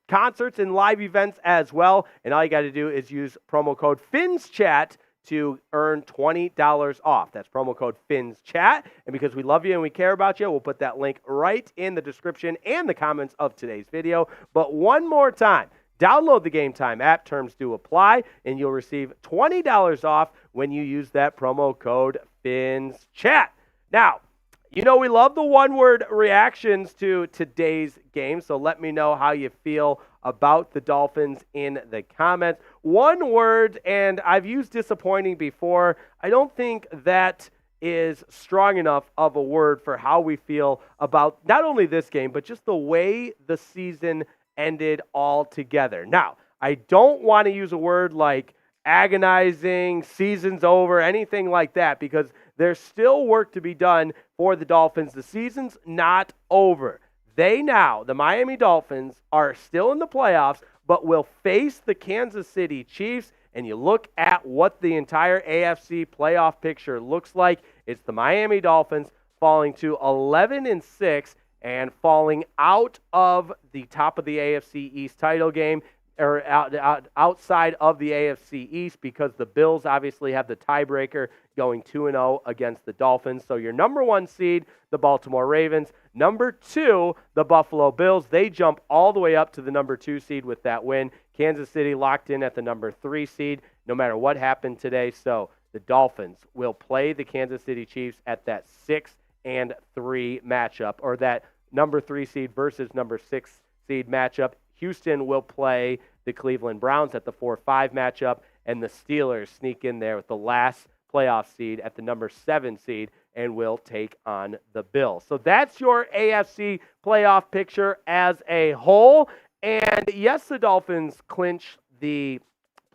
concerts and live events as well. And all you got to do is use promo code FINSCHAT to earn $20 off. That's promo code FINSCHAT. And because we love you and we care about you, we'll put that link right in the description and the comments of today's video. But one more time, download the Game Time app. Terms do apply, and you'll receive $20 off when you use that promo code FINSCHAT. Now, you know we love the one-word reactions to today's game, so let me know how you feel about the Dolphins in the comments. One word, and I've used disappointing before. I don't think that is strong enough of a word for how we feel about not only this game, but just the way the season ended altogether. Now, I don't want to use a word like agonizing, season's over, anything like that, because there's still work to be done for the Dolphins. The season's not over. They now, the Miami Dolphins, are still in the playoffs, but will face the Kansas City Chiefs. And you look at what the entire AFC playoff picture looks like. It's the Miami Dolphins falling to 11-6 and falling out of the top of the AFC East title game, or outside of the AFC East, because the Bills obviously have the tiebreaker going 2-0 against the Dolphins. So your number 1 seed, the Baltimore Ravens. Number 2, the Buffalo Bills. They jump all the way up to the number 2 seed with that win. Kansas City locked in at the number 3 seed, no matter what happened today. So the Dolphins will play the Kansas City Chiefs at that 6-3 matchup, or that number 3 seed versus number 6 seed matchup. Houston will play the Cleveland Browns at the 4-5 matchup, and the Steelers sneak in there with the last playoff seed at the number 7 seed and will take on the Bills. So that's your AFC playoff picture as a whole. And yes, the Dolphins clinch the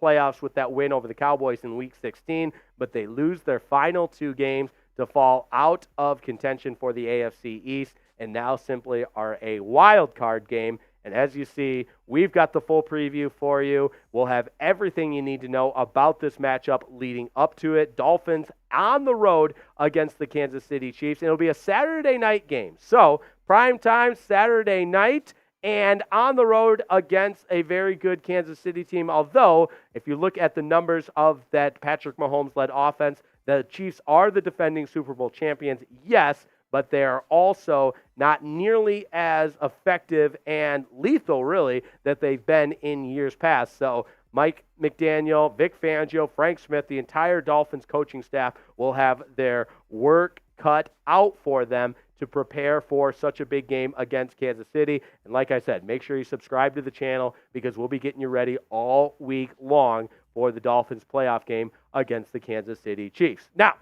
playoffs with that win over the Cowboys in Week 16, but they lose their final 2 games to fall out of contention for the AFC East and now simply are a wild card game. And as you see, we've got the full preview for you. We'll have everything you need to know about this matchup leading up to it. Dolphins on the road against the Kansas City Chiefs. And it'll be a Saturday night game. So, prime time Saturday night and on the road against a very good Kansas City team. Although, if you look at the numbers of that Patrick Mahomes-led offense, the Chiefs are the defending Super Bowl champions, yes, but they are also not nearly as effective and lethal, really, that they've been in years past. So Mike McDaniel, Vic Fangio, Frank Smith, the entire Dolphins coaching staff will have their work cut out for them to prepare for such a big game against Kansas City. And like I said, make sure you subscribe to the channel because we'll be getting you ready all week long for the Dolphins playoff game against the Kansas City Chiefs. Now,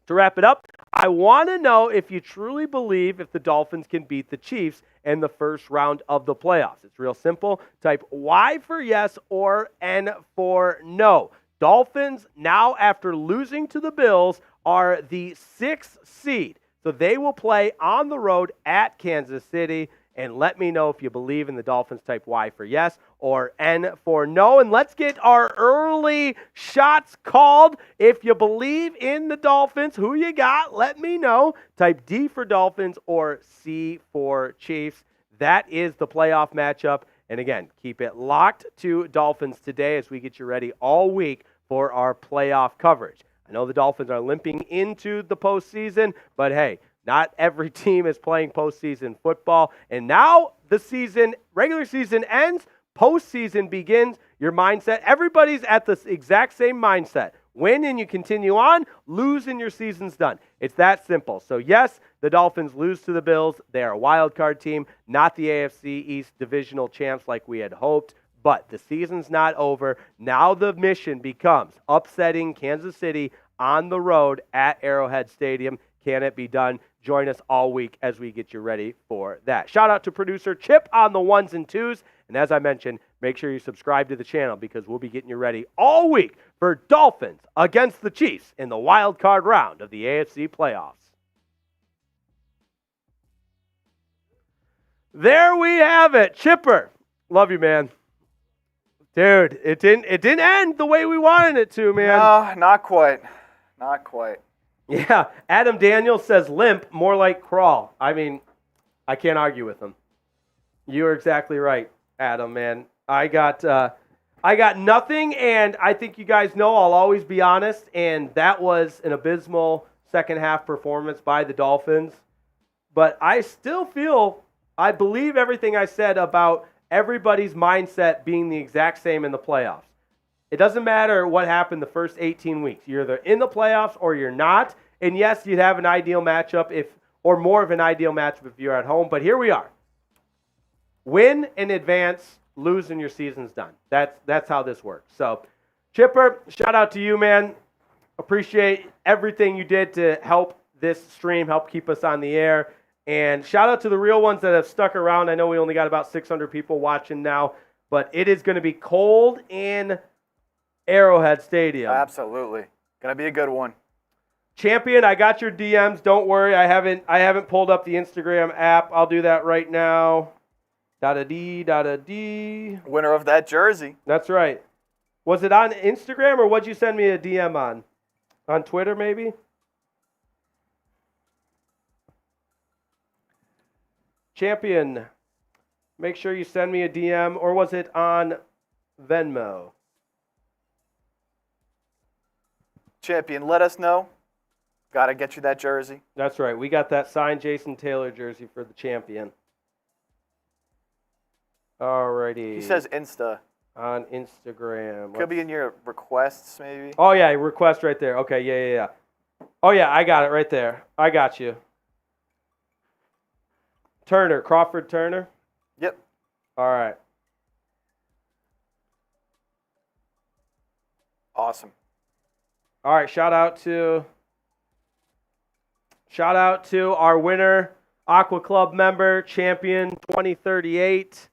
to wrap it up, I want to know if you truly believe if the Dolphins can beat the Chiefs in the first round of the playoffs. It's real simple. Type Y for yes or N for no. Dolphins, now after losing to the Bills, are the 6th seed. So they will play on the road at Kansas City. And let me know if you believe in the Dolphins. Type Y for yes or N for no. And let's get our early shots called. If you believe in the Dolphins, who you got, let me know. Type D for Dolphins or C for Chiefs. That is the playoff matchup. And again, keep it locked to Dolphins Today as we get you ready all week for our playoff coverage. I know the Dolphins are limping into the postseason, but hey, not every team is playing postseason football. And now the season, regular season ends, postseason begins. Your mindset, everybody's at the exact same mindset. Win and you continue on, lose and your season's done. It's that simple. So yes, the Dolphins lose to the Bills. They are a wild card team, not the AFC East divisional champs like we had hoped. But the season's not over. Now the mission becomes upsetting Kansas City on the road at Arrowhead Stadium. Can it be done? Join us all week as we get you ready for that. Shout out to producer Chip on the ones and twos. And as I mentioned, make sure you subscribe to the channel because we'll be getting you ready all week for Dolphins against the Chiefs in the wild card round of the AFC playoffs. There we have it. Chipper, love you, man. Dude, it didn't end the way we wanted it to, man. No, not quite. Not quite. Yeah, Adam Daniels says limp, more like crawl. I mean, I can't argue with him. You're exactly right, Adam, man. I got nothing, and I think you guys know I'll always be honest, and that was an abysmal second half performance by the Dolphins. But I still feel, I believe everything I said about everybody's mindset being the exact same in the playoffs. It doesn't matter what happened the first 18 weeks. You're either in the playoffs or you're not. And yes, you'd have an ideal matchup or more of an ideal matchup if you're at home. But here we are. Win in advance, lose and your season's done. That's how this works. So, Chipper, shout out to you, man. Appreciate everything you did to help this stream, help keep us on the air. And shout out to the real ones that have stuck around. I know we only got about 600 people watching now, but it is going to be cold in Arrowhead Stadium. Absolutely. Gonna be a good one. Champion, I got your DMs. Don't worry. I haven't pulled up the Instagram app. I'll do that right now. Da-da-dee. Winner of that jersey. That's right. Was it on Instagram or what'd you send me a DM on? On Twitter, maybe? Champion, make sure you send me a DM, or was it on Venmo? Champion, let us know. Got to get you that jersey. That's right. We got that signed Jason Taylor jersey for the champion. Alrighty. He says Insta. On Instagram. Could be in your requests, maybe. Oh, yeah, request right there. Okay, yeah. Oh, yeah, I got it right there. I got you. Turner, Crawford Turner? Yep. All right. Awesome. All right, shout out to our winner, Aqua Club member, Champion 2038.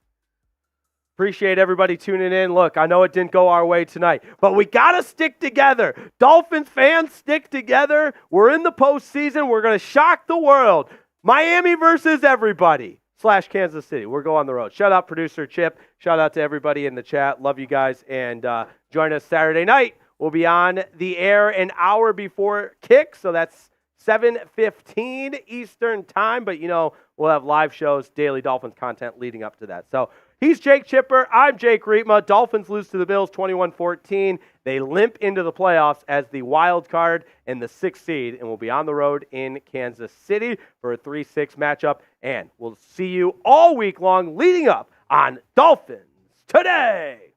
Appreciate everybody tuning in. Look, I know it didn't go our way tonight, but we got to stick together. Dolphins fans, stick together. We're in the postseason. We're going to shock the world. Miami versus everybody / Kansas City. We're going on the road. Shout out producer Chip. Shout out to everybody in the chat. Love you guys. And join us Saturday night. We'll be on the air an hour before kick. So that's 7:15 Eastern time. But, we'll have live shows, daily Dolphins content leading up to that. So he's Jake Chipper. I'm Jake Riepma. Dolphins lose to the Bills 21-14. They limp into the playoffs as the wild card and the 6th seed, and we'll be on the road in Kansas City for a 3-6 matchup. And we'll see you all week long leading up on Dolphins Today.